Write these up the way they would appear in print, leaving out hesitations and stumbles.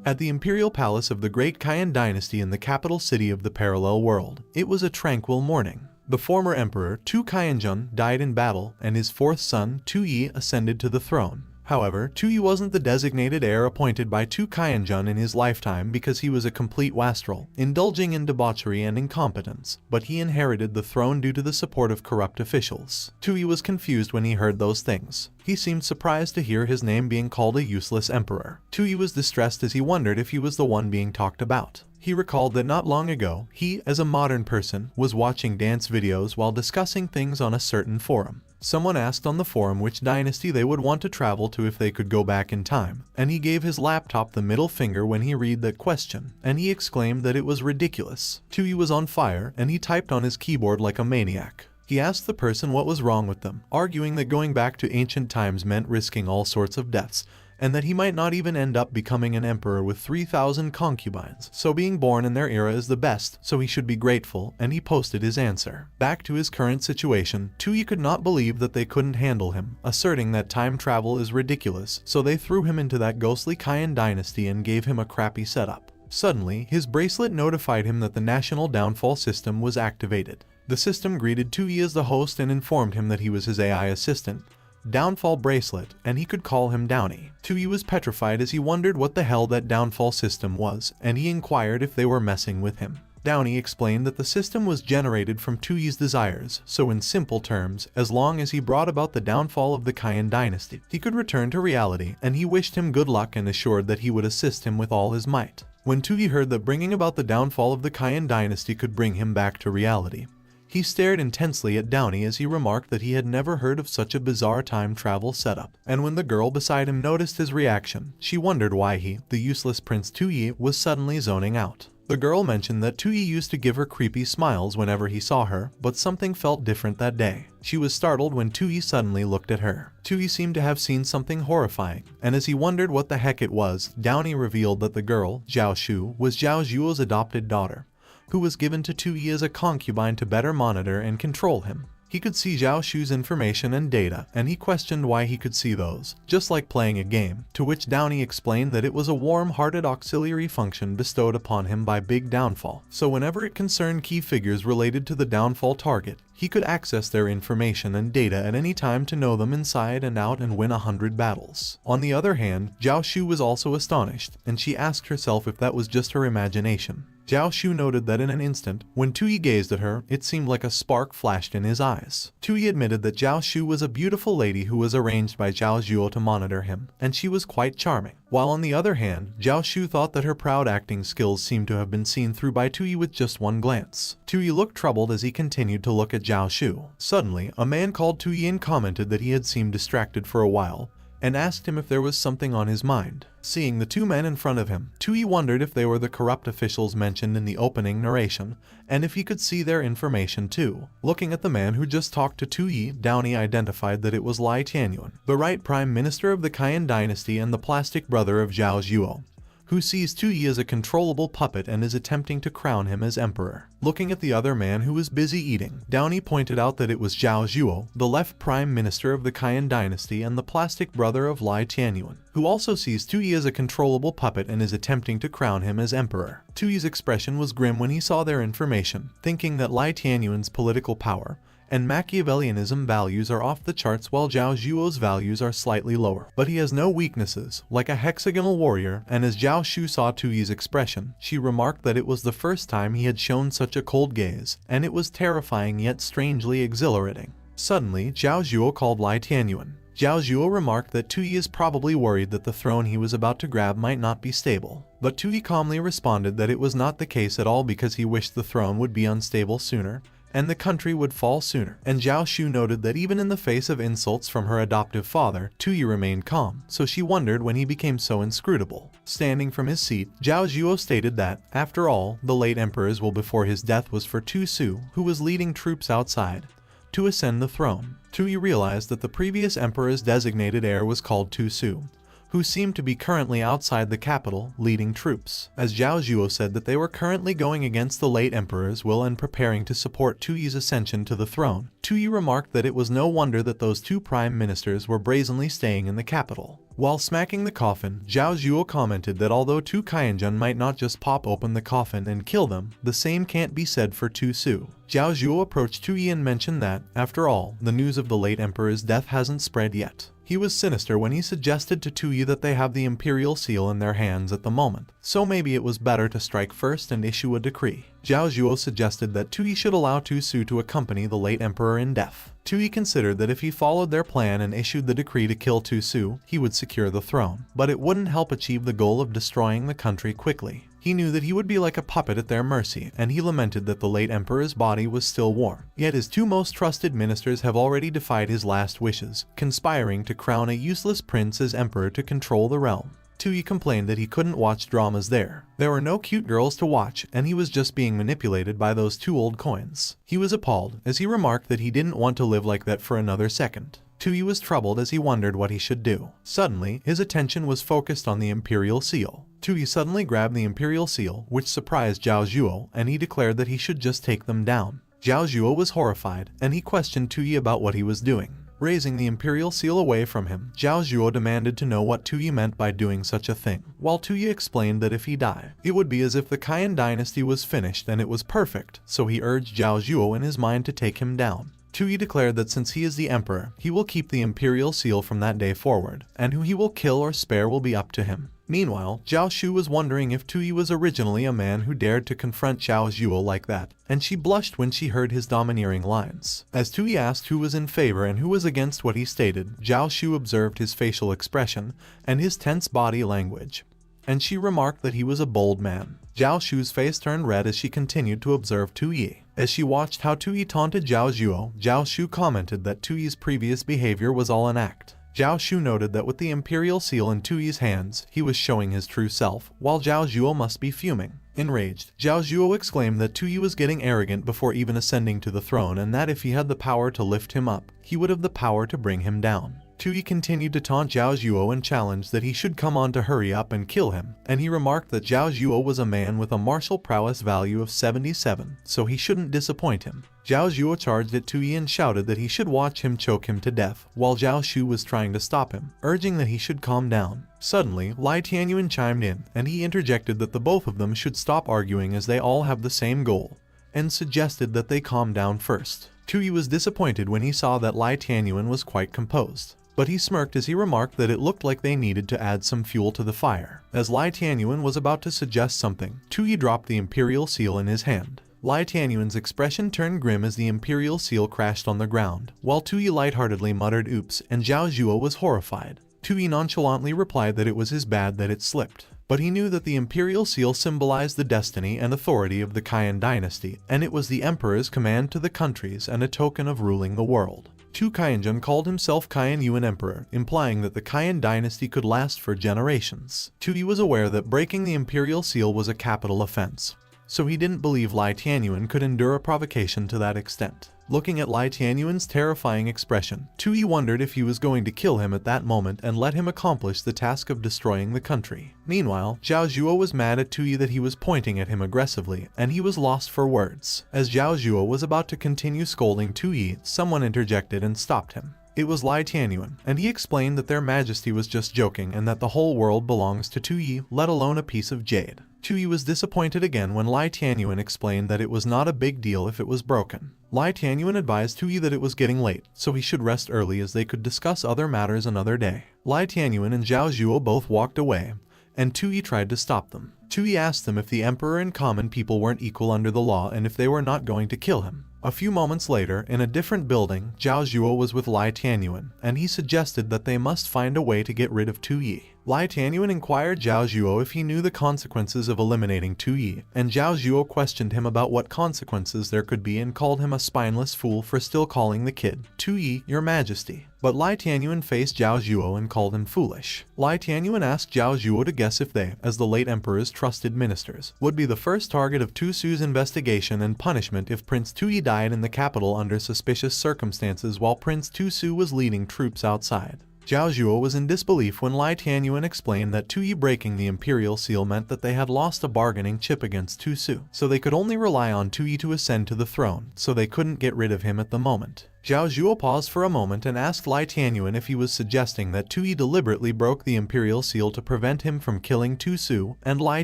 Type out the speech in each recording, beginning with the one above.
At the imperial palace of the Great Qian dynasty in the capital city of the parallel world, it was a tranquil morning. The former emperor, Tu Qianjun, died in battle, and his fourth son, Tu Yi, ascended to the throne. However, Tu Yi wasn't the designated heir appointed by Tu Qianjun in his lifetime because he was a complete wastrel, indulging in debauchery and incompetence, but he inherited the throne due to the support of corrupt officials. Tu Yi was confused when he heard those things. He seemed surprised to hear his name being called a useless emperor. Tu Yi was distressed as he wondered if he was the one being talked about. He recalled that not long ago, he, as a modern person, was watching dance videos while discussing things on a certain forum. Someone asked on the forum which dynasty they would want to travel to if they could go back in time, and he gave his laptop the middle finger when he read that question, and he exclaimed that it was ridiculous. Tu Yi was on fire, and he typed on his keyboard like a maniac. He asked the person what was wrong with them, arguing that going back to ancient times meant risking all sorts of deaths, and that he might not even end up becoming an emperor with 3,000 concubines, so being born in their era is the best, so he should be grateful, and he posted his answer. Back to his current situation, Tu Yi could not believe that they couldn't handle him, asserting that time travel is ridiculous, so they threw him into that ghostly Qian dynasty and gave him a crappy setup. Suddenly, his bracelet notified him that the national downfall system was activated. The system greeted Tu Yi as the host and informed him that he was his AI assistant, Downfall Bracelet, and he could call him Downy. Tu Yi was petrified as he wondered what the hell that downfall system was, and he inquired if they were messing with him. Downy explained that the system was generated from Tu Yi's desires, so in simple terms, as long as he brought about the downfall of the Qian dynasty, he could return to reality, and he wished him good luck and assured that he would assist him with all his might. When Tu Yi heard that bringing about the downfall of the Qian dynasty could bring him back to reality, he stared intensely at Downy as he remarked that he had never heard of such a bizarre time travel setup. And when the girl beside him noticed his reaction, she wondered why he, the useless Prince Tu Yi, was suddenly zoning out. The girl mentioned that Tu Yi used to give her creepy smiles whenever he saw her, but something felt different that day. She was startled when Tu Yi suddenly looked at her. Tu Yi seemed to have seen something horrifying, and as he wondered what the heck it was, Downy revealed that the girl, Zhao Shu, was Zhao Zhuo's adopted daughter, who was given to Tu Yi as a concubine to better monitor and control him. He could see Zhao Shu's information and data, and he questioned why he could see those, just like playing a game, to which Downy explained that it was a warm-hearted auxiliary function bestowed upon him by Big Downfall, so whenever it concerned key figures related to the downfall target, he could access their information and data at any time to know them inside and out and win 100 battles. On the other hand, Zhao Shu was also astonished, and she asked herself if that was just her imagination. Zhao Shu noted that in an instant, when Tu Yi gazed at her, it seemed like a spark flashed in his eyes. Tu Yi admitted that Zhao Shu was a beautiful lady who was arranged by Zhao Zhuo to monitor him, and she was quite charming. While on the other hand, Zhao Shu thought that her proud acting skills seemed to have been seen through by Tu Yi with just one glance. Tu Yi looked troubled as he continued to look at Zhao Shu. Suddenly, a man called Tu Yi and commented that he had seemed distracted for a while, and asked him if there was something on his mind. Seeing the two men in front of him, Tu Yi wondered if they were the corrupt officials mentioned in the opening narration, and if he could see their information too. Looking at the man who just talked to Tu Yi, Downy identified that it was Lai Tianyuan, the right prime minister of the Qian dynasty and the plastic brother of Zhao Zhuo, who sees Tu Yi as a controllable puppet and is attempting to crown him as emperor. Looking at the other man who was busy eating, Downy pointed out that it was Zhao Zhuo, the left prime minister of the Qian dynasty and the plastic brother of Lai Tianyuan, who also sees Tu Yi as a controllable puppet and is attempting to crown him as emperor. Tu Yi's expression was grim when he saw their information, thinking that Lai Tianyuan's political power and Machiavellianism values are off the charts while Zhao Zhuo's values are slightly lower. But he has no weaknesses, like a hexagonal warrior, and as Zhao Shu saw Tu Yi's expression, she remarked that it was the first time he had shown such a cold gaze, and it was terrifying yet strangely exhilarating. Suddenly, Zhao Zhuo called Lai Tianyuan. Zhao Zhuo remarked that Tu Yi is probably worried that the throne he was about to grab might not be stable. But Tu Yi calmly responded that it was not the case at all because he wished the throne would be unstable sooner, and the country would fall sooner. And Zhao Shu noted that even in the face of insults from her adoptive father, Tu Yi remained calm, so she wondered when he became so inscrutable. Standing from his seat, Zhao Zhuo stated that, after all, the late emperor's will before his death was for Tu Su, who was leading troops outside, to ascend the throne. Tu Yi realized that the previous emperor's designated heir was called Tu Su, who seemed to be currently outside the capital leading troops, as Zhao Zhuo said that they were currently going against the late emperor's will and preparing to support Tu Yi's ascension to the throne. Tu Yi remarked that it was no wonder that those two prime ministers were brazenly staying in the capital. While smacking the coffin, Zhao Zhuo commented that although Tu Qianjun might not just pop open the coffin and kill them, the same can't be said for Tu Su. Zhao Zhuo approached Tu Yi and mentioned that, after all, the news of the late emperor's death hasn't spread yet. He was sinister when he suggested to Tu Yi that they have the imperial seal in their hands at the moment, so maybe it was better to strike first and issue a decree. Zhao Zhuo suggested that Tu Yi should allow Tu Su to accompany the late emperor in death. Tu Yi considered that if he followed their plan and issued the decree to kill Tu Su, he would secure the throne, but it wouldn't help achieve the goal of destroying the country quickly. He knew that he would be like a puppet at their mercy, and he lamented that the late emperor's body was still warm. Yet his two most trusted ministers have already defied his last wishes, conspiring to crown a useless prince as emperor to control the realm. Tu Yi complained that he couldn't watch dramas there. There were no cute girls to watch, and he was just being manipulated by those two old coins. He was appalled, as he remarked that he didn't want to live like that for another second. Tu Yi was troubled as he wondered what he should do. Suddenly, his attention was focused on the imperial seal. Tu Yi suddenly grabbed the imperial seal, which surprised Zhao Zhuo, and he declared that he should just take them down. Zhao Zhuo was horrified, and he questioned Tu Yi about what he was doing. Raising the imperial seal away from him, Zhao Zhuo demanded to know what Tu Yi meant by doing such a thing, while Tu Yi explained that if he died, it would be as if the Qian dynasty was finished and it was perfect, so he urged Zhao Zhuo in his mind to take him down. Tu Yi declared that since he is the emperor, he will keep the imperial seal from that day forward, and who he will kill or spare will be up to him. Meanwhile, Zhao Shu was wondering if Tu Yi was originally a man who dared to confront Zhao Zhuo like that, and she blushed when she heard his domineering lines. As Tu Yi asked who was in favor and who was against what he stated, Zhao Shu observed his facial expression and his tense body language, and she remarked that he was a bold man. Zhao Shu's face turned red as she continued to observe Tu Yi. As she watched how Tu Yi taunted Zhao Zhuo, Zhao Shu commented that Tu Yi's previous behavior was all an act. Zhao Shu noted that with the imperial seal in Tu Yi's hands, he was showing his true self, while Zhao Zhuo must be fuming. Enraged, Zhao Zhuo exclaimed that Tu Yi was getting arrogant before even ascending to the throne, and that if he had the power to lift him up, he would have the power to bring him down. Tu Yi continued to taunt Zhao Zhuo and challenged that he should come on to hurry up and kill him, and he remarked that Zhao Zhuo was a man with a martial prowess value of 77, so he shouldn't disappoint him. Zhao Zhuo charged at Tu Yi and shouted that he should watch him choke him to death, while Zhao Shu was trying to stop him, urging that he should calm down. Suddenly, Lai Tianyuan chimed in, and he interjected that the both of them should stop arguing as they all have the same goal, and suggested that they calm down first. Tu Yi was disappointed when he saw that Lai Tianyuan was quite composed, but he smirked as he remarked that it looked like they needed to add some fuel to the fire. As Lai Tianyuan was about to suggest something, Tu Yi dropped the imperial seal in his hand. Lai Tianyuan's expression turned grim as the imperial seal crashed on the ground, while Tu Yi lightheartedly muttered oops, and Zhao Zhuo was horrified. Tu Yi nonchalantly replied that it was his bad that it slipped, but he knew that the imperial seal symbolized the destiny and authority of the Qian dynasty, and it was the emperor's command to the countries and a token of ruling the world. Tu Qianjun called himself Qian Yuan Emperor, implying that the Qian dynasty could last for generations. Tu Yi was aware that breaking the imperial seal was a capital offense, so he didn't believe Lai Tianyuan could endure a provocation to that extent. Looking at Lai Tianyuan's terrifying expression, Tu Yi wondered if he was going to kill him at that moment and let him accomplish the task of destroying the country. Meanwhile, Zhao Zhuo was mad at Tu Yi that he was pointing at him aggressively, and he was lost for words. As Zhao Zhuo was about to continue scolding Tu Yi, someone interjected and stopped him. It was Lai Tianyuan, and he explained that their majesty was just joking and that the whole world belongs to Tu Yi, let alone a piece of jade. Tu Yi was disappointed again when Lai Tianyuan explained that it was not a big deal if it was broken. Lai Tianyuan advised Tu Yi that it was getting late, so he should rest early as they could discuss other matters another day. Lai Tianyuan and Zhao Zhuo both walked away, and Tu Yi tried to stop them. Tu Yi asked them if the emperor and common people weren't equal under the law and if they were not going to kill him. A few moments later, in a different building, Zhao Zhuo was with Lai Tianyuan, and he suggested that they must find a way to get rid of Tu Yi. Lai Tianyuan inquired Zhao Zhuo if he knew the consequences of eliminating Tu Yi, and Zhao Zhuo questioned him about what consequences there could be and called him a spineless fool for still calling the kid Tu Yi, Your Majesty. But Lai Tianyuan faced Zhao Zhuo and called him foolish. Lai Tianyuan asked Zhao Zhuo to guess if they, as the late emperor's trusted ministers, would be the first target of Tu Su's investigation and punishment if Prince Tu Yi died in the capital under suspicious circumstances while Prince Tu Su was leading troops outside. Zhao Zhuo was in disbelief when Lai Tianyuan explained that Tu Yi breaking the imperial seal meant that they had lost a bargaining chip against Tu Su, so they could only rely on Tu Yi to ascend to the throne, so they couldn't get rid of him at the moment. Zhao Zhuo paused for a moment and asked Lai Tianyuan if he was suggesting that Tu Yi deliberately broke the imperial seal to prevent him from killing Tu Su, and Lai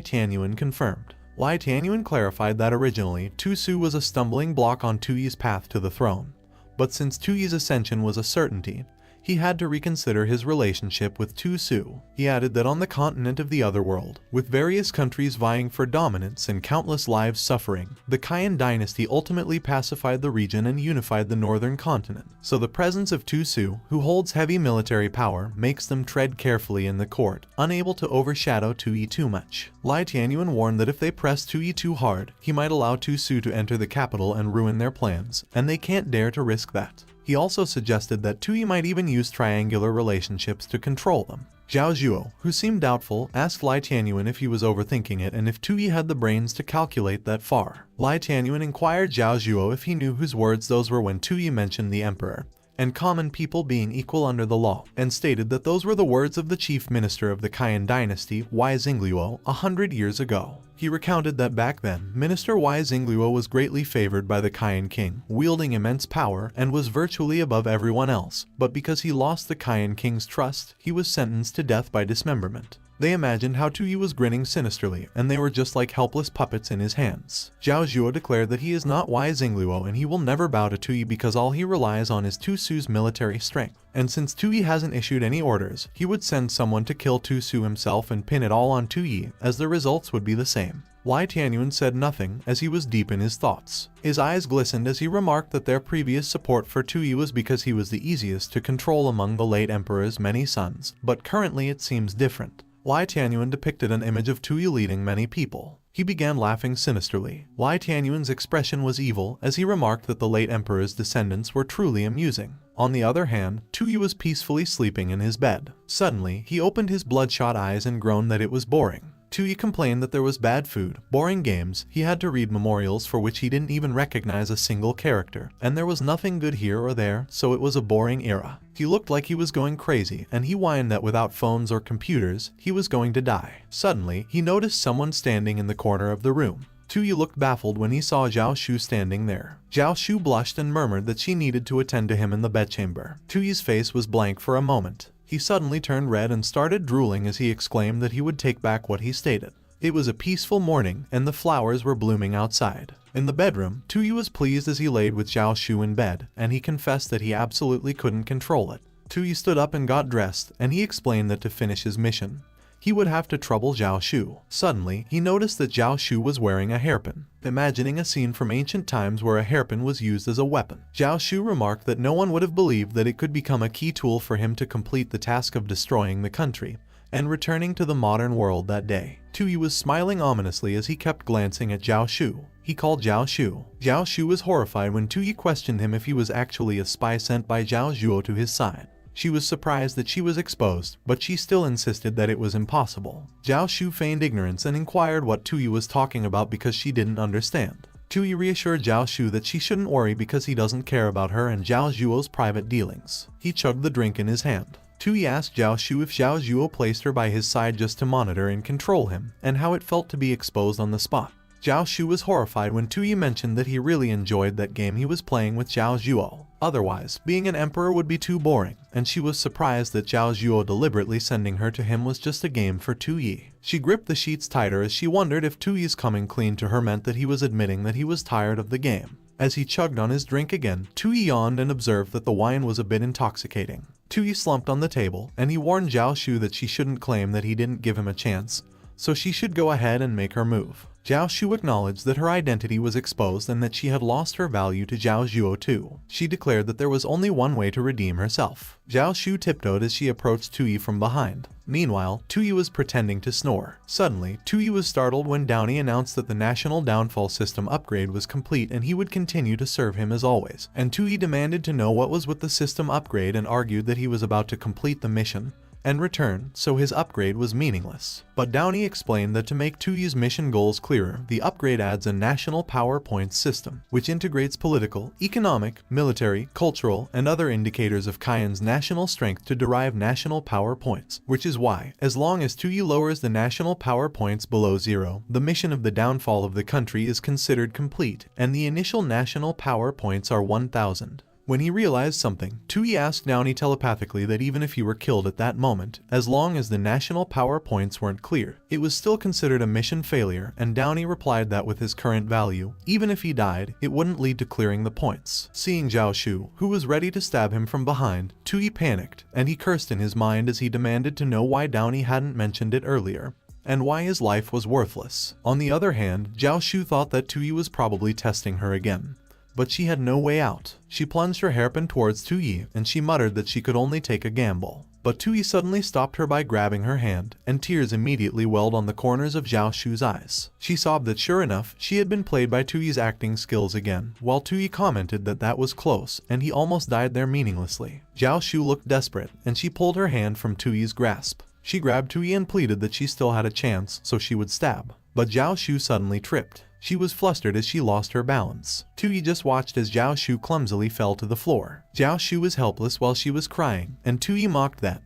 Tianyuan confirmed. Lai Tianyuan clarified that originally, Tu Su was a stumbling block on Tu Yi's path to the throne. But since Tu Yi's ascension was a certainty, he had to reconsider his relationship with Tu Su. He added that on the continent of the Otherworld, with various countries vying for dominance and countless lives suffering, the Kaiyan dynasty ultimately pacified the region and unified the northern continent. So the presence of Tu Su, who holds heavy military power, makes them tread carefully in the court, unable to overshadow Tu Yi too much. Lai Tianyuan warned that if they pressed Tu Yi too hard, he might allow Tu Su to enter the capital and ruin their plans, and they can't dare to risk that. He also suggested that Tu Yi might even use triangular relationships to control them. Zhao Zhuo, who seemed doubtful, asked Lai Tianyuan if he was overthinking it and if Tu Yi had the brains to calculate that far. Lai Tianyuan inquired Zhao Zhuo if he knew whose words those were when Tu Yi mentioned the emperor and common people being equal under the law, and stated that those were the words of the chief minister of the Kaiyan dynasty, Wai Xingluo, 100 years ago. He recounted that back then, Minister Wai Xingluo was greatly favored by the Kaiyan king, wielding immense power, and was virtually above everyone else, but because he lost the Kaiyan king's trust, he was sentenced to death by dismemberment. They imagined how Tu Yi was grinning sinisterly, and they were just like helpless puppets in his hands. Zhao Zhuo declared that he is not Wai Xingluo and he will never bow to Tu Yi because all he relies on is Tu Su's military strength. And since Tu Yi hasn't issued any orders, he would send someone to kill Tu Su himself and pin it all on Tu Yi, as the results would be the same. Lai Tianyuan said nothing as he was deep in his thoughts. His eyes glistened as he remarked that their previous support for Tu Yi was because he was the easiest to control among the late emperor's many sons, but currently it seems different. Lai Tianyuan depicted an image of Tu Yi leading many people. He began laughing sinisterly. Lai Tianyuan's expression was evil as he remarked that the late emperor's descendants were truly amusing. On the other hand, Tu Yi was peacefully sleeping in his bed. Suddenly, he opened his bloodshot eyes and groaned that it was boring. Tu Yi complained that there was bad food, boring games, he had to read memorials for which he didn't even recognize a single character, and there was nothing good here or there, so it was a boring era. He looked like he was going crazy, and he whined that without phones or computers, he was going to die. Suddenly, he noticed someone standing in the corner of the room. Tu Yi looked baffled when he saw Zhao Shu standing there. Zhao Shu blushed and murmured that she needed to attend to him in the bedchamber. Tu Yi's face was blank for a moment. He suddenly turned red and started drooling as he exclaimed that he would take back what he stated. It was a peaceful morning, and the flowers were blooming outside. In the bedroom, Tu Yi was pleased as he laid with Zhao Shu in bed, and he confessed that he absolutely couldn't control it. Tu Yi stood up and got dressed, and he explained that to finish his mission, he would have to trouble Zhao Shu. Suddenly, he noticed that Zhao Shu was wearing a hairpin. Imagining a scene from ancient times where a hairpin was used as a weapon, Zhao Shu remarked that no one would have believed that it could become a key tool for him to complete the task of destroying the country and returning to the modern world that day. Tu Yi was smiling ominously as he kept glancing at Zhao Shu. He called Zhao Shu. Zhao Shu was horrified when Tu Yi questioned him if he was actually a spy sent by Zhao Zhuo to his side. She was surprised that she was exposed, but she still insisted that it was impossible. Zhao Shu feigned ignorance and inquired what Tu Yi was talking about because she didn't understand. Tu Yi reassured Zhao Shu that she shouldn't worry because he doesn't care about her and Zhao Zhuo's private dealings. He chugged the drink in his hand. Tu Yi asked Zhao Shu if Zhao Zhuo placed her by his side just to monitor and control him, and how it felt to be exposed on the spot. Zhao Shu was horrified when Tu Yi mentioned that he really enjoyed that game he was playing with Zhao Zhuo. Otherwise, being an emperor would be too boring, and she was surprised that Zhao Zhuo deliberately sending her to him was just a game for Tu Yi. She gripped the sheets tighter as she wondered if Tu Yi's coming clean to her meant that he was admitting that he was tired of the game. As he chugged on his drink again, Tu Yi yawned and observed that the wine was a bit intoxicating. Tu Yi slumped on the table, and he warned Zhao Shu that she shouldn't claim that he didn't give him a chance, so she should go ahead and make her move. Zhao Shu acknowledged that her identity was exposed and that she had lost her value to Zhao Zhuo too. She declared that there was only one way to redeem herself. Zhao Shu tiptoed as she approached Tu Yi from behind. Meanwhile, Tu Yi was pretending to snore. Suddenly, Tu Yi was startled when Downey announced that the National Downfall System upgrade was complete and he would continue to serve him as always. And Tu Yi demanded to know what was with the system upgrade and argued that he was about to complete the mission, and return, so his upgrade was meaningless. But Downey explained that to make Tuyi's mission goals clearer, the upgrade adds a national power points system, which integrates political, economic, military, cultural, and other indicators of Kayan's national strength to derive national power points, which is why, as long as Tuyi lowers the national power points below 0, the mission of the downfall of the country is considered complete, and the initial national power points are 1000. When he realized something, Tuyi asked Downey telepathically that even if he were killed at that moment, as long as the national power points weren't clear, it was still considered a mission failure, and Downey replied that with his current value, even if he died, it wouldn't lead to clearing the points. Seeing Zhao Shu, who was ready to stab him from behind, Tuyi panicked, and he cursed in his mind as he demanded to know why Downey hadn't mentioned it earlier, and why his life was worthless. On the other hand, Zhao Shu thought that Tuyi was probably testing her again. But she had no way out. She plunged her hairpin towards Tuyi, and she muttered that she could only take a gamble. But Tuyi suddenly stopped her by grabbing her hand, and tears immediately welled on the corners of Zhao Shu's eyes. She sobbed that sure enough, she had been played by Tuyi's acting skills again, while Tuyi commented that that was close, and he almost died there meaninglessly. Zhao Shu looked desperate, and she pulled her hand from Tuyi's grasp. She grabbed Tuyi and pleaded that she still had a chance, so she would stab. But Zhao Shu suddenly tripped. She was flustered as she lost her balance. Tuyi just watched as Zhao Shu clumsily fell to the floor. Zhao Shu was helpless while she was crying, and Tuyi mocked that,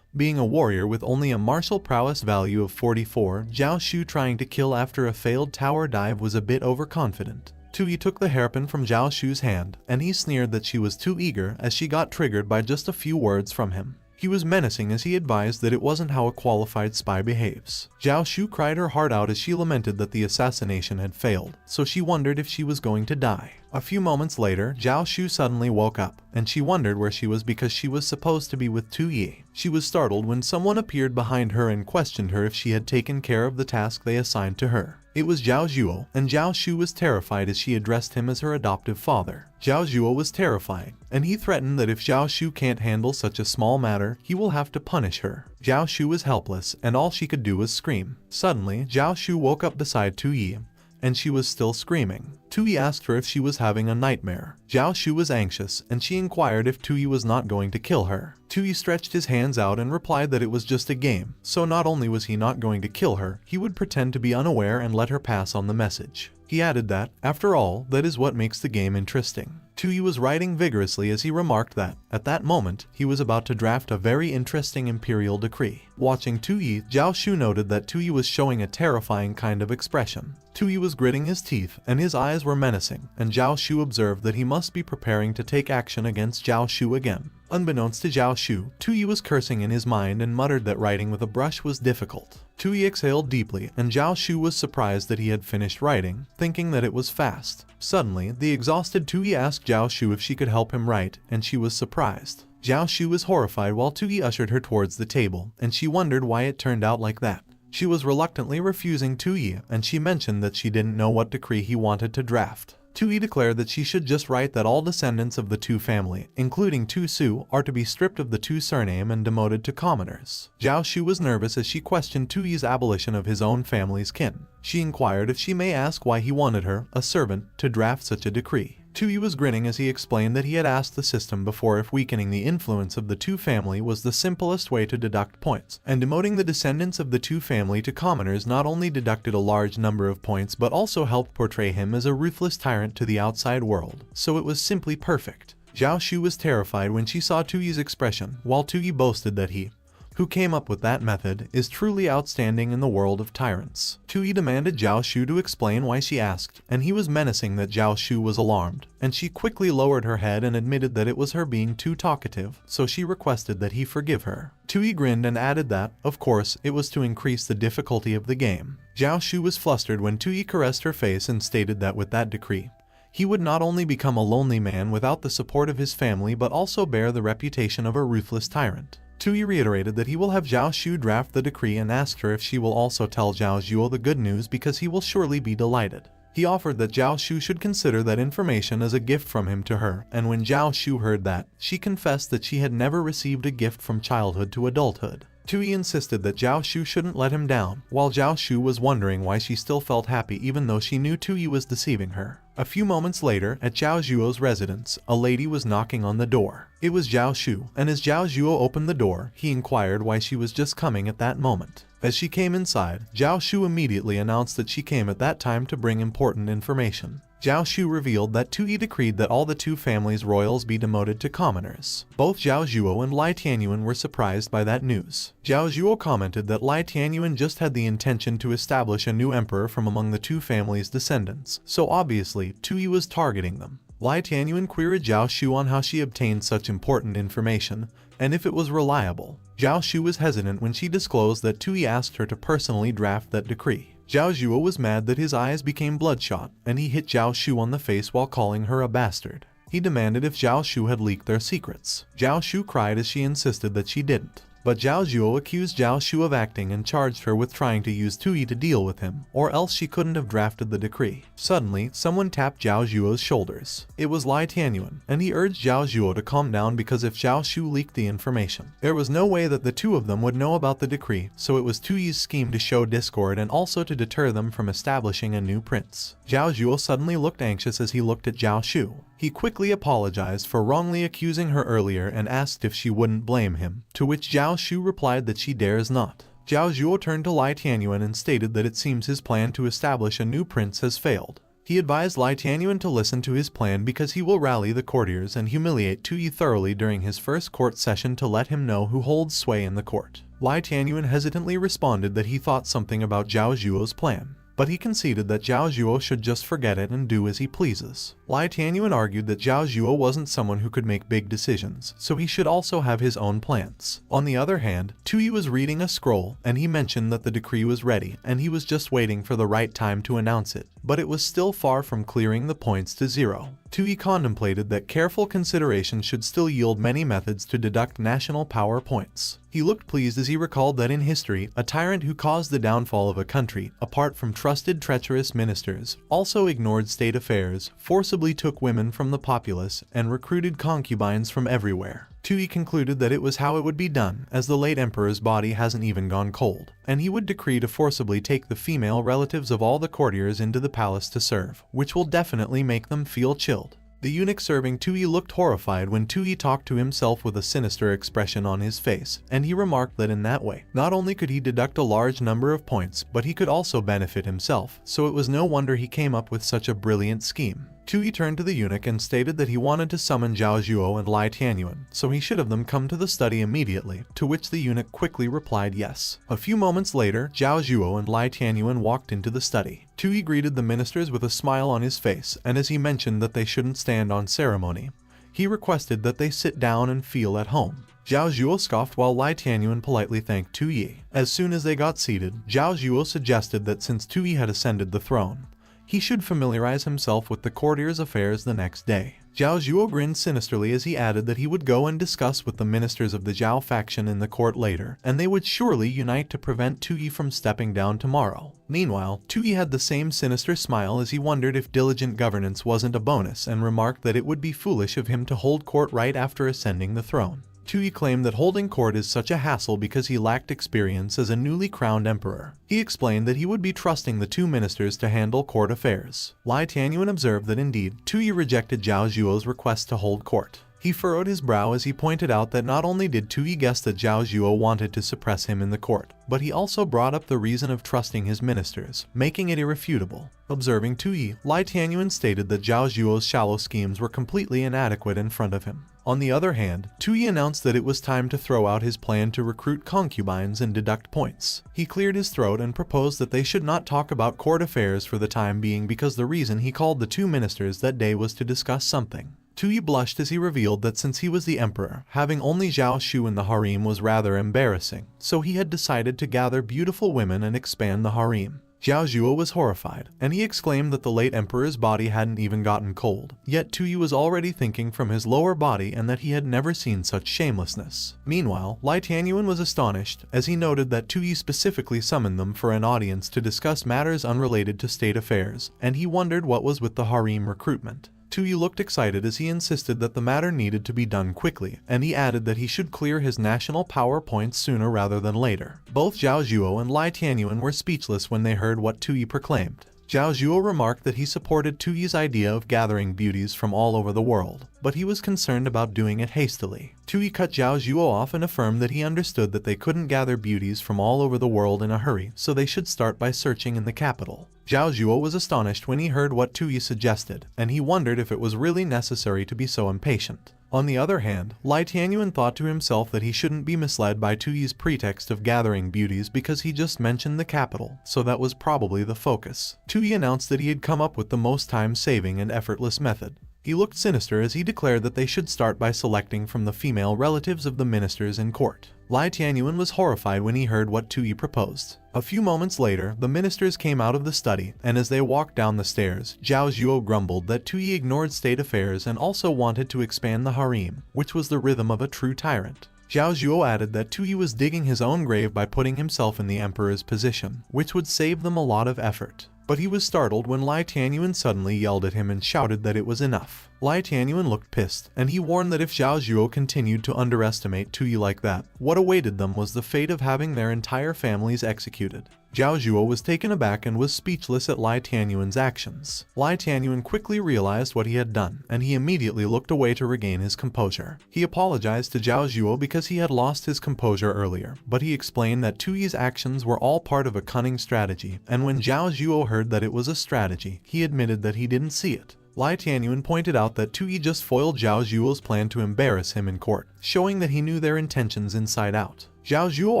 being a warrior with only a martial prowess value of 44, Zhao Shu trying to kill after a failed tower dive was a bit overconfident. Tuyi took the hairpin from Zhao Shu's hand, and he sneered that she was too eager as she got triggered by just a few words from him. He was menacing as he advised that it wasn't how a qualified spy behaves. Zhao Shu cried her heart out as she lamented that the assassination had failed, so she wondered if she was going to die. A few moments later, Zhao Shu suddenly woke up, and she wondered where she was because she was supposed to be with Tuyi. She was startled when someone appeared behind her and questioned her if she had taken care of the task they assigned to her. It was Zhao Zhuo, and Zhao Shu was terrified as she addressed him as her adoptive father. Zhao Zhuo was terrifying, and he threatened that if Zhao Shu can't handle such a small matter, he will have to punish her. Zhao Shu was helpless, and all she could do was scream. Suddenly, Zhao Shu woke up beside Tuyi, and she was still screaming. Tuyi asked her if she was having a nightmare. Zhao Shu was anxious, and she inquired if Tuyi was not going to kill her. Tuyi stretched his hands out and replied that it was just a game, so not only was he not going to kill her, he would pretend to be unaware and let her pass on the message. He added that, after all, that is what makes the game interesting. Tuyi was writing vigorously as he remarked that, at that moment, he was about to draft a very interesting imperial decree. Watching Tuyi, Zhao Shu noted that Tuyi was showing a terrifying kind of expression. Tuyi was gritting his teeth, and his eyes were menacing, and Zhao Shu observed that he must be preparing to take action against Zhao Shu again. Unbeknownst to Zhao Shu, Tuyi was cursing in his mind and muttered that writing with a brush was difficult. Tuyi exhaled deeply, and Zhao Shu was surprised that he had finished writing, thinking that it was fast. Suddenly, the exhausted Tuyi asked Zhao Shu if she could help him write, and she was surprised. Zhao Shu was horrified while Tuyi ushered her towards the table, and she wondered why it turned out like that. She was reluctantly refusing Tuyi, and she mentioned that she didn't know what decree he wanted to draft. Tuyi declared that she should just write that all descendants of the Tu family, including Tu Su, are to be stripped of the Tu surname and demoted to commoners. Zhao Shu was nervous as she questioned Tuyi's abolition of his own family's kin. She inquired if she may ask why he wanted her, a servant, to draft such a decree. Tuyi was grinning as he explained that he had asked the system before if weakening the influence of the Tu family was the simplest way to deduct points, and demoting the descendants of the Tu family to commoners not only deducted a large number of points but also helped portray him as a ruthless tyrant to the outside world, so it was simply perfect. Zhao Shu was terrified when she saw Tuyi's expression, while Tuyi boasted that he, who came up with that method, is truly outstanding in the world of tyrants. Tuyi demanded Zhao Shu to explain why she asked, and he was menacing that Zhao Shu was alarmed, and she quickly lowered her head and admitted that it was her being too talkative, so she requested that he forgive her. Tuyi grinned and added that, of course, it was to increase the difficulty of the game. Zhao Shu was flustered when Tuyi caressed her face and stated that with that decree, he would not only become a lonely man without the support of his family but also bear the reputation of a ruthless tyrant. Tuyi reiterated that he will have Zhao Shu draft the decree and asked her if she will also tell Zhao Zhuo the good news because he will surely be delighted. He offered that Zhao Shu should consider that information as a gift from him to her, and when Zhao Shu heard that, she confessed that she had never received a gift from childhood to adulthood. Tuyi insisted that Zhao Shu shouldn't let him down, while Zhao Shu was wondering why she still felt happy even though she knew Tuyi was deceiving her. A few moments later, at Zhao Zhuo's residence, a lady was knocking on the door. It was Zhao Shu, and as Zhao Zhuo opened the door, he inquired why she was just coming at that moment. As she came inside, Zhao Shu immediately announced that she came at that time to bring important information. Zhao Shu revealed that Tui decreed that all the two families' royals be demoted to commoners. Both Zhao Zhuo and Lai Tianyuan were surprised by that news. Zhao Zhuo commented that Lai Tianyuan just had the intention to establish a new emperor from among the two families' descendants, so obviously Tui was targeting them. Lai Tianyuan queried Zhao Shu on how she obtained such important information, and if it was reliable. Zhao Shu was hesitant when she disclosed that Tui asked her to personally draft that decree. Zhao Zhuo was mad that his eyes became bloodshot, and he hit Zhao Shu on the face while calling her a bastard. He demanded if Zhao Shu had leaked their secrets. Zhao Shu cried as she insisted that she didn't. But Zhao Zhuo accused Zhao Shu of acting and charged her with trying to use Tui to deal with him, or else she couldn't have drafted the decree. Suddenly, someone tapped Zhao Zhuo's shoulders. It was Lai Tianyuan, and he urged Zhao Zhuo to calm down because if Zhao Shu leaked the information, there was no way that the two of them would know about the decree, so it was Tui's scheme to show discord and also to deter them from establishing a new prince. Zhao Zhuo suddenly looked anxious as he looked at Zhao Shu. He quickly apologized for wrongly accusing her earlier and asked if she wouldn't blame him, to which Zhao Shu replied that she dares not. Zhao Zhuo turned to Lai Tianyuan and stated that it seems his plan to establish a new prince has failed. He advised Lai Tianyuan to listen to his plan because he will rally the courtiers and humiliate Tui thoroughly during his first court session to let him know who holds sway in the court. Lai Tianyuan hesitantly responded that he thought something about Zhao Zhuo's plan, but he conceded that Zhao Zhuo should just forget it and do as he pleases. Lai Tianyuan argued that Zhao Zhuo wasn't someone who could make big decisions, so he should also have his own plans. On the other hand, Tui was reading a scroll, and he mentioned that the decree was ready, and he was just waiting for the right time to announce it, but it was still far from clearing the points to zero. Tui contemplated that careful consideration should still yield many methods to deduct national power points. He looked pleased as he recalled that in history, a tyrant who caused the downfall of a country, apart from trusted treacherous ministers, also ignored state affairs, forcibly took women from the populace, and recruited concubines from everywhere. Tui concluded that it was how it would be done, as the late emperor's body hasn't even gone cold, and he would decree to forcibly take the female relatives of all the courtiers into the palace to serve, which will definitely make them feel chilled. The eunuch serving Tui looked horrified when Tui talked to himself with a sinister expression on his face, and he remarked that in that way, not only could he deduct a large number of points, but he could also benefit himself, so it was no wonder he came up with such a brilliant scheme. Tui turned to the eunuch and stated that he wanted to summon Zhao Zhuo and Lai Tianyuan, so he should have them come to the study immediately, to which the eunuch quickly replied yes. A few moments later, Zhao Zhuo and Lai Tianyuan walked into the study. Tui greeted the ministers with a smile on his face, and as he mentioned that they shouldn't stand on ceremony, he requested that they sit down and feel at home. Zhao Zhuo scoffed while Lai Tianyuan politely thanked Tui. As soon as they got seated, Zhao Zhuo suggested that since Tui had ascended the throne, he should familiarize himself with the courtiers' affairs the next day. Zhao Zhuo grinned sinisterly as he added that he would go and discuss with the ministers of the Zhao faction in the court later, and they would surely unite to prevent Tui from stepping down tomorrow. Meanwhile, Tui had the same sinister smile as he wondered if diligent governance wasn't a bonus and remarked that it would be foolish of him to hold court right after ascending the throne. Tui claimed that holding court is such a hassle because he lacked experience as a newly crowned emperor. He explained that he would be trusting the two ministers to handle court affairs. Lai Tianyuan observed that indeed, Tui rejected Zhao Zhuo's request to hold court. He furrowed his brow as he pointed out that not only did Tui guess that Zhao Zhuo wanted to suppress him in the court, but he also brought up the reason of trusting his ministers, making it irrefutable. Observing Tui, Lai Tianyuan stated that Zhao Zhuo's shallow schemes were completely inadequate in front of him. On the other hand, Tui announced that it was time to throw out his plan to recruit concubines and deduct points. He cleared his throat and proposed that they should not talk about court affairs for the time being because the reason he called the two ministers that day was to discuss something. Tui blushed as he revealed that since he was the emperor, having only Zhao Shu in the harem was rather embarrassing, so he had decided to gather beautiful women and expand the harem. Zhao Zhuo was horrified, and he exclaimed that the late emperor's body hadn't even gotten cold, yet Tui was already thinking from his lower body and that he had never seen such shamelessness. Meanwhile, Lai Tianyuan was astonished, as he noted that Tui specifically summoned them for an audience to discuss matters unrelated to state affairs, and he wondered what was with the harem recruitment. Tui looked excited as he insisted that the matter needed to be done quickly, and he added that he should clear his national power points sooner rather than later. Both Zhao Zhuo and Lai Tianyuan were speechless when they heard what Tui proclaimed. Zhao Zhuo remarked that he supported Tu Yi's idea of gathering beauties from all over the world, but he was concerned about doing it hastily. Tu Yi cut Zhao Zhuo off and affirmed that he understood that they couldn't gather beauties from all over the world in a hurry, so they should start by searching in the capital. Zhao Zhuo was astonished when he heard what Tu Yi suggested, and he wondered if it was really necessary to be so impatient. On the other hand, Lai Tianyuan thought to himself that he shouldn't be misled by Tu Yi's pretext of gathering beauties because he just mentioned the capital, so that was probably the focus. Tu Yi announced that he had come up with the most time-saving and effortless method. He looked sinister as he declared that they should start by selecting from the female relatives of the ministers in court. Lai Tianyuan was horrified when he heard what Tu Yi proposed. A few moments later, the ministers came out of the study, and as they walked down the stairs, Zhao Zhuo grumbled that Tu Yi ignored state affairs and also wanted to expand the harem, which was the rhythm of a true tyrant. Zhao Zhuo added that Tu Yi was digging his own grave by putting himself in the emperor's position, which would save them a lot of effort. But he was startled when Lai Tianyuan suddenly yelled at him and shouted that it was enough. Lai Tianyuan looked pissed, and he warned that if Zhao Zhuo continued to underestimate Tu Yi like that, what awaited them was the fate of having their entire families executed. Zhao Zhuo was taken aback and was speechless at Lai Tianyuan's actions. Lai Tianyuan quickly realized what he had done, and he immediately looked away to regain his composure. He apologized to Zhao Zhuo because he had lost his composure earlier, but he explained that Tu Yi's actions were all part of a cunning strategy, and when Zhao Zhuo heard that it was a strategy, he admitted that he didn't see it. Lai Tianyuan pointed out that Tu Yi just foiled Zhao Zhuo's plan to embarrass him in court, showing that he knew their intentions inside out. Zhao Zhuo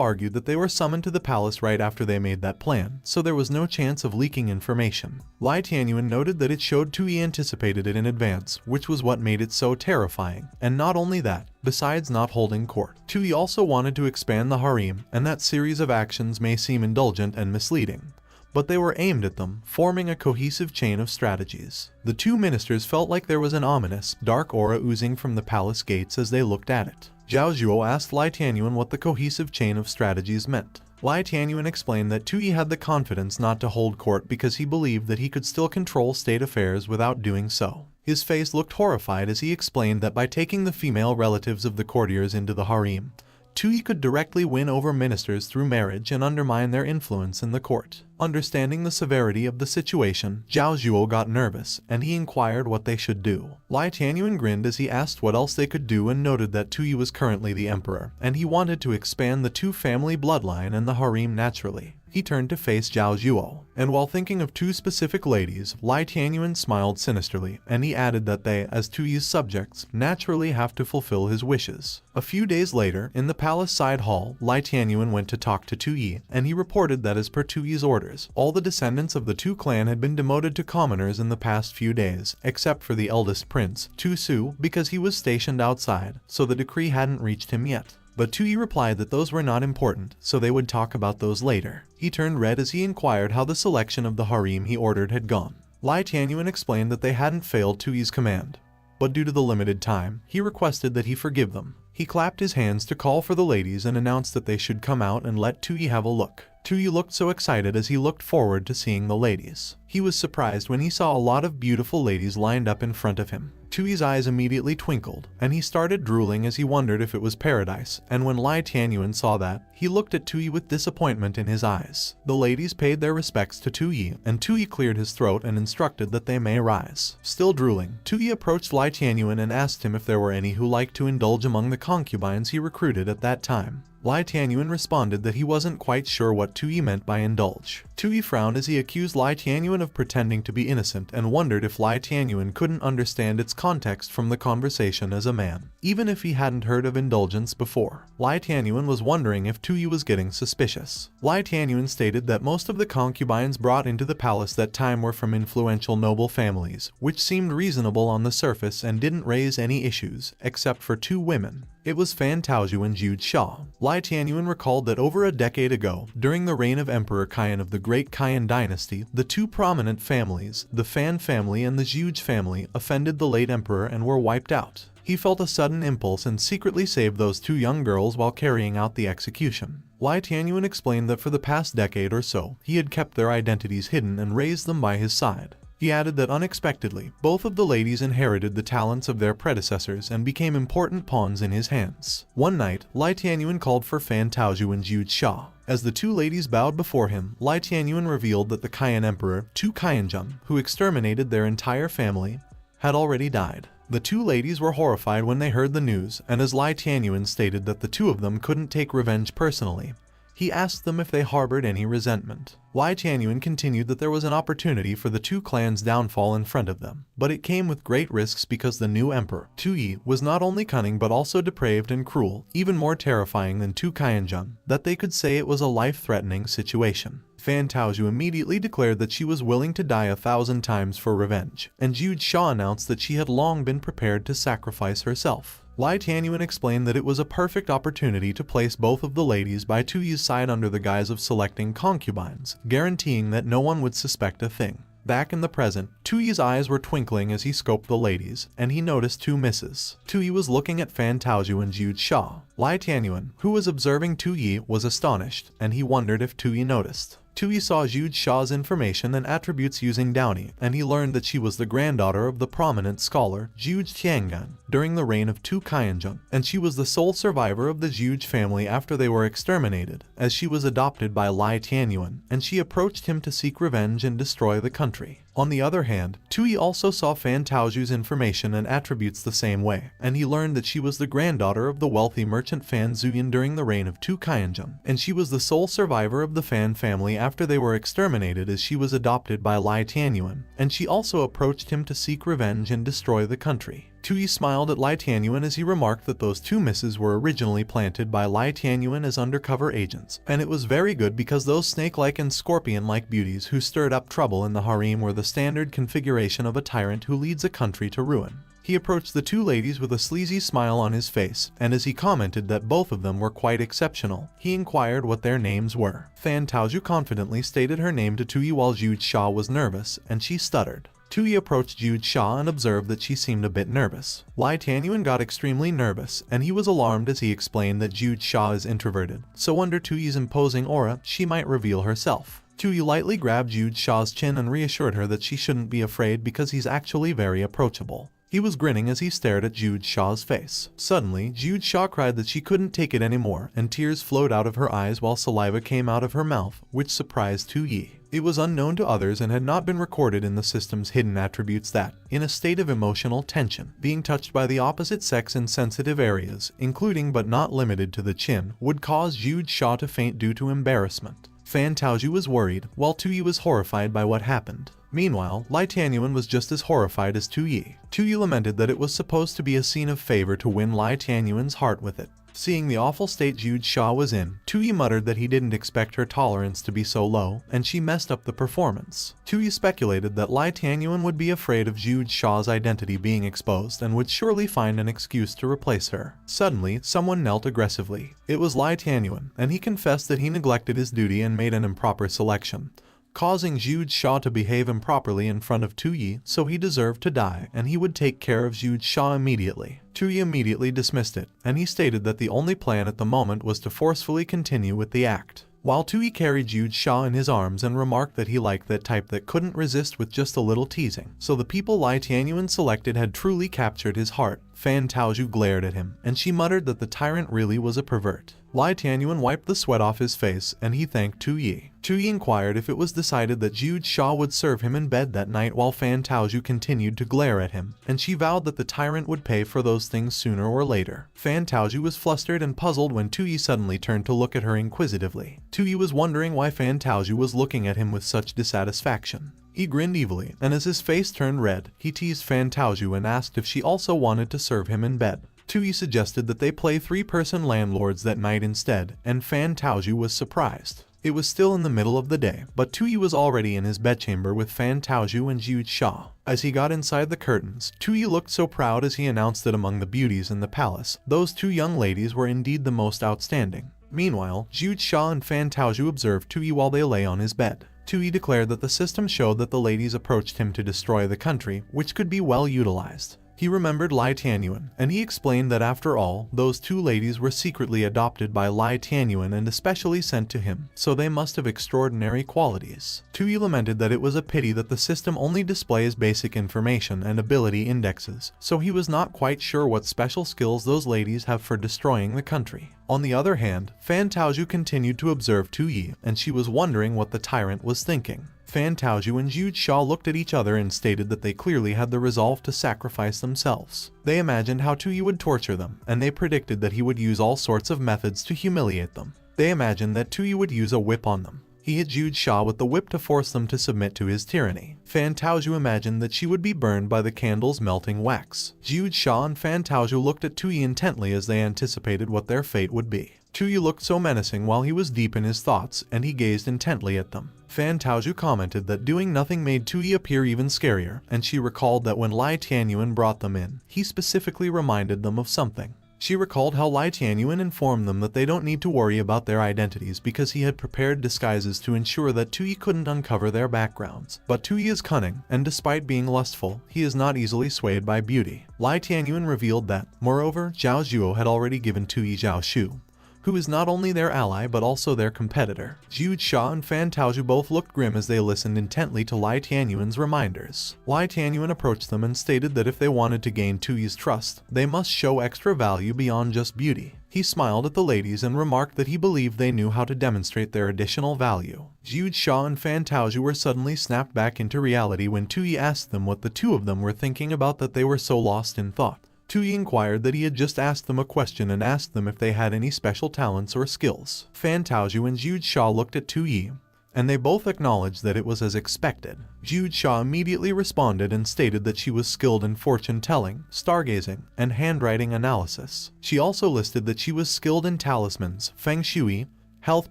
argued that they were summoned to the palace right after they made that plan, so there was no chance of leaking information. Lai Tianyuan noted that it showed Tu Yi anticipated it in advance, which was what made it so terrifying. And not only that, besides not holding court, Tu Yi also wanted to expand the harem, and that series of actions may seem indulgent and misleading, but they were aimed at them, forming a cohesive chain of strategies. The two ministers felt like there was an ominous, dark aura oozing from the palace gates as they looked at it. Zhao Zhuo asked Lai Tianyuan what the cohesive chain of strategies meant. Lai Tianyuan explained that Tu Yi had the confidence not to hold court because he believed that he could still control state affairs without doing so. His face looked horrified as he explained that by taking the female relatives of the courtiers into the harem, Tu Yi could directly win over ministers through marriage and undermine their influence in the court. Understanding the severity of the situation, Zhao Zhuo got nervous, and he inquired what they should do. Lai Tianyuan grinned as he asked what else they could do and noted that Tu Yi was currently the emperor, and he wanted to expand the two-family bloodline and the harem naturally. He turned to face Zhao Zhuo, and while thinking of two specific ladies, Lai Tianyuan smiled sinisterly, and he added that they, as Tu Yi's subjects, naturally have to fulfill his wishes. A few days later, in the palace side hall, Lai Tianyuan went to talk to Tu Yi, and he reported that as per Tu Yi's orders, all the descendants of the Tu clan had been demoted to commoners in the past few days, except for the eldest prince, Tu Su, because he was stationed outside, so the decree hadn't reached him yet. But Tu Yi replied that those were not important, so they would talk about those later. He turned red as he inquired how the selection of the harem he ordered had gone. Lai Tianyuan explained that they hadn't failed Tu Yi's command, but due to the limited time, he requested that he forgive them. He clapped his hands to call for the ladies and announced that they should come out and let Tu Yi have a look. Tu Yi looked so excited as he looked forward to seeing the ladies. He was surprised when he saw a lot of beautiful ladies lined up in front of him. Tu Yi's eyes immediately twinkled, and he started drooling as he wondered if it was paradise, and when Lai Tianyuan saw that, he looked at Tu Yi with disappointment in his eyes. The ladies paid their respects to Tu Yi, and Tu Yi cleared his throat and instructed that they may rise. Still drooling, Tu Yi approached Lai Tianyuan and asked him if there were any who liked to indulge among the concubines he recruited at that time. Lai Tianyuan responded that he wasn't quite sure what Tu Yi meant by indulge. Tu Yi frowned as he accused Lai Tianyuan of pretending to be innocent and wondered if Lai Tianyuan couldn't understand its context from the conversation as a man, even if he hadn't heard of indulgence before. Lai Tianyuan was wondering if Tu Yi was getting suspicious. Lai Tianyuan stated that most of the concubines brought into the palace that time were from influential noble families, which seemed reasonable on the surface and didn't raise any issues, except for two women. It was Fan Taozhu and Jude Shah. Lai Tianyuan recalled that over a decade ago, during the reign of Emperor Qian of the Great Qian Dynasty, the two prominent families, the Fan family and the Juge family, offended the late emperor and were wiped out. He felt a sudden impulse and secretly saved those two young girls while carrying out the execution. Lai Tianyuan explained that for the past decade or so, he had kept their identities hidden and raised them by his side. He added that unexpectedly, both of the ladies inherited the talents of their predecessors and became important pawns in his hands. One night, Lai Tianyuan called for Fan Taozhu and Jude Shah. As the two ladies bowed before him, Lai Tianyuan revealed that the Cayenne Emperor, Tu Cayenjun, who exterminated their entire family, had already died. The two ladies were horrified when they heard the news, and as Lai Tianyuan stated that the two of them couldn't take revenge personally, he asked them if they harbored any resentment. Lai Tianyuan continued that there was an opportunity for the two clans' downfall in front of them, but it came with great risks because the new emperor, Tu Yi, was not only cunning but also depraved and cruel, even more terrifying than Tu Cayenjun, that they could say it was a life-threatening situation. Fan Taozhu immediately declared that she was willing to die 1,000 times for revenge, and Jude Shaw announced that she had long been prepared to sacrifice herself. Lai Tianyuan explained that it was a perfect opportunity to place both of the ladies by Tu Yi's side under the guise of selecting concubines, guaranteeing that no one would suspect a thing. Back in the present, Tu Yi's eyes were twinkling as he scoped the ladies, and he noticed two misses. Tu Yi was looking at Fan Taozhu and Jude Shaw. Lai Tianyuan, who was observing Tu Yi, was astonished, and he wondered if Tu Yi noticed. Tu Yi saw Jude Shaw's information and attributes using Downey, and he learned that she was the granddaughter of the prominent scholar Jude Tiangan during the reign of Tu Cayenjun, and she was the sole survivor of the Jude family after they were exterminated, as she was adopted by Lai Tianyuan, and she approached him to seek revenge and destroy the country. On the other hand, Tu Yi also saw Fan Taozhu's information and attributes the same way, and he learned that she was the granddaughter of the wealthy merchant Fan Zuyan during the reign of Tu Cayenjun, and she was the sole survivor of the Fan family after they were exterminated as she was adopted by Lai Tianyuan, and she also approached him to seek revenge and destroy the country. Tu Yi smiled at Lai Tianyuan as he remarked that those two misses were originally planted by Lai Tianyuan as undercover agents, and it was very good because those snake-like and scorpion-like beauties who stirred up trouble in the harem were the standard configuration of a tyrant who leads a country to ruin. He approached the two ladies with a sleazy smile on his face, and as he commented that both of them were quite exceptional, he inquired what their names were. Fan Taozhu confidently stated her name to Tu Yi while Jude Shaw was nervous, and she stuttered. Tu Yi approached Jude Shaw and observed that she seemed a bit nervous. Lai Tianyuan got extremely nervous, and he was alarmed as he explained that Jude Shaw is introverted, so under Tu Yi's imposing aura, she might reveal herself. Tu Yi lightly grabbed Jude Shaw's chin and reassured her that she shouldn't be afraid because he's actually very approachable. He was grinning as he stared at Jude Shaw's face. Suddenly, Jude Shaw cried that she couldn't take it anymore, and tears flowed out of her eyes while saliva came out of her mouth, which surprised Tu Yi. It was unknown to others and had not been recorded in the system's hidden attributes that, in a state of emotional tension, being touched by the opposite sex in sensitive areas, including but not limited to the chin, would cause Jude Shaw to faint due to embarrassment. Fan Taozhu was worried, while Tu Yi was horrified by what happened. Meanwhile, Lai Tianyuan was just as horrified as Tu Yi. Tu Yi lamented that it was supposed to be a scene of favor to win Lai Tianyuan's heart with it. Seeing the awful state Jude Shaw was in, Tu Yi muttered that he didn't expect her tolerance to be so low, and she messed up the performance. Tu Yi speculated that Lai Tianyuan would be afraid of Jude Shaw's identity being exposed and would surely find an excuse to replace her. Suddenly, someone knelt aggressively. It was Lai Tianyuan, and he confessed that he neglected his duty and made an improper selection, causing Jude Shaw to behave improperly in front of Tu Yi, so he deserved to die, and he would take care of Jude Shaw immediately. Tu Yi immediately dismissed it, and he stated that the only plan at the moment was to forcefully continue with the act. While Tu Yi carried Jude Shaw in his arms and remarked that he liked that type that couldn't resist with just a little teasing, so the people Lai Tianyuan selected had truly captured his heart. Fan Taozhu glared at him, and she muttered that the tyrant really was a pervert. Lai Tianyuan wiped the sweat off his face, and he thanked Tu Yi. Tu Yi inquired if it was decided that Jude Shaw would serve him in bed that night while Fan Taozhu continued to glare at him, and she vowed that the tyrant would pay for those things sooner or later. Fan Taozhu was flustered and puzzled when Tu Yi suddenly turned to look at her inquisitively. Tu Yi was wondering why Fan Taozhu was looking at him with such dissatisfaction. He grinned evilly, and as his face turned red, he teased Fan Taozhu and asked if she also wanted to serve him in bed. Tu Yi suggested that they play three-person landlords that night instead, and Fan Taozhu was surprised. It was still in the middle of the day, but Tu Yi was already in his bedchamber with Fan Taozhu and Jude Shaw. As he got inside the curtains, Tu Yi looked so proud as he announced that among the beauties in the palace, those two young ladies were indeed the most outstanding. Meanwhile, Jude Shaw and Fan Taozhu observed Tu Yi while they lay on his bed. Tu Yi declared that the system showed that the ladies approached him to destroy the country, which could be well utilized. He remembered Lai Tianyuan, and he explained that after all, those two ladies were secretly adopted by Lai Tianyuan and especially sent to him, so they must have extraordinary qualities. Tui lamented that it was a pity that the system only displays basic information and ability indexes, so he was not quite sure what special skills those ladies have for destroying the country. On the other hand, Fan Taoju continued to observe Tui, and she was wondering what the tyrant was thinking. Fan Taoju and Zhu Xia looked at each other and stated that they clearly had the resolve to sacrifice themselves. They imagined how Tui would torture them, and they predicted that he would use all sorts of methods to humiliate them. They imagined that Tui would use a whip on them. He hit Zhu Xia with the whip to force them to submit to his tyranny. Fan Taoju imagined that she would be burned by the candle's melting wax. Zhu Xia and Fan Taoju looked at Tui intently as they anticipated what their fate would be. Tui looked so menacing while he was deep in his thoughts, and he gazed intently at them. Fan Taoju commented that doing nothing made Tui appear even scarier, and she recalled that when Lai Tianyuan brought them in, he specifically reminded them of something. She recalled how Lai Tianyuan informed them that they don't need to worry about their identities because he had prepared disguises to ensure that Tui couldn't uncover their backgrounds. But Tui is cunning, and despite being lustful, he is not easily swayed by beauty. Lai Tianyuan revealed that, moreover, Zhao Zhuo had already given Tui Zhao Shu, who is not only their ally but also their competitor. Zhu Xia and Fan Taoju both looked grim as they listened intently to Lai Tianyuan's reminders. Lai Tianyuan approached them and stated that if they wanted to gain Tui's trust, they must show extra value beyond just beauty. He smiled at the ladies and remarked that he believed they knew how to demonstrate their additional value. Zhu Xia and Fan Taoju were suddenly snapped back into reality when Tui asked them what the two of them were thinking about that they were so lost in thought. Tui inquired that he had just asked them a question and asked them if they had any special talents or skills. Fan Taoju and Zhu Xia looked at Tui, and they both acknowledged that it was as expected. Zhu Xia immediately responded and stated that she was skilled in fortune-telling, stargazing, and handwriting analysis. She also listed that she was skilled in talismans, feng shui, health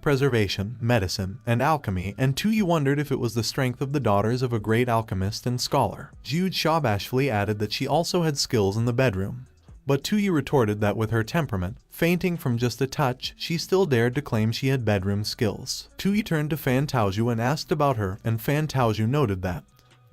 preservation, medicine, and alchemy, and Tui wondered if it was the strength of the daughters of a great alchemist and scholar. Zhu Xia bashfully added that she also had skills in the bedroom. But Tui retorted that with her temperament, fainting from just a touch, she still dared to claim she had bedroom skills. Tui turned to Fan Taoju and asked about her, and Fan Taoju noted that,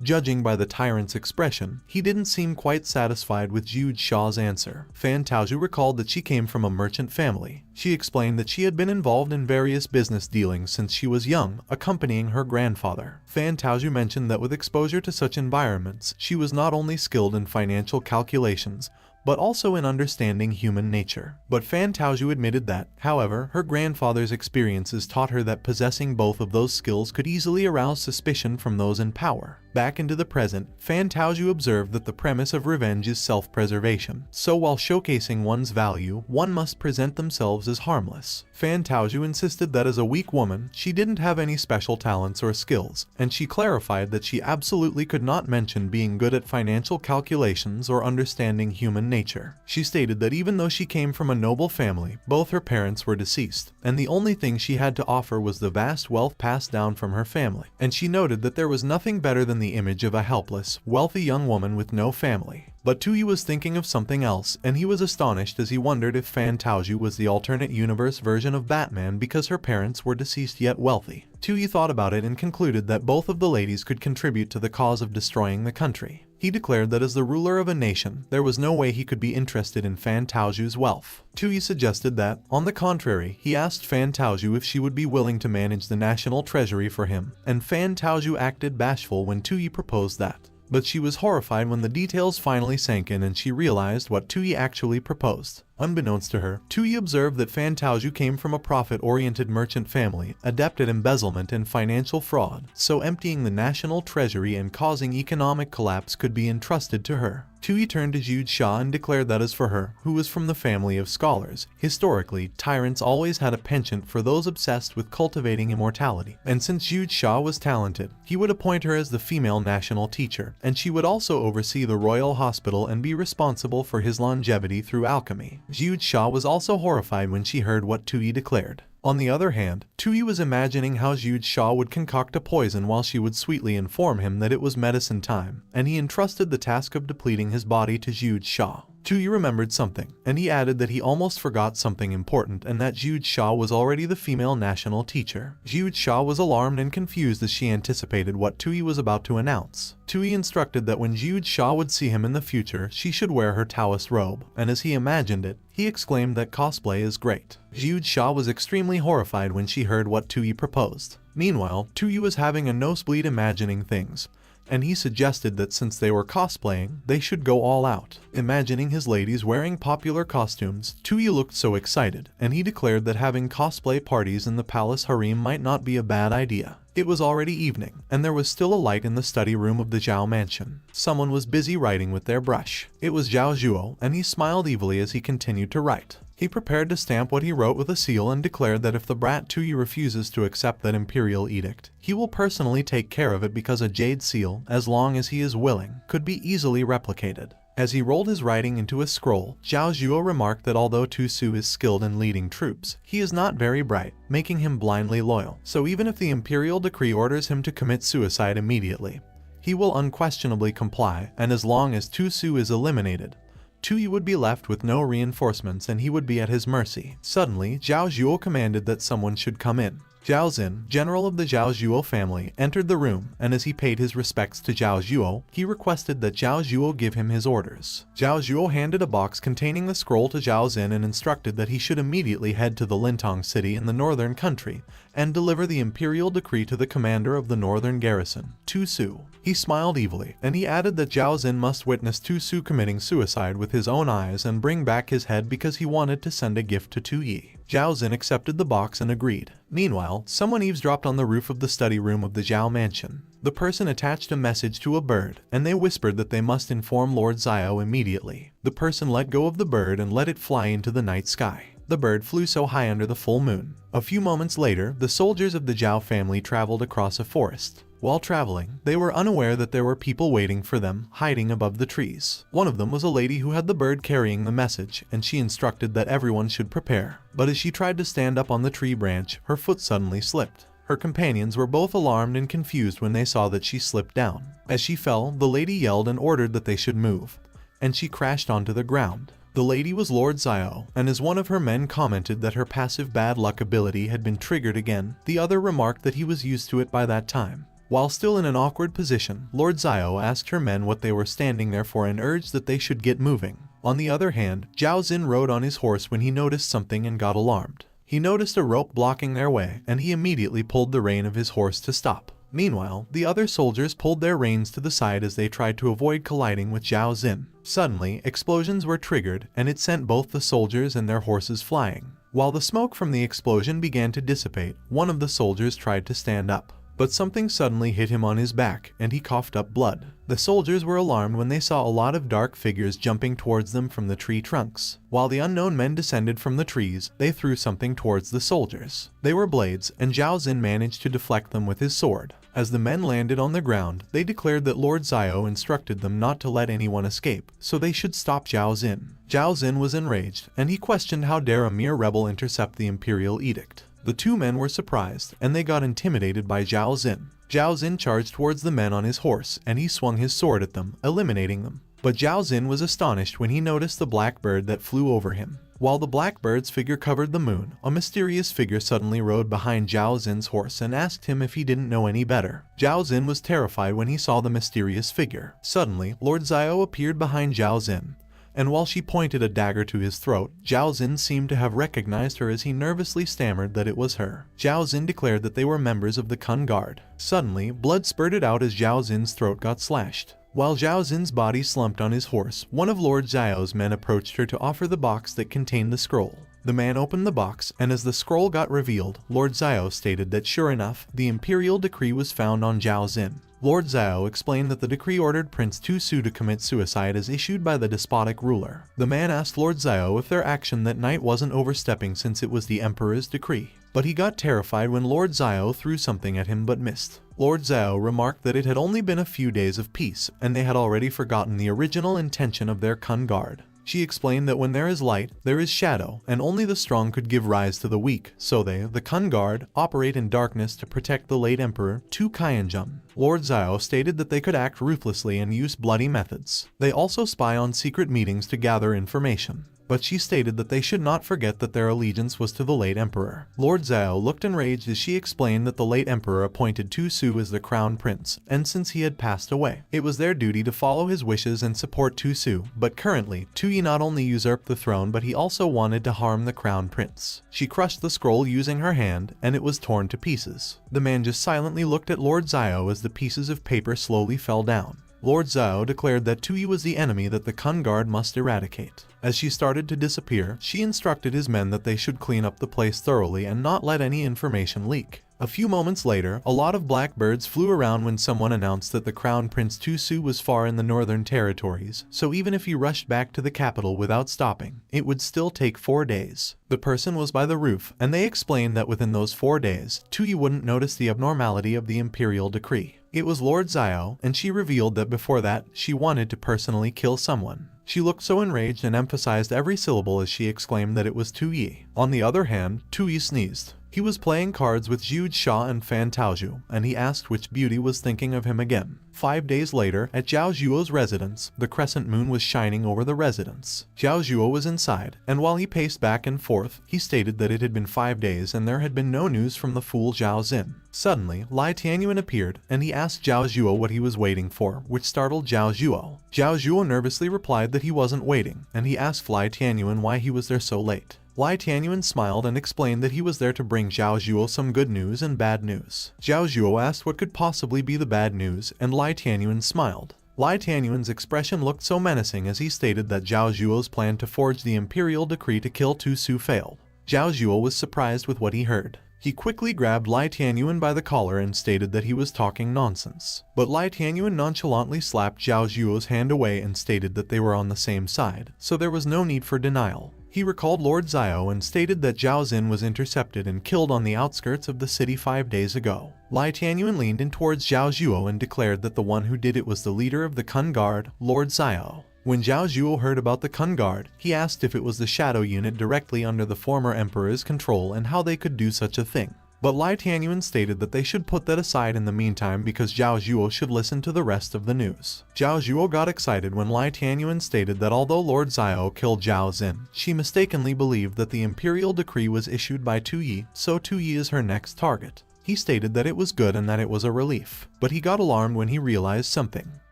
judging by the tyrant's expression, he didn't seem quite satisfied with Zhu Xia's answer. Fan Taoju recalled that she came from a merchant family. She explained that she had been involved in various business dealings since she was young, accompanying her grandfather. Fan Taoju mentioned that with exposure to such environments, she was not only skilled in financial calculations, but also in understanding human nature. But Fan Taoju admitted that, however, her grandfather's experiences taught her that possessing both of those skills could easily arouse suspicion from those in power. Back into the present, Fan Taoju observed that the premise of revenge is self-preservation, so while showcasing one's value, one must present themselves as harmless. Fan Taoju insisted that as a weak woman, she didn't have any special talents or skills, and she clarified that she absolutely could not mention being good at financial calculations or understanding human nature. She stated that even though she came from a noble family, both her parents were deceased, and the only thing she had to offer was the vast wealth passed down from her family, and she noted that there was nothing better than the image of a helpless, wealthy young woman with no family. But Tui was thinking of something else, and he was astonished as he wondered if Fan Taoju was the alternate universe version of Batman because her parents were deceased yet wealthy. Tui thought about it and concluded that both of the ladies could contribute to the cause of destroying the country. He declared that as the ruler of a nation, there was no way he could be interested in Fan Taoju's wealth. Tui suggested that, on the contrary, he asked Fan Taoju if she would be willing to manage the national treasury for him, and Fan Taoju acted bashful when Tui proposed that. But she was horrified when the details finally sank in and she realized what Tui actually proposed. Unbeknownst to her, Tui observed that Fan Taoju came from a profit-oriented merchant family, adept at embezzlement and financial fraud, so emptying the national treasury and causing economic collapse could be entrusted to her. Tui turned to Zhu Xia and declared that as for her, who was from the family of scholars, historically, tyrants always had a penchant for those obsessed with cultivating immortality, and since Zhu Xia was talented, he would appoint her as the female national teacher, and she would also oversee the royal hospital and be responsible for his longevity through alchemy. Zhu Xia was also horrified when she heard what Tui declared. On the other hand, Tui was imagining how Zhu Xia would concoct a poison while she would sweetly inform him that it was medicine time, and he entrusted the task of depleting his body to Zhu Xia. Tu remembered something, and he added that he almost forgot something important and that Zhu Xia was already the female national teacher. Zhu Xia was alarmed and confused as she anticipated what Tu was about to announce. Tu instructed that when Zhu Xia would see him in the future, she should wear her Taoist robe, and as he imagined it, he exclaimed that cosplay is great. Zhu Xia was extremely horrified when she heard what Tu proposed. Meanwhile, Tu was having a nosebleed imagining things, and he suggested that since they were cosplaying, they should go all out. Imagining his ladies wearing popular costumes, Tu looked so excited, and he declared that having cosplay parties in the palace harem might not be a bad idea. It was already evening, and there was still a light in the study room of the Zhao mansion. Someone was busy writing with their brush. It was Zhao Zhuo, and he smiled evilly as he continued to write. He prepared to stamp what he wrote with a seal and declared that if the brat Tu refuses to accept that imperial edict, he will personally take care of it because a jade seal, as long as he is willing, could be easily replicated. As he rolled his writing into a scroll, Zhao Zhuo remarked that although Tu Su is skilled in leading troops, he is not very bright, making him blindly loyal. So even if the imperial decree orders him to commit suicide immediately, he will unquestionably comply, and as long as Tu Su is eliminated, Tu would be left with no reinforcements and he would be at his mercy. Suddenly, Zhao Zhuo commanded that someone should come in. Zhao Xin, general of the Zhao Zhuo family, entered the room, and as he paid his respects to Zhao Zhuo, he requested that Zhao Zhuo give him his orders. Zhao Zhuo handed a box containing the scroll to Zhao Xin and instructed that he should immediately head to the Lintong city in the northern country and deliver the imperial decree to the commander of the northern garrison, Tu Su. He smiled evilly, and he added that Zhao Xin must witness Tu Su committing suicide with his own eyes and bring back his head because he wanted to send a gift to Tu Yi. Zhao Xin accepted the box and agreed. Meanwhile, someone eavesdropped on the roof of the study room of the Zhao mansion. The person attached a message to a bird, and they whispered that they must inform Lord Xiao immediately. The person let go of the bird and let it fly into the night sky. The bird flew so high under the full moon. A few moments later, the soldiers of the Zhao family traveled across a forest. While traveling, they were unaware that there were people waiting for them, hiding above the trees. One of them was a lady who had the bird carrying the message, and she instructed that everyone should prepare. But as she tried to stand up on the tree branch, her foot suddenly slipped. Her companions were both alarmed and confused when they saw that she slipped down. As she fell, the lady yelled and ordered that they should move, and she crashed onto the ground. The lady was Lord Xiao, and as one of her men commented that her passive bad luck ability had been triggered again, the other remarked that he was used to it by that time. While still in an awkward position, Lord Xiao asked her men what they were standing there for and urged that they should get moving. On the other hand, Zhao Xin rode on his horse when he noticed something and got alarmed. He noticed a rope blocking their way, and he immediately pulled the rein of his horse to stop. Meanwhile, the other soldiers pulled their reins to the side as they tried to avoid colliding with Zhao Xin. Suddenly, explosions were triggered, and it sent both the soldiers and their horses flying. While the smoke from the explosion began to dissipate, one of the soldiers tried to stand up. But something suddenly hit him on his back, and he coughed up blood. The soldiers were alarmed when they saw a lot of dark figures jumping towards them from the tree trunks. While the unknown men descended from the trees, they threw something towards the soldiers. They were blades, and Zhao Xin managed to deflect them with his sword. As the men landed on the ground, they declared that Lord Xiao instructed them not to let anyone escape, so they should stop Zhao Xin. Zhao Xin was enraged, and he questioned how dare a mere rebel intercept the imperial edict. The two men were surprised, and they got intimidated by Zhao Xin. Zhao Xin charged towards the men on his horse, and he swung his sword at them, eliminating them. But Zhao Xin was astonished when he noticed the black bird that flew over him. While the black bird's figure covered the moon, a mysterious figure suddenly rode behind Zhao Xin's horse and asked him if he didn't know any better. Zhao Xin was terrified when he saw the mysterious figure. Suddenly, Lord Xiao appeared behind Zhao Xin, and while she pointed a dagger to his throat, Zhao Xin seemed to have recognized her as he nervously stammered that it was her. Zhao Xin declared that they were members of the Kun Guard. Suddenly, blood spurted out as Zhao Xin's throat got slashed. While Zhao Xin's body slumped on his horse, one of Lord Xiao's men approached her to offer the box that contained the scroll. The man opened the box, and as the scroll got revealed, Lord Xiao stated that sure enough, the imperial decree was found on Zhao Xin. Lord Xiao explained that the decree ordered Prince Tu Su to commit suicide as issued by the despotic ruler. The man asked Lord Xiao if their action that night wasn't overstepping since it was the emperor's decree. But he got terrified when Lord Xiao threw something at him but missed. Lord Xiao remarked that it had only been a few days of peace, and they had already forgotten the original intention of their Kun Guard. She explained that when there is light, there is shadow, and only the strong could give rise to the weak, so they, the Kun Guard, operate in darkness to protect the late Emperor, Tu Kaienjun. Lord Xiao stated that they could act ruthlessly and use bloody methods. They also spy on secret meetings to gather information. But she stated that they should not forget that their allegiance was to the late emperor. Lord Xiao looked enraged as she explained that the late emperor appointed Tu Su as the crown prince, and since he had passed away, it was their duty to follow his wishes and support Tu Su. But currently, Tu Yi not only usurped the throne but he also wanted to harm the crown prince. She crushed the scroll using her hand, and it was torn to pieces. The man just silently looked at Lord Xiao as the pieces of paper slowly fell down. Lord Xiao declared that Tu Yi was the enemy that the Kun Guard must eradicate. As she started to disappear, she instructed his men that they should clean up the place thoroughly and not let any information leak. A few moments later, a lot of blackbirds flew around when someone announced that the Crown Prince Tu Su was far in the northern territories, so even if he rushed back to the capital without stopping, it would still take 4 days. The person was by the roof, and they explained that within those 4 days, Tu Yi wouldn't notice the abnormality of the imperial decree. It was Lord Xiao, and she revealed that before that, she wanted to personally kill someone. She looked so enraged and emphasized every syllable as she exclaimed that it was Tu Yi. On the other hand, Tu Yi sneezed. He was playing cards with Zhu Xia and Fan Taozhu, and he asked which beauty was thinking of him again. 5 days later, at Zhao Zhuo's residence, the crescent moon was shining over the residence. Zhao Zhuo was inside, and while he paced back and forth, he stated that it had been 5 days and there had been no news from the fool Zhao Xin. Suddenly, Lai Tianyuan appeared, and he asked Zhao Zhuo what he was waiting for, which startled Zhao Zhuo. Zhao Zhuo nervously replied that he wasn't waiting, and he asked Lai Tianyuan why he was there so late. Lai Tianyuan smiled and explained that he was there to bring Zhao Zhuo some good news and bad news. Zhao Zhuo asked what could possibly be the bad news, and Lai Tianyuan smiled. Lai Tianyuan's expression looked so menacing as he stated that Zhao Zhuo's plan to forge the imperial decree to kill Tu Su failed. Zhao Zhuo was surprised with what he heard. He quickly grabbed Lai Tianyuan by the collar and stated that he was talking nonsense. But Lai Tianyuan nonchalantly slapped Zhao Zhuo's hand away and stated that they were on the same side, so there was no need for denial. He recalled Lord Xiao and stated that Zhao Xin was intercepted and killed on the outskirts of the city 5 days ago. Lai Tianyuan leaned in towards Zhao Zhuo and declared that the one who did it was the leader of the Kun Guard, Lord Xiao. When Zhao Zhuo heard about the Kun Guard, he asked if it was the shadow unit directly under the former emperor's control and how they could do such a thing. But Lai Tianyuan stated that they should put that aside in the meantime because Zhao Zhuo should listen to the rest of the news. Zhao Zhuo got excited when Lai Tianyuan stated that although Lord Xiao killed Zhao Xin, she mistakenly believed that the imperial decree was issued by Tu Yi, so Tu Yi is her next target. He stated that it was good and that it was a relief, but he got alarmed when he realized something.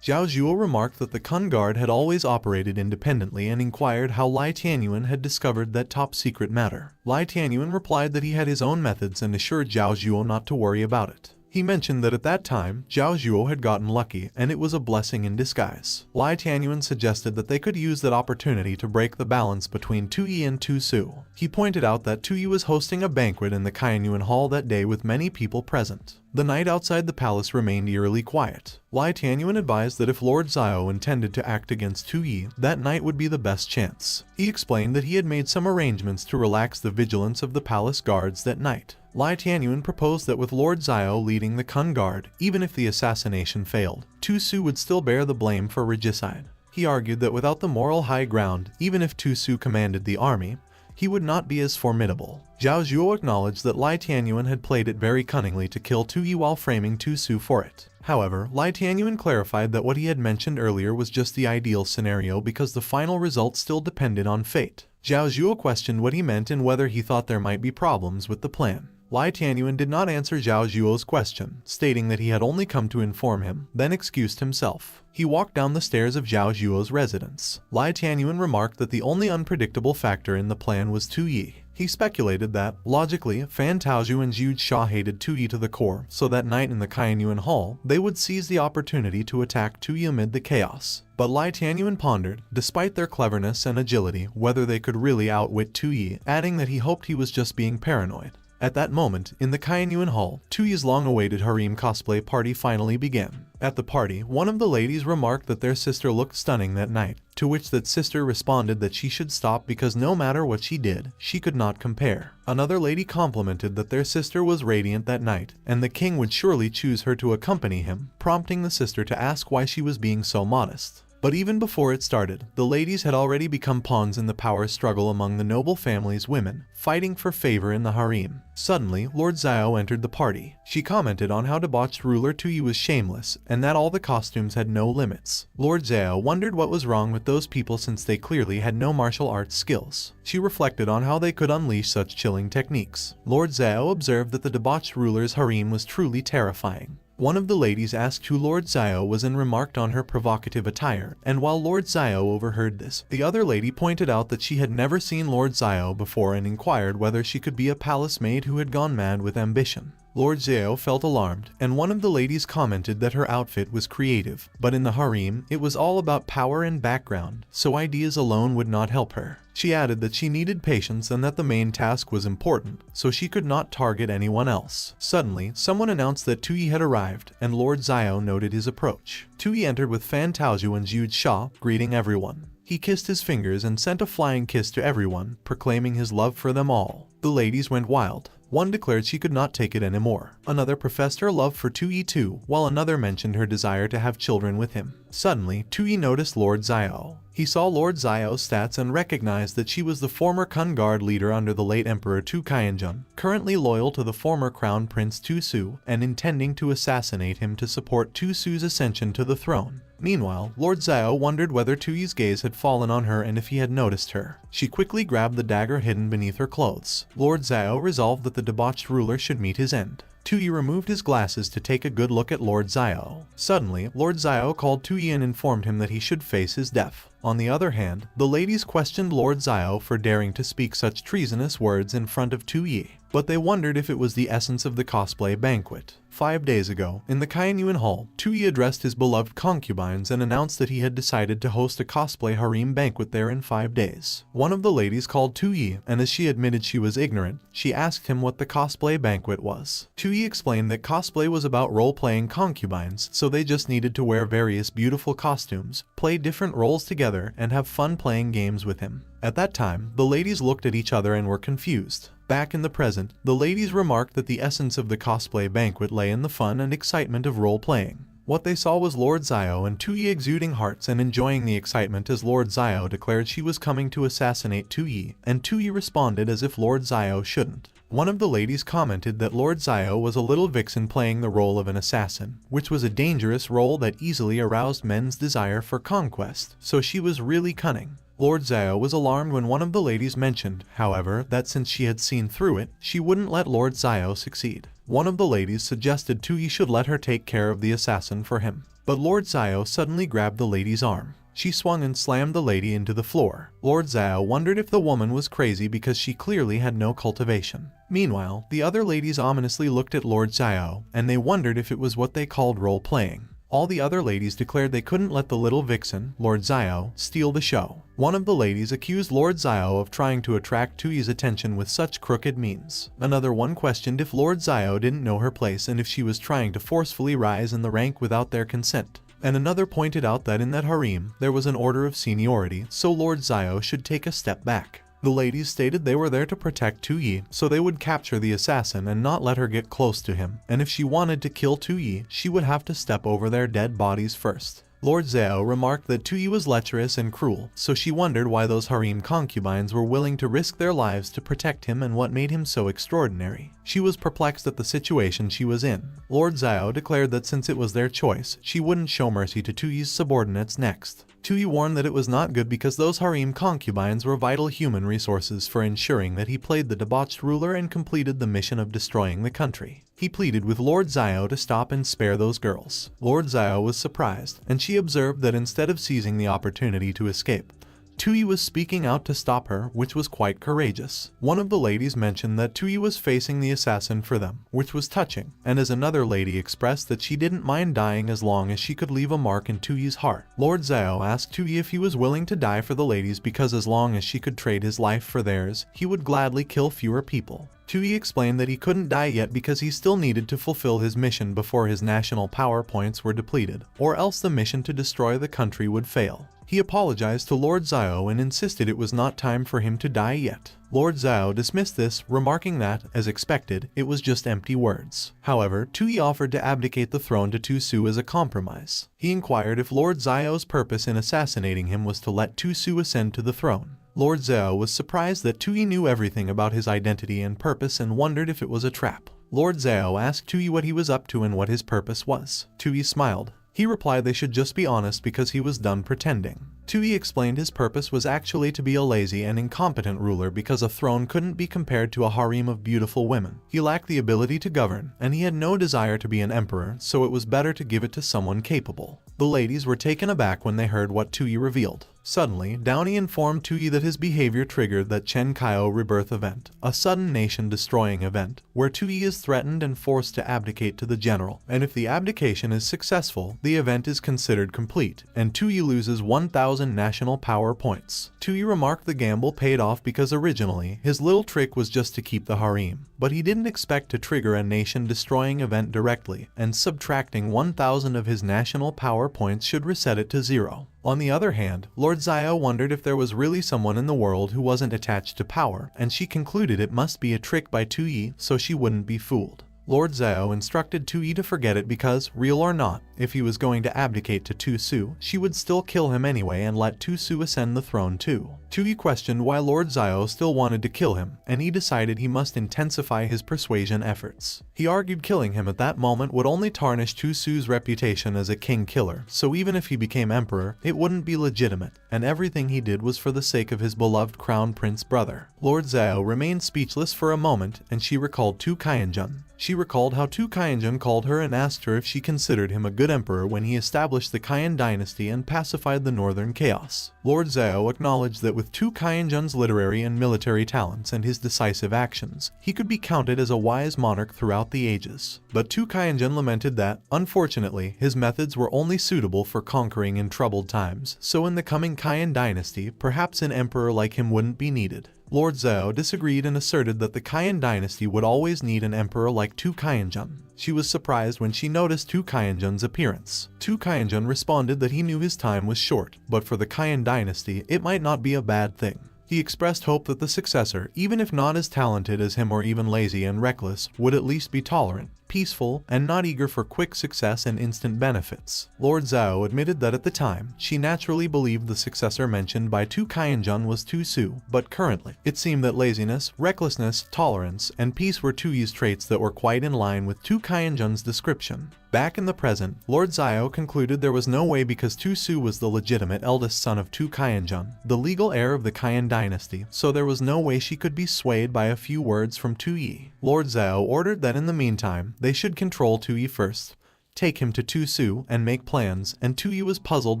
Zhao Zhuo remarked that the Kun Guard had always operated independently and inquired how Lai Tianyuan had discovered that top-secret matter. Lai Tianyuan replied that he had his own methods and assured Zhao Zhuo not to worry about it. He mentioned that at that time, Zhao Zhuo had gotten lucky and it was a blessing in disguise. Lai Tianyuan suggested that they could use that opportunity to break the balance between Tu Yi and Tu Su. He pointed out that Tu Yi was hosting a banquet in the Kainyuan Hall that day with many people present. The night outside the palace remained eerily quiet. Lai Tianyuan advised that if Lord Xiao intended to act against Tu Yi, that night would be the best chance. He explained that he had made some arrangements to relax the vigilance of the palace guards that night. Lai Tianyuan proposed that with Lord Xiao leading the Kun Guard, even if the assassination failed, Tu Su would still bear the blame for regicide. He argued that without the moral high ground, even if Tu Su commanded the army, he would not be as formidable. Zhao Zhuo acknowledged that Lai Tianyuan had played it very cunningly to kill Tu Yi while framing Tu Su for it. However, Lai Tianyuan clarified that what he had mentioned earlier was just the ideal scenario because the final result still depended on fate. Zhao Zhuo questioned what he meant and whether he thought there might be problems with the plan. Lai Tianyuan did not answer Zhao Zhuo's question, stating that he had only come to inform him, then excused himself. He walked down the stairs of Zhao Zhuo's residence. Lai Tianyuan remarked that the only unpredictable factor in the plan was Tu Yi. He speculated that, logically, Fan Taozhu and Zhu Xia hated Tu Yi to the core, so that night in the Kainyuan Hall, they would seize the opportunity to attack Tu Yi amid the chaos. But Lai Tianyuan pondered, despite their cleverness and agility, whether they could really outwit Tu Yi, adding that he hoped he was just being paranoid. At that moment, in the Kainyuan Hall, Tu Yi's long-awaited harem cosplay party finally began. At the party, one of the ladies remarked that their sister looked stunning that night, to which that sister responded that she should stop because no matter what she did, she could not compare. Another lady complimented that their sister was radiant that night, and the king would surely choose her to accompany him, prompting the sister to ask why she was being so modest. But even before it started, the ladies had already become pawns in the power struggle among the noble family's women, fighting for favor in the harem. Suddenly, Lord Xiao entered the party. She commented on how debauched ruler Tuyi was shameless, and that all the costumes had no limits. Lord Xiao wondered what was wrong with those people since they clearly had no martial arts skills. She reflected on how they could unleash such chilling techniques. Lord Xiao observed that the debauched ruler's harem was truly terrifying. One of the ladies asked who Lord Xiao was and remarked on her provocative attire, and while Lord Xiao overheard this, the other lady pointed out that she had never seen Lord Xiao before and inquired whether she could be a palace maid who had gone mad with ambition. Lord Xiao felt alarmed, and one of the ladies commented that her outfit was creative, but in the harem, it was all about power and background, so ideas alone would not help her. She added that she needed patience and that the main task was important, so she could not target anyone else. Suddenly, someone announced that Tuyi had arrived, and Lord Xiao noted his approach. Tuyi entered with Fan Taozhu and Zhu Sha, greeting everyone. He kissed his fingers and sent a flying kiss to everyone, proclaiming his love for them all. The ladies went wild. One declared she could not take it anymore. Another professed her love for Tuyi too, while another mentioned her desire to have children with him. Suddenly, Tuyi noticed Lord Xiao. He saw Lord Xiao's stats and recognized that she was the former Kun Guard leader under the late Emperor Tu Qianjun, currently loyal to the former Crown Prince Tu Su and intending to assassinate him to support Tu Su's ascension to the throne. Meanwhile, Lord Xiao wondered whether Tuyi's gaze had fallen on her and if he had noticed her. She quickly grabbed the dagger hidden beneath her clothes. Lord Xiao resolved that the debauched ruler should meet his end. Tuyi removed his glasses to take a good look at Lord Xiao. Suddenly, Lord Xiao called Tuyi and informed him that he should face his death. On the other hand, the ladies questioned Lord Xiao for daring to speak such treasonous words in front of Tuyi, but they wondered if it was the essence of the cosplay banquet. 5 days ago, in the Qianyuan Hall, Tuyi addressed his beloved concubines and announced that he had decided to host a cosplay harem banquet there in 5 days. One of the ladies called Tuyi, and as she admitted she was ignorant, she asked him what the cosplay banquet was. Tuyi explained that cosplay was about role-playing concubines, so they just needed to wear various beautiful costumes, play different roles together, and have fun playing games with him. At that time, the ladies looked at each other and were confused. Back in the present, the ladies remarked that the essence of the cosplay banquet lay in the fun and excitement of role-playing. What they saw was Lord Xiao and Tuyi exuding hearts and enjoying the excitement as Lord Xiao declared she was coming to assassinate Tuyi, and Tuyi responded as if Lord Xiao shouldn't. One of the ladies commented that Lord Xiao was a little vixen playing the role of an assassin, which was a dangerous role that easily aroused men's desire for conquest, so she was really cunning. Lord Xiao was alarmed when one of the ladies mentioned, however, that since she had seen through it, she wouldn't let Lord Xiao succeed. One of the ladies suggested Tuyi should let her take care of the assassin for him, but Lord Xiao suddenly grabbed the lady's arm. She swung and slammed the lady into the floor. Lord Xiao wondered if the woman was crazy because she clearly had no cultivation. Meanwhile, the other ladies ominously looked at Lord Xiao, and they wondered if it was what they called role-playing. All the other ladies declared they couldn't let the little vixen, Lord Xiao, steal the show. One of the ladies accused Lord Xiao of trying to attract Tuyi's attention with such crooked means. Another one questioned if Lord Xiao didn't know her place and if she was trying to forcefully rise in the rank without their consent. And another pointed out that in that harem, there was an order of seniority, so Lord Xiao should take a step back. The ladies stated they were there to protect Tuyi, so they would capture the assassin and not let her get close to him, and if she wanted to kill Tuyi, she would have to step over their dead bodies first. Lord Xiao remarked that Tuyi was lecherous and cruel, so she wondered why those harem concubines were willing to risk their lives to protect him and what made him so extraordinary. She was perplexed at the situation she was in. Lord Xiao declared that since it was their choice, she wouldn't show mercy to Tuyi's subordinates next. Tuyi warned that it was not good because those harem concubines were vital human resources for ensuring that he played the debauched ruler and completed the mission of destroying the country. He pleaded with Lord Xiao to stop and spare those girls. Lord Xiao was surprised, and she observed that instead of seizing the opportunity to escape, Tuyi was speaking out to stop her, which was quite courageous. One of the ladies mentioned that Tuyi was facing the assassin for them, which was touching, and as another lady expressed that she didn't mind dying as long as she could leave a mark in Tuyi's heart. Lord Xiao asked Tuyi if he was willing to die for the ladies because as long as she could trade his life for theirs, he would gladly kill fewer people. Tuyi explained that he couldn't die yet because he still needed to fulfill his mission before his national power points were depleted, or else the mission to destroy the country would fail. He apologized to Lord Xiao and insisted it was not time for him to die yet. Lord Xiao dismissed this, remarking that, as expected, it was just empty words. However, Tui offered to abdicate the throne to Tu Su as a compromise. He inquired if Lord Xiao's purpose in assassinating him was to let Tu Su ascend to the throne. Lord Xiao was surprised that Tui knew everything about his identity and purpose and wondered if it was a trap. Lord Xiao asked Tui what he was up to and what his purpose was. Tui smiled. He replied they should just be honest because he was done pretending. Tui explained his purpose was actually to be a lazy and incompetent ruler because a throne couldn't be compared to a harem of beautiful women. He lacked the ability to govern, and he had no desire to be an emperor, so it was better to give it to someone capable. The ladies were taken aback when they heard what Tui revealed. Suddenly, Downey informed Tui that his behavior triggered that Chen Kaio rebirth event, a sudden nation-destroying event, where Tui is threatened and forced to abdicate to the general, and if the abdication is successful, the event is considered complete, and Tui loses 1,000 national power points. Tui remarked the gamble paid off because originally, his little trick was just to keep the harem, but he didn't expect to trigger a nation-destroying event directly, and subtracting 1,000 of his national power points should reset it to 0. On the other hand, Lord Xiao wondered if there was really someone in the world who wasn't attached to power, and she concluded it must be a trick by Tui so she wouldn't be fooled. Lord Xiao instructed Tui to forget it because, real or not, if he was going to abdicate to Tu Su, she would still kill him anyway and let Tu Su ascend the throne too. Tui questioned why Lord Xiao still wanted to kill him, and he decided he must intensify his persuasion efforts. He argued killing him at that moment would only tarnish Tu Su's reputation as a king killer, so even if he became emperor, it wouldn't be legitimate, and everything he did was for the sake of his beloved crown prince brother. Lord Xiao remained speechless for a moment, and she recalled Tu Kaiyanjun. She recalled how Tu Kaiyanjun called her and asked her if she considered him a good emperor when he established the Kaiyan dynasty and pacified the northern chaos. Lord Xiao acknowledged that with Tu Kaiyanjun's literary and military talents and his decisive actions, he could be counted as a wise monarch throughout the ages. But Tu Kaiyanjun lamented that, unfortunately, his methods were only suitable for conquering in troubled times, so in the coming Kaiyan dynasty, perhaps an emperor like him wouldn't be needed. Lord Xiao disagreed and asserted that the Kaiyan dynasty would always need an emperor like Tu Kaiyanjun. She was surprised when she noticed Tu Kaiyanjun's appearance. Tu Kaiyanjun responded that he knew his time was short, but for the Kaiyan dynasty, it might not be a bad thing. He expressed hope that the successor, even if not as talented as him or even lazy and reckless, would at least be tolerant, peaceful, and not eager for quick success and instant benefits. Lord Xiao admitted that at the time, she naturally believed the successor mentioned by Tu Kaiyanjun was Tu Su, but currently, it seemed that laziness, recklessness, tolerance, and peace were Tui's traits that were quite in line with Tu Kaiyanjun's description. Back in the present, Lord Xiao concluded there was no way because Tu Su was the legitimate eldest son of Tu Kaiyanjun, the legal heir of the Kaiyan dynasty, so there was no way she could be swayed by a few words from Tui. Lord Xiao ordered that in the meantime, they should control Tui first, take him to Tu Su, and make plans, and Tui was puzzled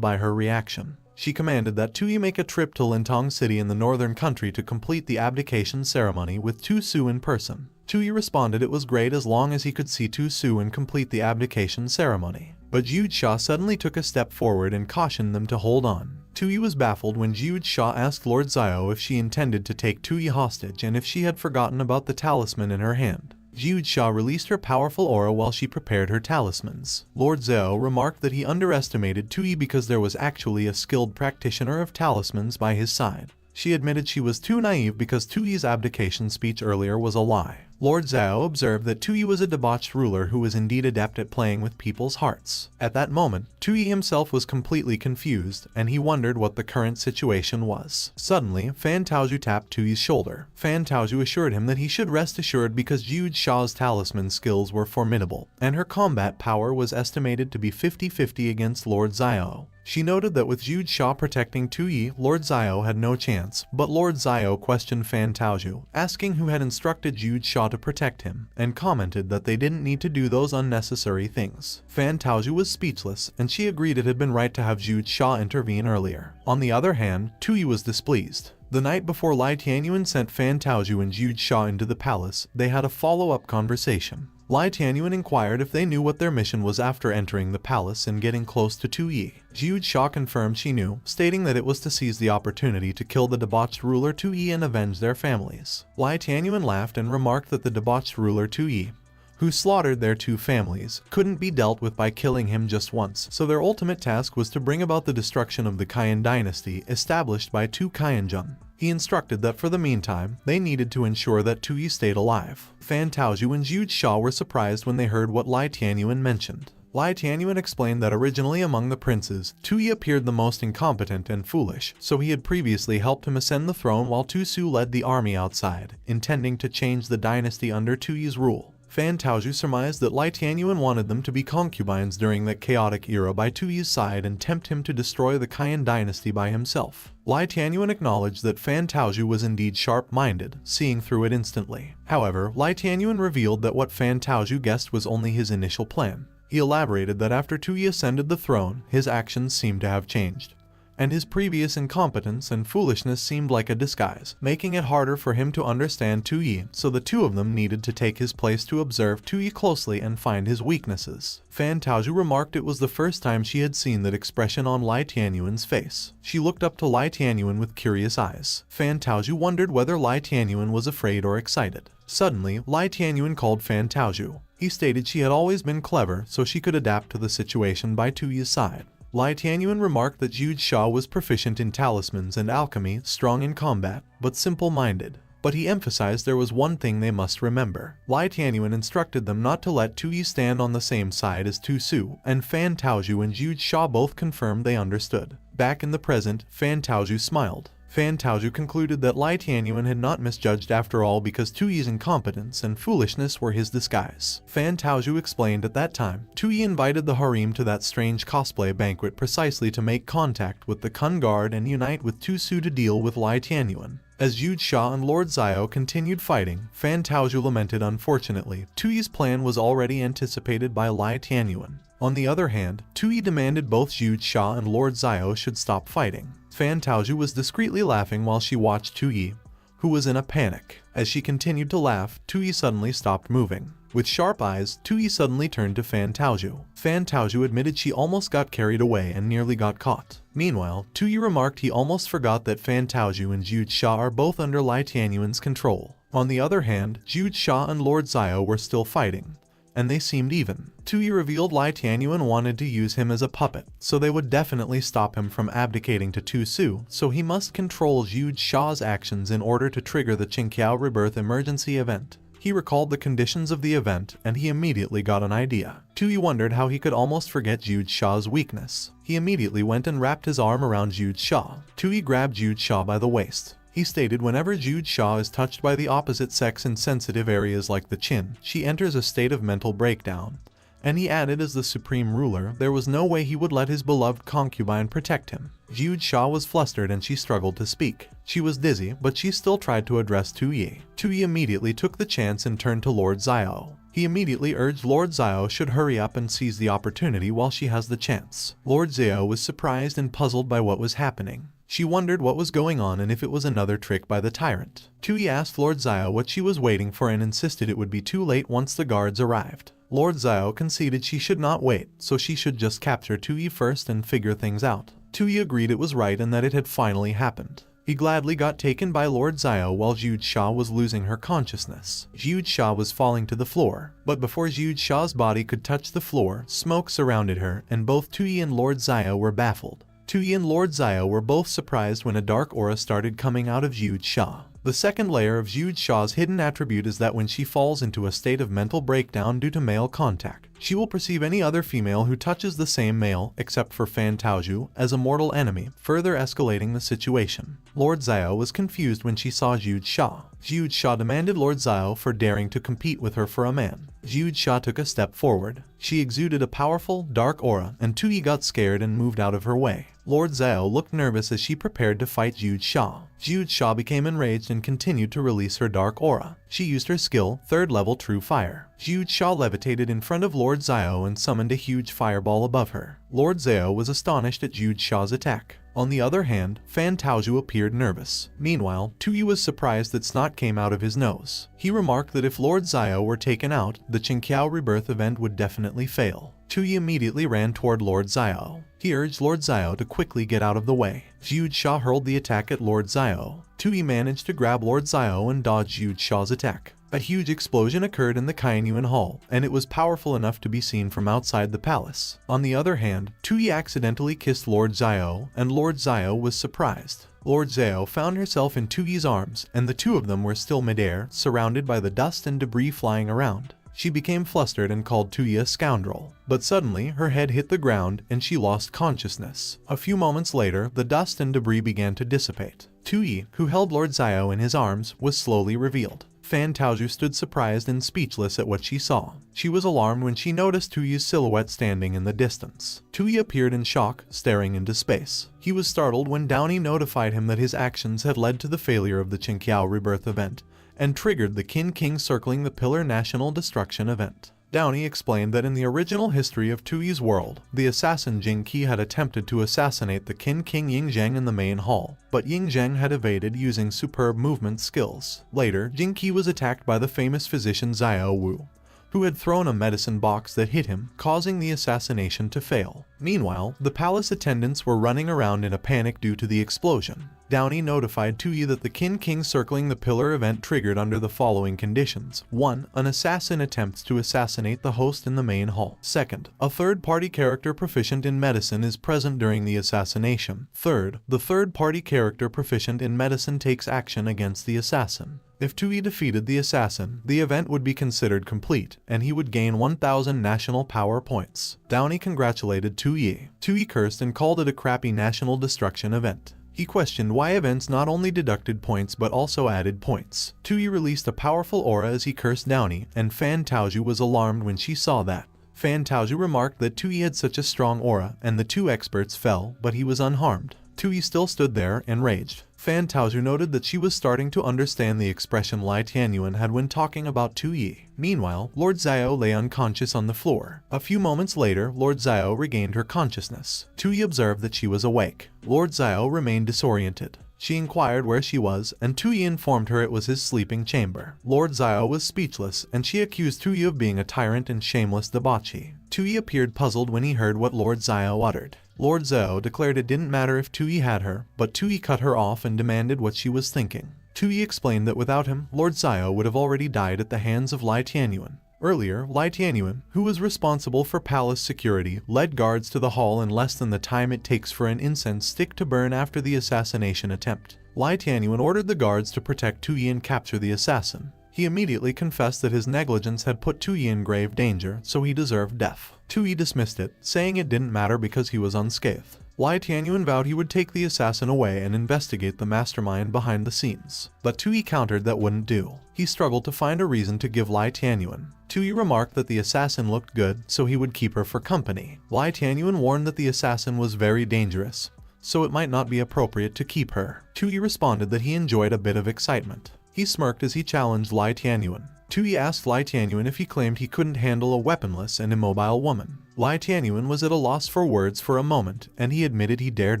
by her reaction. She commanded that Tui make a trip to Lintong City in the northern country to complete the abdication ceremony with Tu Su in person. Tui responded it was great as long as he could see Tu Su and complete the abdication ceremony. But Jiud Sha suddenly took a step forward and cautioned them to hold on. Tui was baffled when Jiud Sha asked Lord Xiao if she intended to take Tui hostage and if she had forgotten about the talisman in her hand. Jiud Sha released her powerful aura while she prepared her talismans. Lord Xiao remarked that he underestimated Tui because there was actually a skilled practitioner of talismans by his side. She admitted she was too naive because Tui's abdication speech earlier was a lie. Lord Xiao observed that Tui was a debauched ruler who was indeed adept at playing with people's hearts. At that moment, Tui himself was completely confused, and he wondered what the current situation was. Suddenly, Fan Taoju tapped Tui's shoulder. Fan Taoju assured him that he should rest assured because Jiud Sha's talisman skills were formidable, and her combat power was estimated to be 50-50 against Lord Xiao. She noted that with Jiud Sha protecting Tui, Lord Xiao had no chance, but Lord Xiao questioned Fan Taoju, asking who had instructed Jiud Sha to protect him, and commented that they didn't need to do those unnecessary things. Fan Taoju was speechless, and she agreed it had been right to have Jiud Sha intervene earlier. On the other hand, Tui was displeased. The night before Lai Tianyuan sent Fan Taoju and Jiud Sha into the palace, they had a follow-up conversation. Lai Tianyuan inquired if they knew what their mission was after entering the palace and getting close to Tui. Jiud Sha confirmed she knew, stating that it was to seize the opportunity to kill the debauched ruler Tui and avenge their families. Lai Tianyuan laughed and remarked that the debauched ruler Tui, who slaughtered their two families, couldn't be dealt with by killing him just once, so their ultimate task was to bring about the destruction of the Kyan dynasty established by two Kyanjun. He instructed that for the meantime, they needed to ensure that Tuyi stayed alive. Fan Taozhu and Zhu Sha were surprised when they heard what Lai Tianyuan mentioned. Lai Tianyuan explained that originally among the princes, Tuyi appeared the most incompetent and foolish, so he had previously helped him ascend the throne while Tu Su led the army outside, intending to change the dynasty under Tuyi's rule. Fan Taozhu surmised that Lai Tianyuan wanted them to be concubines during that chaotic era by Tuyi's side and tempt him to destroy the Kyan dynasty by himself. Lai Tianyuan acknowledged that Fan Taozhu was indeed sharp-minded, seeing through it instantly. However, Lai Tianyuan revealed that what Fan Taozhu guessed was only his initial plan. He elaborated that after Tuyi ascended the throne, his actions seemed to have changed, and his previous incompetence and foolishness seemed like a disguise, making it harder for him to understand Tuyi, so the two of them needed to take his place to observe Tuyi closely and find his weaknesses. Fan Taozhu remarked it was the first time she had seen that expression on Lai Tianyuan's face. She looked up to Lai Tianyuan with curious eyes. Fan Taozhu wondered whether Lai Tianyuan was afraid or excited. Suddenly, Lai Tianyuan called Fan Taozhu. He stated she had always been clever, so she could adapt to the situation by Tuyi's side. Lai Tianyuan remarked that Zhu Sha was proficient in talismans and alchemy, strong in combat, but simple-minded. But he emphasized there was one thing they must remember. Lai Tianyuan instructed them not to let Tuyi stand on the same side as Tu Su, and Fan Taozhu and Zhu Sha both confirmed they understood. Back in the present, Fan Taozhu smiled. Fan Taozhu concluded that Lai Tianyuan had not misjudged after all because Tuyi's incompetence and foolishness were his disguise. Fan Taozhu explained at that time, Tuyi invited the harem to that strange cosplay banquet precisely to make contact with the Kun Guard and unite with Tu Su to deal with Lai Tianyuan. As Zhu Sha and Lord Xiao continued fighting, Fan Taozhu lamented unfortunately, Tuyi's plan was already anticipated by Lai Tianyuan. On the other hand, Tuyi demanded both Zhu Sha and Lord Xiao should stop fighting. Fan Taozhu was discreetly laughing while she watched Tuyi, who was in a panic. As she continued to laugh, Tuyi suddenly stopped moving. With sharp eyes, Tuyi suddenly turned to Fan Taozhu. Fan Taozhu admitted she almost got carried away and nearly got caught. Meanwhile, Tuyi remarked he almost forgot that Fan Taozhu and Zhu Sha are both under Lai Tianyuan's control. On the other hand, Zhu Sha and Lord Xiao were still fighting, and they seemed even. Tuyi revealed Lai Tianyuan wanted to use him as a puppet, so they would definitely stop him from abdicating to Tu Su, so he must control Zhu Sha's actions in order to trigger the Qingqiao rebirth emergency event. He recalled the conditions of the event, and he immediately got an idea. Tuyi wondered how he could almost forget Zhu Sha's weakness. He immediately went and wrapped his arm around Zhu Sha. Tuyi grabbed Zhu Sha by the waist. He stated whenever Zhu Sha is touched by the opposite sex in sensitive areas like the chin, she enters a state of mental breakdown. And he added as the supreme ruler, there was no way he would let his beloved concubine protect him. Zhu Sha was flustered and she struggled to speak. She was dizzy, but she still tried to address Tuyi. Tuyi immediately took the chance and turned to Lord Xiao. He immediately urged Lord Xiao should hurry up and seize the opportunity while she has the chance. Lord Xiao was surprised and puzzled by what was happening. She wondered what was going on and if it was another trick by the tyrant. Tuyi asked Lord Xiao what she was waiting for and insisted it would be too late once the guards arrived. Lord Xiao conceded she should not wait, so she should just capture Tuyi first and figure things out. Tuyi agreed it was right and that it had finally happened. He gladly got taken by Lord Xiao while Zhu Sha was losing her consciousness. Zhu Sha was falling to the floor, but before Zhu Sha's body could touch the floor, smoke surrounded her, and both Tuyi and Lord Xiao were baffled. Tuyi and Lord Xiao were both surprised when a dark aura started coming out of Zhu Sha. The second layer of Zhu Sha's hidden attribute is that when she falls into a state of mental breakdown due to male contact, she will perceive any other female who touches the same male, except for Fan Taozhu, as a mortal enemy, further escalating the situation. Lord Xiao was confused when she saw Zhu Sha. Zhu Sha demanded Lord Xiao for daring to compete with her for a man. Zhu Sha took a step forward. She exuded a powerful, dark aura, and Tuyi got scared and moved out of her way. Lord Xiao looked nervous as she prepared to fight Zhu Sha. Zhu Sha became enraged and continued to release her dark aura. She used her skill, 3rd level True Fire. Zhu Sha levitated in front of Lord Xiao and summoned a huge fireball above her. Lord Xiao was astonished at Zhu Sha's attack. On the other hand, Fan Taozhu appeared nervous. Meanwhile, Tuyi was surprised that snot came out of his nose. He remarked that if Lord Xiao were taken out, the Qingqiao rebirth event would definitely fail. Tuyi immediately ran toward Lord Xiao. He urged Lord Xiao to quickly get out of the way. Zhu Sha hurled the attack at Lord Xiao. Tuyi managed to grab Lord Xiao and dodge Zhu Sha's attack. A huge explosion occurred in the Kainyuan Hall, and it was powerful enough to be seen from outside the palace. On the other hand, Tuyi accidentally kissed Lord Xiao, and Lord Xiao was surprised. Lord Xiao found herself in Tuyi's arms, and the two of them were still midair, surrounded by the dust and debris flying around. She became flustered and called Tuyi a scoundrel. But suddenly, her head hit the ground and she lost consciousness. A few moments later, the dust and debris began to dissipate. Tuyi, who held Lord Xiao in his arms, was slowly revealed. Fan Taoju stood surprised and speechless at what she saw. She was alarmed when she noticed Tuyi's silhouette standing in the distance. Tuyi appeared in shock, staring into space. He was startled when Downey notified him that his actions had led to the failure of the Qingqiao rebirth event, and triggered the Qin King Circling the Pillar National Destruction event. Downey explained that in the original history of Tuyi's world, the assassin Jing Qi had attempted to assassinate the Qin King Ying Zheng in the main hall, but Ying Zheng had evaded using superb movement skills. Later, Jing Qi was attacked by the famous physician Xiao Wu, who had thrown a medicine box that hit him, causing the assassination to fail. Meanwhile, the palace attendants were running around in a panic due to the explosion. Downey notified Tuyi that the Qin King Circling the Pillar event triggered under the following conditions. 1. An assassin attempts to assassinate the host in the main hall. 2. A third-party character proficient in medicine is present during the assassination. 3. The third-party character proficient in medicine takes action against the assassin. If Tuyi defeated the assassin, the event would be considered complete, and he would gain 1,000 national power points. Downey congratulated Tuyi. Tuyi cursed and called it a crappy national destruction event. He questioned why events not only deducted points but also added points. Tuyi released a powerful aura as he cursed Downey, and Fan Taoju was alarmed when she saw that. Fan Taoju remarked that Tuyi had such a strong aura, and the two experts fell, but he was unharmed. Tuyi still stood there, enraged. Fan Taoju noted that she was starting to understand the expression Lai Tianyuan had when talking about Tuyi. Meanwhile, Lord Xiao lay unconscious on the floor. A few moments later, Lord Xiao regained her consciousness. Tuyi observed that she was awake. Lord Xiao remained disoriented. She inquired where she was, and Tuyi informed her it was his sleeping chamber. Lord Xiao was speechless, and she accused Tuyi of being a tyrant and shameless debauchee. Tuyi appeared puzzled when he heard what Lord Xiao uttered. Lord Xiao declared it didn't matter if Tuyi had her, but Tuyi cut her off and demanded what she was thinking. Tuyi explained that without him, Lord Xiao would have already died at the hands of Lai Tianyuan. Earlier, Lai Tianyuan, who was responsible for palace security, led guards to the hall in less than the time it takes for an incense stick to burn after the assassination attempt. Lai Tianyuan ordered the guards to protect Tuyi and capture the assassin. He immediately confessed that his negligence had put Tuyi in grave danger, so he deserved death. Tuyi dismissed it, saying it didn't matter because he was unscathed. Lai Tianyuan vowed he would take the assassin away and investigate the mastermind behind the scenes. But Tuyi countered that wouldn't do. He struggled to find a reason to give Lai Tianyuan. Tuyi remarked that the assassin looked good, so he would keep her for company. Lai Tianyuan warned that the assassin was very dangerous, so it might not be appropriate to keep her. Tuyi responded that he enjoyed a bit of excitement. He smirked as he challenged Lai Tianyuan. Tuyi asked Lai Tianyuan if he claimed he couldn't handle a weaponless and immobile woman. Lai Tianyuan was at a loss for words for a moment, and he admitted he dared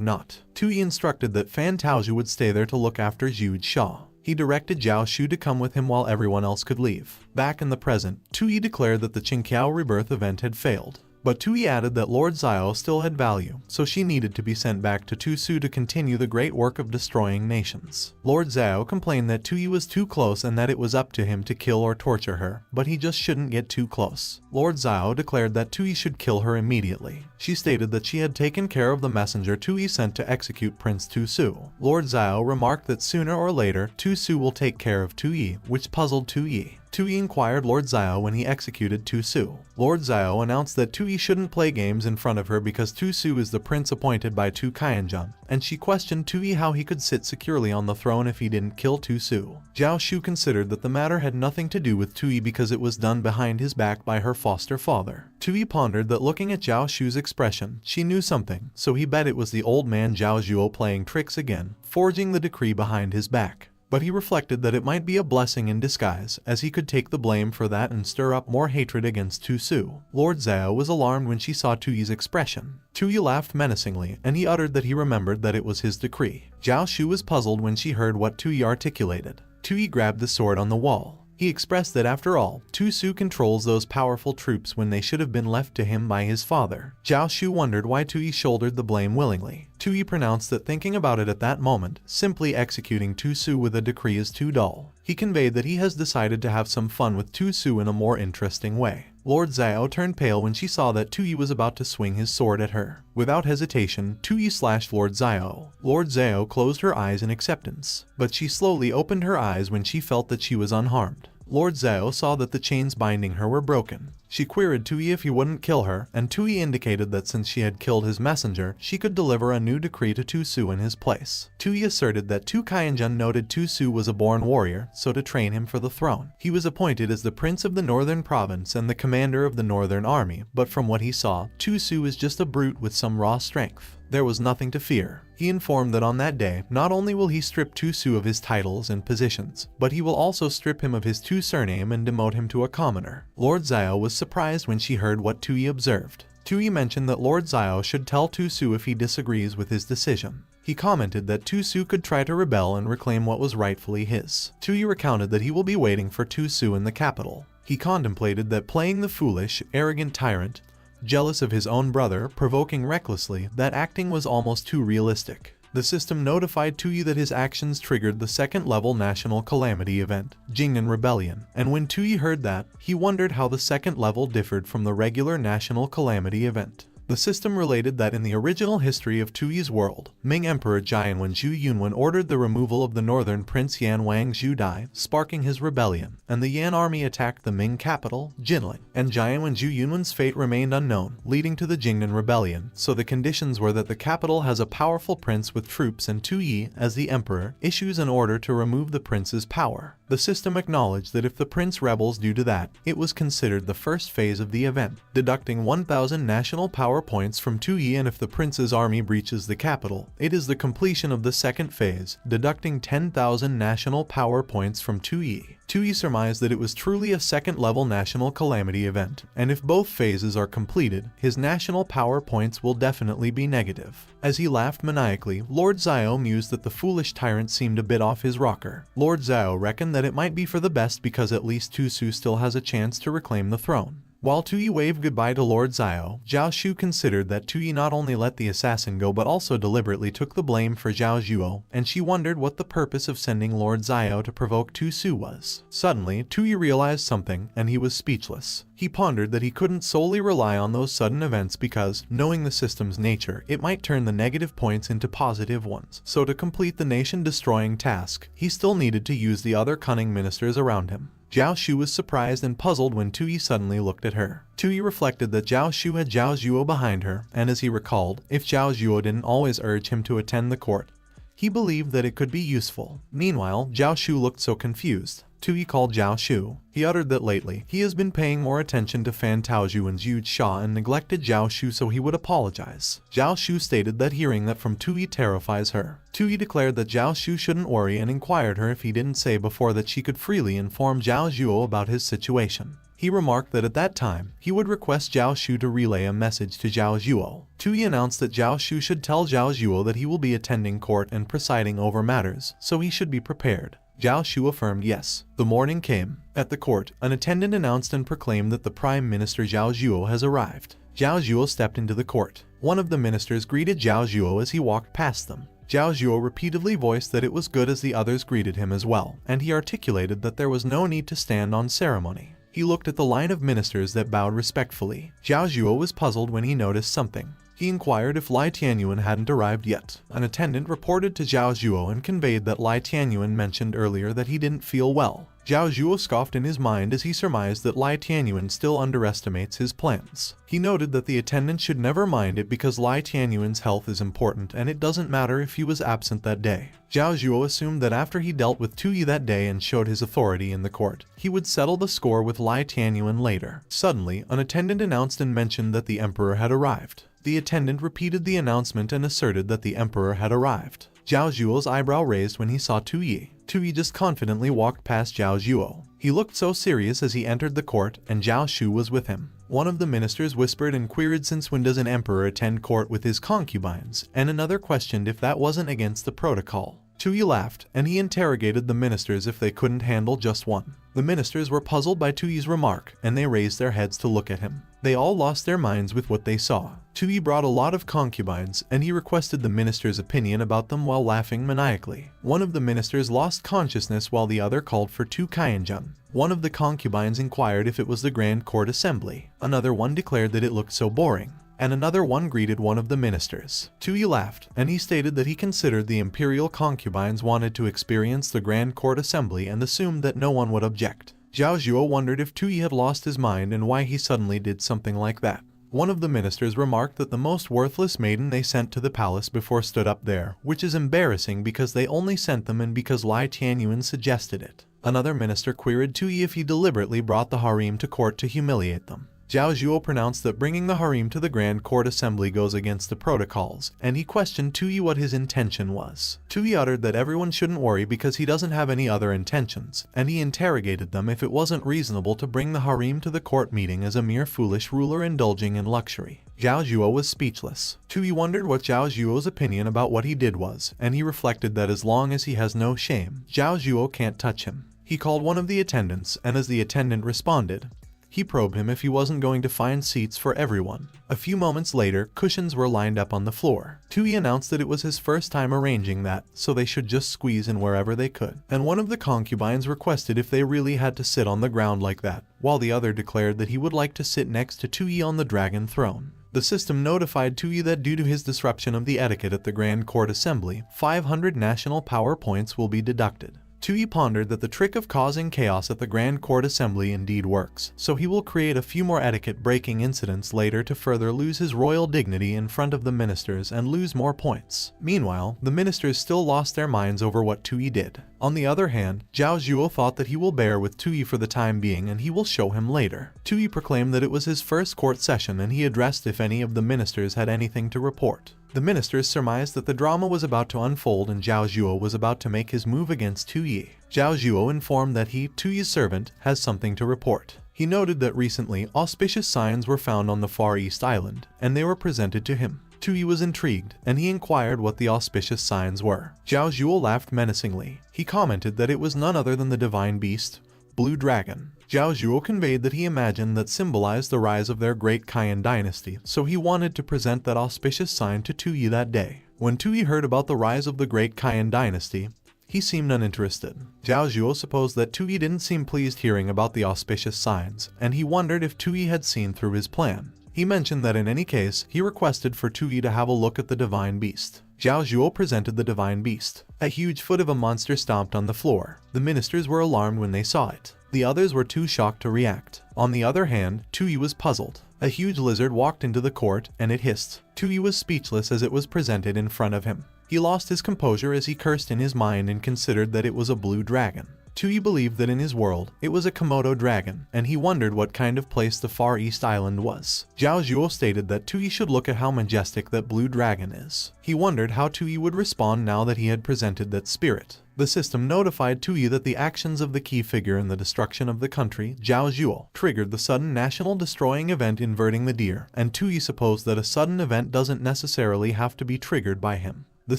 not. Tuyi instructed that Fan Taoju would stay there to look after Zhu Xia. He directed Zhao Shu to come with him while everyone else could leave. Back in the present, Tuyi declared that the Qingqiao rebirth event had failed. But Tuyi added that Lord Xiao still had value, so she needed to be sent back to Tusu to continue the great work of destroying nations. Lord Xiao complained that Tuyi was too close and that it was up to him to kill or torture her, but he just shouldn't get too close. Lord Xiao declared that Tuyi should kill her immediately. She stated that she had taken care of the messenger Tuyi sent to execute Prince Tusu. Lord Xiao remarked that sooner or later, Tusu will take care of Tuyi, which puzzled Tuyi. Tuyi inquired Lord Xiao when he executed Tusu. Lord Xiao announced that Tuyi shouldn't play games in front of her because Tusu is the prince appointed by Tu Kaiyanjun, and she questioned Tuyi how he could sit securely on the throne if he didn't kill Tusu. Zhao Shu considered that the matter had nothing to do with Tuyi because it was done behind his back by her foster father. Tuyi pondered that looking at Zhao Shu's expression, she knew something, so he bet it was the old man Zhao Zhuo playing tricks again, forging the decree behind his back. But he reflected that it might be a blessing in disguise, as he could take the blame for that and stir up more hatred against Tusu. Lord Xiao was alarmed when she saw Tuyi's expression. Tuyi laughed menacingly, and he uttered that he remembered that it was his decree. Zhao Shu was puzzled when she heard what Tuyi articulated. Tuyi grabbed the sword on the wall. He expressed that after all, Tu Su controls those powerful troops when they should have been left to him by his father. Zhao Shu wondered why Tui shouldered the blame willingly. Tui pronounced that thinking about it at that moment, simply executing Tu Su with a decree is too dull. He conveyed that he has decided to have some fun with Tu Su in a more interesting way. Lord Xiao turned pale when she saw that Tui was about to swing his sword at her. Without hesitation, Tui slashed Lord Xiao. Lord Xiao closed her eyes in acceptance, but she slowly opened her eyes when she felt that she was unharmed. Lord Xiao saw that the chains binding her were broken. She queried Tui if he wouldn't kill her, and Tui indicated that since she had killed his messenger, she could deliver a new decree to Tu Su in his place. Tui asserted that Tu Kaiyanjun noted Tu Su was a born warrior, so to train him for the throne. He was appointed as the prince of the northern province and the commander of the northern army, but from what he saw, Tu Su is just a brute with some raw strength. There was nothing to fear. He informed that on that day, not only will he strip Tu Su of his titles and positions, but he will also strip him of his Tu surname and demote him to a commoner. Lord Xiao was surprised when she heard what Tui observed. Tui mentioned that Lord Xiao should tell Tu Su if he disagrees with his decision. He commented that Tu Su could try to rebel and reclaim what was rightfully his. Tui recounted that he will be waiting for Tu Su in the capital. He contemplated that playing the foolish, arrogant tyrant, jealous of his own brother, provoking recklessly, that acting was almost too realistic. The system notified Tui that his actions triggered the second-level national calamity event, Jingnan Rebellion, and when Tui heard that, he wondered how the second level differed from the regular national calamity event. The system related that in the original history of Tui's world, Ming Emperor Jianwen Zhu Yunwen ordered the removal of the northern prince Yan Wang Zhu Dai, sparking his rebellion, and the Yan army attacked the Ming capital, Jinling, and Jianwen Zhu Yunwen's fate remained unknown, leading to the Jingnan Rebellion, so the conditions were that the capital has a powerful prince with troops and Tui, as the emperor, issues an order to remove the prince's power. The system acknowledged that if the prince rebels due to that, it was considered the first phase of the event, deducting 1,000 national power points from Tui, and if the prince's army breaches the capital, it is the completion of the second phase, deducting 10,000 national power points from Tui. Tui surmised that it was truly a second-level national calamity event, and if both phases are completed, his national power points will definitely be negative. As he laughed maniacally, Lord Xiao mused that the foolish tyrant seemed a bit off his rocker. Lord Xiao reckoned that it might be for the best because at least Tu Su still has a chance to reclaim the throne. While Tui waved goodbye to Lord Xiao, Zhao Shu considered that Tui not only let the assassin go but also deliberately took the blame for Zhao Zhuo, and she wondered what the purpose of sending Lord Xiao to provoke Tu Su was. Suddenly, Tui realized something, and he was speechless. He pondered that he couldn't solely rely on those sudden events because, knowing the system's nature, it might turn the negative points into positive ones. So to complete the nation-destroying task, he still needed to use the other cunning ministers around him. Zhao Shu was surprised and puzzled when Tui suddenly looked at her. Tui reflected that Zhao Shu had Zhao Zhuo behind her, and as he recalled, if Zhao Zhuo didn't always urge him to attend the court, he believed that it could be useful. Meanwhile, Zhao Shu looked so confused. Tui called Zhao Shu. He uttered that lately, he has been paying more attention to Fan Taozhu and Zhu Xia and neglected Zhao Shu, so he would apologize. Zhao Shu stated that hearing that from Tui terrifies her. Tui declared that Zhao Shu shouldn't worry and inquired her if he didn't say before that she could freely inform Zhao Zhuo about his situation. He remarked that at that time, he would request Zhao Shu to relay a message to Zhao Zhuo. Tui announced that Zhao Shu should tell Zhao Zhuo that he will be attending court and presiding over matters, so he should be prepared. Zhao Shu affirmed yes. The morning came. At the court, an attendant announced and proclaimed that the Prime Minister Zhao Zhuo has arrived. Zhao Zhuo stepped into the court. One of the ministers greeted Zhao Zhuo as he walked past them. Zhao Zhuo repeatedly voiced that it was good as the others greeted him as well, and he articulated that there was no need to stand on ceremony. He looked at the line of ministers that bowed respectfully. Zhao Zhuo was puzzled when he noticed something. He inquired if Lai Tianyuan hadn't arrived yet. An attendant reported to Zhao Zhuo and conveyed that Lai Tianyuan mentioned earlier that he didn't feel well. Zhao Zhuo scoffed in his mind as he surmised that Lai Tianyuan still underestimates his plans. He noted that the attendant should never mind it because Lai Tianyuan's health is important and it doesn't matter if he was absent that day. Zhao Zhuo assumed that after he dealt with Tui that day and showed his authority in the court, he would settle the score with Lai Tianyuan later. Suddenly, an attendant announced and mentioned that the emperor had arrived. The attendant repeated the announcement and asserted that the emperor had arrived. Zhao Zhuo's eyebrow raised when he saw Tui. Tui just confidently walked past Zhao Zhuo. He looked so serious as he entered the court, and Zhao Shu was with him. One of the ministers whispered and queried since when does an emperor attend court with his concubines, and another questioned if that wasn't against the protocol. Tui laughed, and he interrogated the ministers if they couldn't handle just one. The ministers were puzzled by Tuyi's remark, and they raised their heads to look at him. They all lost their minds with what they saw. Tuyi brought a lot of concubines, and he requested the minister's opinion about them while laughing maniacally. One of the ministers lost consciousness while the other called for 2 Kaienjun. One of the concubines inquired if it was the Grand Court Assembly. Another one declared that it looked so boring. And another one greeted one of the ministers. Tuyi laughed, and he stated that he considered the imperial concubines wanted to experience the Grand Court Assembly and assumed that no one would object. Zhao Zhuo wondered if Tuyi had lost his mind and why he suddenly did something like that. One of the ministers remarked that the most worthless maiden they sent to the palace before stood up there, which is embarrassing because they only sent them and because Lai Tianyuan suggested it. Another minister queried Tuyi if he deliberately brought the harem to court to humiliate them. Zhao Zhuo pronounced that bringing the harem to the Grand Court Assembly goes against the protocols, and he questioned Tuyi what his intention was. Tuyi uttered that everyone shouldn't worry because he doesn't have any other intentions, and he interrogated them if it wasn't reasonable to bring the harem to the court meeting as a mere foolish ruler indulging in luxury. Zhao Zhuo was speechless. Tuyi wondered what Zhao Zhuo's opinion about what he did was, and he reflected that as long as he has no shame, Zhao Zhuo can't touch him. He called one of the attendants, and as the attendant responded, he probed him if he wasn't going to find seats for everyone. A few moments later, cushions were lined up on the floor. Tuyi announced that it was his first time arranging that, so they should just squeeze in wherever they could. And one of the concubines requested if they really had to sit on the ground like that, while the other declared that he would like to sit next to Tuyi on the dragon throne. The system notified Tuyi that due to his disruption of the etiquette at the Grand Court Assembly, 500 national power points will be deducted. Tuyi pondered that the trick of causing chaos at the Grand Court Assembly indeed works, so he will create a few more etiquette-breaking incidents later to further lose his royal dignity in front of the ministers and lose more points. Meanwhile, the ministers still lost their minds over what Tuyi did. On the other hand, Zhao Zhuo thought that he will bear with Tuyi for the time being and he will show him later. Tuyi proclaimed that it was his first court session and he addressed if any of the ministers had anything to report. The ministers surmised that the drama was about to unfold and Zhao Zhuo was about to make his move against Tuyi. Zhao Zhuo informed that he, Tuyi's servant, has something to report. He noted that recently, auspicious signs were found on the Far East Island, and they were presented to him. Tuyi was intrigued, and he inquired what the auspicious signs were. Zhao Zhuo laughed menacingly. He commented that it was none other than the divine beast, Blue Dragon. Zhao Zhuo conveyed that he imagined that symbolized the rise of their great Kaiyan dynasty, so he wanted to present that auspicious sign to Tuyi that day. When Tuyi heard about the rise of the great Kaiyan dynasty, he seemed uninterested. Zhao Zhuo supposed that Tuyi didn't seem pleased hearing about the auspicious signs, and he wondered if Tuyi had seen through his plan. He mentioned that in any case, he requested for Tuyi to have a look at the divine beast. Zhao Zhuo presented the divine beast. A huge foot of a monster stomped on the floor. The ministers were alarmed when they saw it. The others were too shocked to react. On the other hand, Tuyi was puzzled. A huge lizard walked into the court, and it hissed. Tuyi was speechless as it was presented in front of him. He lost his composure as he cursed in his mind and considered that it was a blue dragon. Tuyi believed that in his world, it was a Komodo dragon, and he wondered what kind of place the Far East Island was. Zhao Zhuo stated that Tuyi should look at how majestic that blue dragon is. He wondered how Tuyi would respond now that he had presented that spirit. The system notified Tuyi that the actions of the key figure in the destruction of the country, Zhao Zhuo, triggered the sudden national destroying event inverting the deer, and Tuyi supposed that a sudden event doesn't necessarily have to be triggered by him. The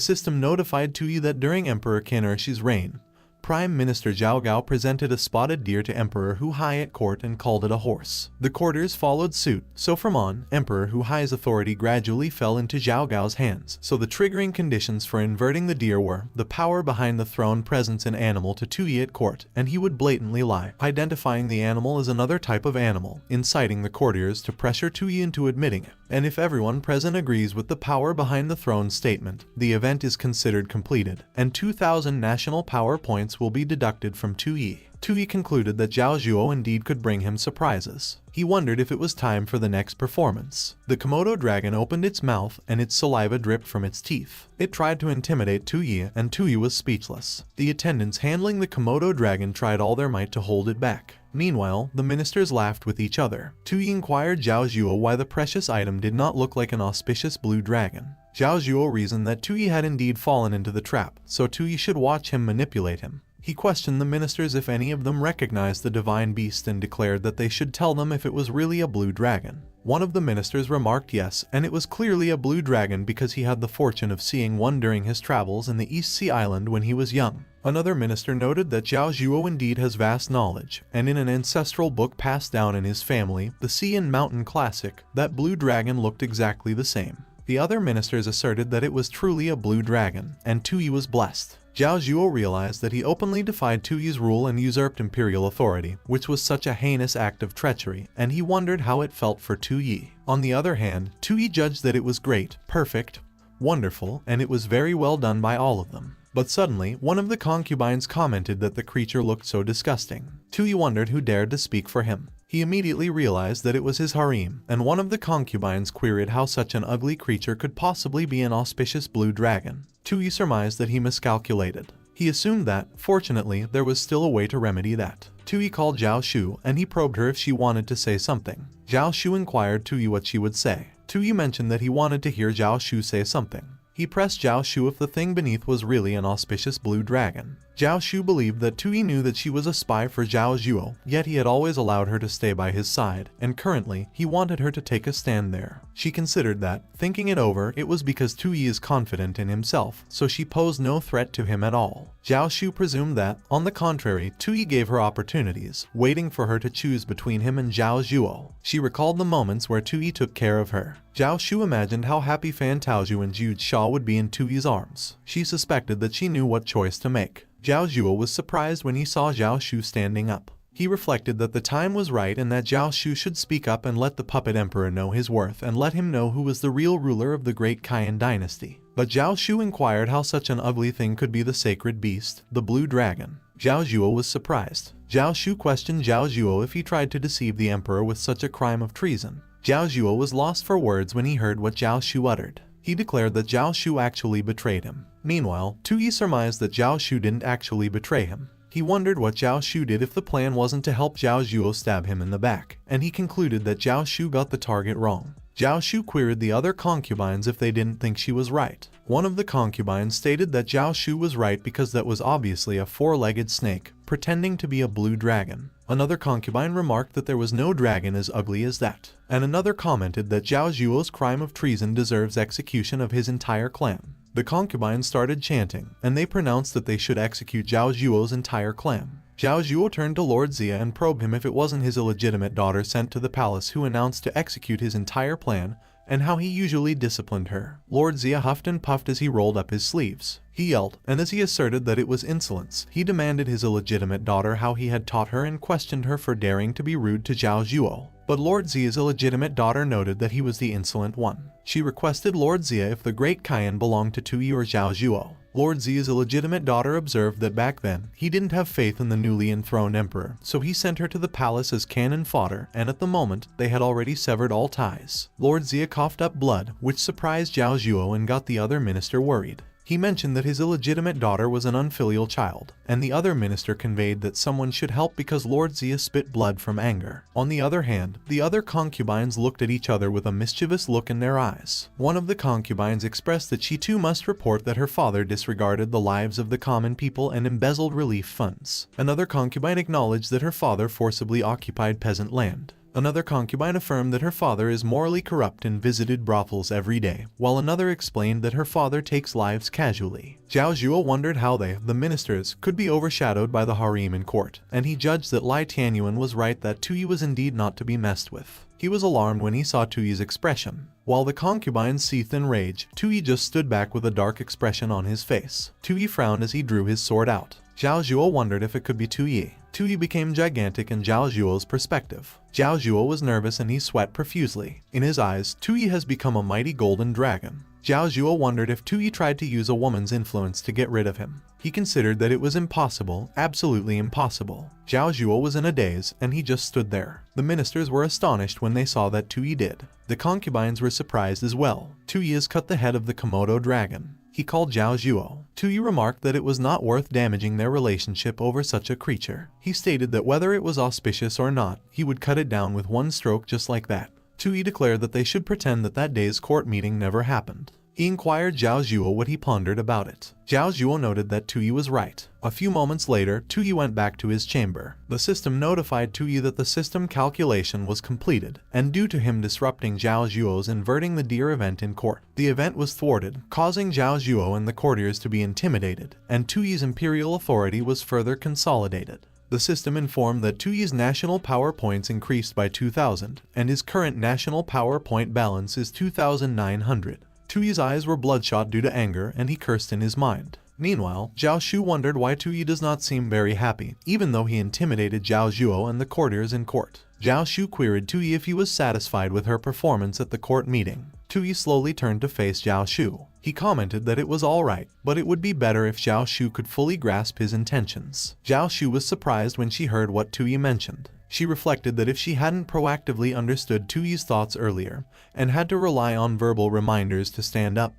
system notified Tuyi that during Emperor Qin Ershi's reign, Prime Minister Zhao Gao presented a spotted deer to Emperor Hu Hai at court and called it a horse. The courtiers followed suit, so from on, Emperor Hu Hai's authority gradually fell into Zhao Gao's hands, so the triggering conditions for inverting the deer were the power behind the throne presents an animal to Tuyi at court, and he would blatantly lie, identifying the animal as another type of animal, inciting the courtiers to pressure Tuyi into admitting it. And if everyone present agrees with the power behind the throne statement, the event is considered completed, and 2,000 national power points will be deducted from Tuyi. Tuyi concluded that Zhao Zhuo indeed could bring him surprises. He wondered if it was time for the next performance. The Komodo dragon opened its mouth and its saliva dripped from its teeth. It tried to intimidate Tuyi, and Tuyi was speechless. The attendants handling the Komodo dragon tried all their might to hold it back. Meanwhile, the ministers laughed with each other. Tuyi inquired Zhao Zhuo why the precious item did not look like an auspicious blue dragon. Zhao Zhuo reasoned that Tuyi had indeed fallen into the trap, so Tuyi should watch him manipulate him. He questioned the ministers if any of them recognized the divine beast and declared that they should tell them if it was really a blue dragon. One of the ministers remarked yes, and it was clearly a blue dragon because he had the fortune of seeing one during his travels in the East Sea Island when he was young. Another minister noted that Zhao Zhuo indeed has vast knowledge, and in an ancestral book passed down in his family, the Sea and Mountain Classic, that blue dragon looked exactly the same. The other ministers asserted that it was truly a blue dragon, and Tuyi was blessed. Zhao Zhuo realized that he openly defied Tuyi's rule and usurped imperial authority, which was such a heinous act of treachery, and he wondered how it felt for Tuyi. On the other hand, Tuyi judged that it was great, perfect, wonderful, and it was very well done by all of them. But suddenly, one of the concubines commented that the creature looked so disgusting. Tuyi wondered who dared to speak for him. He immediately realized that it was his harem, and one of the concubines queried how such an ugly creature could possibly be an auspicious blue dragon. Tuyi surmised that he miscalculated. He assumed that, fortunately, there was still a way to remedy that. Tuyi called Zhao Shu, and he probed her if she wanted to say something. Zhao Shu inquired Tuyi what she would say. Tuyi mentioned that he wanted to hear Zhao Shu say something. He pressed Zhao Shu if the thing beneath was really an auspicious blue dragon. Zhao Shu believed that Tuyi knew that she was a spy for Zhao Zhuo, yet he had always allowed her to stay by his side, and currently, he wanted her to take a stand there. She considered that, thinking it over, it was because Tuyi is confident in himself, so she posed no threat to him at all. Zhao Shu presumed that, on the contrary, Tuyi gave her opportunities, waiting for her to choose between him and Zhao Zhuo. She recalled the moments where Tuyi took care of her. Zhao Shu imagined how happy Fan Taozhu and Jude Shaw would be in Tuyi's arms. She suspected that she knew what choice to make. Zhao Zhuo was surprised when he saw Zhao Shu standing up. He reflected that the time was right and that Zhao Shu should speak up and let the puppet emperor know his worth and let him know who was the real ruler of the great Qian dynasty. But Zhao Shu inquired how such an ugly thing could be the sacred beast, the blue dragon. Zhao Zhuo was surprised. Zhao Shu questioned Zhao Zhuo if he tried to deceive the emperor with such a crime of treason. Zhao Zhuo was lost for words when he heard what Zhao Shu uttered. He declared that Zhao Shu actually betrayed him. Meanwhile, Tuyi surmised that Zhao Shu didn't actually betray him. He wondered what Zhao Shu did if the plan wasn't to help Zhao Zhuo stab him in the back, and he concluded that Zhao Shu got the target wrong. Zhao Shu queried the other concubines if they didn't think she was right. One of the concubines stated that Zhao Shu was right because that was obviously a four-legged snake, pretending to be a blue dragon. Another concubine remarked that there was no dragon as ugly as that, and another commented that Zhao Zhuo's crime of treason deserves execution of his entire clan. The concubines started chanting, and they pronounced that they should execute Zhao Zhuo's entire clan. Zhao Zhuo turned to Lord Xia and probed him if it wasn't his illegitimate daughter sent to the palace who announced to execute his entire plan, and how he usually disciplined her. Lord Xia huffed and puffed as he rolled up his sleeves. He yelled, and as he asserted that it was insolence, he demanded his illegitimate daughter how he had taught her and questioned her for daring to be rude to Zhao Zhuo. But Lord Xia's illegitimate daughter noted that he was the insolent one. She requested Lord Xia if the great Qian belonged to Tuyi or Zhao Zhuo. Lord Xia's illegitimate daughter observed that back then, he didn't have faith in the newly enthroned emperor, so he sent her to the palace as cannon fodder, and at the moment, they had already severed all ties. Lord Xia coughed up blood, which surprised Zhao Zhuo and got the other minister worried. He mentioned that his illegitimate daughter was an unfilial child, and the other minister conveyed that someone should help because Lord Xia spit blood from anger. On the other hand, the other concubines looked at each other with a mischievous look in their eyes. One of the concubines expressed that she too must report that her father disregarded the lives of the common people and embezzled relief funds. Another concubine acknowledged that her father forcibly occupied peasant land. Another concubine affirmed that her father is morally corrupt and visited brothels every day, while another explained that her father takes lives casually. Zhao Zhuo wondered how they, the ministers, could be overshadowed by the harem in court, and he judged that Lai Tianyuan was right that Tuyi was indeed not to be messed with. He was alarmed when he saw Tuyi's expression. While the concubines seethed in rage, Tuyi just stood back with a dark expression on his face. Tuyi frowned as he drew his sword out. Zhao Zhuo wondered if it could be Tuyi. Tuyi became gigantic in Zhao Zhuo's perspective. Zhao Zhuo was nervous and he sweat profusely. In his eyes, Tuyi has become a mighty golden dragon. Zhao Zhuo wondered if Tuyi tried to use a woman's influence to get rid of him. He considered that it was impossible, absolutely impossible. Zhao Zhuo was in a daze, and he just stood there. The ministers were astonished when they saw that Tuyi did. The concubines were surprised as well. Tuyi has cut the head of the Komodo dragon. He called Zhao Zhuo. Tuyi remarked that it was not worth damaging their relationship over such a creature. He stated that whether it was auspicious or not, he would cut it down with one stroke just like that. Tuyi declared that they should pretend that that day's court meeting never happened. He inquired Zhao Zhuo what he pondered about it. Zhao Zhuo noted that Tuyi was right. A few moments later, Tuyi went back to his chamber. The system notified Tuyi that the system calculation was completed, and due to him disrupting Zhao Zhuo's inverting the deer event in court, the event was thwarted, causing Zhao Zhuo and the courtiers to be intimidated, and Tuyi's imperial authority was further consolidated. The system informed that Tuyi's national power points increased by 2,000, and his current national power point balance is 2,900. Tuyi's eyes were bloodshot due to anger, and he cursed in his mind. Meanwhile, Zhao Shu wondered why Tuyi does not seem very happy, even though he intimidated Zhao Zhuo and the courtiers in court. Zhao Shu queried Tuyi if he was satisfied with her performance at the court meeting. Tuyi slowly turned to face Zhao Shu. He commented that it was alright, but it would be better if Zhao Shu could fully grasp his intentions. Zhao Shu was surprised when she heard what Tuyi mentioned. She reflected that if she hadn't proactively understood Tuyi's thoughts earlier, and had to rely on verbal reminders to stand up,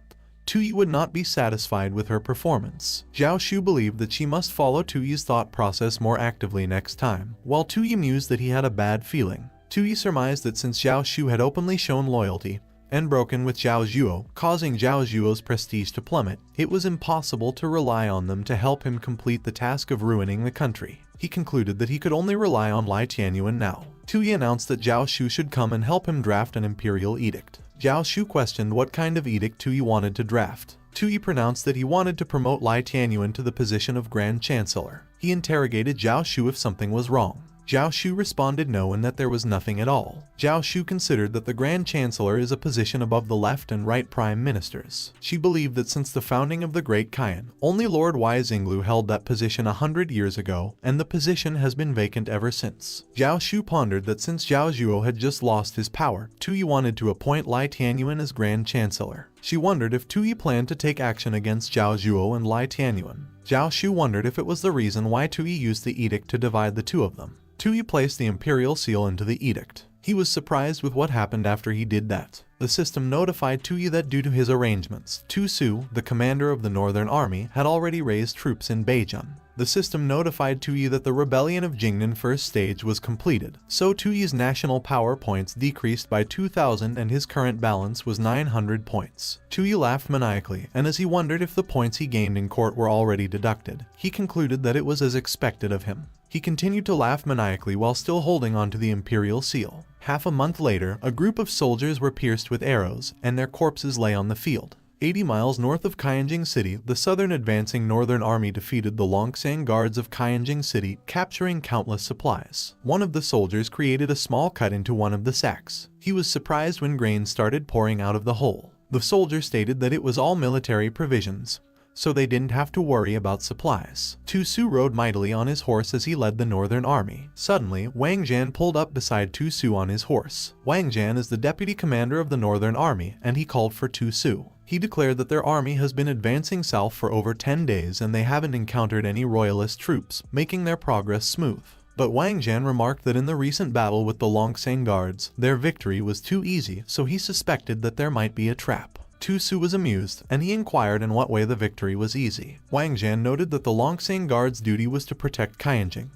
Tuyi would not be satisfied with her performance. Zhao Shu believed that she must follow Tuyi's thought process more actively next time, while Tuyi mused that he had a bad feeling. Tuyi surmised that since Zhao Shu had openly shown loyalty, and broken with Zhao Zhuo, causing Zhao Zhuo's prestige to plummet, it was impossible to rely on them to help him complete the task of ruining the country. He concluded that he could only rely on Lai Tianyuan now. Tuyi announced that Zhao Shu should come and help him draft an imperial edict. Zhao Shu questioned what kind of edict Tuyi wanted to draft. Tuyi pronounced that he wanted to promote Lai Tianyuan to the position of Grand Chancellor. He interrogated Zhao Shu if something was wrong. Zhao Shu responded no and that there was nothing at all. Zhao Shu considered that the Grand Chancellor is a position above the left and right Prime Ministers. She believed that since the founding of the Great Kaiyan, only Lord Wai Xinglu held that position 100 years ago, and the position has been vacant ever since. Zhao Shu pondered that since Zhao Zhuo had just lost his power, Tuyi wanted to appoint Lai Tianyuan as Grand Chancellor. She wondered if Tuyi planned to take action against Zhao Zhuo and Lai Tianyuan. Zhao Shu wondered if it was the reason why Tuyi used the edict to divide the two of them. Tuyi placed the imperial seal into the edict. He was surprised with what happened after he did that. The system notified Tuyi that due to his arrangements, Tu Su, the commander of the Northern Army, had already raised troops in Beijing. The system notified Tuyi that the rebellion of Jingnan first stage was completed, so Tuyi's national power points decreased by 2,000 and his current balance was 900 points. Tuyi laughed maniacally, and as he wondered if the points he gained in court were already deducted, he concluded that it was as expected of him. He continued to laugh maniacally while still holding onto the imperial seal. Half a month later, a group of soldiers were pierced with arrows, and their corpses lay on the field. 80 miles north of Kaiyanjing City, the southern advancing Northern Army defeated the Longsang guards of Kaiyanjing City, capturing countless supplies. One of the soldiers created a small cut into one of the sacks. He was surprised when grain started pouring out of the hole. The soldier stated that it was all military provisions, so they didn't have to worry about supplies. Tu Su rode mightily on his horse as he led the Northern Army. Suddenly, Wang Jian pulled up beside Tu Su on his horse. Wang Jian is the deputy commander of the Northern Army, and he called for Tu Su. He declared that their army has been advancing south for over 10 days and they haven't encountered any royalist troops, making their progress smooth. But Wang Jian remarked that in the recent battle with the Longsang guards, their victory was too easy, so he suspected that there might be a trap. Tu Su was amused, and he inquired in what way the victory was easy. Wang Jian noted that the Longsang guards' duty was to protect Kaiyanjing,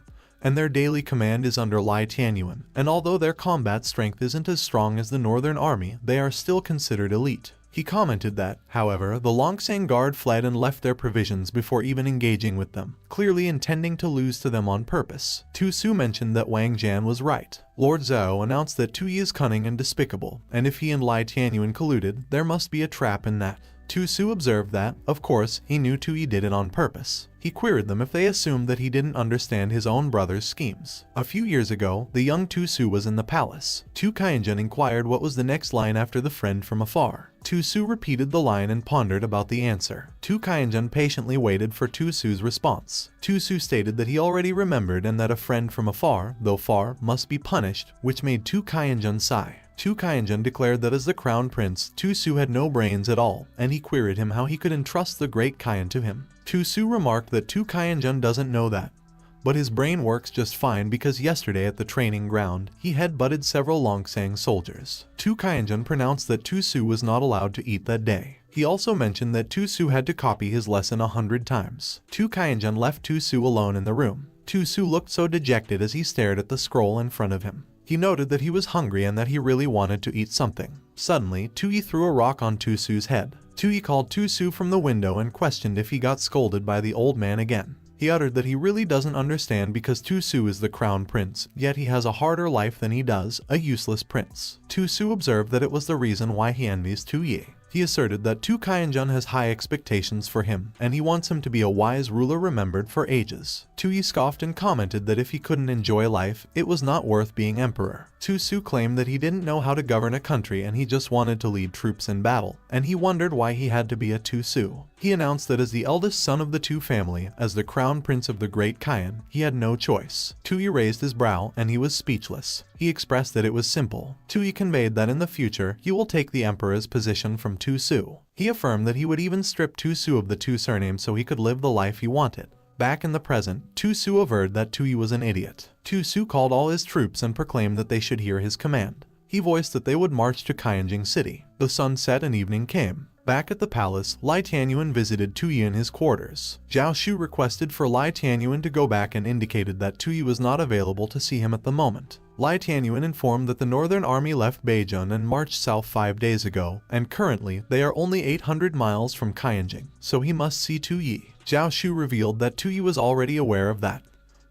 and their daily command is under Lai Tianyuan, and although their combat strength isn't as strong as the Northern Army, they are still considered elite. He commented that, however, the Longsang guard fled and left their provisions before even engaging with them, clearly intending to lose to them on purpose. Tu Su mentioned that Wang Jian was right. Lord Zhao announced that Tuyi is cunning and despicable, and if he and Lai Tianyuan colluded, there must be a trap in that. Tu Su observed that, of course, he knew Tuyi did it on purpose. He queried them if they assumed that he didn't understand his own brother's schemes. A few years ago, the young Tu Su was in the palace. Tu Kaiyanjin inquired what was the next line after the friend from afar. Tu Su repeated the line and pondered about the answer. Tu Kaiyanjin patiently waited for Tu Su's response. Tu Su stated that he already remembered and that a friend from afar, though far, must be punished, which made Tu Kaiyanjin sigh. Tu Kaiyanjin declared that as the crown prince, Tu Su had no brains at all, and he queried him how he could entrust the Great Kaiyan to him. Tu Su remarked that Tu Kaiyanjin doesn't know that, but his brain works just fine because yesterday at the training ground, he head-butted several Longsang soldiers. Tu Kaiyanjin pronounced that Tu Su was not allowed to eat that day. He also mentioned that Tu Su had to copy his lesson 100 times. Tu Kaiyanjin left Tu Su alone in the room. Tu Su looked so dejected as he stared at the scroll in front of him. He noted that he was hungry and that he really wanted to eat something. Suddenly, Tuyi threw a rock on Tu Su's head. Tu called Tu Su from the window and questioned if he got scolded by the old man again. He uttered that he really doesn't understand because Tu Su is the crown prince, yet he has a harder life than he does, a useless prince. Tu Su observed that it was the reason why he envies Tu Yi. He asserted that Tu Kaienjun has high expectations for him, and he wants him to be a wise ruler remembered for ages. Tu Yi scoffed and commented that if he couldn't enjoy life, it was not worth being emperor. Tu Su claimed that he didn't know how to govern a country and he just wanted to lead troops in battle, and he wondered why he had to be a Tu Su. He announced that as the eldest son of the Tu family, as the crown prince of the Great Kaian, he had no choice. Tu Yi raised his brow and he was speechless. He expressed that it was simple. Tu Yi conveyed that in the future, he will take the emperor's position from Tu Su. He affirmed that he would even strip Tu Su of the Tu surname so he could live the life he wanted. Back in the present, Tu Su averred that Tu Yi was an idiot. Tu Su called all his troops and proclaimed that they should hear his command. He voiced that they would march to Kaianjing City. The sun set and evening came. Back at the palace, Lai Tianyuan visited Tu Yi in his quarters. Zhao Shu requested for Lai Tianyuan to go back and indicated that Tu Yi was not available to see him at the moment. Lai Tianyuan informed that the Northern Army left Beijing and marched south 5 days ago, and currently they are only 800 miles from Kaianjing, so he must see Tu Yi. Zhao Shu revealed that Tu Yi was already aware of that,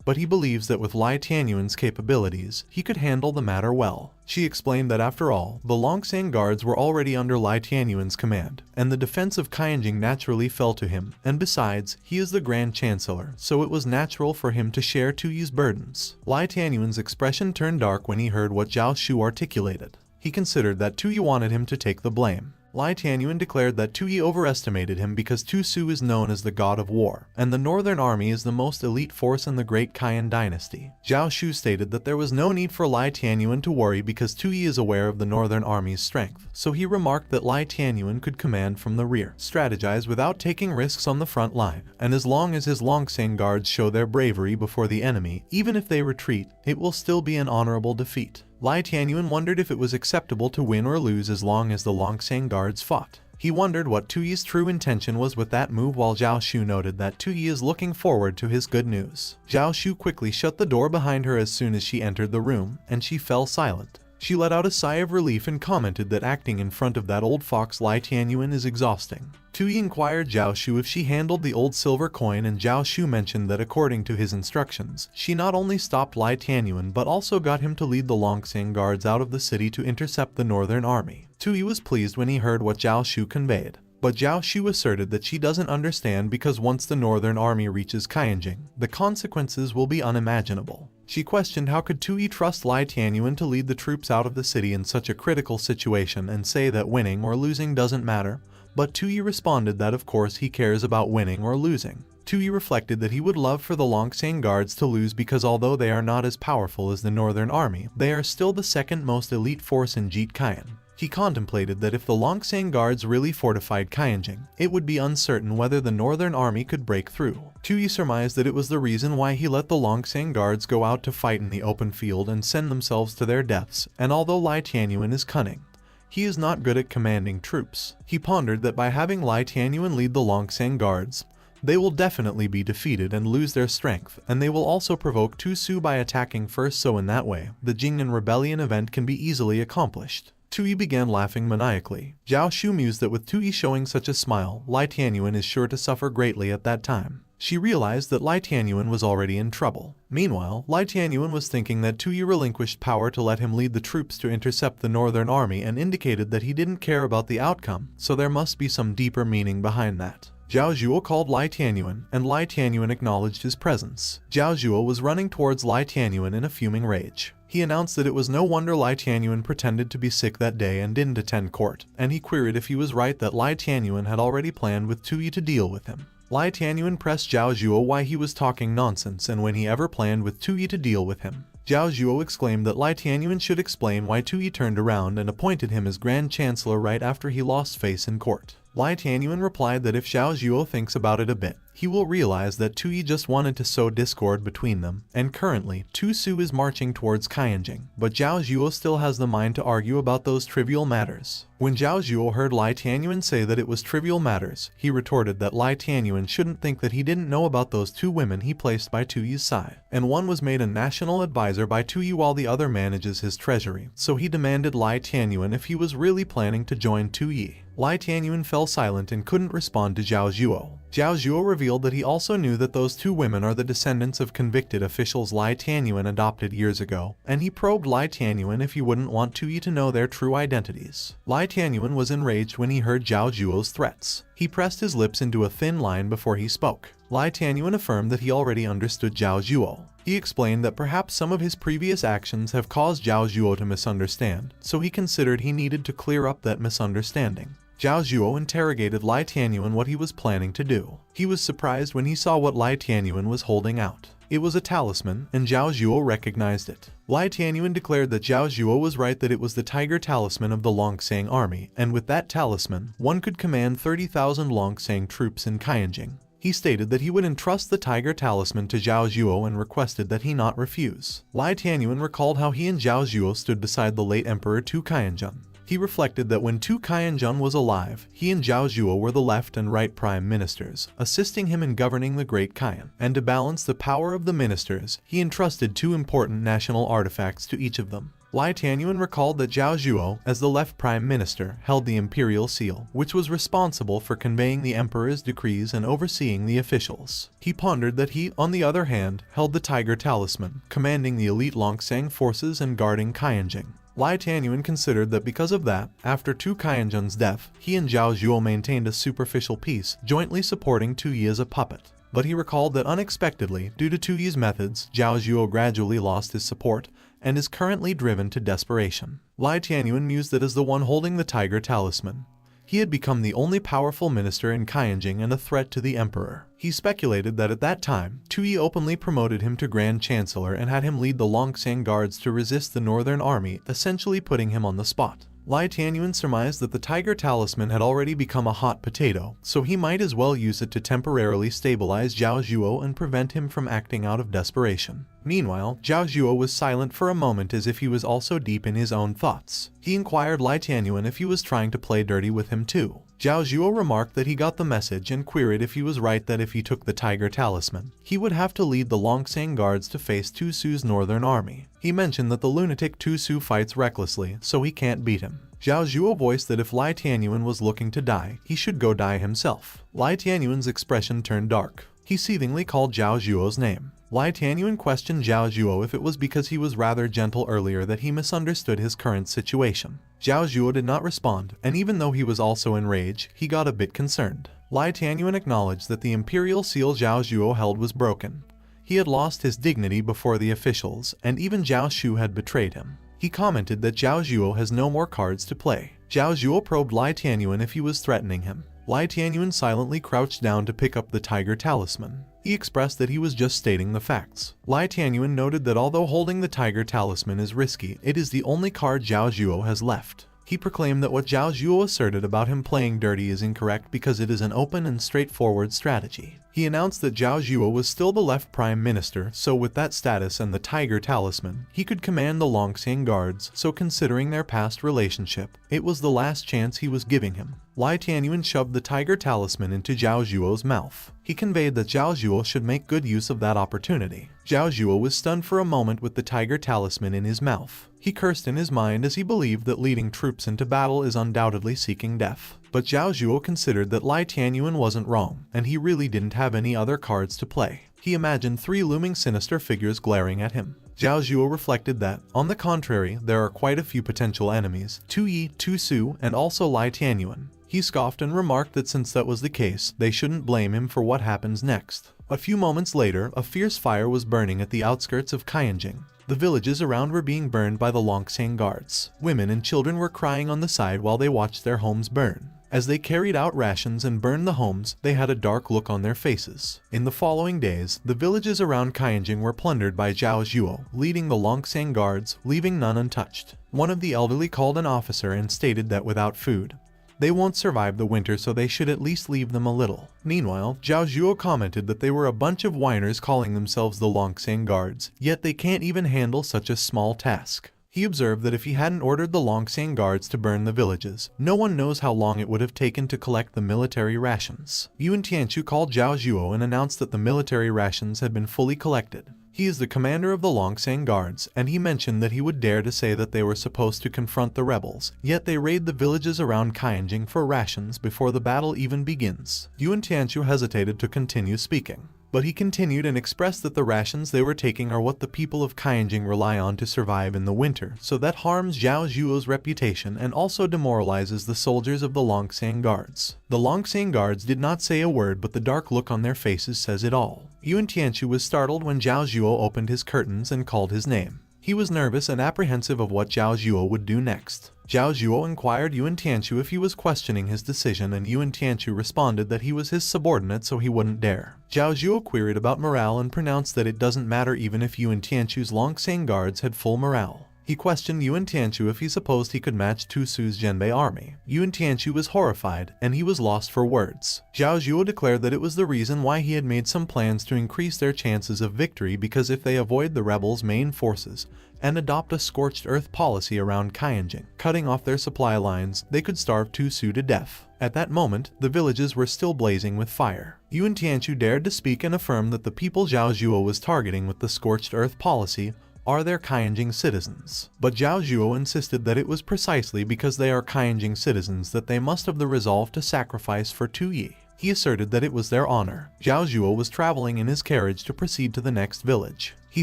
but he believes that with Lai Tianyuan's capabilities, he could handle the matter well. She explained that after all, the Longsang guards were already under Lai Tianyuan's command, and the defense of Kaianjing naturally fell to him, and besides, he is the Grand Chancellor, so it was natural for him to share Tu Yi's burdens. Lai Tianyuan's expression turned dark when he heard what Zhao Shu articulated. He considered that Tu Yi wanted him to take the blame. Lai Tianyuan declared that Tu Yi overestimated him because Tu Su is known as the god of war, and the Northern Army is the most elite force in the Great Kaian dynasty. Zhao Shu stated that there was no need for Lai Tianyuan to worry because Tu Yi is aware of the Northern Army's strength, so he remarked that Lai Tianyuan could command from the rear, strategize without taking risks on the front line, and as long as his Longsang guards show their bravery before the enemy, even if they retreat, it will still be an honorable defeat. Lai Tianyuan wondered if it was acceptable to win or lose as long as the Longsang guards fought. He wondered what Tu Yi's true intention was with that move, while Zhao Shu noted that Tu Yi is looking forward to his good news. Zhao Shu quickly shut the door behind her as soon as she entered the room, and she fell silent. She let out a sigh of relief and commented that acting in front of that old fox Lai Tianyuan is exhausting. Tu Yi inquired Zhao Shu if she handled the old silver coin, and Zhao Shu mentioned that according to his instructions, she not only stopped Lai Tianyuan but also got him to lead the Longsang guards out of the city to intercept the Northern Army. Tu Yi was pleased when he heard what Zhao Shu conveyed, but Zhao Shu asserted that she doesn't understand because once the Northern Army reaches Kaianjing, the consequences will be unimaginable. She questioned how could Tu Yi trust Lai Tianyuan to lead the troops out of the city in such a critical situation and say that winning or losing doesn't matter, but Tu Yi responded that of course he cares about winning or losing. Tu Yi reflected that he would love for the Longsang guards to lose because although they are not as powerful as the Northern Army, they are still the second most elite force in Jeet Kaian. He contemplated that if the Longsang guards really fortified Kaianjing, it would be uncertain whether the Northern Army could break through. Tu Yi surmised that it was the reason why he let the Longsang guards go out to fight in the open field and send themselves to their deaths, and although Lai Tianyuan is cunning, he is not good at commanding troops. He pondered that by having Lai Tianyuan lead the Longsang guards, they will definitely be defeated and lose their strength, and they will also provoke Tu Su by attacking first, so in that way, the Jingnan rebellion event can be easily accomplished. Tu Yi began laughing maniacally. Zhao Shu mused that with Tu Yi showing such a smile, Lai Tianyuan is sure to suffer greatly at that time. She realized that Lai Tianyuan was already in trouble. Meanwhile, Lai Tianyuan was thinking that Tu Yi relinquished power to let him lead the troops to intercept the Northern Army and indicated that he didn't care about the outcome, so there must be some deeper meaning behind that. Zhao Zhuo called Lai Tianyuan, and Lai Tianyuan acknowledged his presence. Zhao Zhuo was running towards Lai Tianyuan in a fuming rage. He announced that it was no wonder Lai Tianyuan pretended to be sick that day and didn't attend court, and he queried if he was right that Lai Tianyuan had already planned with Tu Yi to deal with him. Lai Tianyuan pressed Zhao Zhuo why he was talking nonsense and when he ever planned with Tu Yi to deal with him. Zhao Zhuo exclaimed that Lai Tianyuan should explain why Tu Yi turned around and appointed him as Grand Chancellor right after he lost face in court. Lai Tianyuan replied that if Zhao Zhuo thinks about it a bit, he will realize that Tu Yi just wanted to sow discord between them, and currently, Tu Su is marching towards Qianjing, but Zhao Zhuo still has the mind to argue about those trivial matters. When Zhao Zhuo heard Lai Tianyuan say that it was trivial matters, he retorted that Lai Tianyuan shouldn't think that he didn't know about those two women he placed by Tu Yi's side, and one was made a national advisor by Tu Yi while the other manages his treasury, so he demanded Lai Tianyuan if he was really planning to join Tu Yi. Lai Tianyuan fell silent and couldn't respond to Zhao Zhuo. Zhao Zhuo revealed that he also knew that those two women are the descendants of convicted officials Lai Tianyuan adopted years ago, and he probed Lai Tianyuan if he wouldn't want Tu Yi to know their true identities. Lai Tianyuan was enraged when he heard Zhao Zhuo's threats. He pressed his lips into a thin line before he spoke. Lai Tianyuan affirmed that he already understood Zhao Zhuo. He explained that perhaps some of his previous actions have caused Zhao Zhuo to misunderstand, so he considered he needed to clear up that misunderstanding. Zhao Zhuo interrogated Lai Tianyuan what he was planning to do. He was surprised when he saw what Lai Tianyuan was holding out. It was a talisman, and Zhao Zhuo recognized it. Lai Tianyuan declared that Zhao Zhuo was right, that it was the tiger talisman of the Longsang army, and with that talisman, one could command 30,000 Longsang troops in Qianjing. He stated that he would entrust the tiger talisman to Zhao Zhuo and requested that he not refuse. Lai Tianyuan recalled how he and Zhao Zhuo stood beside the late Emperor Tu Qianjun. He reflected that when Tu Qianjun was alive, he and Zhao Zhuo were the left and right prime ministers, assisting him in governing the Great Qian. And to balance the power of the ministers, he entrusted two important national artifacts to each of them. Lai Tianyuan recalled that Zhao Zhuo, as the left prime minister, held the imperial seal, which was responsible for conveying the emperor's decrees and overseeing the officials. He pondered that he, on the other hand, held the tiger talisman, commanding the elite Longsang forces and guarding Qianjing. Lai Tianyuan considered that because of that, after Tu Qianjun's death, he and Zhao Zhuo maintained a superficial peace, jointly supporting Tu Yi as a puppet. But he recalled that unexpectedly, due to Tu Yi's methods, Zhao Zhuo gradually lost his support, and is currently driven to desperation. Lai Tianyuan mused that as the one holding the tiger talisman, he had become the only powerful minister in Qianjing and a threat to the emperor. He speculated that at that time, Tu Yi openly promoted him to Grand Chancellor and had him lead the Longsang guards to resist the Northern Army, essentially putting him on the spot. Lai Tianyuan surmised that the tiger talisman had already become a hot potato, so he might as well use it to temporarily stabilize Zhao Zhuo and prevent him from acting out of desperation. Meanwhile, Zhao Zhuo was silent for a moment, as if he was also deep in his own thoughts. He inquired Lai Tianyuan if he was trying to play dirty with him too. Zhao Zhuo remarked that he got the message and queried if he was right that if he took the tiger talisman, he would have to lead the Longsang guards to face Tu Su's northern army. He mentioned that the lunatic Tu Su fights recklessly, so he can't beat him. Zhao Zhuo voiced that if Lai Tianyuan was looking to die, he should go die himself. Lai Tianyuan's expression turned dark. He seethingly called Zhao Zhuo's name. Lai Tianyuan questioned Zhao Zhuo if it was because he was rather gentle earlier that he misunderstood his current situation. Zhao Zhuo did not respond, and even though he was also enraged, he got a bit concerned. Lai Tianyuan acknowledged that the imperial seal Zhao Zhuo held was broken. He had lost his dignity before the officials, and even Zhao Shu had betrayed him. He commented that Zhao Zhuo has no more cards to play. Zhao Zhuo probed Lai Tianyuan if he was threatening him. Lai Tianyuan silently crouched down to pick up the tiger talisman. He expressed that he was just stating the facts. Lai Tianyuan noted that although holding the tiger talisman is risky, it is the only card Zhao Zhuo has left. He proclaimed that what Zhao Zhuo asserted about him playing dirty is incorrect because it is an open and straightforward strategy. He announced that Zhao Zhuo was still the left prime minister, so with that status and the tiger talisman, he could command the Longsang guards, so considering their past relationship, it was the last chance he was giving him. Lai Tianyuan shoved the tiger talisman into Zhao Zhuo's mouth. He conveyed that Zhao Zhuo should make good use of that opportunity. Zhao Zhuo was stunned for a moment with the tiger talisman in his mouth. He cursed in his mind as he believed that leading troops into battle is undoubtedly seeking death. But Zhao Zhuo considered that Lai Tianyuan wasn't wrong, and he really didn't have any other cards to play. He imagined three looming sinister figures glaring at him. Zhao Zhuo reflected that, on the contrary, there are quite a few potential enemies: Tu Yi, Tu Su, and also Lai Tianyuan. He scoffed and remarked that since that was the case, they shouldn't blame him for what happens next. A few moments later, a fierce fire was burning at the outskirts of Qianjing. The villages around were being burned by the Longsang guards. Women and children were crying on the side while they watched their homes burn. As they carried out rations and burned the homes, they had a dark look on their faces. In the following days, the villages around Qianjing were plundered by Zhao Zhuo, leading the Longsang guards, leaving none untouched. One of the elderly called an officer and stated that without food, They won't survive the winter, so they should at least leave them a little. Meanwhile, Zhao Zhuo commented that they were a bunch of whiners calling themselves the Longsang Guards, yet they can't even handle such a small task. He observed that if he hadn't ordered the Longsang Guards to burn the villages, no one knows how long it would have taken to collect the military rations. Yuan Tianchu called Zhao Zhuo and announced that the military rations had been fully collected. He is the commander of the Longsang Guards, and he mentioned that he would dare to say that they were supposed to confront the rebels, yet they raid the villages around Kainjing for rations before the battle even begins. Yuan Tianchu hesitated to continue speaking, but he continued and expressed that the rations they were taking are what the people of Kainjing rely on to survive in the winter, so that harms Zhao Zhuo's reputation and also demoralizes the soldiers of the Longsang Guards. The Longsang Guards did not say a word, but the dark look on their faces says it all. Yuan Tianchu was startled when Zhao Zhuo opened his curtains and called his name. He was nervous and apprehensive of what Zhao Zhuo would do next. Zhao Zhuo inquired Yuan Tianchu if he was questioning his decision, and Yuan Tianchu responded that he was his subordinate, so he wouldn't dare. Zhao Zhuo queried about morale and pronounced that it doesn't matter even if Yuan Tianchu's Longsang Guards had full morale. He questioned Yuan Tianchu if he supposed he could match Tu Su's Zhenbei army. Yuan Tianchu was horrified, and he was lost for words. Zhao Zhuo declared that it was the reason why he had made some plans to increase their chances of victory, because if they avoid the rebels' main forces and adopt a scorched earth policy around Kainjing, cutting off their supply lines, they could starve Tu Su to death. At that moment, the villages were still blazing with fire. Yuan Tianchu dared to speak and affirm that the people Zhao Zhuo was targeting with the scorched earth policy are their Kainjing citizens. But Zhao Zhuo insisted that it was precisely because they are Kainjing citizens that they must have the resolve to sacrifice for Tu Yi. He asserted that it was their honor. Zhao Zhuo was traveling in his carriage to proceed to the next village. He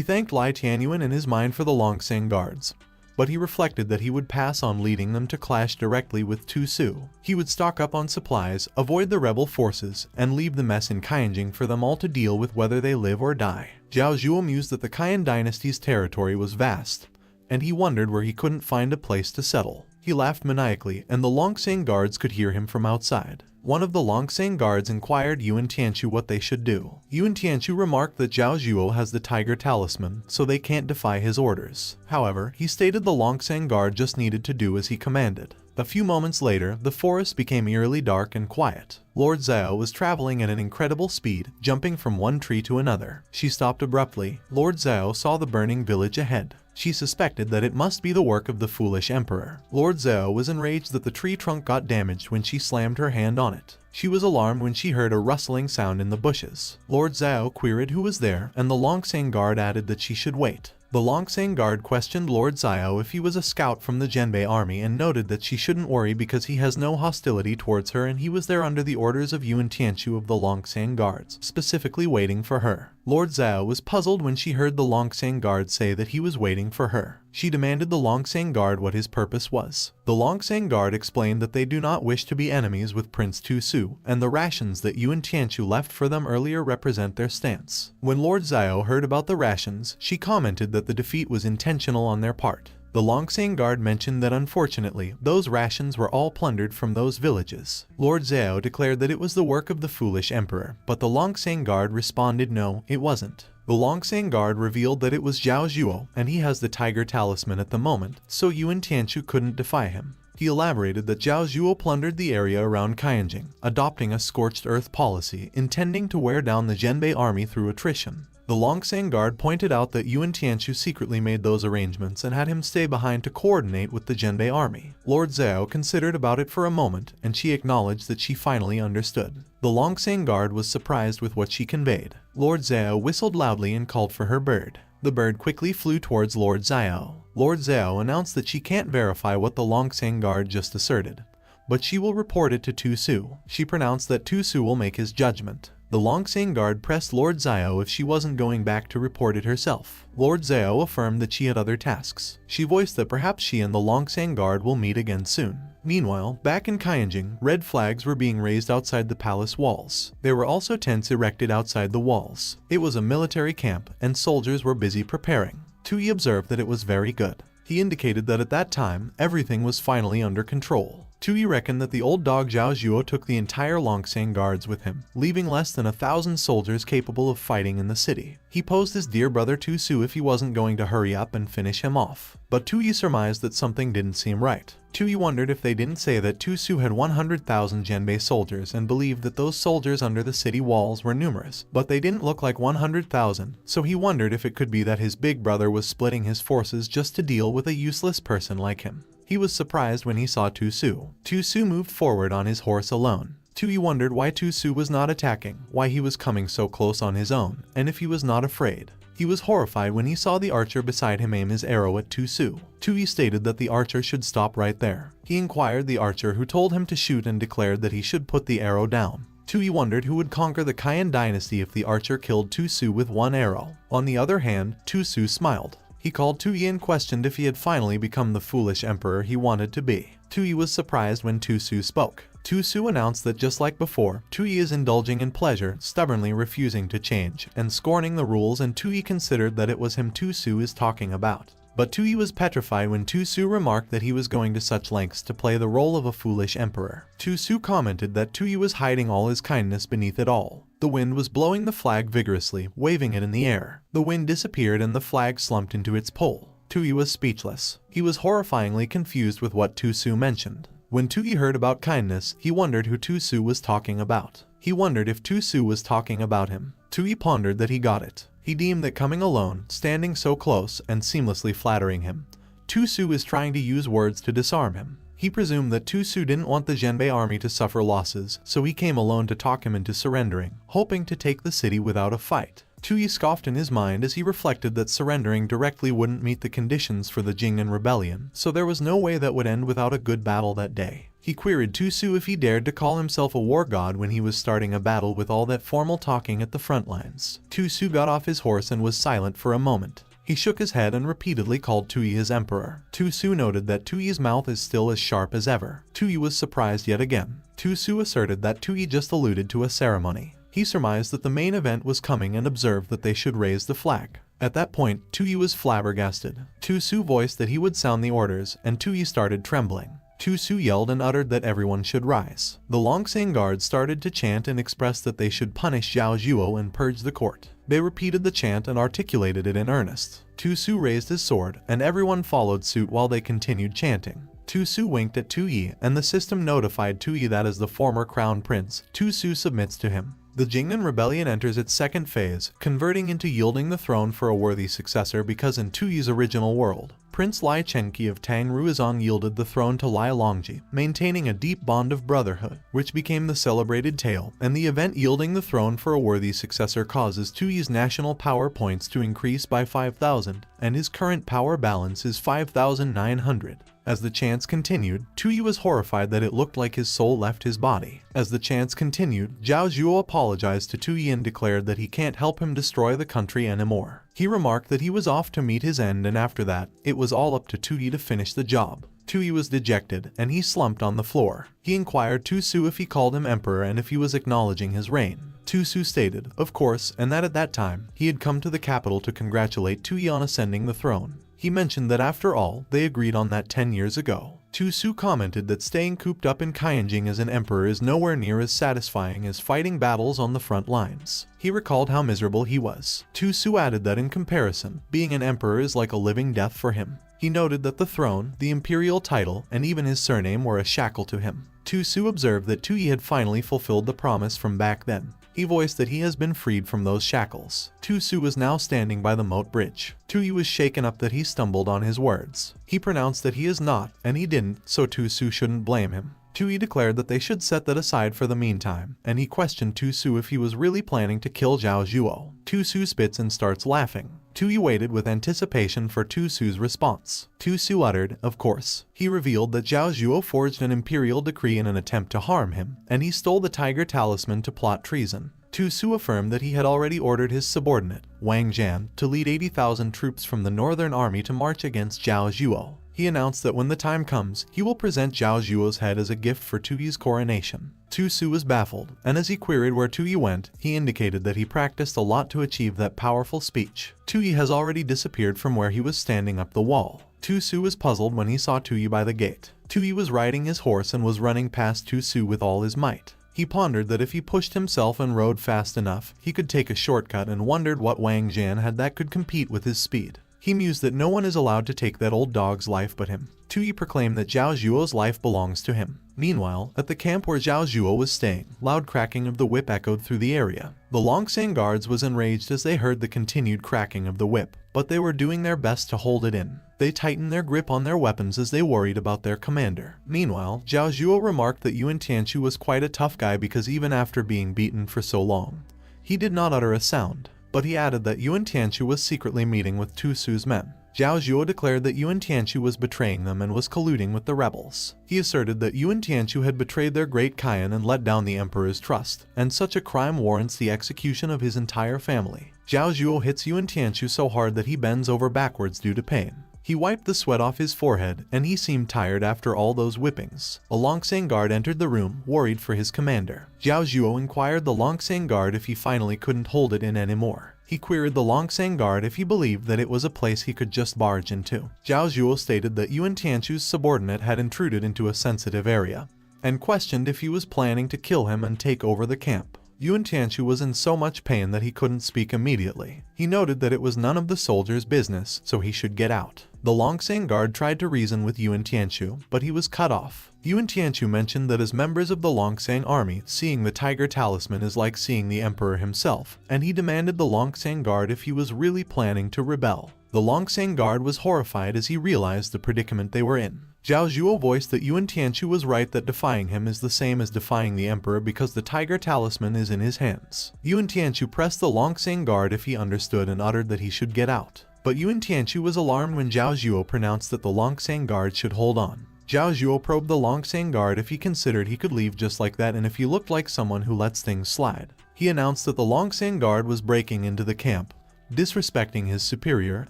thanked Lai Tianyuan in his mind for the Longsang Guards, but he reflected that he would pass on leading them to clash directly with Tu Su. He would stock up on supplies, avoid the rebel forces, and leave the mess in Kainjing for them all to deal with, whether they live or die. Zhao Zhuo mused that the Kaiyan dynasty's territory was vast, and he wondered where he couldn't find a place to settle. He laughed maniacally, and the Longsang Guards could hear him from outside. One of the Longsang Guards inquired Yuan Tianchu what they should do. Yuan Tianchu remarked that Zhao Zhuo has the Tiger Talisman, so they can't defy his orders. However, he stated the Longsang Guard just needed to do as he commanded. A few moments later, the forest became eerily dark and quiet. Lord Zhao was traveling at an incredible speed, jumping from one tree to another. She stopped abruptly. Lord Zhao saw the burning village ahead. She suspected that it must be the work of the foolish emperor. Lord Zhao was enraged that the tree trunk got damaged when she slammed her hand on it. She was alarmed when she heard a rustling sound in the bushes. Lord Zhao queried who was there, and the Longsang Guard added that she should wait. The Longsang Guard questioned Lord Zhao if he was a scout from the Zhenbei army and noted that she shouldn't worry because he has no hostility towards her and he was there under the orders of Yuan Tianchu of the Longsang Guards, specifically waiting for her. Lord Zhao was puzzled when she heard the Longsang Guard say that he was waiting for her. She demanded the Longsang Guard what his purpose was. The Longsang Guard explained that they do not wish to be enemies with Prince Tu Su, and the rations that Yuan Tianchu left for them earlier represent their stance. When Lord Zhao heard about the rations, she commented that the defeat was intentional on their part. The Longsang Guard mentioned that unfortunately, those rations were all plundered from those villages. Lord Zhao declared that it was the work of the foolish emperor, but the Longsang Guard responded no, it wasn't. The Longsang Guard revealed that it was Zhao Zhuo, and he has the Tiger Talisman at the moment, so Yuan Tianchu couldn't defy him. He elaborated that Zhao Zhuo plundered the area around Kainjing, adopting a scorched earth policy, intending to wear down the Zhenbei army through attrition. The Longsang Guard pointed out that Yuan Tianchu secretly made those arrangements and had him stay behind to coordinate with the Zhenbei army. Lord Zhao considered about it for a moment, and she acknowledged that she finally understood. The Longsang Guard was surprised with what she conveyed. Lord Zhao whistled loudly and called for her bird. The bird quickly flew towards Lord Zhao. Lord Zhao announced that she can't verify what the Longsang Guard just asserted, but she will report it to Tu Su. She pronounced that Tu Su will make his judgment. The Longsang Guard pressed Lord Zhao if she wasn't going back to report it herself. Lord Zhao affirmed that she had other tasks. She voiced that perhaps she and the Longsang Guard will meet again soon. Meanwhile, back in Kainjing, red flags were being raised outside the palace walls. There were also tents erected outside the walls. It was a military camp, and soldiers were busy preparing. Tu Yi observed that it was very good. He indicated that at that time, everything was finally under control. Tu reckoned that the old dog Zhao Zhuo took the entire Longsang guards with him, leaving less than 1,000 soldiers capable of fighting in the city. He posed his dear brother Tu Su if he wasn't going to hurry up and finish him off. But Tu surmised that something didn't seem right. Tu wondered if they didn't say that Tu Su had 100,000 Zhenbei soldiers and believed that those soldiers under the city walls were numerous, but they didn't look like 100,000, so he wondered if it could be that his big brother was splitting his forces just to deal with a useless person like him. He was surprised when he saw Tu Su. Tu Su moved forward on his horse alone. Tu wondered why Tu Su was not attacking, why he was coming so close on his own, and if he was not afraid. He was horrified when he saw the archer beside him aim his arrow at Tu Su. Tu stated that the archer should stop right there. He inquired the archer, who told him to shoot and declared that he should put the arrow down. Tu wondered who would conquer the Kaiyan dynasty if the archer killed Tu Su with one arrow. On the other hand, Tu Su smiled. He called Tu and questioned if he had finally become the foolish emperor he wanted to be. Tu was surprised when Tu Su spoke. Tu Su announced that just like before, Tu is indulging in pleasure, stubbornly refusing to change, and scorning the rules, and Tu considered that it was him Tu Su is talking about. But Tu was petrified when Tu Su remarked that he was going to such lengths to play the role of a foolish emperor. Tu Su commented that Tu was hiding all his kindness beneath it all. The wind was blowing the flag vigorously, waving it in the air. The wind disappeared and the flag slumped into its pole. Tu was speechless. He was horrifyingly confused with what Tu Su mentioned. When Tu heard about kindness, he wondered who Tu Su was talking about. He wondered if Tu Su was talking about him. Tu pondered that he got it. He deemed that coming alone, standing so close, and seamlessly flattering him, Tu Su was trying to use words to disarm him. He presumed that Tu Su didn't want the Zhenbei army to suffer losses, so he came alone to talk him into surrendering, hoping to take the city without a fight. Tu scoffed in his mind as he reflected that surrendering directly wouldn't meet the conditions for the Jingnan rebellion, so there was no way that would end without a good battle that day. He queried Tu Su if he dared to call himself a war god when he was starting a battle with all that formal talking at the front lines. Tu Su got off his horse and was silent for a moment. He shook his head and repeatedly called Tu his emperor. Tu Su noted that Tui's mouth is still as sharp as ever. Tu was surprised yet again. Tu Su asserted that Tu just alluded to a ceremony. He surmised that the main event was coming and observed that they should raise the flag. At that point, Tu was flabbergasted. Tu Su voiced that he would sound the orders, and Tu started trembling. Tu Su yelled and uttered that everyone should rise. The Longsang guards started to chant and expressed that they should punish Zhao Zhuo and purge the court. They repeated the chant and articulated it in earnest. Tu Su raised his sword, and everyone followed suit while they continued chanting. Tu Su winked at Tu Yi, and the system notified Tu Yi that as the former crown prince, Tu Su submits to him. The Jingnan rebellion enters its second phase, converting into yielding the throne for a worthy successor, because in Tu Yi's original world, Prince Lai Chenqi of Tang Ruizong yielded the throne to Lai Longji, maintaining a deep bond of brotherhood, which became the celebrated tale, and the event yielding the throne for a worthy successor causes Tu Yi's national power points to increase by 5,000, and his current power balance is 5,900. As the chants continued, Tu Yi was horrified that it looked like his soul left his body. As the chants continued, Zhao Zhuo apologized to Tu Yi and declared that he can't help him destroy the country anymore. He remarked that he was off to meet his end, and after that, it was all up to Tu Yi to finish the job. Tu Yi was dejected, and he slumped on the floor. He inquired Tu Su if he called him emperor and if he was acknowledging his reign. Tu Su stated, of course, and that at that time, he had come to the capital to congratulate Tu Yi on ascending the throne. He mentioned that after all, they agreed on that 10 years ago. Tu Su commented that staying cooped up in Kaiyanjing as an emperor is nowhere near as satisfying as fighting battles on the front lines. He recalled how miserable he was. Tu Su added that in comparison, being an emperor is like a living death for him. He noted that the throne, the imperial title, and even his surname were a shackle to him. Tu Su observed that Tu Yi had finally fulfilled the promise from back then. He voiced that he has been freed from those shackles. Tu Su was now standing by the moat bridge. Tu Yi was shaken up that he stumbled on his words. He pronounced that he is not, and he didn't, so Tu Su shouldn't blame him. Tu Yi declared that they should set that aside for the meantime, and he questioned Tu Su if he was really planning to kill Zhao Zhuo. Tu Su spits and starts laughing. Tu Yi waited with anticipation for Tu Su's response. Tu Su uttered, of course. He revealed that Zhao Zhuo forged an imperial decree in an attempt to harm him, and he stole the tiger talisman to plot treason. Tu Su affirmed that he had already ordered his subordinate, Wang Jian, to lead 80,000 troops from the northern army to march against Zhao Zhuo. He announced that when the time comes, he will present Zhao Zhuo's head as a gift for Tu Yi's coronation. Tu Su was baffled, and as he queried where Tu Yi went, he indicated that he practiced a lot to achieve that powerful speech. Tu Yi has already disappeared from where he was standing up the wall. Tu Su was puzzled when he saw Tu Yi by the gate. Tui was riding his horse and was running past Tu Su with all his might. He pondered that if he pushed himself and rode fast enough, he could take a shortcut and wondered what Wang Jian had that could compete with his speed. He mused that no one is allowed to take that old dog's life but him. Tui proclaimed that Zhao Zhuo's life belongs to him. Meanwhile, at the camp where Zhao Zhuo was staying, loud cracking of the whip echoed through the area. The Longsang guards was enraged as they heard the continued cracking of the whip, but they were doing their best to hold it in. They tightened their grip on their weapons as they worried about their commander. Meanwhile, Zhao Zhuo remarked that Yuan Tianchu was quite a tough guy because even after being beaten for so long, he did not utter a sound. But he added that Yuan Tianchu was secretly meeting with Tu Su's men. Zhao Zhuo declared that Yuan Tianchu was betraying them and was colluding with the rebels. He asserted that Yuan Tianchu had betrayed their great Kaiyan and let down the emperor's trust, and such a crime warrants the execution of his entire family. Zhao Zhuo hits Yuan Tianchu so hard that he bends over backwards due to pain. He wiped the sweat off his forehead, and he seemed tired after all those whippings. A Longsang guard entered the room, worried for his commander. Zhao Zhuo inquired the Longsang guard if he finally couldn't hold it in anymore. He queried the Longsang guard if he believed that it was a place he could just barge into. Zhao Zhuo stated that Yuan Tianchu's subordinate had intruded into a sensitive area, and questioned if he was planning to kill him and take over the camp. Yuan Tianchu was in so much pain that he couldn't speak immediately. He noted that it was none of the soldiers' business, so he should get out. The Longsang guard tried to reason with Yuan Tianchu, but he was cut off. Yuan Tianchu mentioned that as members of the Longsang army, seeing the tiger talisman is like seeing the emperor himself, and he demanded the Longsang guard if he was really planning to rebel. The Longsang guard was horrified as he realized the predicament they were in. Zhao Zhuo voiced that Yuan Tianchu was right that defying him is the same as defying the emperor because the tiger talisman is in his hands. Yuan Tianchu pressed the Longsang guard if he understood and uttered that he should get out. But Yuan Tianchu was alarmed when Zhao Zhuo pronounced that the Longsang guard should hold on. Zhao Zhuo probed the Longsang guard if he considered he could leave just like that and if he looked like someone who lets things slide. He announced that the Longsang guard was breaking into the camp, disrespecting his superior,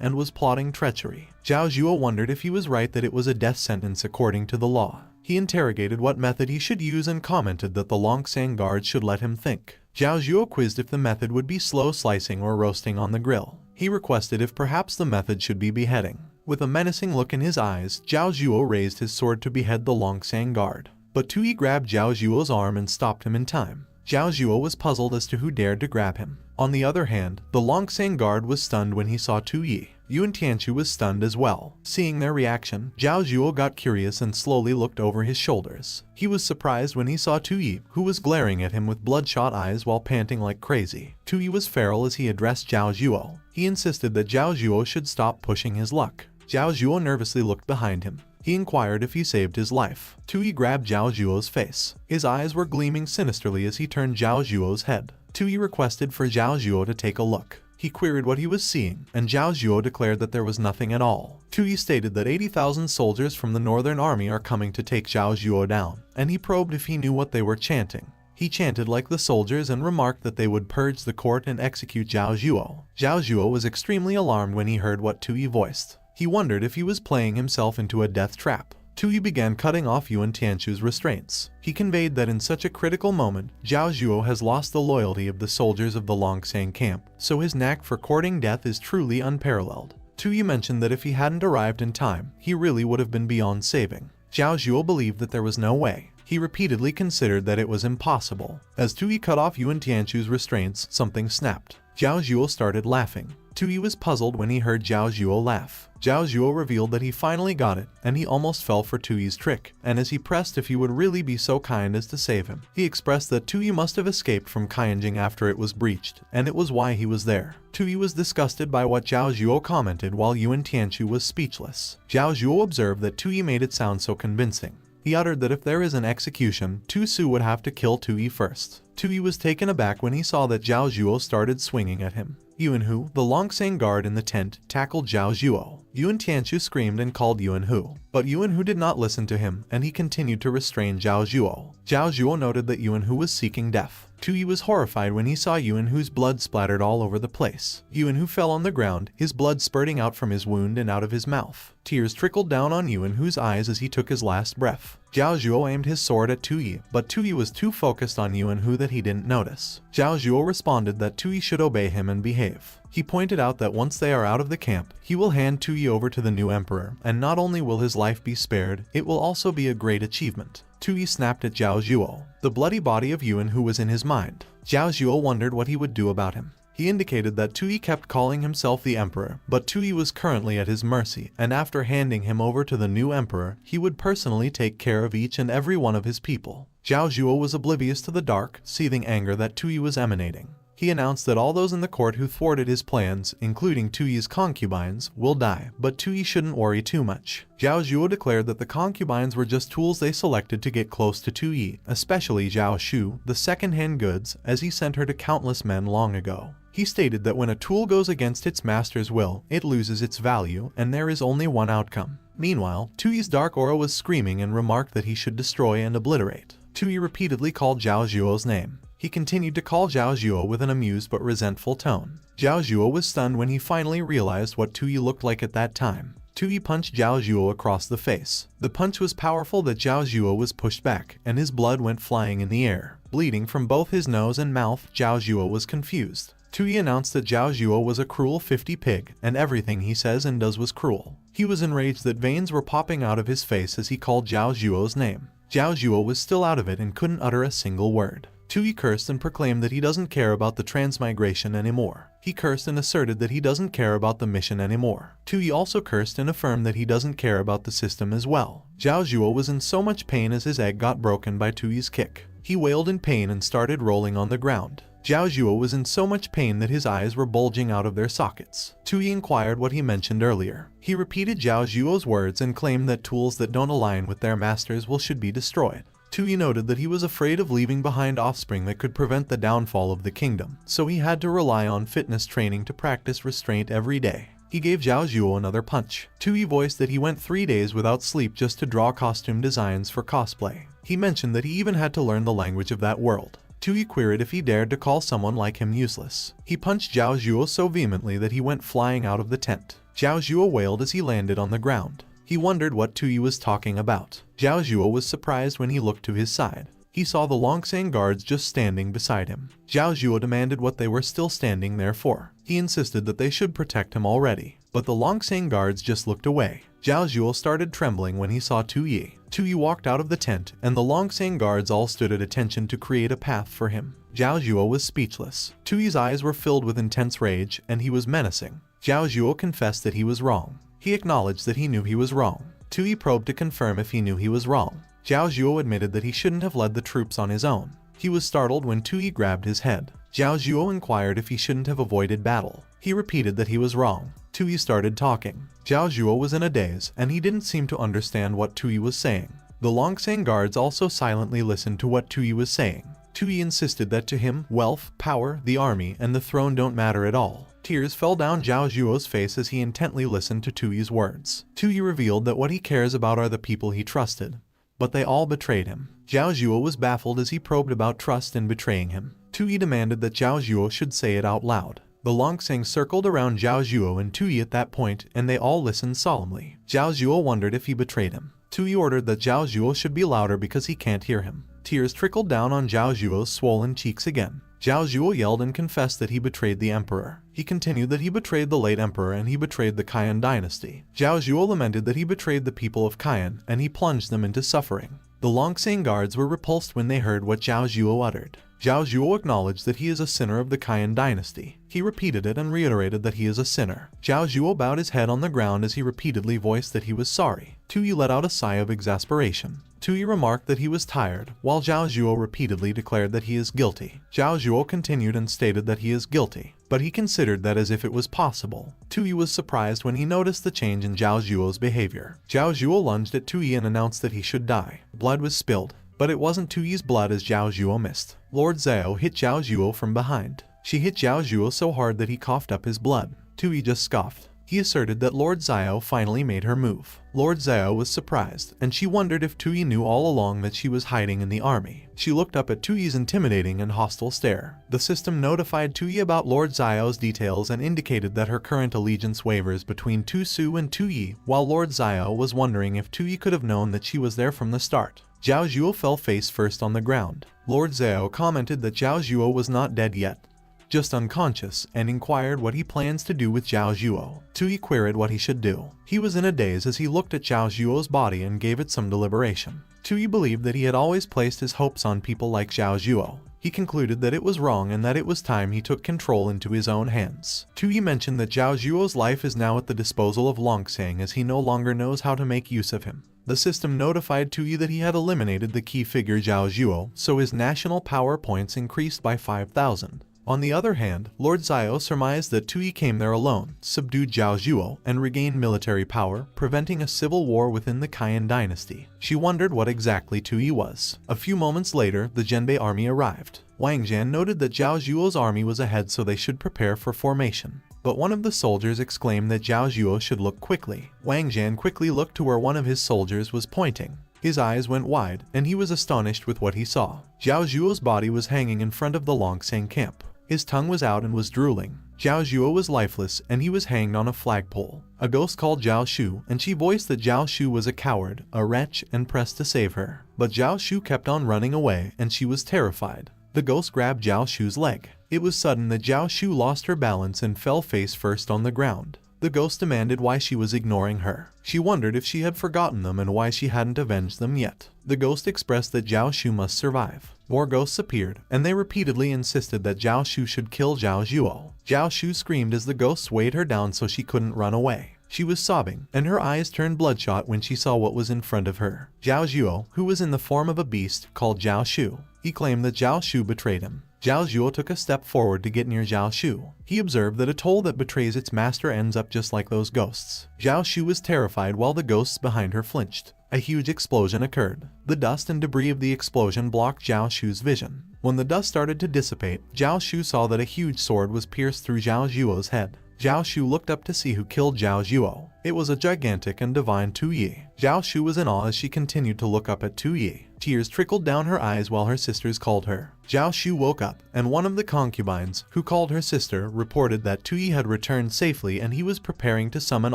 and was plotting treachery. Zhao Zhuo wondered if he was right that it was a death sentence according to the law. He interrogated what method he should use and commented that the Longsang guard should let him think. Zhao Zhuo quizzed if the method would be slow slicing or roasting on the grill. He requested if perhaps the method should be beheading. With a menacing look in his eyes, Zhao Zhuo raised his sword to behead the Longsang guard. But Tui grabbed Zhao Zhuo's arm and stopped him in time. Zhao Zhuo was puzzled as to who dared to grab him. On the other hand, the Longsang guard was stunned when he saw Tui. Yuan Tianchu was stunned as well. Seeing their reaction, Zhao Zhuo got curious and slowly looked over his shoulders. He was surprised when he saw Tui, who was glaring at him with bloodshot eyes while panting like crazy. Tui was feral as he addressed Zhao Zhuo. He insisted that Zhao Zhuo should stop pushing his luck. Zhao Zhuo nervously looked behind him. He inquired if he saved his life. Tui grabbed Zhao Zhuo's face. His eyes were gleaming sinisterly as he turned Zhao Zhuo's head. Tui requested for Zhao Zhuo to take a look. He queried what he was seeing, and Zhao Zhuo declared that there was nothing at all. Tui stated that 80,000 soldiers from the Northern Army are coming to take Zhao Zhuo down, and he probed if he knew what they were chanting. He chanted like the soldiers and remarked that they would purge the court and execute Zhao Zhuo. Zhao Zhuo was extremely alarmed when he heard what Tui voiced. He wondered if he was playing himself into a death trap. Tui began cutting off Yuan Tianchu's restraints. He conveyed that in such a critical moment, Zhao Zhuo has lost the loyalty of the soldiers of the Longsang camp, so his knack for courting death is truly unparalleled. Tui mentioned that if he hadn't arrived in time, he really would have been beyond saving. Zhao Zhuo believed that there was no way. He repeatedly considered that it was impossible. As Tui cut off Yuan Tianchu's restraints, something snapped. Zhao Zhuo started laughing. Tui was puzzled when he heard Zhao Zhuo laugh. Zhao Zhuo revealed that he finally got it, and he almost fell for Tui's trick, and as he pressed if he would really be so kind as to save him, he expressed that Tui must have escaped from Kaiyanjing after it was breached, and it was why he was there. Tui was disgusted by what Zhao Zhuo commented while Yuan Tianchu was speechless. Zhao Zhuo observed that Tui made it sound so convincing. He uttered that if there is an execution, Tu Su would have to kill Tui first. Tui was taken aback when he saw that Zhao Zhuo started swinging at him. Yuanhu, the Longsang guard in the tent, tackled Zhao Zhuo. Yuan Tianchu screamed and called Yuanhu, but Yuanhu did not listen to him, and he continued to restrain Zhao Zhuo. Zhao Zhuo noted that Yuanhu was seeking death. Tui was horrified when he saw Yuanhu's blood splattered all over the place. Yuanhu fell on the ground, his blood spurting out from his wound and out of his mouth. Tears trickled down on Yuanhu's eyes as he took his last breath. Zhao Zhuo aimed his sword at Tui, but Tui was too focused on Yuan Hu that he didn't notice. Zhao Zhuo responded that Tui should obey him and behave. He pointed out that once they are out of the camp, he will hand Tui over to the new emperor, and not only will his life be spared, it will also be a great achievement. Tui snapped at Zhao Zhuo. The bloody body of Yuan Hu was in his mind. Zhao Zhuo wondered what he would do about him. He indicated that Tui kept calling himself the emperor, but Tui was currently at his mercy, and after handing him over to the new emperor, he would personally take care of each and every one of his people. Zhao Zhuo was oblivious to the dark, seething anger that Tui was emanating. He announced that all those in the court who thwarted his plans, including Tui's concubines, will die, but Tui shouldn't worry too much. Zhao Zhuo declared that the concubines were just tools they selected to get close to Tui, especially Zhao Shu, the second-hand goods, as he sent her to countless men long ago. He stated that when a tool goes against its master's will, it loses its value, and there is only one outcome. Meanwhile, Tui's dark aura was screaming and remarked that he should destroy and obliterate. Tui repeatedly called Zhao Zhuo's name. He continued to call Zhao Zhuo with an amused but resentful tone. Zhao Zhuo was stunned when he finally realized what Tui looked like at that time. Tui punched Zhao Zhuo across the face. The punch was powerful that Zhao Zhuo was pushed back, and his blood went flying in the air. Bleeding from both his nose and mouth, Zhao Zhuo was confused. Tui announced that Zhao Zhuo was a cruel 50 pig, and everything he says and does was cruel. He was enraged that veins were popping out of his face as he called Zhao Zhuo's name. Zhao Zhuo was still out of it and couldn't utter a single word. Tui cursed and proclaimed that he doesn't care about the transmigration anymore. He cursed and asserted that he doesn't care about the mission anymore. Tui also cursed and affirmed that he doesn't care about the system as well. Zhao Zhuo was in so much pain as his egg got broken by Tui's kick. He wailed in pain and started rolling on the ground. Zhao Zhuo was in so much pain that his eyes were bulging out of their sockets. Tui inquired what he mentioned earlier. He repeated Zhao Zhuo's words and claimed that tools that don't align with their masters should be destroyed. Tui noted that he was afraid of leaving behind offspring that could prevent the downfall of the kingdom, so he had to rely on fitness training to practice restraint every day. He gave Zhao Zhuo another punch. Tui voiced that he went 3 days without sleep just to draw costume designs for cosplay. He mentioned that he even had to learn the language of that world. Tui queried if he dared to call someone like him useless. He punched Zhao Zhuo so vehemently that he went flying out of the tent. Zhao Zhuo wailed as he landed on the ground. He wondered what Tui was talking about. Zhao Zhuo was surprised when he looked to his side. He saw the Longsang guards just standing beside him. Zhao Zhuo demanded what they were still standing there for. He insisted that they should protect him already, but the Longsang guards just looked away. Zhao Zhuo started trembling when he saw Tui. Tui walked out of the tent, and the Longsang guards all stood at attention to create a path for him. Zhao Zhuo was speechless. Tui's eyes were filled with intense rage, and he was menacing. Zhao Zhuo confessed that he was wrong. He acknowledged that he knew he was wrong. Tui probed to confirm if he knew he was wrong. Zhao Zhuo admitted that he shouldn't have led the troops on his own. He was startled when Tui grabbed his head. Zhao Zhuo inquired if he shouldn't have avoided battle. He repeated that he was wrong. Tui started talking. Zhao Zhuo was in a daze, and he didn't seem to understand what Tui was saying. The Longsang guards also silently listened to what Tui was saying. Tui insisted that to him, wealth, power, the army, and the throne don't matter at all. Tears fell down Zhao Zhuo's face as he intently listened to Tui's words. Tui revealed that what he cares about are the people he trusted, but they all betrayed him. Zhao Zhuo was baffled as he probed about trust and betraying him. Tui demanded that Zhao Zhuo should say it out loud. The Longsang circled around Zhao Zhuo and Tui at that point, and they all listened solemnly. Zhao Zhuo wondered if he betrayed him. Tui ordered that Zhao Zhuo should be louder because he can't hear him. Tears trickled down on Zhao Zhuo's swollen cheeks again. Zhao Zhuo yelled and confessed that he betrayed the emperor. He continued that he betrayed the late emperor and he betrayed the Qian dynasty. Zhao Zhuo lamented that he betrayed the people of Qian, and he plunged them into suffering. The Longsang guards were repulsed when they heard what Zhao Zhuo uttered. Zhao Zhuo acknowledged that he is a sinner of the Qian dynasty. He repeated it and reiterated that he is a sinner. Zhao Zhuo bowed his head on the ground as he repeatedly voiced that he was sorry. Tui let out a sigh of exasperation. Tui remarked that he was tired, while Zhao Zhuo repeatedly declared that he is guilty. Zhao Zhuo continued and stated that he is guilty, but he considered that as if it was possible. Tui was surprised when he noticed the change in Zhao Zhuo's behavior. Zhao Zhuo lunged at Tui and announced that he should die. Blood was spilled, but it wasn't Tui's blood as Zhao Zhuo missed. Lord Zhao hit Zhao Zhuo from behind. She hit Zhao Zhuo so hard that he coughed up his blood. Tui just scoffed. He asserted that Lord Xiao finally made her move. Lord Xiao was surprised, and she wondered if Tui knew all along that she was hiding in the army. She looked up at Tui's intimidating and hostile stare. The system notified Tui about Lord Xiao's details and indicated that her current allegiance wavers between Tu Su and Tui, while Lord Xiao was wondering if Tui could have known that she was there from the start. Zhao Zhuo fell face first on the ground. Lord Xiao commented that Zhao Zhuo was not dead yet, just unconscious, and inquired what he plans to do with Zhao Zhuo. Tui queried what he should do. He was in a daze as he looked at Zhao Zhuo's body and gave it some deliberation. Tui believed that he had always placed his hopes on people like Zhao Zhuo. He concluded that it was wrong and that it was time he took control into his own hands. Tui mentioned that Zhao Zhuo's life is now at the disposal of Longsang as he no longer knows how to make use of him. The system notified Tui that he had eliminated the key figure Zhao Zhuo, so his national power points increased by 5,000. On the other hand, Lord Xiao surmised that Tui came there alone, subdued Zhao Zhuo, and regained military power, preventing a civil war within the Qian dynasty. She wondered what exactly Tui was. A few moments later, the Zhenbei army arrived. Wang Zhan noted that Zhao Zhuo's army was ahead, so they should prepare for formation. But one of the soldiers exclaimed that Zhao Zhuo should look quickly. Wang Zhan quickly looked to where one of his soldiers was pointing. His eyes went wide, and he was astonished with what he saw. Zhao Zhuo's body was hanging in front of the Longsang camp. His tongue was out and was drooling. Zhao Zhuo was lifeless, and he was hanged on a flagpole. A ghost called Zhao Shu, and she voiced that Zhao Shu was a coward, a wretch, and pressed to save her. But Zhao Shu kept on running away, and she was terrified. The ghost grabbed Zhao Shu's leg. It was sudden that Zhao Shu lost her balance and fell face first on the ground. The ghost demanded why she was ignoring her. She wondered if she had forgotten them and why she hadn't avenged them yet. The ghost expressed that Zhao Shu must survive. More ghosts appeared, and they repeatedly insisted that Zhao Shu should kill Zhao Zhuo. Zhao Shu screamed as the ghosts weighed her down so she couldn't run away. She was sobbing, and her eyes turned bloodshot when she saw what was in front of her. Zhao Zhuo, who was in the form of a beast, called Zhao Shu. He claimed that Zhao Shu betrayed him. Zhao Zhuo took a step forward to get near Zhao Shu. He observed that a toll that betrays its master ends up just like those ghosts. Zhao Shu was terrified while the ghosts behind her flinched. A huge explosion occurred. The dust and debris of the explosion blocked Zhao Shu's vision. When the dust started to dissipate, Zhao Shu saw that a huge sword was pierced through Zhao Zhuo's head. Zhao Shu looked up to see who killed Zhao Zhuo. It was a gigantic and divine Tu Yi. Zhao Shu was in awe as she continued to look up at Tu Yi. Tears trickled down her eyes while her sisters called her. Zhao Shu woke up, and one of the concubines, who called her sister, reported that Tu Yi had returned safely and he was preparing to summon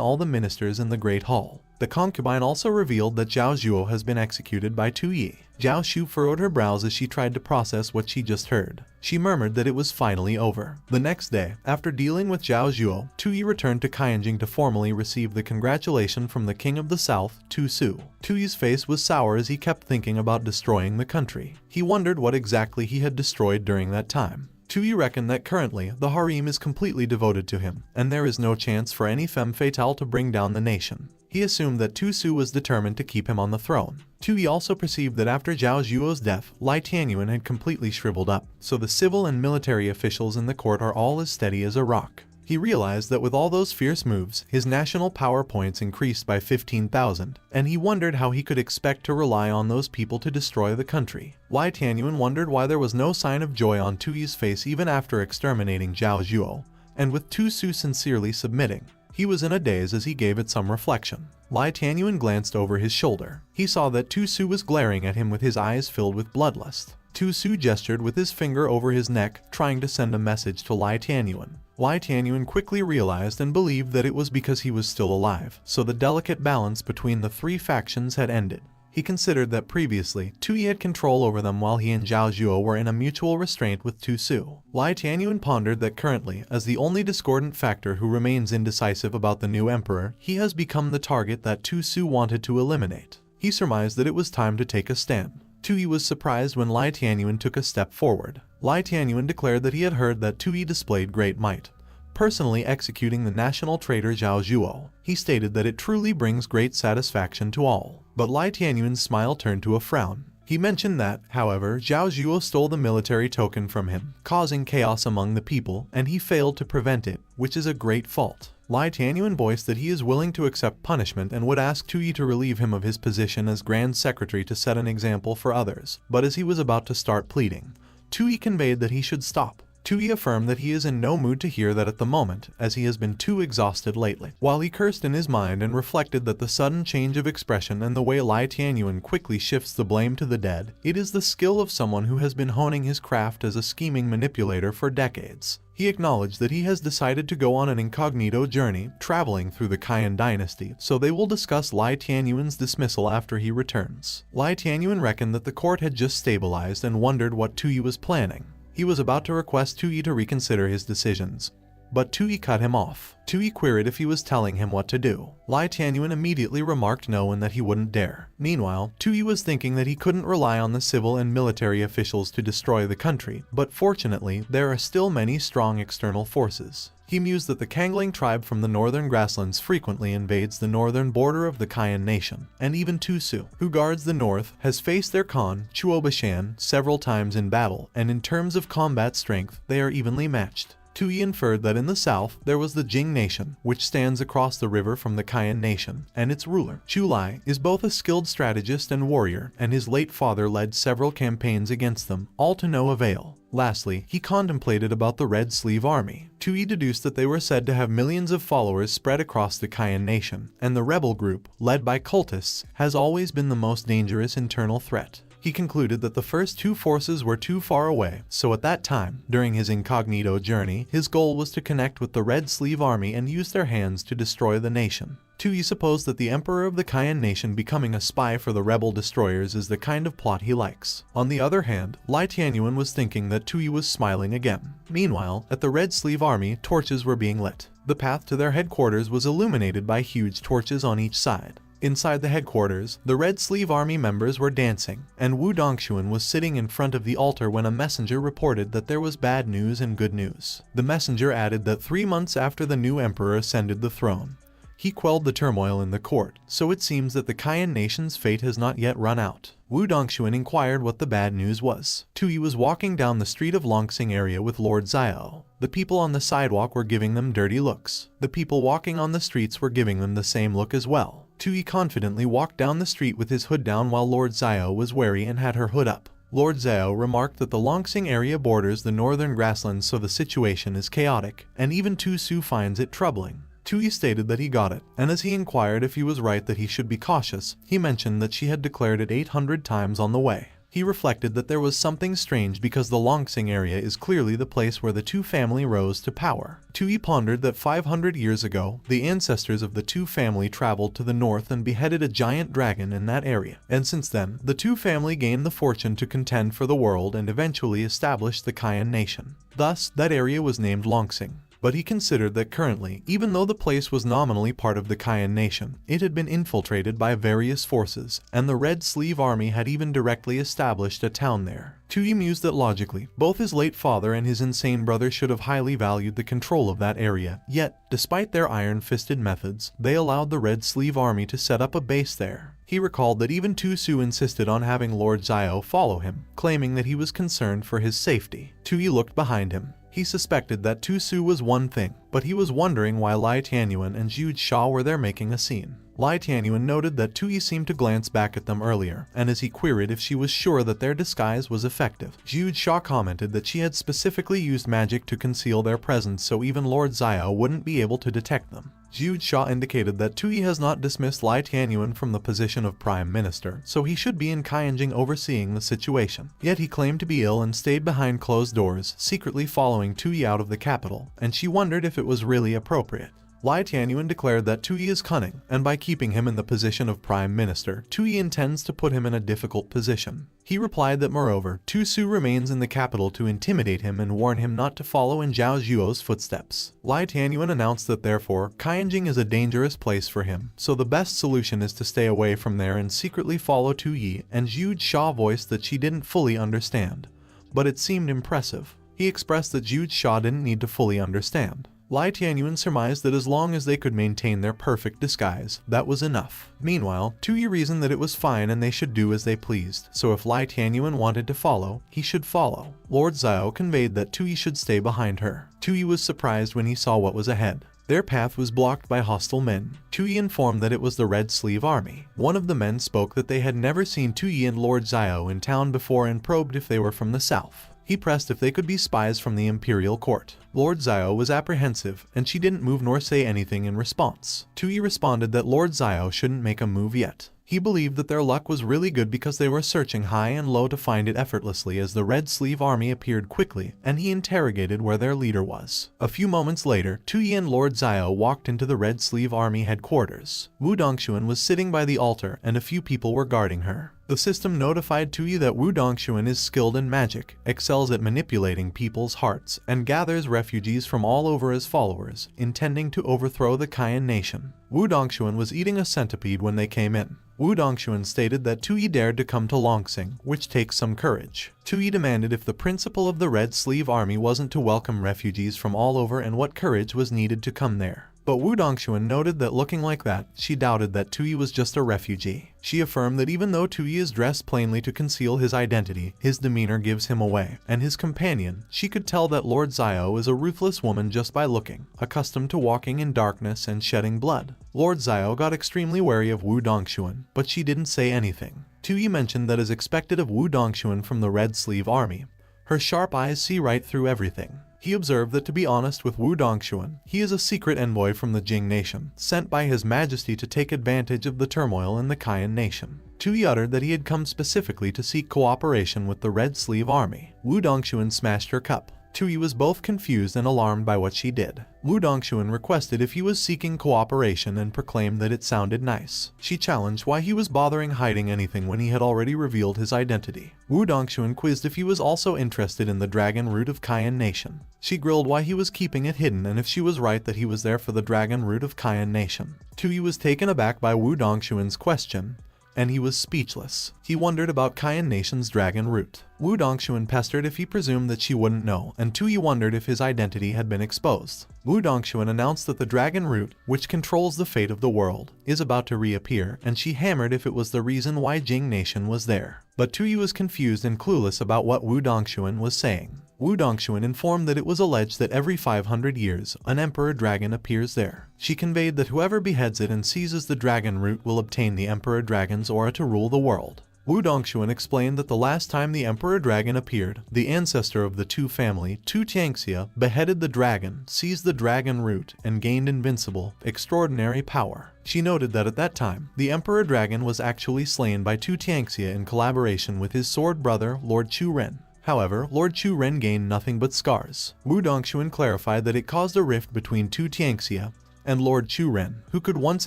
all the ministers in the Great Hall. The concubine also revealed that Zhao Zhuo has been executed by Tu Yi. Zhao Shu furrowed her brows as she tried to process what she just heard. She murmured that it was finally over. The next day, after dealing with Zhao Zhuo, Tu Yi returned to Qianjing to formally receive the congratulation from the King of the South, Tu Su. Tu Yi's face was sour as he kept thinking about destroying the country. He wondered what exactly he had destroyed during that time. Tu Yi reckoned that currently, the harem is completely devoted to him, and there is no chance for any femme fatale to bring down the nation. He assumed that Tu Su was determined to keep him on the throne. Tu Yi also perceived that after Zhao Zhuo's death, Lai Tianyuan had completely shriveled up, so the civil and military officials in the court are all as steady as a rock. He realized that with all those fierce moves, his national power points increased by 15,000, and he wondered how he could expect to rely on those people to destroy the country. Lai Tianyuan wondered why there was no sign of joy on Tu Yi's face even after exterminating Zhao Zhuo, and with Tu Su sincerely submitting, he was in a daze as he gave it some reflection. Lai Tianyuan glanced over his shoulder. He saw that Tu Su was glaring at him with his eyes filled with bloodlust. Tu Su gestured with his finger over his neck, trying to send a message to Lai Tianyuan. Lai Tianyuan quickly realized and believed that it was because he was still alive, so the delicate balance between the three factions had ended. He considered that previously, Tu Yi had control over them while he and Zhao Zhuo were in a mutual restraint with Tu Su. Lai Tianyuan pondered that currently, as the only discordant factor who remains indecisive about the new emperor, he has become the target that Tu Su wanted to eliminate. He surmised that it was time to take a stand. Tu Yi was surprised when Lai Tianyuan took a step forward. Lai Tianyuan declared that he had heard that Tu Yi displayed great might, personally executing the national traitor Zhao Zhuo. He stated that it truly brings great satisfaction to all. But Lai Tianyuan's smile turned to a frown. He mentioned that, however, Zhao Zhuo stole the military token from him, causing chaos among the people, and he failed to prevent it, which is a great fault. Lai Tianyuan voiced that he is willing to accept punishment and would ask Tu Yi to relieve him of his position as Grand Secretary to set an example for others, but as he was about to start pleading, Tu Yi conveyed that he should stop. Tui affirmed that he is in no mood to hear that at the moment, as he has been too exhausted lately. While he cursed in his mind and reflected that the sudden change of expression and the way Lai Tianyuan quickly shifts the blame to the dead, it is the skill of someone who has been honing his craft as a scheming manipulator for decades. He acknowledged that he has decided to go on an incognito journey, traveling through the Kaiyan dynasty, so they will discuss Lai Tianyuan's dismissal after he returns. Lai Tianyuan reckoned that the court had just stabilized and wondered what Tui was planning. He was about to request Tui to reconsider his decisions, but Tui cut him off. Tui queried if he was telling him what to do. Lai Tianyuan immediately remarked no and that he wouldn't dare. Meanwhile, Tui was thinking that he couldn't rely on the civil and military officials to destroy the country, but fortunately, there are still many strong external forces. He mused that the Kangling tribe from the northern grasslands frequently invades the northern border of the Kaiyan nation, and even Tusu, who guards the north, has faced their Khan, Chuobashan, several times in battle, and in terms of combat strength, they are evenly matched. Tui inferred that in the south, there was the Jing nation, which stands across the river from the Kaiyan nation, and its ruler, Chu Lai, is both a skilled strategist and warrior, and his late father led several campaigns against them, all to no avail. Lastly, he contemplated about the Red Sleeve Army. Tui deduced that they were said to have millions of followers spread across the Kaiyan nation, and the rebel group, led by cultists, has always been the most dangerous internal threat. He concluded that the first two forces were too far away, so at that time, during his incognito journey, his goal was to connect with the Red Sleeve Army and use their hands to destroy the nation. Tui supposed that the emperor of the Kaiyan nation becoming a spy for the rebel destroyers is the kind of plot he likes. On the other hand, Lai Tianyuan was thinking that Tui was smiling again. Meanwhile, at the Red Sleeve Army, torches were being lit. The path to their headquarters was illuminated by huge torches on each side. Inside the headquarters, the Red Sleeve Army members were dancing, and Wu Dongshuan was sitting in front of the altar when a messenger reported that there was bad news and good news. The messenger added that 3 months after the new emperor ascended the throne, he quelled the turmoil in the court, so it seems that the Kaiyan nation's fate has not yet run out. Wu Dongshuan inquired what the bad news was. Tui was walking down the street of Longsing area with Lord Xiao. The people on the sidewalk were giving them dirty looks. The people walking on the streets were giving them the same look as well. Tui confidently walked down the street with his hood down while Lord Xiao was wary and had her hood up. Lord Xiao remarked that the Longsing area borders the northern grasslands, so the situation is chaotic, and even Tusu finds it troubling. Tui stated that he got it, and as he inquired if he was right that he should be cautious, he mentioned that she had declared it 800 times on the way. He reflected that there was something strange because the Longsing area is clearly the place where the Tu family rose to power. Tui pondered that 500 years ago, the ancestors of the Tu family traveled to the north and beheaded a giant dragon in that area, and since then, the Tu family gained the fortune to contend for the world and eventually established the Kaiyan nation. Thus, that area was named Longsing. But he considered that currently, even though the place was nominally part of the Kaiyan nation, it had been infiltrated by various forces, and the Red Sleeve Army had even directly established a town there. Tui mused that logically, both his late father and his insane brother should have highly valued the control of that area, yet, despite their iron-fisted methods, they allowed the Red Sleeve Army to set up a base there. He recalled that even Tusu insisted on having Lord Xiao follow him, claiming that he was concerned for his safety. Tui looked behind him. He suspected that Tusu was one thing, but he was wondering why Lai Tianyuan and Zhu Sha were there making a scene. Lai Tianyuan noted that Tui seemed to glance back at them earlier, and as he queried if she was sure that their disguise was effective, Zhu Sha commented that she had specifically used magic to conceal their presence so even Lord Xiao wouldn't be able to detect them. Zhu Sha indicated that Tui has not dismissed Lai Tianyuan from the position of Prime Minister, so he should be in Kaiyanjing overseeing the situation. Yet he claimed to be ill and stayed behind closed doors, secretly following Tui out of the capital, and she wondered if it was really appropriate. Lai Tianyuan declared that Tui is cunning, and by keeping him in the position of Prime Minister, Tui intends to put him in a difficult position. He replied that moreover, Tusu remains in the capital to intimidate him and warn him not to follow in Zhao Zhuo's footsteps. Lai Tianyuan announced that therefore, Kaiyanjing is a dangerous place for him, so the best solution is to stay away from there and secretly follow Tu Yi, and Zhu Sha voiced that she didn't fully understand. But it seemed impressive. He expressed that Zhu Sha didn't need to fully understand. Lai Tianyuan surmised that as long as they could maintain their perfect disguise, that was enough. Meanwhile, Tui reasoned that it was fine and they should do as they pleased, so if Lai Tianyuan wanted to follow, he should follow. Lord Xiao conveyed that Tui should stay behind her. Tui was surprised when he saw what was ahead. Their path was blocked by hostile men. Tui informed that it was the Red Sleeve Army. One of the men spoke that they had never seen Tui and Lord Xiao in town before and probed if they were from the south. He pressed if they could be spies from the imperial court. Lord Zio was apprehensive, and she didn't move nor say anything in response. Tui responded that Lord Zio shouldn't make a move yet. He believed that their luck was really good because they were searching high and low to find it effortlessly as the Red Sleeve army appeared quickly, and he interrogated where their leader was. A few moments later, Tui and Lord Zio walked into the Red Sleeve army headquarters. Wu Dongxuan was sitting by the altar and a few people were guarding her. The system notified Tui that Wu Dongxuan is skilled in magic, excels at manipulating people's hearts, and gathers refugees from all over as followers, intending to overthrow the Kayan nation. Wu Dongxuan was eating a centipede when they came in. Wu Dongxuan stated that Tui dared to come to Longsing, which takes some courage. Tui demanded if the principle of the Red Sleeve army wasn't to welcome refugees from all over and what courage was needed to come there. But Wu Dongxuan noted that looking like that, she doubted that Tui was just a refugee. She affirmed that even though Tui is dressed plainly to conceal his identity, his demeanor gives him away, and his companion, she could tell that Lord Zio is a ruthless woman just by looking, accustomed to walking in darkness and shedding blood. Lord Zio got extremely wary of Wu Dongxuan, but she didn't say anything. Tui mentioned that as expected of Wu Dongxuan from the Red Sleeve army, her sharp eyes see right through everything. He observed that to be honest with Wu Dongxuan, he is a secret envoy from the Jing nation, sent by His Majesty to take advantage of the turmoil in the Kayan nation. Tui uttered that he had come specifically to seek cooperation with the Red Sleeve army. Wu Dongxuan smashed her cup. Tui was both confused and alarmed by what she did. Wu Dongxuan requested if he was seeking cooperation and proclaimed that it sounded nice. She challenged why he was bothering hiding anything when he had already revealed his identity. Wu Dongxuan quizzed if he was also interested in the dragon root of Kayan nation. She grilled why he was keeping it hidden and if she was right that he was there for the dragon root of Kayan nation. Tui was taken aback by Wu Dongxuan's question, and he was speechless. He wondered about Kayan nation's dragon root. Wu Dongxuan pestered if he presumed that she wouldn't know, and Tui wondered if his identity had been exposed. Wu Dongxuan announced that the dragon root, which controls the fate of the world, is about to reappear, and she hammered if it was the reason why Jing nation was there. But Tui was confused and clueless about what Wu Dongxuan was saying. Wu Dongxuan informed that it was alleged that every 500 years, an emperor dragon appears there. She conveyed that whoever beheads it and seizes the dragon root will obtain the emperor dragon's aura to rule the world. Wu Dongxuan explained that the last time the emperor dragon appeared, the ancestor of the Tu family, Tu Tianxia, beheaded the dragon, seized the dragon root, and gained invincible, extraordinary power. She noted that at that time, the emperor dragon was actually slain by Tu Tianxia in collaboration with his sword brother, Lord Chu Ren. However, Lord Chu Ren gained nothing but scars. Wu Dongxuan clarified that it caused a rift between Tu Tianxia and Lord Chu Ren, who could once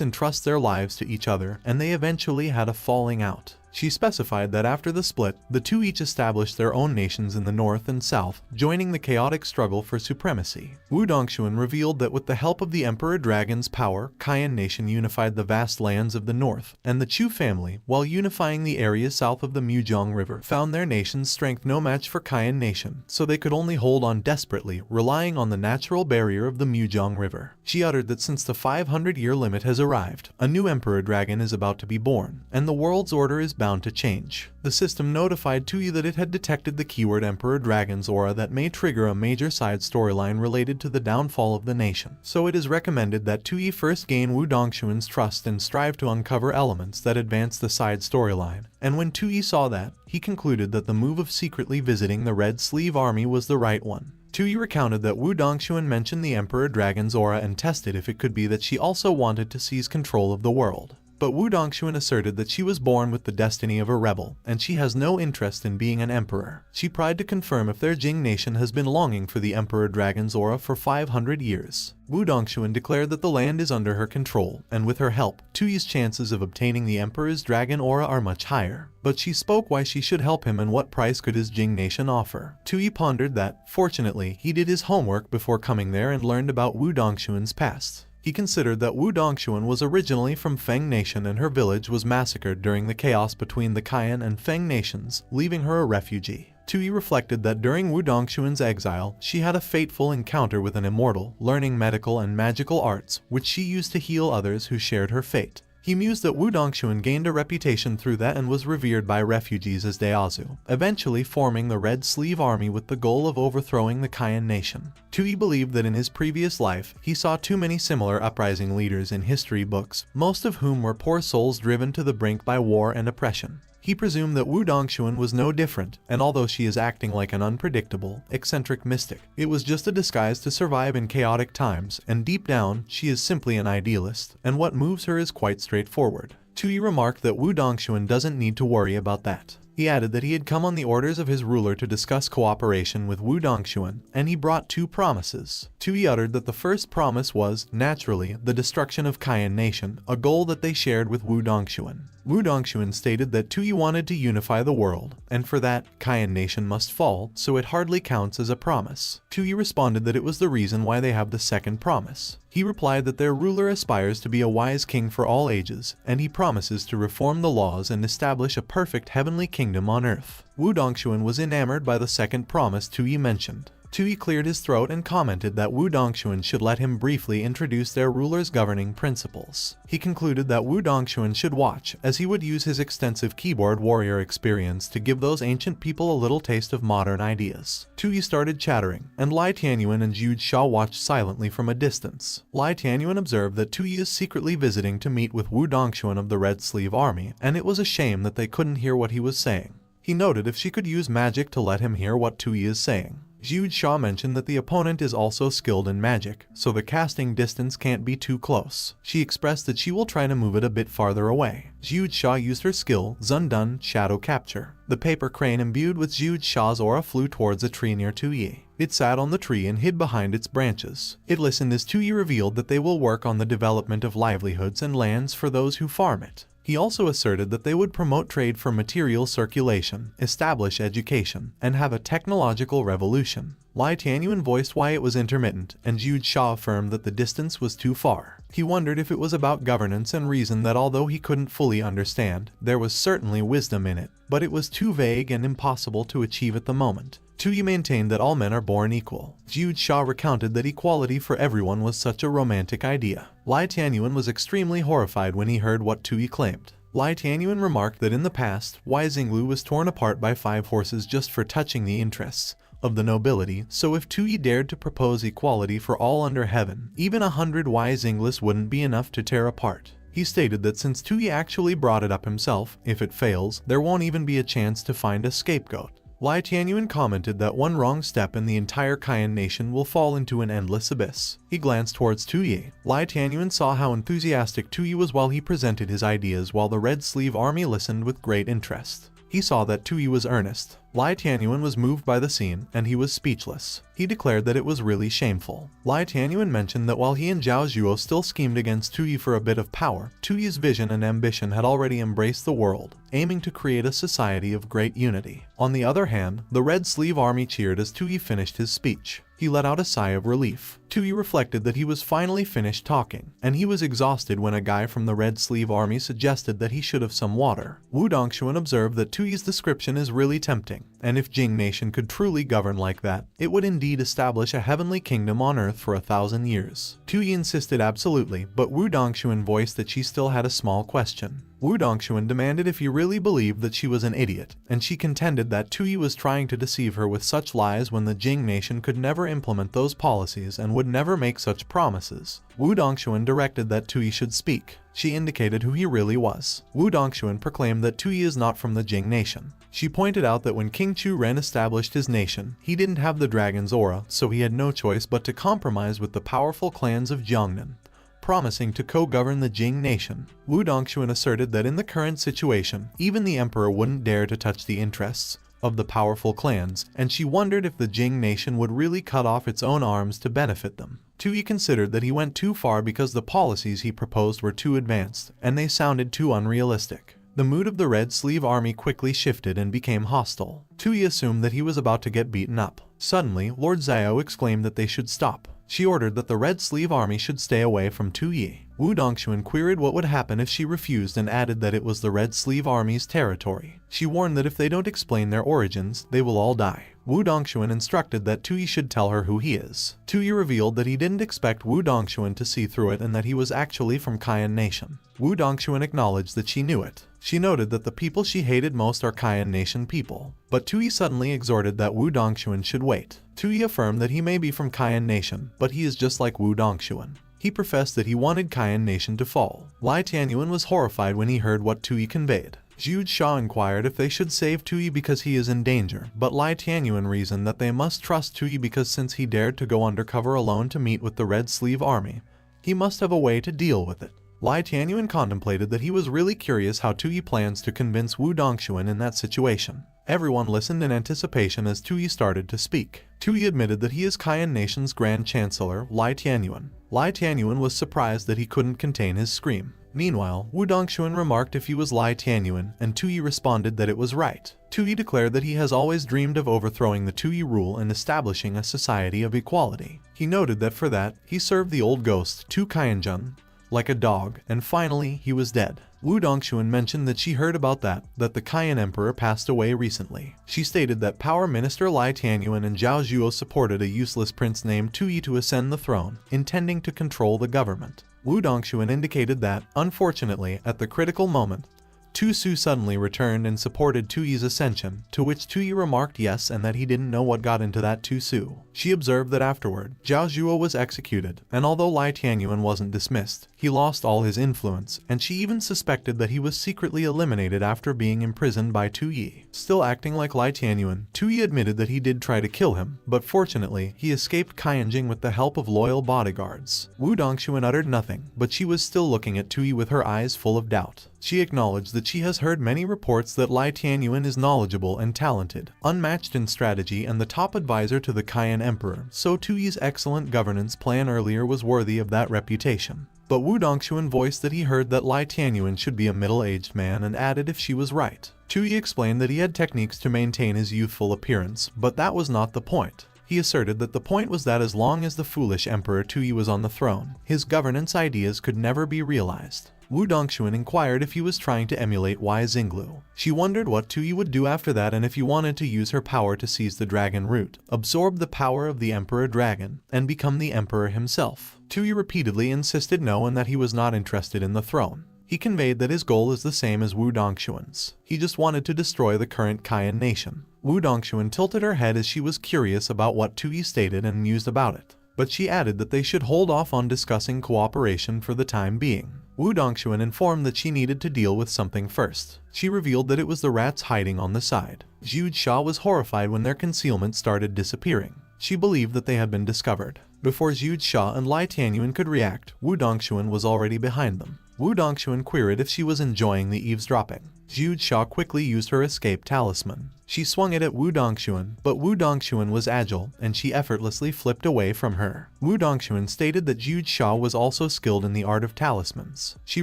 entrust their lives to each other, and they eventually had a falling out. She specified that after the split, the two each established their own nations in the north and south, joining the chaotic struggle for supremacy. Wu Dongxuan revealed that with the help of the Emperor Dragon's power, Kayan nation unified the vast lands of the north, and the Chu family, while unifying the areas south of the Mujiang River, found their nation's strength no match for Kayan nation, so they could only hold on desperately, relying on the natural barrier of the Mujiang River. She uttered that since the 500-year limit has arrived, a new Emperor Dragon is about to be born, and the world's order is bound to change. The system notified Tui that it had detected the keyword Emperor Dragon's aura that may trigger a major side storyline related to the downfall of the nation. So it is recommended that Tui first gain Wu Dongxuan's trust and strive to uncover elements that advance the side storyline. And when Tui saw that, he concluded that the move of secretly visiting the Red Sleeve army was the right one. Tui recounted that Wu Dongxuan mentioned the Emperor Dragon's aura and tested if it could be that she also wanted to seize control of the world. But Wu Dongxuan asserted that she was born with the destiny of a rebel, and she has no interest in being an emperor. She pried to confirm if their Jing nation has been longing for the Emperor Dragon's aura for 500 years. Wu Dongxuan declared that the land is under her control, and with her help, Tui's chances of obtaining the Emperor's Dragon aura are much higher. But she spoke why she should help him and what price could his Jing nation offer. Tui pondered that, fortunately, he did his homework before coming there and learned about Wu Dongxuan's past. He considered that Wu Dongxuan was originally from Feng Nation and her village was massacred during the chaos between the Kayan and Feng nations, leaving her a refugee. Tui reflected that during Wu Dongxuan's exile, she had a fateful encounter with an immortal, learning medical and magical arts, which she used to heal others who shared her fate. He mused that Wu Dongxuan gained a reputation through that and was revered by refugees as Daozu, eventually forming the Red Sleeve army with the goal of overthrowing the Kayan nation. Tui believed that in his previous life, he saw too many similar uprising leaders in history books, most of whom were poor souls driven to the brink by war and oppression. He presumed that Wu Dongxuan was no different, and although she is acting like an unpredictable, eccentric mystic, it was just a disguise to survive in chaotic times, and deep down, she is simply an idealist, and what moves her is quite straightforward. Tui remarked that Wu Dongxuan doesn't need to worry about that. He added that he had come on the orders of his ruler to discuss cooperation with Wu Dongxuan, and he brought 2 promises. Tui uttered that the first promise was, naturally, the destruction of Cayenne Nation, a goal that they shared with Wu Dongxuan. Wu Dongxuan stated that Tui wanted to unify the world, and for that, Cayenne Nation must fall, so it hardly counts as a promise. Tui responded that it was the reason why they have the second promise. He replied that their ruler aspires to be a wise king for all ages, and he promises to reform the laws and establish a perfect heavenly kingdom on earth. Wu Dongxuan was enamored by the second promise Tui mentioned. Tui cleared his throat and commented that Wu Dongxuan should let him briefly introduce their ruler's governing principles. He concluded that Wu Dongxuan should watch, as he would use his extensive keyboard warrior experience to give those ancient people a little taste of modern ideas. Tui started chattering, and Lai Tianyuan and Jude Shaw watched silently from a distance. Lai Tianyuan observed that Tui is secretly visiting to meet with Wu Dongxuan of the Red Sleeve Army, and it was a shame that they couldn't hear what he was saying. He noted if she could use magic to let him hear what Tui is saying. Jude Shaw mentioned that the opponent is also skilled in magic, so the casting distance can't be too close. She expressed that she will try to move it a bit farther away. Jude Shaw used her skill, Zundun Shadow Capture. The paper crane imbued with Jude Shaw's aura flew towards a tree near Tui. It sat on the tree and hid behind its branches. It listened as Tui revealed that they will work on the development of livelihoods and lands for those who farm it. He also asserted that they would promote trade for material circulation, establish education, and have a technological revolution. Lai Tianyuan voiced why it was intermittent, and Jude Shaw affirmed that the distance was too far. He wondered if it was about governance and reasoned that although he couldn't fully understand, there was certainly wisdom in it, but it was too vague and impossible to achieve at the moment. Tui maintained that all men are born equal. Jude Shaw recounted that equality for everyone was such a romantic idea. Lai Tianyuan was extremely horrified when he heard what Tui claimed. Lai Tianyuan remarked that in the past, Wai Xinglu was torn apart by 5 horses just for touching the interests of the nobility, so if Tui dared to propose equality for all under heaven, even 100 Wai Xinglis wouldn't be enough to tear apart. He stated that since Tui actually brought it up himself, if it fails, there won't even be a chance to find a scapegoat. Lai Tianyuan commented that one wrong step and the entire Cayenne Nation will fall into an endless abyss. He glanced towards Tui. Lai Tianyuan saw how enthusiastic Tui was while he presented his ideas, while the Red Sleeve Army listened with great interest. He saw that Tui was earnest. Lai Tianyuan was moved by the scene, and he was speechless. He declared that it was really shameful. Lai Tianyuan mentioned that while he and Zhao Zhuo still schemed against Tui for a bit of power, Tui's vision and ambition had already embraced the world, aiming to create a society of great unity. On the other hand, the Red Sleeve Army cheered as Tui finished his speech. He let out a sigh of relief. Tui reflected that he was finally finished talking, and he was exhausted when a guy from the Red Sleeve Army suggested that he should have some water. Wu Dongxuan observed that Tui's description is really tempting, and if Jing Nation could truly govern like that, it would indeed establish a heavenly kingdom on earth for 1,000 years. Tui insisted absolutely, but Wu Dongxuan voiced that she still had a small question. Wu Dongxuan demanded if he really believed that she was an idiot, and she contended that Tui was trying to deceive her with such lies when the Jing Nation could never implement those policies and would never make such promises. Wu Dongxuan directed that Tui should speak. She indicated who he really was. Wu Dongxuan proclaimed that Tui is not from the Jing Nation. She pointed out that when King Chu Ren established his nation, he didn't have the dragon's aura, so he had no choice but to compromise with the powerful clans of Jiangnan, promising to co-govern the Jing Nation. Wu Dongxuan asserted that in the current situation, even the emperor wouldn't dare to touch the interests of the powerful clans, and she wondered if the Jing Nation would really cut off its own arms to benefit them. Tui considered that he went too far because the policies he proposed were too advanced, and they sounded too unrealistic. The mood of the Red Sleeve Army quickly shifted and became hostile. Tui assumed that he was about to get beaten up. Suddenly, Lord Xiao exclaimed that they should stop. She ordered that the Red Sleeve Army should stay away from Tui. Wu Dongxuan queried what would happen if she refused and added that it was the Red Sleeve Army's territory. She warned that if they don't explain their origins, they will all die. Wu Dongxuan instructed that Tui should tell her who he is. Tui revealed that he didn't expect Wu Dongxuan to see through it and that he was actually from Cayenne Nation. Wu Dongxuan acknowledged that she knew it. She noted that the people she hated most are Cayenne Nation people. But Tui suddenly exhorted that Wu Dongxuan should wait. Tui affirmed that he may be from Cayenne Nation, but he is just like Wu Dongxuan. He professed that he wanted Cayenne Nation to fall. Lai Tianyuan was horrified when he heard what Tui conveyed. Jude Shaw inquired if they should save Tui because he is in danger, but Lai Tianyuan reasoned that they must trust Tui because since he dared to go undercover alone to meet with the Red Sleeve Army, he must have a way to deal with it. Lai Tianyuan contemplated that he was really curious how Tui plans to convince Wu Dongshuan in that situation. Everyone listened in anticipation as Tui started to speak. Tui admitted that he is Kayan Nation's Grand Chancellor, Lai Tianyuan. Lai Tianyuan was surprised that he couldn't contain his scream. Meanwhile, Wu Dongshuan remarked if he was Lai Tianyuan, and Tui responded that it was right. Tui declared that he has always dreamed of overthrowing the Tui rule and establishing a society of equality. He noted that for that, he served the old ghost, Tu Kayanjun, like a dog, and finally, he was dead. Wu Dongshuan mentioned that she heard about that the Kayan Emperor passed away recently. She stated that Power Minister Lai Tianyuan and Zhao Zhuo supported a useless prince named Tui to ascend the throne, intending to control the government. Wu Dongshuan indicated that, unfortunately, at the critical moment, Tu Su suddenly returned and supported Tui's ascension, to which Tui remarked yes and that he didn't know what got into that Tu Su. She observed that afterward, Zhao Zhuo was executed, and although Lai Tianyuan wasn't dismissed, he lost all his influence, and she even suspected that he was secretly eliminated after being imprisoned by Tu Yi. Still acting like Lai Tianyuan, Tui admitted that he did try to kill him, but fortunately, he escaped Kaianjing with the help of loyal bodyguards. Wu Dongshuan uttered nothing, but she was still looking at Tui with her eyes full of doubt. She acknowledged that she has heard many reports that Lai Tianyuan is knowledgeable and talented, unmatched in strategy and the top advisor to the Kayan Emperor, so Tui's excellent governance plan earlier was worthy of that reputation. But Wu Dongshuan voiced that he heard that Lai Tianyuan should be a middle-aged man and added if she was right. Tui explained that he had techniques to maintain his youthful appearance, but that was not the point. He asserted that the point was that as long as the foolish Emperor Tui was on the throne, his governance ideas could never be realized. Wu Dongshuan inquired if he was trying to emulate Wei Xinglu. She wondered what Tui would do after that and if he wanted to use her power to seize the dragon root, absorb the power of the Emperor Dragon, and become the Emperor himself. Tui repeatedly insisted no and that he was not interested in the throne. He conveyed that his goal is the same as Wu Dongshuan's. He just wanted to destroy the current Kayan nation. Wu Dongshuan tilted her head as she was curious about what Tui stated and mused about it. But she added that they should hold off on discussing cooperation for the time being. Wu Dongshuan informed that she needed to deal with something first. She revealed that it was the rats hiding on the side. Jude Shaw was horrified when their concealment started disappearing. She believed that they had been discovered. Before Jude Shaw and Lai Tianyuan could react, Wu Dongshuan was already behind them. Wu Dongshuan queried if she was enjoying the eavesdropping. Jude Shaw quickly used her escape talisman. She swung it at Wu Dongshuan, but Wu Dongshuan was agile, and she effortlessly flipped away from her. Wu Dongshuan stated that Jude Shaw was also skilled in the art of talismans. She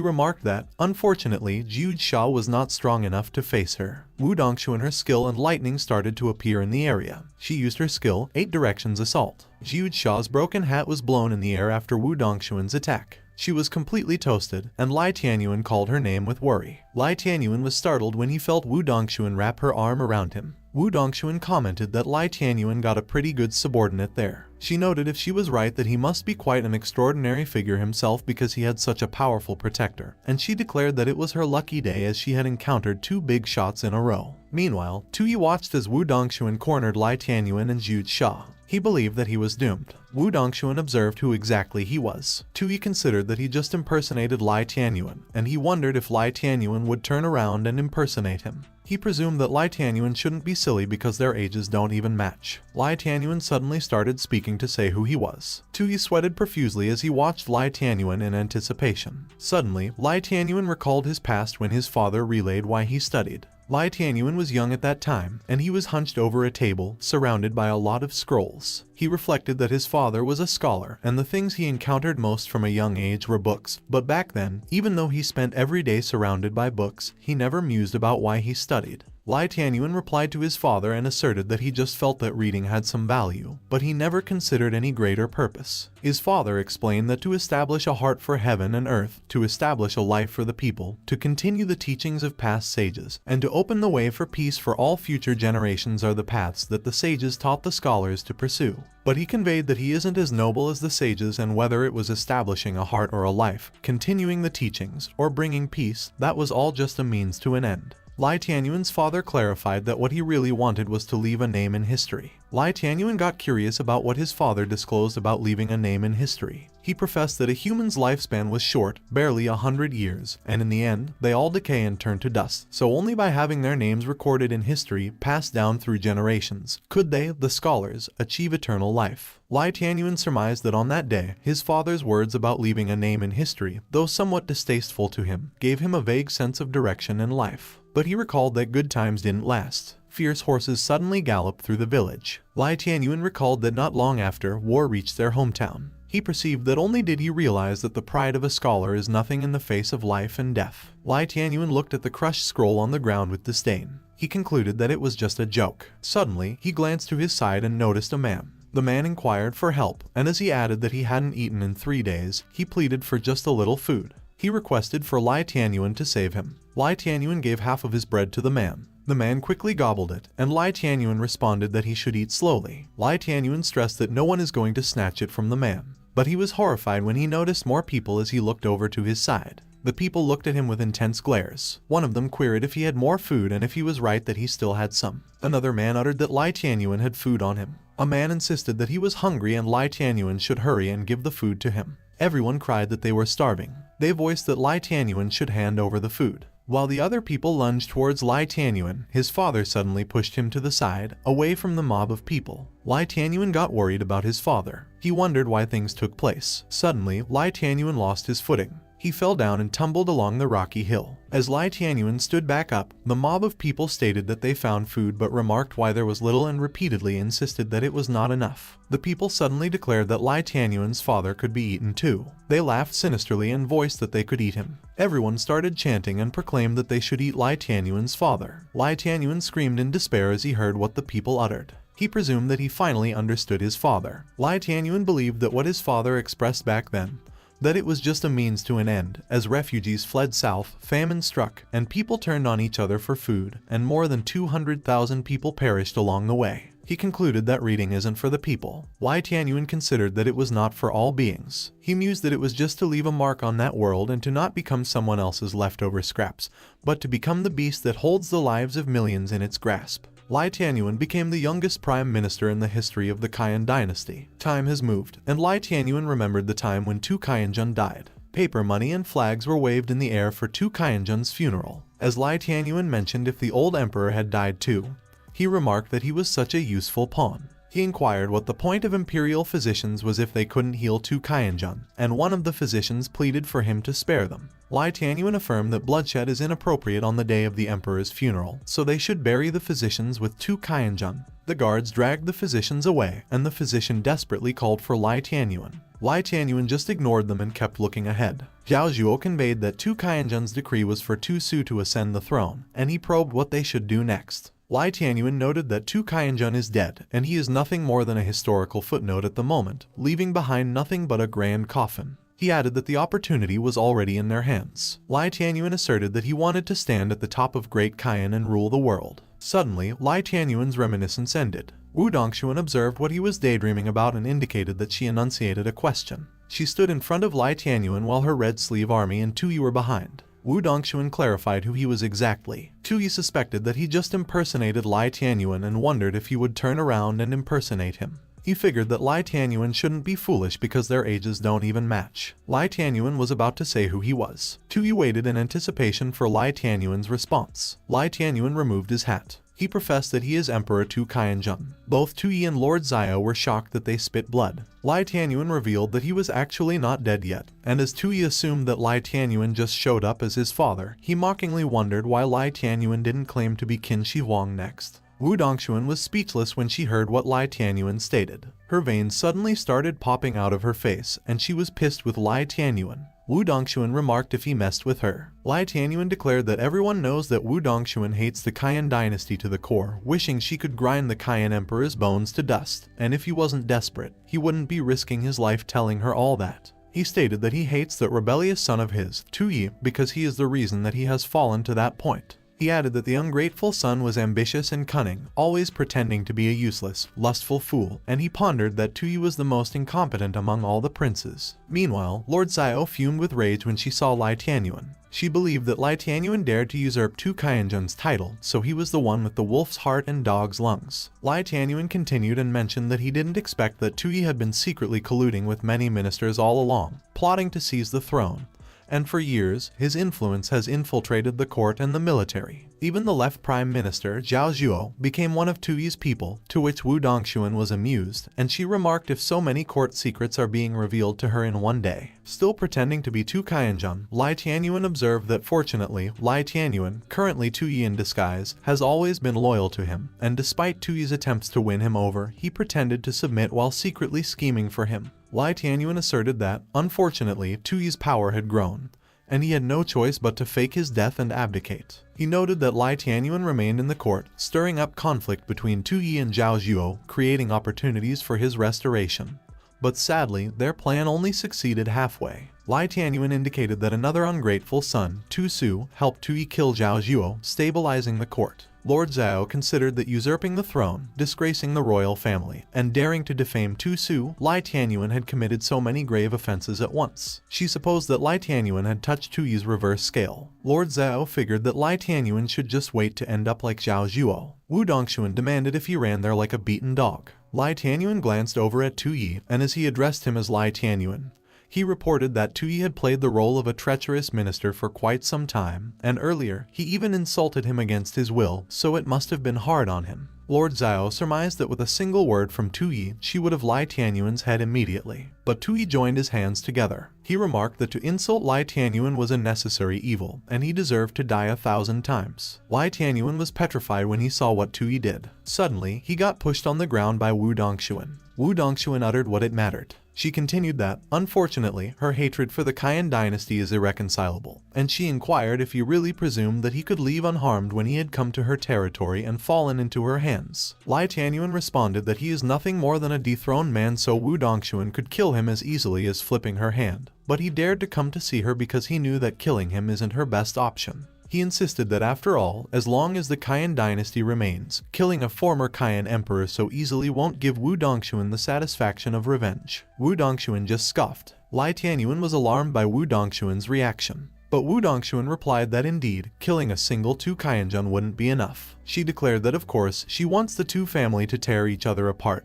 remarked that, unfortunately, Jude Shaw was not strong enough to face her. Wu Dongshuan, her skill and lightning started to appear in the area. She used her skill, 8 Directions Assault. Jude Shaw's broken hat was blown in the air after Wu Dongshuan's attack. She was completely toasted, and Lai Tianyuan called her name with worry. Lai Tianyuan was startled when he felt Wu Dongshuan wrap her arm around him. Wu Dongshuan commented that Lai Tianyuan got a pretty good subordinate there. She noted if she was right that he must be quite an extraordinary figure himself because he had such a powerful protector, and she declared that it was her lucky day as she had encountered 2 big shots in a row. Meanwhile, Tui watched as Wu Dongshuan cornered Lai Tianyuan and Jude Shaw. He believed that he was doomed. Wu Dongshuan observed who exactly he was. Tui considered that he just impersonated Lai Tianyuan, and he wondered if Lai Tianyuan would turn around and impersonate him. He presumed that Lai Tianyuan shouldn't be silly because their ages don't even match. Lai Tianyuan suddenly started speaking to say who he was. Tui sweated profusely as he watched Lai Tianyuan in anticipation. Suddenly, Lai Tianyuan recalled his past when his father relayed why he studied. Lai Tianyuan was young at that time, and he was hunched over a table, surrounded by a lot of scrolls. He reflected that his father was a scholar, and the things he encountered most from a young age were books. But back then, even though he spent every day surrounded by books, he never mused about why he studied. Lai Tianyuan replied to his father and asserted that he just felt that reading had some value, but he never considered any greater purpose. His father explained that to establish a heart for heaven and earth, to establish a life for the people, to continue the teachings of past sages, and to open the way for peace for all future generations are the paths that the sages taught the scholars to pursue. But he conveyed that he isn't as noble as the sages, and whether it was establishing a heart or a life, continuing the teachings, or bringing peace, that was all just a means to an end. Lai Tianyuan's father clarified that what he really wanted was to leave a name in history. Lai Tianyuan got curious about what his father disclosed about leaving a name in history. He professed that a human's lifespan was short, barely 100 years, and in the end, they all decay and turn to dust. So only by having their names recorded in history, passed down through generations, could they, the scholars, achieve eternal life. Lai Tianyuan surmised that on that day, his father's words about leaving a name in history, though somewhat distasteful to him, gave him a vague sense of direction in life. But he recalled that good times didn't last. Fierce horses suddenly galloped through the village. Lai Tianyuan recalled that not long after, war reached their hometown. He perceived that only did he realize that the pride of a scholar is nothing in the face of life and death. Lai Tianyuan looked at the crushed scroll on the ground with disdain. He concluded that it was just a joke. Suddenly, he glanced to his side and noticed a man. The man inquired for help, and as he added that he hadn't eaten in 3 days, he pleaded for just a little food. He requested for Lai Tianyuan to save him. Lai Tianyuan gave half of his bread to the man. The man quickly gobbled it, and Lai Tianyuan responded that he should eat slowly. Lai Tianyuan stressed that no one is going to snatch it from the man. But he was horrified when he noticed more people as he looked over to his side. The people looked at him with intense glares. One of them queried if he had more food and if he was right that he still had some. Another man uttered that Lai Tianyuan had food on him. A man insisted that he was hungry and Lai Tianyuan should hurry and give the food to him. Everyone cried that they were starving. They voiced that Lai Tianyuan should hand over the food. While the other people lunged towards Lai Tianyuan, his father suddenly pushed him to the side, away from the mob of people. Lai Tianyuan got worried about his father. He wondered why things took place. Suddenly, Lai Tianyuan lost his footing. He fell down and tumbled along the rocky hill. As Lai Tianyuan stood back up, the mob of people stated that they found food but remarked why there was little and repeatedly insisted that it was not enough. The people suddenly declared that Lai Tianyuan's father could be eaten too. They laughed sinisterly and voiced that they could eat him. Everyone started chanting and proclaimed that they should eat Lai Tianyuan's father. Lai Tianyuan screamed in despair as he heard what the people uttered. He presumed that he finally understood his father. Lai Tianyuan believed that what his father expressed back then, that it was just a means to an end. As refugees fled south, famine struck, and people turned on each other for food, and more than 200,000 people perished along the way. He concluded that reading isn't for the people. Lai Tianyuan considered that it was not for all beings. He mused that it was just to leave a mark on that world and to not become someone else's leftover scraps, but to become the beast that holds the lives of millions in its grasp. Lai Tianyuan became the youngest prime minister in the history of the Kayan dynasty. Time has moved, and Lai Tianyuan remembered the time when Tu Kayanjun died. Paper money and flags were waved in the air for Tu Kayanjun's funeral. As Lai Tianyuan mentioned if the old emperor had died too, he remarked that he was such a useful pawn. He inquired what the point of imperial physicians was if they couldn't heal Tu Kayanjun, and one of the physicians pleaded for him to spare them. Lai Tianyuan affirmed that bloodshed is inappropriate on the day of the emperor's funeral, so they should bury the physicians with Tu Kayanjun. The guards dragged the physicians away, and the physician desperately called for Lai Tianyuan. Lai Tianyuan just ignored them and kept looking ahead. Zhao Zhuo conveyed that Tu Kayanjun's decree was for Tu Su to ascend the throne, and he probed what they should do next. Lai Tianyuan noted that Tu Kayanjun is dead, and he is nothing more than a historical footnote at the moment, leaving behind nothing but a grand coffin. He added that the opportunity was already in their hands. Lai Tianyuan asserted that he wanted to stand at the top of Great Kayan and rule the world. Suddenly, Lai Tianyuan's reminiscence ended. Wu Dongshuan observed what he was daydreaming about and indicated that she enunciated a question. She stood in front of Lai Tianyuan while her red sleeve army and Tu Yi were behind. Wu Dongshuan clarified who he was exactly. Tu Yi suspected that he just impersonated Lai Tianyuan and wondered if he would turn around and impersonate him. He figured that Lai Tianyuan shouldn't be foolish because their ages don't even match. Lai Tianyuan was about to say who he was. Tu Yi waited in anticipation for Lai Tianyuan's response. Lai Tianyuan removed his hat. He professed that he is Emperor Tu Kayanjun. Both Tu Yi and Lord Zio were shocked that they spit blood. Lai Tianyuan revealed that he was actually not dead yet, and as Tu Yi assumed that Lai Tianyuan just showed up as his father, he mockingly wondered why Lai Tianyuan didn't claim to be Qin Shi Huang next. Wu Dongshuan was speechless when she heard what Lai Tianyuan stated. Her veins suddenly started popping out of her face, and she was pissed with Lai Tianyuan. Wu Dongshuan remarked if he messed with her. Lai Tianyuan declared that everyone knows that Wu Dongshuan hates the Kayan dynasty to the core, wishing she could grind the Kayan emperor's bones to dust, and if he wasn't desperate, he wouldn't be risking his life telling her all that. He stated that he hates that rebellious son of his, Tu Yi, because he is the reason that he has fallen to that point. He added that the ungrateful son was ambitious and cunning, always pretending to be a useless, lustful fool, and he pondered that Tuyi was the most incompetent among all the princes. Meanwhile, Lord Xiao fumed with rage when she saw Lai Tianyuan. She believed that Lai Tianyuan dared to usurp Tu Qianzhen's title, so he was the one with the wolf's heart and dog's lungs. Lai Tianyuan continued and mentioned that he didn't expect that Tuyi had been secretly colluding with many ministers all along, plotting to seize the throne. And for years, his influence has infiltrated the court and the military. Even the left prime minister, Zhao Zhuo, became one of Tuyi's people, to which Wu Dongxuan was amused, and she remarked if so many court secrets are being revealed to her in one day. Still pretending to be Tu Qianzhen, Lai Tianyuan observed that fortunately, Lai Tianyuan, currently Tuyi in disguise, has always been loyal to him, and despite Tuyi's attempts to win him over, he pretended to submit while secretly scheming for him. Lai Tianyuan asserted that, unfortunately, Tuyi's power had grown, and he had no choice but to fake his death and abdicate. He noted that Lai Tianyuan remained in the court, stirring up conflict between Tuyi and Zhao Zhuo, creating opportunities for his restoration. But sadly, their plan only succeeded halfway. Lai Tianyuan indicated that another ungrateful son, Tu Su, helped Tuyi kill Zhao Zhuo, stabilizing the court. Lord Xiao considered that usurping the throne, disgracing the royal family, and daring to defame Tu Su, Lai Tianyuan had committed so many grave offenses at once. She supposed that Lai Tianyuan had touched Tuyi's reverse scale. Lord Xiao figured that Lai Tianyuan should just wait to end up like Zhao Zhuo. Wu Dongxuan demanded if he ran there like a beaten dog. Lai Tianyuan glanced over at Tuyi, and as he addressed him as Lai Tianyuan, he reported that Tuyi had played the role of a treacherous minister for quite some time, and earlier, he even insulted him against his will, so it must have been hard on him. Lord Xiao surmised that with a single word from Tuyi, she would have Lai Tianyuan's head immediately. But Tuyi joined his hands together. He remarked that to insult Lai Tianyuan was a necessary evil, and he deserved to die 1,000 times. Lai Tianyuan was petrified when he saw what Tuyi did. Suddenly, he got pushed on the ground by Wu Dongxuan. Wu Dongxuan uttered what it mattered. She continued that, unfortunately, her hatred for the Qian dynasty is irreconcilable, and she inquired if he really presumed that he could leave unharmed when he had come to her territory and fallen into her hands. Lai Tianyuan responded that he is nothing more than a dethroned man, so Wu Dongxuan could kill him as easily as flipping her hand. But he dared to come to see her because he knew that killing him isn't her best option. He insisted that after all, as long as the Qian dynasty remains, killing a former Qian emperor so easily won't give Wu Dongxuan the satisfaction of revenge. Wu Dongxuan just scoffed. Lai Tianyuan was alarmed by Wu Dongxuan's reaction. But Wu Dongxuan replied that indeed, killing a single Tu Qianzhen wouldn't be enough. She declared that of course, she wants the two family to tear each other apart,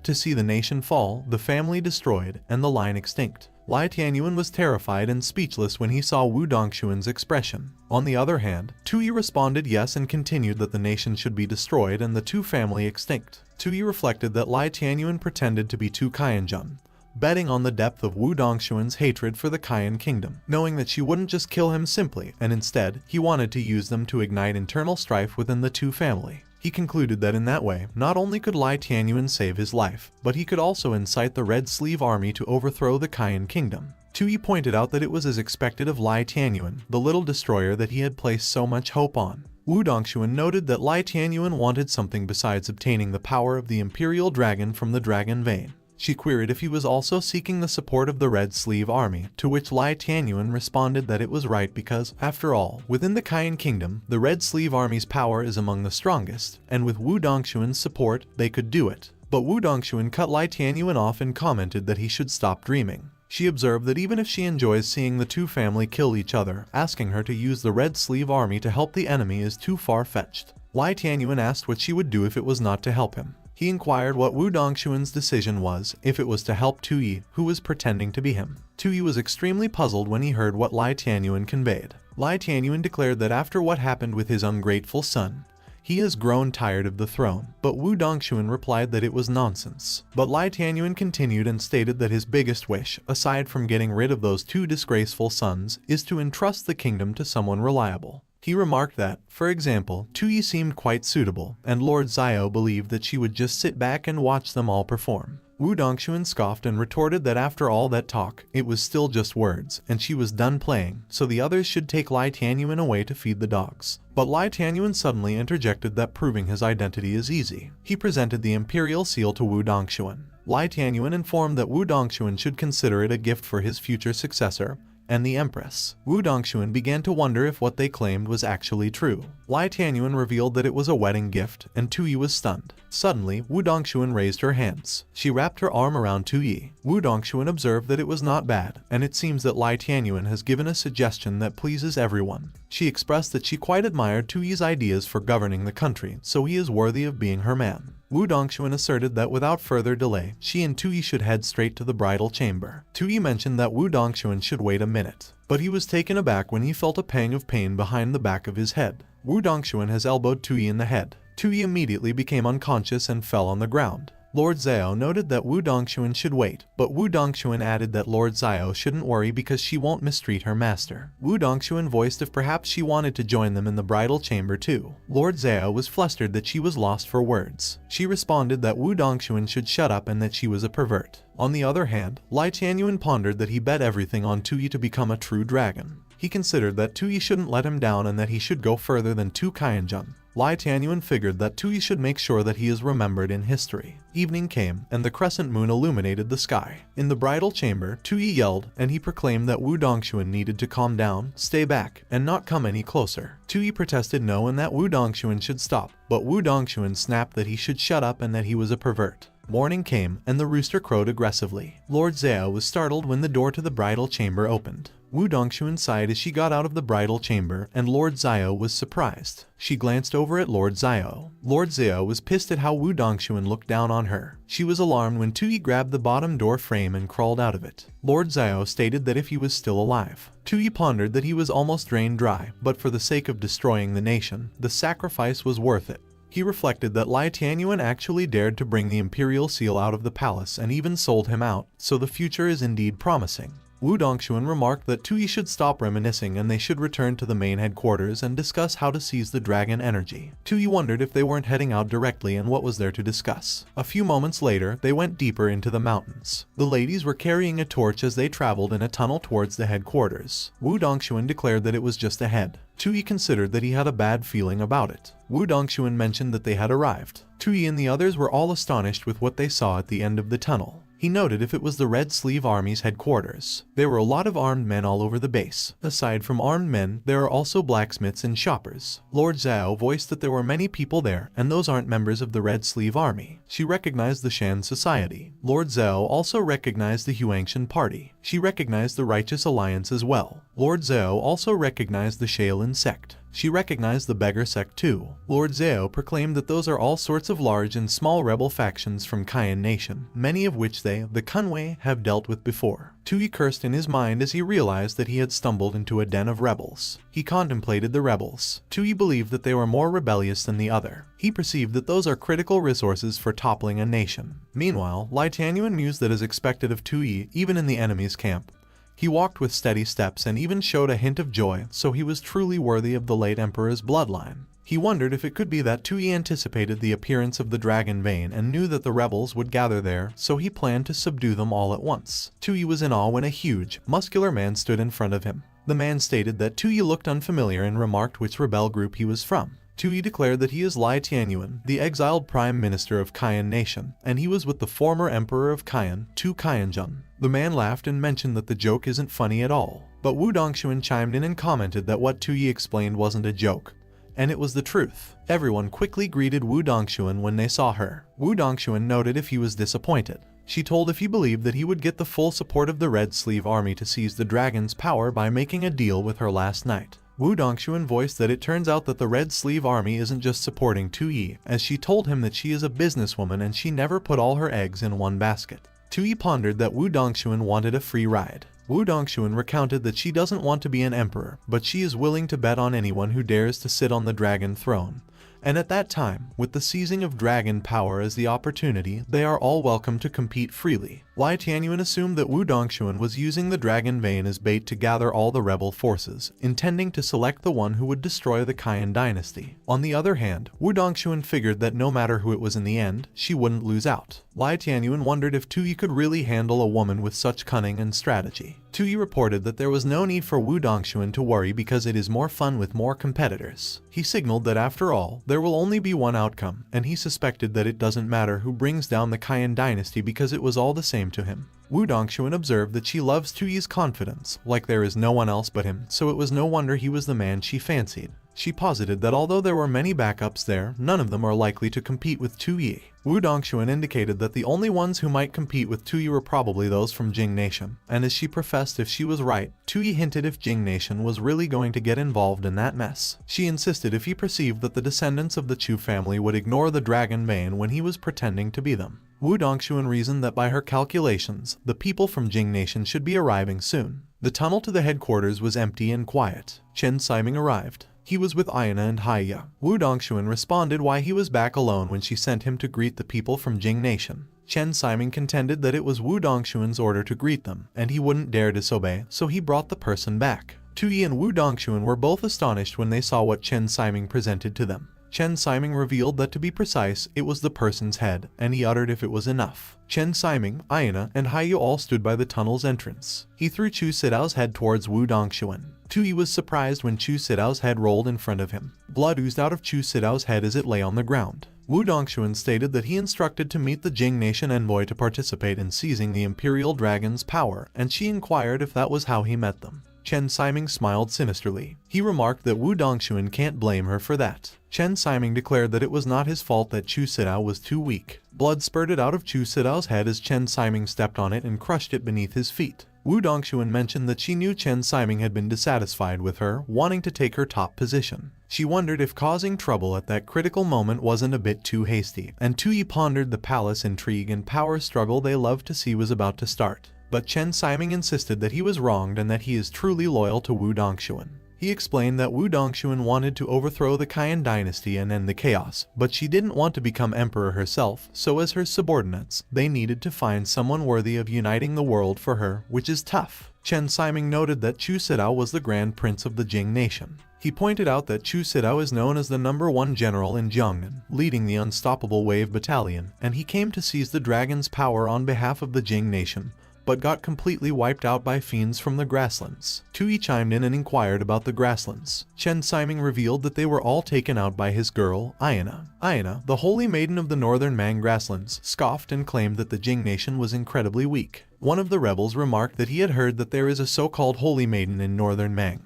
to see the nation fall, the family destroyed, and the line extinct. Lai Tianyuan was terrified and speechless when he saw Wu Dongxuan's expression. On the other hand, Tuyi responded yes and continued that the nation should be destroyed and the two family extinct. Tuyi reflected that Lai Tianyuan pretended to be Tu Qianzhen, betting on the depth of Wu Dongxuan's hatred for the Qian kingdom, knowing that she wouldn't just kill him simply, and instead, he wanted to use them to ignite internal strife within the Tu family. He concluded that in that way, not only could Lai Tianyuan save his life, but he could also incite the Red Sleeve army to overthrow the Qian kingdom. Tuyi pointed out that it was as expected of Lai Tianyuan, the little destroyer that he had placed so much hope on. Wu Dongxuan noted that Lai Tianyuan wanted something besides obtaining the power of the Imperial Dragon from the dragon vein. She queried if he was also seeking the support of the Red Sleeve army, to which Lai Tianyuan responded that it was right because, after all, within the Qian kingdom, the Red Sleeve army's power is among the strongest, and with Wu Dongxuan's support, they could do it. But Wu Dongxuan cut Lai Tianyuan off and commented that he should stop dreaming. She observed that even if she enjoys seeing the two family kill each other, asking her to use the Red Sleeve army to help the enemy is too far-fetched. Lai Tianyuan asked what she would do if it was not to help him. He inquired what Wu Dongxuan's decision was, if it was to help Tuyi, who was pretending to be him. Tuyi was extremely puzzled when he heard what Lai Tianyuan conveyed. Lai Tianyuan declared that after what happened with his ungrateful son, he has grown tired of the throne, but Wu Dongxuan replied that it was nonsense. But Lai Tianyuan continued and stated that his biggest wish, aside from getting rid of those two disgraceful sons, is to entrust the kingdom to someone reliable. He remarked that, for example, Tuyi seemed quite suitable, and Lord Xiao believed that she would just sit back and watch them all perform. Wu Dongxuan scoffed and retorted that after all that talk, it was still just words, and she was done playing, so the others should take Lai Tianyuan away to feed the dogs. But Lai Tianyuan suddenly interjected that proving his identity is easy. He presented the imperial seal to Wu Dongxuan. Lai Tianyuan informed that Wu Dongxuan should consider it a gift for his future successor, and the Empress. Wu Dongxuan began to wonder if what they claimed was actually true. Lai Tianyuan revealed that it was a wedding gift, and Tu Yi was stunned. Suddenly, Wu Dongxuan raised her hands. She wrapped her arm around Tu Yi. Wu Dongxuan observed that it was not bad, and it seems that Lai Tianyuan has given a suggestion that pleases everyone. She expressed that she quite admired Tu Yi's ideas for governing the country, so he is worthy of being her man. Wu Dongxuan asserted that without further delay, she and Tu Yi should head straight to the bridal chamber. Tu Yi mentioned that Wu Dongxuan should wait a minute, but he was taken aback when he felt a pang of pain behind the back of his head. Wu Dongxuan has elbowed Tu Yi in the head. Tu Yi immediately became unconscious and fell on the ground. Lord Zhao noted that Wu Dongxuan should wait, but Wu Dongxuan added that Lord Zhao shouldn't worry because she won't mistreat her master. Wu Dongxuan voiced if perhaps she wanted to join them in the bridal chamber too. Lord Zhao was flustered that she was lost for words. She responded that Wu Dongxuan should shut up and that she was a pervert. On the other hand, Lai Tianyuan pondered that he bet everything on Tu Yi to become a true dragon. He considered that Tu Yi shouldn't let him down and that he should go further than 2 Kaianjun. Lai Tianyuan figured that Tu Yi should make sure that he is remembered in history. Evening came, and the crescent moon illuminated the sky. In the bridal chamber, Tu Yi yelled, and he proclaimed that Wu Dongxuan needed to calm down, stay back, and not come any closer. Tu Yi protested no and that Wu Dongxuan should stop, but Wu Dongxuan snapped that he should shut up and that he was a pervert. Morning came, and the rooster crowed aggressively. Lord Zhao was startled when the door to the bridal chamber opened. Wu Dongxuan sighed as she got out of the bridal chamber, and Lord Zhao was surprised. She glanced over at Lord Zhao. Lord Zhao was pissed at how Wu Dongxuan looked down on her. She was alarmed when Tu Yi grabbed the bottom door frame and crawled out of it. Lord Zhao stated that if he was still alive. Tu Yi pondered that he was almost drained dry, but for the sake of destroying the nation, the sacrifice was worth it. He reflected that Lai Tianyuan actually dared to bring the imperial seal out of the palace and even sold him out, so the future is indeed promising. Wu Dongxuan remarked that Tu Yi should stop reminiscing and they should return to the main headquarters and discuss how to seize the dragon energy. Tu Yi wondered if they weren't heading out directly and what was there to discuss. A few moments later, they went deeper into the mountains. The ladies were carrying a torch as they traveled in a tunnel towards the headquarters. Wu Dongxuan declared that it was just ahead. Tu Yi considered that he had a bad feeling about it. Wu Dongxuan mentioned that they had arrived. Tu Yi and the others were all astonished with what they saw at the end of the tunnel. He noted if it was the Red Sleeve Army's headquarters. There were a lot of armed men all over the base. Aside from armed men, there are also blacksmiths and shoppers. Lord Zhao voiced that there were many people there, and those aren't members of the Red Sleeve Army. She recognized the Shan Society. Lord Zhao also recognized the Huangshan Party. She recognized the Righteous Alliance as well. Lord Zhao also recognized the Shaolin sect. She recognized the Beggar sect too. Lord Zhao proclaimed that those are all sorts of large and small rebel factions from Kaian Nation, many of which they, the Kunwei, have dealt with before. Tu Yi cursed in his mind as he realized that he had stumbled into a den of rebels. He contemplated the rebels. Tu Yi believed that they were more rebellious than the other. He perceived that those are critical resources for toppling a nation. Meanwhile, Lai Tianyuan mused that as expected of Tu Yi, even in the enemy's camp, he walked with steady steps and even showed a hint of joy, so he was truly worthy of the late emperor's bloodline. He wondered if it could be that Tu Yi anticipated the appearance of the dragon vein and knew that the rebels would gather there, so he planned to subdue them all at once. Tu Yi was in awe when a huge, muscular man stood in front of him. The man stated that Tu Yi looked unfamiliar and remarked which rebel group he was from. Tu Yi declared that he is Lai Tianyuan, the exiled prime minister of Kaian Nation, and he was with the former emperor of Kaian, 2 Kaianjun. The man laughed and mentioned that the joke isn't funny at all. But Wu Dongxuan chimed in and commented that what Tu Yi explained wasn't a joke, and it was the truth. Everyone quickly greeted Wu Dongxuan when they saw her. Wu Dongxuan noted if he was disappointed. She told if he believed that he would get the full support of the Red Sleeve Army to seize the dragon's power by making a deal with her last night. Wu Dongxuan voiced that it turns out that the Red Sleeve Army isn't just supporting Tu Yi, as she told him that she is a businesswoman and she never put all her eggs in one basket. Tu Yi pondered that Wu Dongxuan wanted a free ride. Wu Dongxuan recounted that she doesn't want to be an emperor, but she is willing to bet on anyone who dares to sit on the dragon throne. And at that time, with the seizing of dragon power as the opportunity, they are all welcome to compete freely. Lai Tianyuan assumed that Wu Dongxuan was using the dragon vein as bait to gather all the rebel forces, intending to select the one who would destroy the Kaian dynasty. On the other hand, Wu Dongxuan figured that no matter who it was in the end, she wouldn't lose out. Lai Tianyuan wondered if Tu Yi could really handle a woman with such cunning and strategy. Tu Yi reported that there was no need for Wu Dongxuan to worry because it is more fun with more competitors. He signaled that after all, there will only be one outcome, and he suspected that it doesn't matter who brings down the Kaian dynasty because it was all the same came to him. Wu Dongxuan observed that she loves Tuyi's confidence, like there is no one else but him, so it was no wonder he was the man she fancied. She posited that although there were many backups there, none of them are likely to compete with Tuyi. Wu Dongxuan indicated that the only ones who might compete with Tuyi were probably those from Jing Nation, and as she professed if she was right, Tuyi hinted if Jing Nation was really going to get involved in that mess. She insisted if he perceived that the descendants of the Chu family would ignore the Dragon Bane when he was pretending to be them. Wu Dongxuan reasoned that by her calculations, the people from Jing Nation should be arriving soon. The tunnel to the headquarters was empty and quiet. Chen Siming arrived. He was with Aina and Haiya. Wu Dongxuan responded why he was back alone when she sent him to greet the people from Jing Nation. Chen Siming contended that it was Wu Dongxuan's order to greet them, and he wouldn't dare disobey, so he brought the person back. Tuyi and Wu Dongxuan were both astonished when they saw what Chen Siming presented to them. Chen Siming revealed that to be precise, it was the person's head, and he uttered if it was enough. Chen Siming, Aina, and Haiyu all stood by the tunnel's entrance. He threw Chu Sidao's head towards Wu Dongxuan. Tuyi was surprised when Chu Sidao's head rolled in front of him. Blood oozed out of Chu Sidao's head as it lay on the ground. Wu Dongxuan stated that he instructed to meet the Jing Nation envoy to participate in seizing the Imperial Dragon's power, and she inquired if that was how he met them. Chen Siming smiled sinisterly. He remarked that Wu Dongxuan can't blame her for that. Chen Siming declared that it was not his fault that Chu Sidao was too weak. Blood spurted out of Chu Sidao's head as Chen Siming stepped on it and crushed it beneath his feet. Wu Dongxuan mentioned that she knew Chen Siming had been dissatisfied with her, wanting to take her top position. She wondered if causing trouble at that critical moment wasn't a bit too hasty, and Tuyi pondered the palace intrigue and power struggle they loved to see was about to start. But Chen Siming insisted that he was wronged and that he is truly loyal to Wu Dongxuan. He explained that Wu Dongxuan wanted to overthrow the Qian dynasty and end the chaos, but she didn't want to become emperor herself, so as her subordinates, they needed to find someone worthy of uniting the world for her, which is tough. Chen Siming noted that Chu Sidao was the Grand Prince of the Jing Nation. He pointed out that Chu Sidao is known as the #1 general in Jiangnan, leading the Unstoppable Wave Battalion, and he came to seize the dragon's power on behalf of the Jing Nation, but got completely wiped out by fiends from the grasslands. Tuyi chimed in and inquired about the grasslands. Chen Siming revealed that they were all taken out by his girl, Aina. Aina, the holy maiden of the northern Mang grasslands, scoffed and claimed that the Jing Nation was incredibly weak. One of the rebels remarked that he had heard that there is a so-called holy maiden in northern Mang,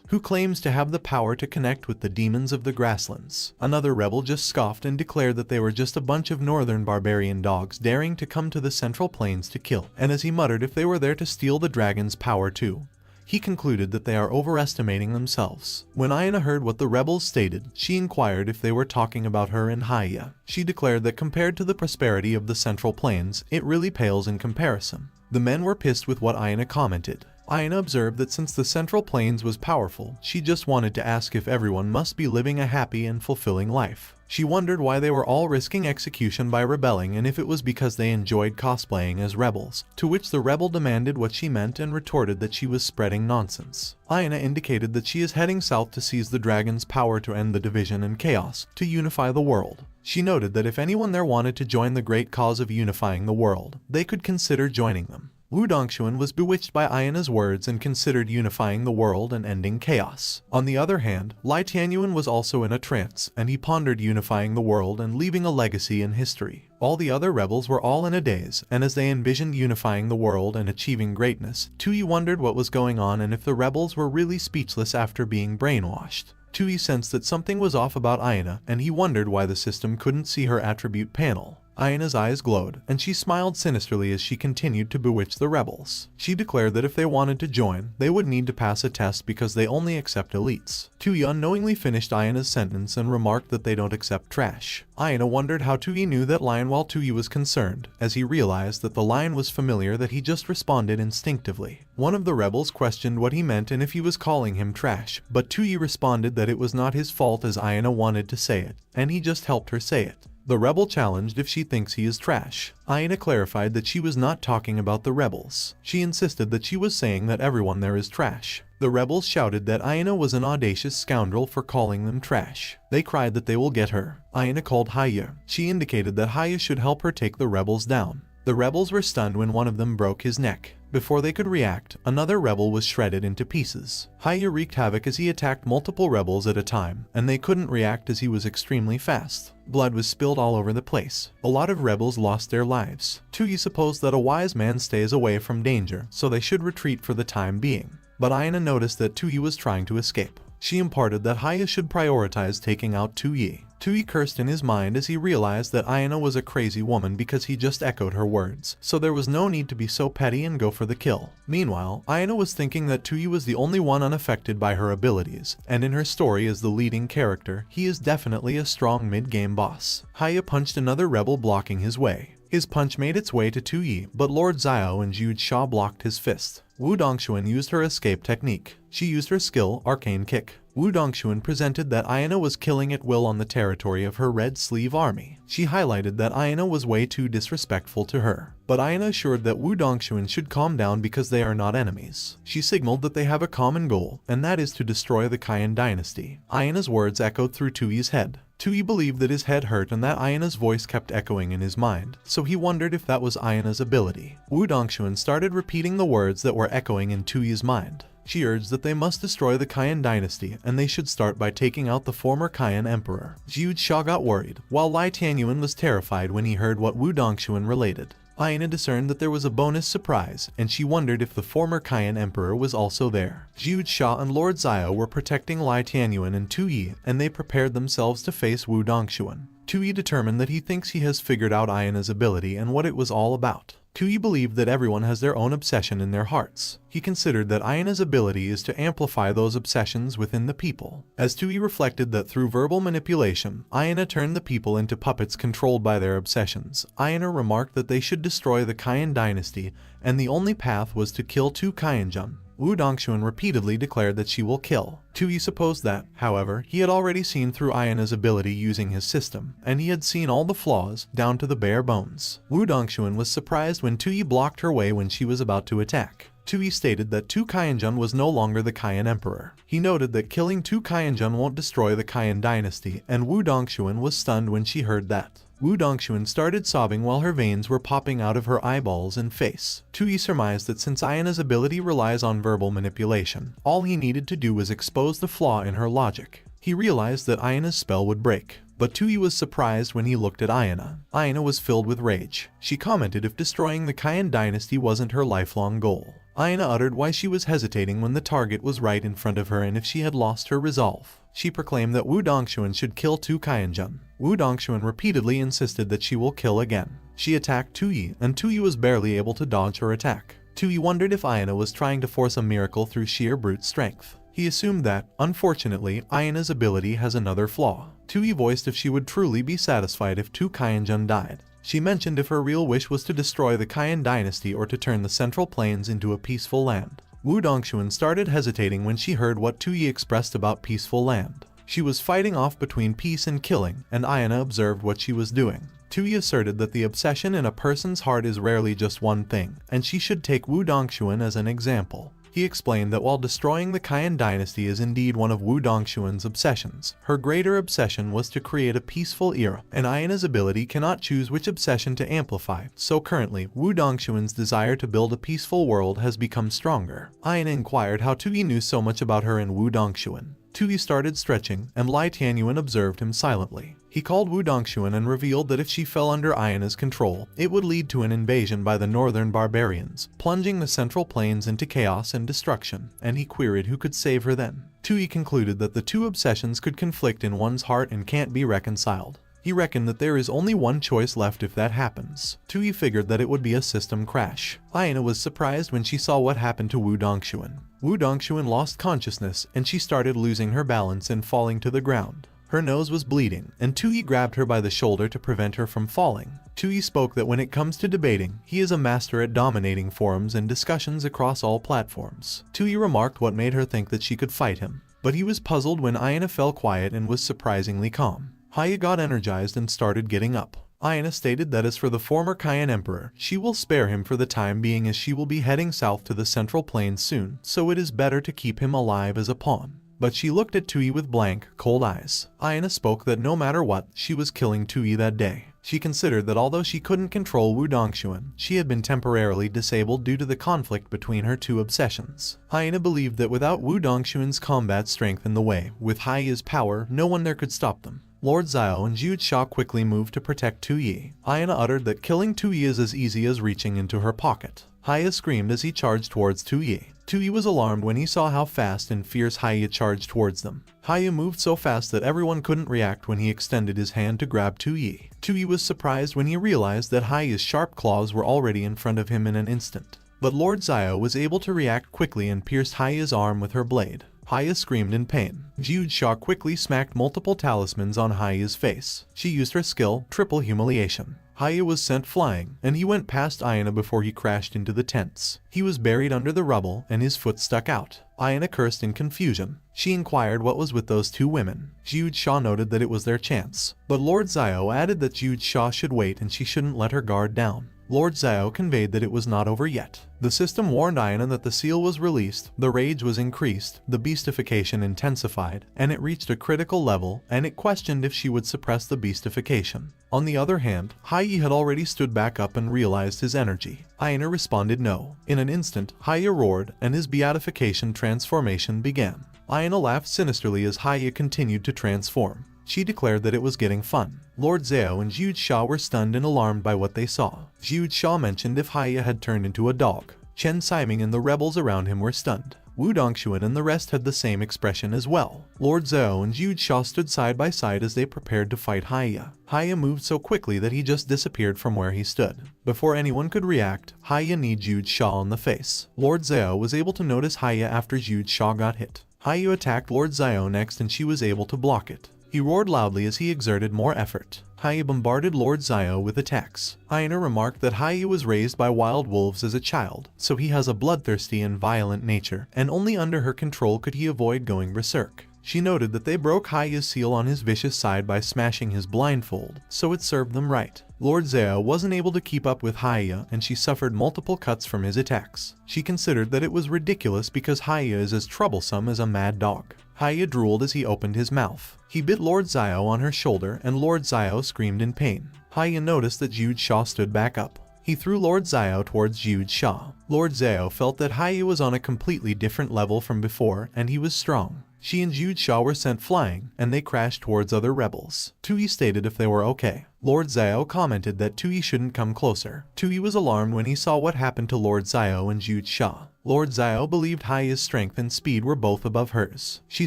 who claims to have the power to connect with the demons of the grasslands. Another rebel just scoffed and declared that they were just a bunch of northern barbarian dogs daring to come to the central plains to kill, and as he muttered if they were there to steal the dragon's power too, he concluded that they are overestimating themselves. When Aina heard what the rebels stated, she inquired if they were talking about her and Haiya. She declared that compared to the prosperity of the central plains, it really pales in comparison. The men were pissed with what Aina commented. Aina observed that since the Central Plains was powerful, she just wanted to ask if everyone must be living a happy and fulfilling life. She wondered why they were all risking execution by rebelling and if it was because they enjoyed cosplaying as rebels, to which the rebel demanded what she meant and retorted that she was spreading nonsense. Aina indicated that she is heading south to seize the dragon's power to end the division and chaos, to unify the world. She noted that if anyone there wanted to join the great cause of unifying the world, they could consider joining them. Wu Dongxuan was bewitched by Aina's words and considered unifying the world and ending chaos. On the other hand, Lai Tianyuan was also in a trance, and he pondered unifying the world and leaving a legacy in history. All the other rebels were all in a daze, and as they envisioned unifying the world and achieving greatness, Tuyi wondered what was going on and if the rebels were really speechless after being brainwashed. Tuyi sensed that something was off about Aina, and he wondered why the system couldn't see her attribute panel. Aina's eyes glowed, and she smiled sinisterly as she continued to bewitch the rebels. She declared that if they wanted to join, they would need to pass a test because they only accept elites. Tuyi unknowingly finished Aina's sentence and remarked that they don't accept trash. Aina wondered how Tuyi knew that line while Tuyi was concerned, as he realized that the line was familiar that he just responded instinctively. One of the rebels questioned what he meant and if he was calling him trash, but Tuyi responded that it was not his fault as Aina wanted to say it, and he just helped her say it. The rebel challenged if she thinks he is trash. Aina clarified that she was not talking about the rebels. She insisted that she was saying that everyone there is trash. The rebels shouted that Aina was an audacious scoundrel for calling them trash. They cried that they will get her. Aina called Haiya. She indicated that Haiya should help her take the rebels down. The rebels were stunned when one of them broke his neck. Before they could react, another rebel was shredded into pieces. Haya wreaked havoc as he attacked multiple rebels at a time, and they couldn't react as he was extremely fast. Blood was spilled all over the place. A lot of rebels lost their lives. Tuyi supposed that a wise man stays away from danger, so they should retreat for the time being. But Ayana noticed that Tuyi was trying to escape. She imparted that Haya should prioritize taking out Tuyi. Tuyi cursed in his mind as he realized that Ayana was a crazy woman because he just echoed her words, so there was no need to be so petty and go for the kill. Meanwhile, Ayana was thinking that Tuyi was the only one unaffected by her abilities, and in her story as the leading character, he is definitely a strong mid-game boss. Haya punched another rebel blocking his way. His punch made its way to Tuyi, but Lord Xiao and Jude Sha blocked his fist. Wu Dongxuan used her escape technique. She used her skill, Arcane Kick. Wu Dongxuan presented that Ayana was killing at will on the territory of her Red Sleeve army. She highlighted that Ayana was way too disrespectful to her. But Ayana assured that Wu Dongxuan should calm down because they are not enemies. She signaled that they have a common goal, and that is to destroy the Qian dynasty. Ayana's words echoed through Tuyi's head. Tuyi believed that his head hurt and that Ayana's voice kept echoing in his mind, so he wondered if that was Ayana's ability. Wu Dongxuan started repeating the words that were echoing in Tuyi's mind. She urged that they must destroy the Qian dynasty, and they should start by taking out the former Qian emperor. Jiu Sha got worried, while Lai Tianyuan was terrified when he heard what Wu Dongxuan related. Ayana discerned that there was a bonus surprise, and she wondered if the former Qian emperor was also there. Jiu Sha and Lord Xiao were protecting Lai Tianyuan and Tuyi, and they prepared themselves to face Wu Dongxuan. Tuyi determined that he thinks he has figured out Ayana's ability and what it was all about. Tuyi believed that everyone has their own obsession in their hearts. He considered that Ayana's ability is to amplify those obsessions within the people. As Tuyi reflected that through verbal manipulation, Ayana turned the people into puppets controlled by their obsessions, Ayana remarked that they should destroy the Qian dynasty, and the only path was to kill 2 Qianjun. Wu Dongxuan repeatedly declared that she will kill. Tuyi supposed that, however, he had already seen through Ayana's ability using his system, and he had seen all the flaws, down to the bare bones. Wu Dongxuan was surprised when Tuyi blocked her way when she was about to attack. Tuyi stated that 2 Qianjun was no longer the Qian emperor. He noted that killing 2 Qianjun won't destroy the Qian dynasty, and Wu Dongxuan was stunned when she heard that. Wu Dongxuan started sobbing while her veins were popping out of her eyeballs and face. Tuyi surmised that since Ayana's ability relies on verbal manipulation, all he needed to do was expose the flaw in her logic. He realized that Ayana's spell would break. But Tuyi was surprised when he looked at Ayana. Ayana was filled with rage. She commented if destroying the Qian dynasty wasn't her lifelong goal. Ayana uttered why she was hesitating when the target was right in front of her and if she had lost her resolve. She proclaimed that Wu Dongxuan should kill 2 Qianjun. Wu Dongxuan repeatedly insisted that she will kill again. She attacked Tuyi, and Tuyi was barely able to dodge her attack. Tuyi wondered if Ayana was trying to force a miracle through sheer brute strength. He assumed that, unfortunately, Ayana's ability has another flaw. Tuyi voiced if she would truly be satisfied if 2 Qianjun died. She mentioned if her real wish was to destroy the Qian dynasty or to turn the Central Plains into a peaceful land. Wu Dongxuan started hesitating when she heard what Tuyi expressed about peaceful land. She was fighting off between peace and killing, and Ayana observed what she was doing. Tuyi asserted that the obsession in a person's heart is rarely just one thing, and she should take Wu Dongxuan as an example. He explained that while destroying the Qian dynasty is indeed one of Wu Dongxuan's obsessions, her greater obsession was to create a peaceful era, and Ayana's ability cannot choose which obsession to amplify, so currently, Wu Dongxuan's desire to build a peaceful world has become stronger. Ayana inquired how Tuyi knew so much about her and Wu Dongxuan. Tuyi started stretching, and Lai Tianyuan observed him silently. He called Wu Dongxuan and revealed that if she fell under Ayana's control, it would lead to an invasion by the northern barbarians, plunging the Central Plains into chaos and destruction, and he queried who could save her then. Tuyi concluded that the 2 obsessions could conflict in one's heart and can't be reconciled. He reckoned that there is only one choice left if that happens. Tuyi figured that it would be a system crash. Ayana was surprised when she saw what happened to Wu Dongxuan. Wu Dongxuan lost consciousness and she started losing her balance and falling to the ground. Her nose was bleeding, and Tuyi grabbed her by the shoulder to prevent her from falling. Tuyi spoke that when it comes to debating, he is a master at dominating forums and discussions across all platforms. Tuyi remarked what made her think that she could fight him, but he was puzzled when Ayana fell quiet and was surprisingly calm. Haya got energized and started getting up. Ayana stated that as for the former Qian emperor, she will spare him for the time being as she will be heading south to the Central Plains soon, so it is better to keep him alive as a pawn. But she looked at Tuyi with blank, cold eyes. Ayana spoke that no matter what, she was killing Tuyi that day. She considered that although she couldn't control Wu Dongxuan, she had been temporarily disabled due to the conflict between her two obsessions. Hyena believed that without Wu Dongxuan's combat strength in the way, with Haiya's power, no one there could stop them. Lord Xiao and Jude Sha quickly moved to protect Tu Yi. Hyena uttered that killing Tu Yi is as easy as reaching into her pocket. Haiya screamed as he charged towards Tu Yi. Tu Yi was alarmed when he saw how fast and fierce Haiya charged towards them. Haiya moved so fast that everyone couldn't react when he extended his hand to grab Tu Yi. Tu Yi was surprised when he realized that Haiya's sharp claws were already in front of him in an instant. But Lord Xiao was able to react quickly and pierced Haiya's arm with her blade. Haiya screamed in pain. Jude Sha quickly smacked multiple talismans on Haiya's face. She used her skill, Triple Humiliation. Haiya was sent flying, and he went past Ayana before he crashed into the tents. He was buried under the rubble, and his foot stuck out. Ayana cursed in confusion. She inquired what was with those two women. Jude Sha noted that it was their chance. But Lord Xiao added that Jude Sha should wait and she shouldn't let her guard down. Lord Xiao conveyed that it was not over yet. The system warned Ayana that the seal was released, the rage was increased, the beastification intensified, and it reached a critical level, and it questioned if she would suppress the beastification. On the other hand, Haiyi had already stood back up and realized his energy. Ayana responded no. In an instant, Haiyi roared, and his beatification transformation began. Ayana laughed sinisterly as Haiyi continued to transform. She declared that it was getting fun. Lord Xiao and Jude Sha were stunned and alarmed by what they saw. Jude Sha mentioned if Haiya had turned into a dog. Chen Siming and the rebels around him were stunned. Wu Dongxuan and the rest had the same expression as well. Lord Xiao and Jude Sha stood side by side as they prepared to fight Haiya. Haiya moved so quickly that he just disappeared from where he stood. Before anyone could react, Haiya kneed Jude Sha on the face. Lord Xiao was able to notice Haiya after Jude Sha got hit. Haiya attacked Lord Xiao next and she was able to block it. He roared loudly as he exerted more effort. Haiya bombarded Lord Xiao with attacks. Ayana remarked that Haiya was raised by wild wolves as a child, so he has a bloodthirsty and violent nature, and only under her control could he avoid going berserk. She noted that they broke Haiya's seal on his vicious side by smashing his blindfold, so it served them right. Lord Xiao wasn't able to keep up with Haiya and she suffered multiple cuts from his attacks. She considered that it was ridiculous because Haiya is as troublesome as a mad dog. Haiya drooled as he opened his mouth. He bit Lord Xiao on her shoulder and Lord Xiao screamed in pain. Haiya noticed that Jude Sha stood back up. He threw Lord Xiao towards Jude Sha. Lord Xiao felt that Haiya was on a completely different level from before and he was strong. She and Jude Sha were sent flying, and they crashed towards other rebels. Tui stated if they were okay. Lord Xiao commented that Tui shouldn't come closer. Tui was alarmed when he saw what happened to Lord Xiao and Jude Sha. Lord Xiao believed Haiya's strength and speed were both above hers. She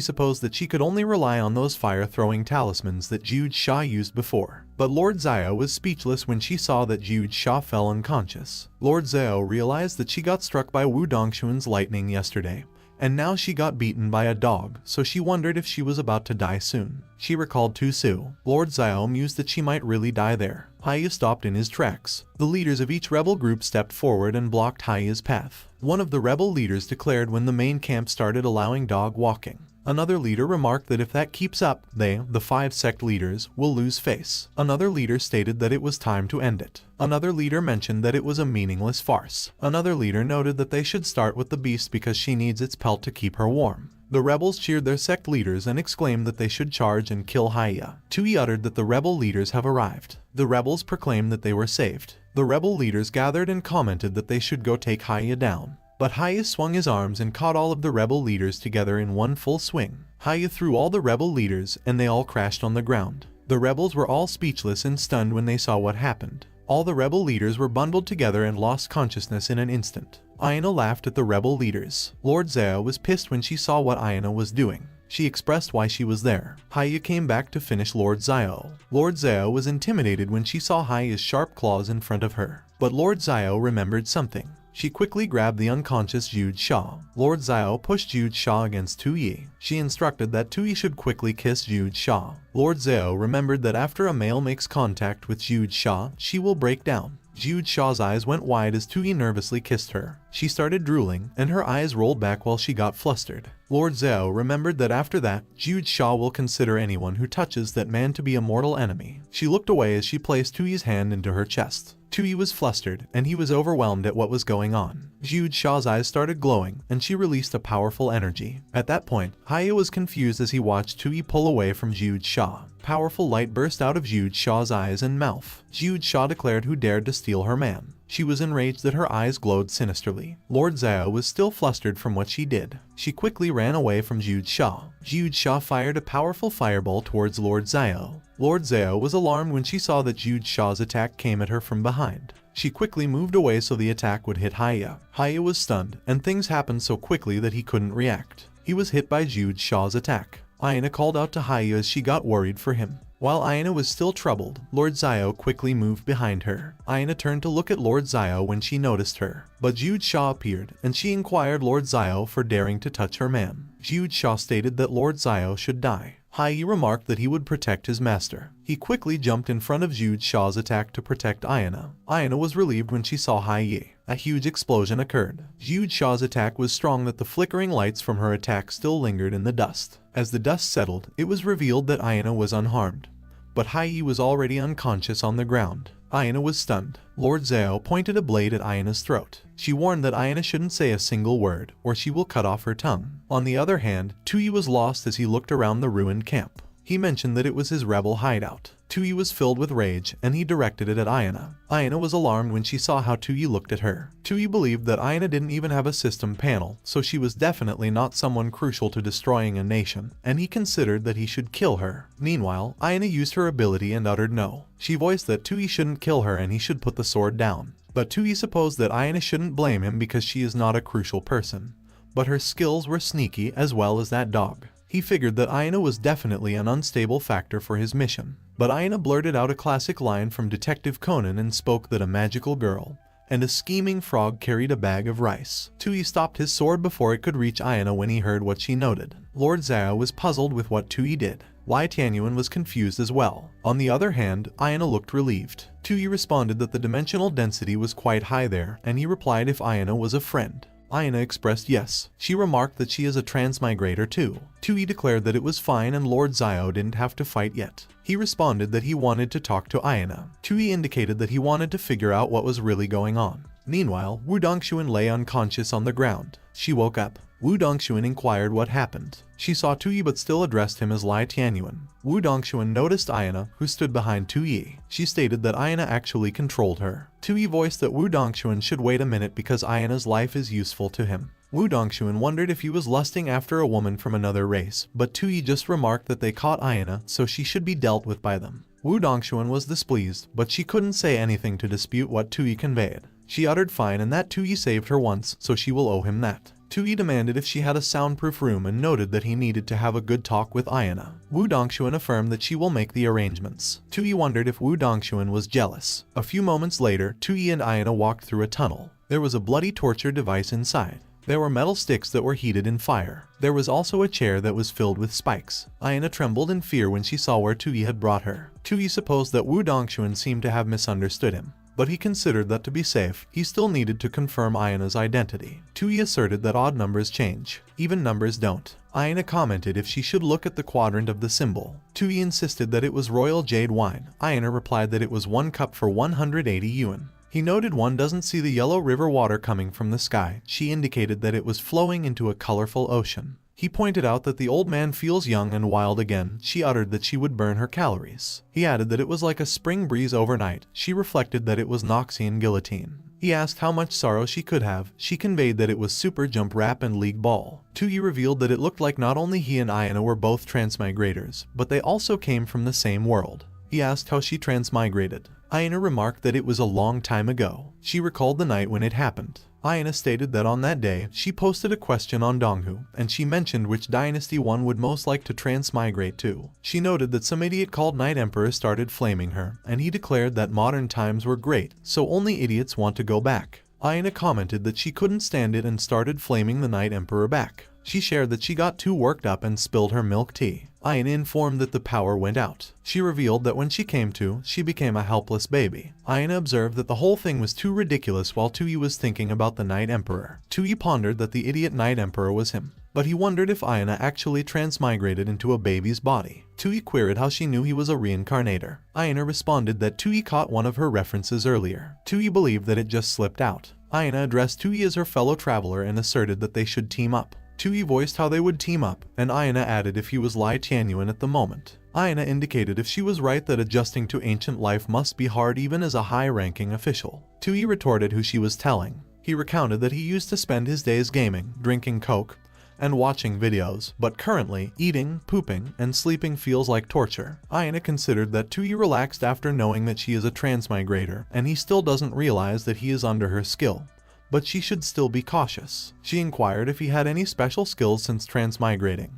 supposed that she could only rely on those fire-throwing talismans that Jude Sha used before. But Lord Xiao was speechless when she saw that Jude Sha fell unconscious. Lord Xiao realized that she got struck by Wu Dongxuan's lightning yesterday. And now she got beaten by a dog, so she wondered if she was about to die soon. She recalled Tu Su. Lord Xiao mused that she might really die there. Haiya stopped in his tracks. The leaders of each rebel group stepped forward and blocked Haiya's path. One of the rebel leaders declared when the main camp started allowing dog walking. Another leader remarked that if that keeps up, they, the 5 sect leaders, will lose face. Another leader stated that it was time to end it. Another leader mentioned that it was a meaningless farce. Another leader noted that they should start with the beast because she needs its pelt to keep her warm. The rebels cheered their sect leaders and exclaimed that they should charge and kill Haiya. Tui uttered that the rebel leaders have arrived. The rebels proclaimed that they were saved. The rebel leaders gathered and commented that they should go take Haiya down. But Haiya swung his arms and caught all of the rebel leaders together in one full swing. Haiya threw all the rebel leaders and they all crashed on the ground. The rebels were all speechless and stunned when they saw what happened. All the rebel leaders were bundled together and lost consciousness in an instant. Ayana laughed at the rebel leaders. Lord Xiao was pissed when she saw what Ayana was doing. She expressed why she was there. Haiya came back to finish Lord Xiao. Lord Xiao was intimidated when she saw Haiya's sharp claws in front of her. But Lord Xiao remembered something. She quickly grabbed the unconscious Jude Sha. Lord Xiao pushed Jude Sha against Tu Yi. She instructed that Tu Yi should quickly kiss Jude Sha. Lord Xiao remembered that after a male makes contact with Jude Sha, she will break down. Jude Sha's eyes went wide as Tu Yi nervously kissed her. She started drooling, and her eyes rolled back while she got flustered. Lord Xiao remembered that after that, Jude Sha will consider anyone who touches that man to be a mortal enemy. She looked away as she placed Tu Yi's hand into her chest. Tui was flustered, and he was overwhelmed at what was going on. Jude Shaw's eyes started glowing, and she released a powerful energy. At that point, Haya was confused as he watched Tui pull away from Jude Shaw. Powerful light burst out of Jude Shaw's eyes and mouth. Jude Shaw declared who dared to steal her man. She was enraged that her eyes glowed sinisterly. Lord Zhao was still flustered from what she did. She quickly ran away from Jude Shaw. Jude Shaw fired a powerful fireball towards Lord Zhao. Lord Zhao was alarmed when she saw that Jude Shaw's attack came at her from behind. She quickly moved away so the attack would hit Haya. Haya was stunned, and things happened so quickly that he couldn't react. He was hit by Jude Shaw's attack. Aina called out to Haya as she got worried for him. While Aina was still troubled, Lord Zhao quickly moved behind her. Aina turned to look at Lord Zhao when she noticed her, but Jude Shaw appeared, and she inquired Lord Zhao for daring to touch her man. Jude Shaw stated that Lord Zhao should die. Hai remarked that he would protect his master. He quickly jumped in front of Jude Shaw's attack to protect Aina. Aina was relieved when she saw Hai. A huge explosion occurred. Jude Shaw's attack was strong that the flickering lights from her attack still lingered in the dust. As the dust settled, it was revealed that Aina was unharmed. But Hai was already unconscious on the ground. Aina was stunned. Lord Zhao pointed a blade at Aina's throat. She warned that Aina shouldn't say a single word, or she will cut off her tongue. On the other hand, Tui was lost as he looked around the ruined camp. He mentioned that it was his rebel hideout. Tui was filled with rage, and he directed it at Aina. Aina was alarmed when she saw how Tui looked at her. Tui believed that Aina didn't even have a system panel, so she was definitely not someone crucial to destroying a nation, and he considered that he should kill her. Meanwhile, Aina used her ability and uttered no. She voiced that Tui shouldn't kill her and he should put the sword down. But Tui supposed that Aina shouldn't blame him because she is not a crucial person. But her skills were sneaky as well as that dog. He figured that Aina was definitely an unstable factor for his mission. But Aina blurted out a classic line from Detective Conan and spoke that a magical girl and a scheming frog carried a bag of rice. Tui stopped his sword before it could reach Aina when he heard what she noted. Lord Zhao was puzzled with what Tui did. Lai Tianyuan was confused as well. On the other hand, Aina looked relieved. Tui responded that the dimensional density was quite high there, and he replied if Aina was a friend. Aina expressed yes. She remarked that she is a transmigrator too. Tui declared that it was fine and Lord Zhao didn't have to fight yet. He responded that he wanted to talk to Aina. Tui indicated that he wanted to figure out what was really going on. Meanwhile, Wu Dongshuan lay unconscious on the ground. She woke up. Wu Dongshuan inquired what happened. She saw Tui but still addressed him as Lai Tianyuan. Wu Dongshuan noticed Aina, who stood behind Tui. She stated that Aina actually controlled her. Tui voiced that Wu Dongshuan should wait a minute because Aina's life is useful to him. Wu Dongshuan wondered if he was lusting after a woman from another race, but Tui just remarked that they caught Aina, so she should be dealt with by them. Wu Dongshuan was displeased, but she couldn't say anything to dispute what Tui conveyed. She uttered fine and that Tui saved her once, so she will owe him that. Tui demanded if she had a soundproof room and noted that he needed to have a good talk with Aina. Wu Dongshuan affirmed that she will make the arrangements. Tui wondered if Wu Dongshuan was jealous. A few moments later, Tui and Aina walked through a tunnel. There was a bloody torture device inside. There were metal sticks that were heated in fire. There was also a chair that was filled with spikes. Aina trembled in fear when she saw where Tui had brought her. Tui supposed that Wu Dongshuan seemed to have misunderstood him, but he considered that to be safe, he still needed to confirm Aina's identity. Tui asserted that odd numbers change. Even numbers don't. Aina commented if she should look at the quadrant of the symbol. Tui insisted that it was royal jade wine. Aina replied that it was 1 cup for 180 yuan. He noted one doesn't see the yellow river water coming from the sky. She indicated that it was flowing into a colorful ocean. He pointed out that the old man feels young and wild again. She uttered that she would burn her calories. He added that it was like a spring breeze overnight. She reflected that it was Noxian guillotine. He asked how much sorrow she could have. She conveyed that it was super jump wrap and league ball. Tui revealed that it looked like not only he and Aina were both transmigrators, but they also came from the same world. He asked how she transmigrated. Aina remarked that it was a long time ago. She recalled the night when it happened. Aina stated that on that day, she posted a question on Donghu, and she mentioned which dynasty one would most like to transmigrate to. She noted that some idiot called Night Emperor started flaming her, and he declared that modern times were great, so only idiots want to go back. Aina commented that she couldn't stand it and started flaming the Night Emperor back. She shared that she got too worked up and spilled her milk tea. Aina informed that the power went out. She revealed that when she came to, she became a helpless baby. Aina observed that the whole thing was too ridiculous while Tui was thinking about the Night Emperor. Tui pondered that the idiot Night Emperor was him, but he wondered if Aina actually transmigrated into a baby's body. Tui queried how she knew he was a reincarnator. Aina responded that Tui caught one of her references earlier. Tui believed that it just slipped out. Aina addressed Tui as her fellow traveler and asserted that they should team up. Tui voiced how they would team up, and Aina added if he was Lai Tianyuan at the moment. Aina indicated if she was right that adjusting to ancient life must be hard even as a high-ranking official. Tui retorted who she was telling. He recounted that he used to spend his days gaming, drinking coke, and watching videos, but currently, eating, pooping, and sleeping feels like torture. Aina considered that Tui relaxed after knowing that she is a transmigrator, and he still doesn't realize that he is under her skill. But she should still be cautious. She inquired if he had any special skills since transmigrating,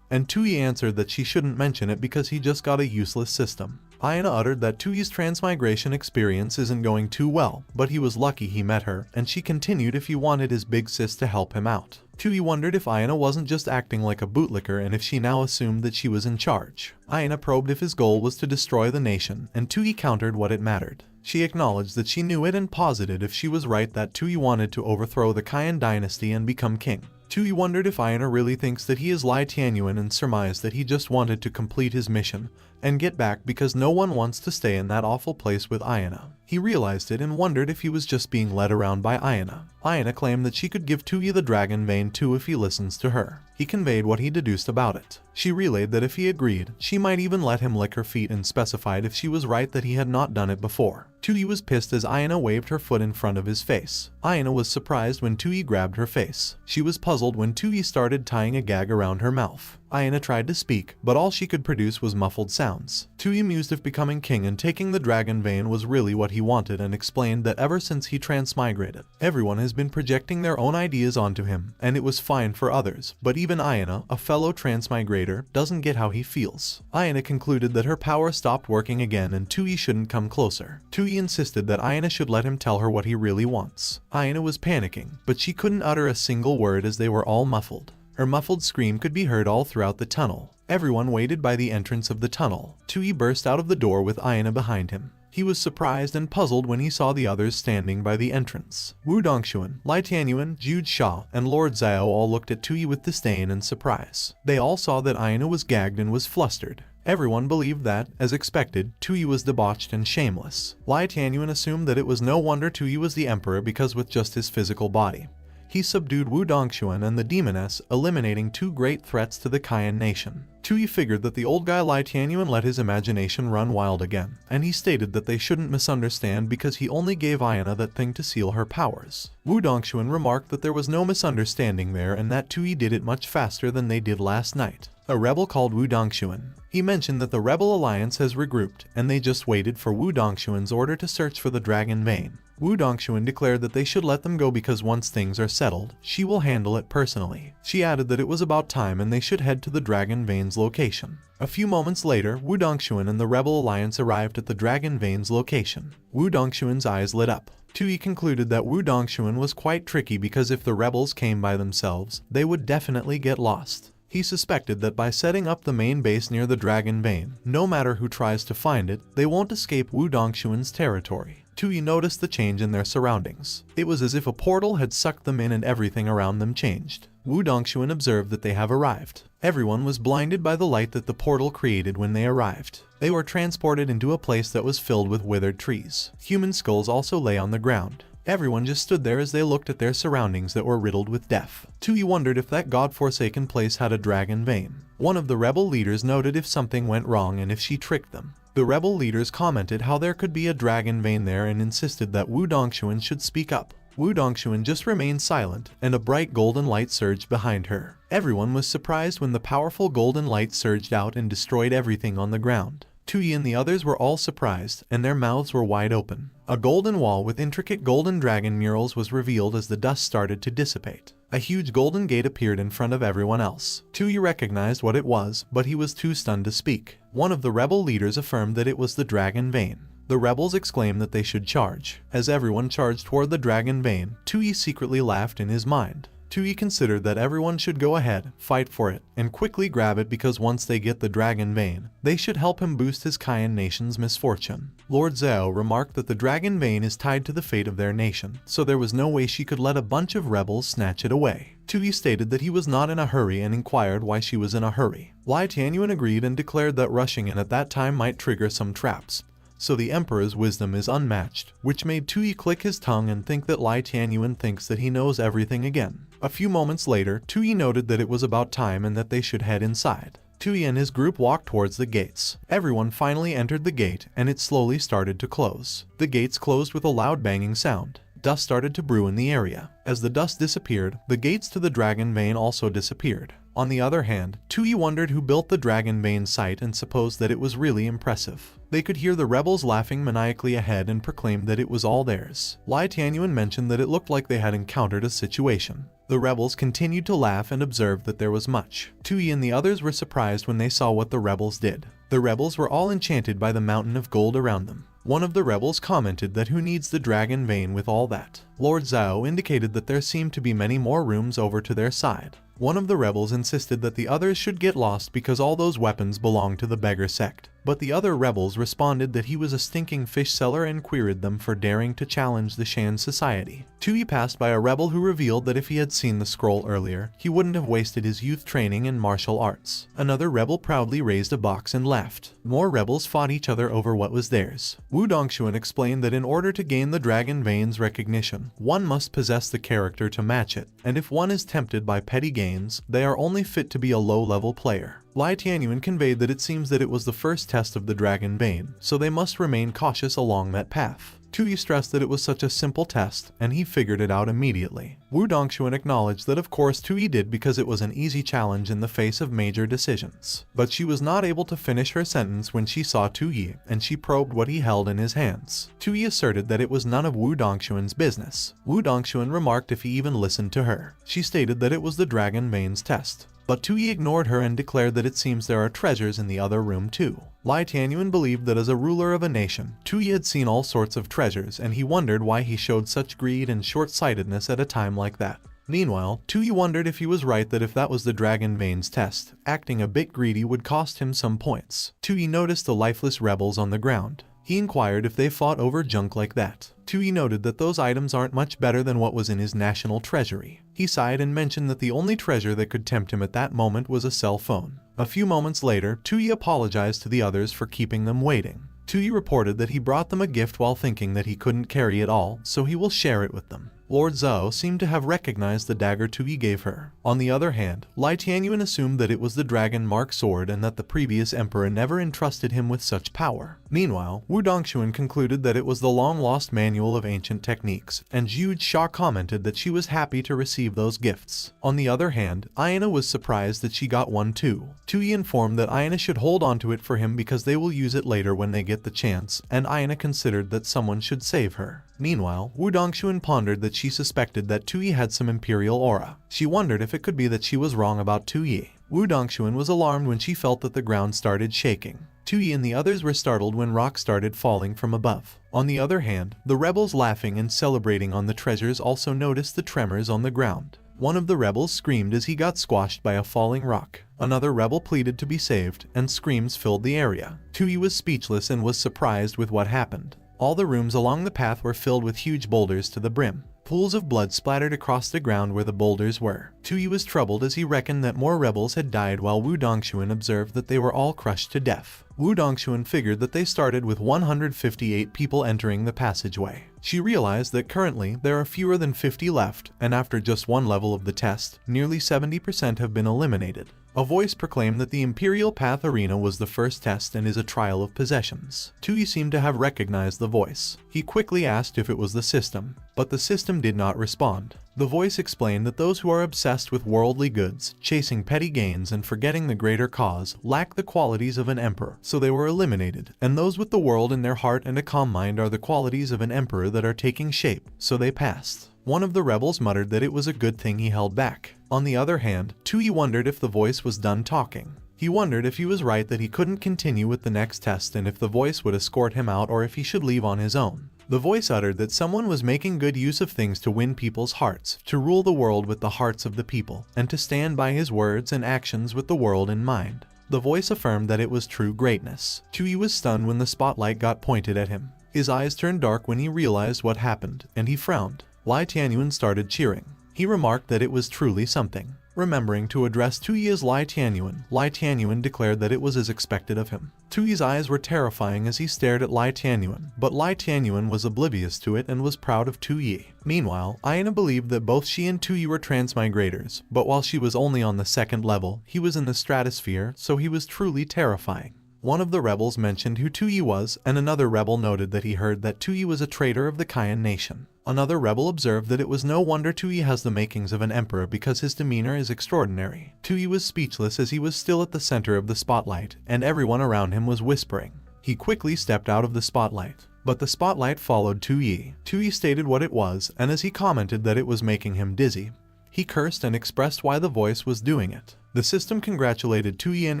and Tui answered that she shouldn't mention it because he just got a useless system. Aina uttered that Tui's transmigration experience isn't going too well, but he was lucky he met her, and she continued if he wanted his big sis to help him out. Tui wondered if Aina wasn't just acting like a bootlicker and if she now assumed that she was in charge. Aina probed if his goal was to destroy the nation, and Tui countered what it mattered. She acknowledged that she knew it and posited if she was right that Tui wanted to overthrow the Kayan dynasty and become king. Tui wondered if Aina really thinks that he is Lai Tianyuan and surmised that he just wanted to complete his mission and get back because no one wants to stay in that awful place with Aina. He realized it and wondered if he was just being led around by Aina. Aina claimed that she could give Tui the dragon vein too if he listens to her. He conveyed what he deduced about it. She relayed that if he agreed, she might even let him lick her feet and specified if she was right that he had not done it before. Tui was pissed as Aina waved her foot in front of his face. Aina was surprised when Tui grabbed her face. She was puzzled when Tui started tying a gag around her mouth. Aina tried to speak, but all she could produce was muffled sounds. Tui mused if becoming king and taking the dragon vein was really what he wanted and explained that ever since he transmigrated, everyone has been projecting their own ideas onto him, and it was fine for others, but even Aina, a fellow transmigrator, doesn't get how he feels. Aina concluded that her power stopped working again and Tui shouldn't come closer. Tui insisted that Aina should let him tell her what he really wants. Aina was panicking, but she couldn't utter a single word as they were all muffled. Her muffled scream could be heard all throughout the tunnel. Everyone waited by the entrance of the tunnel. Tui burst out of the door with Aina behind him. He was surprised and puzzled when he saw the others standing by the entrance. Wu Dongshuan, Lai Tianyuan, Jude Shah, and Lord Xiao all looked at Tui with disdain and surprise. They all saw that Aina was gagged and was flustered. Everyone believed that, as expected, Tui was debauched and shameless. Lai Tianyuan assumed that it was no wonder Tui was the emperor because with just his physical body, he subdued Wu Dongshuan and the demoness, eliminating two great threats to the Kayan nation. Tui figured that the old guy Lai Tianyuan let his imagination run wild again, and he stated that they shouldn't misunderstand because he only gave Aina that thing to seal her powers. Wu Dongshuan remarked that there was no misunderstanding there and that Tui did it much faster than they did last night. A rebel called Wu Dongshuan. He mentioned that the rebel alliance has regrouped, and they just waited for Wu Dongshuan's order to search for the dragon vein. Wu Dongshuan declared that they should let them go because once things are settled, she will handle it personally. She added that it was about time and they should head to the dragon vein's location. A few moments later, Wu Dongshuan and the rebel alliance arrived at the dragon vein's location. Wu Dongshuan's eyes lit up. Tui concluded that Wu Dongshuan was quite tricky because if the rebels came by themselves, they would definitely get lost. He suspected that by setting up the main base near the dragon vein, no matter who tries to find it, they won't escape Wu Dongshuan's territory. Tui noticed the change in their surroundings. It was as if a portal had sucked them in and everything around them changed. Wu Dongshuan observed that they have arrived. Everyone was blinded by the light that the portal created when they arrived. They were transported into a place that was filled with withered trees. Human skulls also lay on the ground. Everyone just stood there as they looked at their surroundings that were riddled with death. Tui wondered if that god-forsaken place had a dragon vein. One of the rebel leaders noted if something went wrong and if she tricked them. The rebel leaders commented how there could be a dragon vein there and insisted that Wu Dongshuan should speak up. Wu Dongshuan just remained silent, and a bright golden light surged behind her. Everyone was surprised when the powerful golden light surged out and destroyed everything on the ground. Tui and the others were all surprised, and their mouths were wide open. A golden wall with intricate golden dragon murals was revealed as the dust started to dissipate. A huge golden gate appeared in front of everyone else. Tui recognized what it was, but he was too stunned to speak. One of the rebel leaders affirmed that it was the dragon vein. The rebels exclaimed that they should charge. As everyone charged toward the dragon vein, Tui secretly laughed in his mind. Tui considered that everyone should go ahead, fight for it, and quickly grab it because once they get the dragon vein, they should help him boost his Kyan nation's misfortune. Lord Zhao remarked that the dragon vein is tied to the fate of their nation, so there was no way she could let a bunch of rebels snatch it away. Tui stated that he was not in a hurry and inquired why she was in a hurry. Lai Tianyuan agreed and declared that rushing in at that time might trigger some traps. So the Emperor's wisdom is unmatched, which made Tui click his tongue and think that Lai Tianyuan thinks that he knows everything again. A few moments later, Tui noted that it was about time and that they should head inside. Tui and his group walked towards the gates. Everyone finally entered the gate and it slowly started to close. The gates closed with a loud banging sound. Dust started to brew in the area. As the dust disappeared, the gates to the dragon vein also disappeared. On the other hand, Tui wondered who built the dragon vein site and supposed that it was really impressive. They could hear the rebels laughing maniacally ahead and proclaimed that it was all theirs. Lai Tianyuan mentioned that it looked like they had encountered a situation. The rebels continued to laugh and observed that there was much. Tui and the others were surprised when they saw what the rebels did. The rebels were all enchanted by the mountain of gold around them. One of the rebels commented that who needs the dragon vein with all that. Lord Zhao indicated that there seemed to be many more rooms over to their side. One of the rebels insisted that the others should get lost because all those weapons belonged to the beggar sect. But the other rebels responded that he was a stinking fish seller and queried them for daring to challenge the Shan society. Tui passed by a rebel who revealed that if he had seen the scroll earlier, he wouldn't have wasted his youth training in martial arts. Another rebel proudly raised a box and left. More rebels fought each other over what was theirs. Wu Dongshuan explained that in order to gain the dragon vein's recognition, one must possess the character to match it, and if one is tempted by petty gains, they are only fit to be a low-level player. Lai Tianyuan conveyed that it seems that it was the first test of the dragon vein, so they must remain cautious along that path. Tui stressed that it was such a simple test, and he figured it out immediately. Wu Dongshuan acknowledged that of course Tui did because it was an easy challenge in the face of major decisions. But she was not able to finish her sentence when she saw Tui, and she probed what he held in his hands. Tui asserted that it was none of Wu Dongshuan's business. Wu Dongshuan remarked if he even listened to her. She stated that it was the dragon vein's test. But Tui ignored her and declared that it seems there are treasures in the other room too. Lai Tianyuan believed that as a ruler of a nation, Tui had seen all sorts of treasures and he wondered why he showed such greed and short-sightedness at a time like that. Meanwhile, Tui wondered if he was right that if that was the dragon vein's test, acting a bit greedy would cost him some points. Tui noticed the lifeless rebels on the ground. He inquired if they fought over junk like that. Tui noted that those items aren't much better than what was in his national treasury. He sighed and mentioned that the only treasure that could tempt him at that moment was a cell phone. A few moments later, Tui apologized to the others for keeping them waiting. Tui reported that he brought them a gift while thinking that he couldn't carry it all, so he will share it with them. Lord Zhao seemed to have recognized the dagger Tui gave her. On the other hand, Lai Tianyuan assumed that it was the dragon mark sword and that the previous emperor never entrusted him with such power. Meanwhile, Wu Dongshuan concluded that it was the long-lost manual of ancient techniques, and Zhu Xia commented that she was happy to receive those gifts. On the other hand, Aina was surprised that she got one too. Tui informed that Aina should hold onto it for him because they will use it later when they get the chance, and Aina considered that someone should save her. Meanwhile, Wu Dongshuan pondered that she suspected that Tui had some imperial aura. She wondered if it could be that she was wrong about Tui. Wu Dongshuan was alarmed when she felt that the ground started shaking. Tui and the others were startled when rocks started falling from above. On the other hand, the rebels laughing and celebrating on the treasures also noticed the tremors on the ground. One of the rebels screamed as he got squashed by a falling rock. Another rebel pleaded to be saved, and screams filled the area. Tui was speechless and was surprised with what happened. All the rooms along the path were filled with huge boulders to the brim. Pools of blood splattered across the ground where the boulders were. Tui was troubled as he reckoned that more rebels had died while Wu Dongshuan observed that they were all crushed to death. Wu Dongshuan figured that they started with 158 people entering the passageway. She realized that currently there are fewer than 50 left, and after just one level of the test, nearly 70% have been eliminated. A voice proclaimed that the Imperial Path Arena was the first test and is a trial of possessions. Tui seemed to have recognized the voice. He quickly asked if it was the system, but the system did not respond. The voice explained that those who are obsessed with worldly goods, chasing petty gains and forgetting the greater cause, lack the qualities of an emperor, so they were eliminated, and those with the world in their heart and a calm mind are the qualities of an emperor that are taking shape, so they passed. One of the rebels muttered that it was a good thing he held back. On the other hand, Tui wondered if the voice was done talking. He wondered if he was right that he couldn't continue with the next test and if the voice would escort him out or if he should leave on his own. The voice uttered that someone was making good use of things to win people's hearts, to rule the world with the hearts of the people, and to stand by his words and actions with the world in mind. The voice affirmed that it was true greatness. Tui was stunned when the spotlight got pointed at him. His eyes turned dark when he realized what happened, and he frowned. Lai Tianyuan started cheering. He remarked that it was truly something. Remembering to address Tui as Lai Tianyuan declared that it was as expected of him. Tui's eyes were terrifying as he stared at Lai Tianyuan, but Lai Tianyuan was oblivious to it and was proud of Tui. Meanwhile, Ayana believed that both she and Tui were transmigrators, but while she was only on the second level, he was in the stratosphere, so he was truly terrifying. One of the rebels mentioned who Tui was, and another rebel noted that he heard that Tui was a traitor of the Kayan nation. Another rebel observed that it was no wonder Tui has the makings of an emperor because his demeanor is extraordinary. Tui was speechless as he was still at the center of the spotlight, and everyone around him was whispering. He quickly stepped out of the spotlight. But the spotlight followed Tui. Tui stated what it was, and as he commented that it was making him dizzy, he cursed and expressed why the voice was doing it. The system congratulated Tui and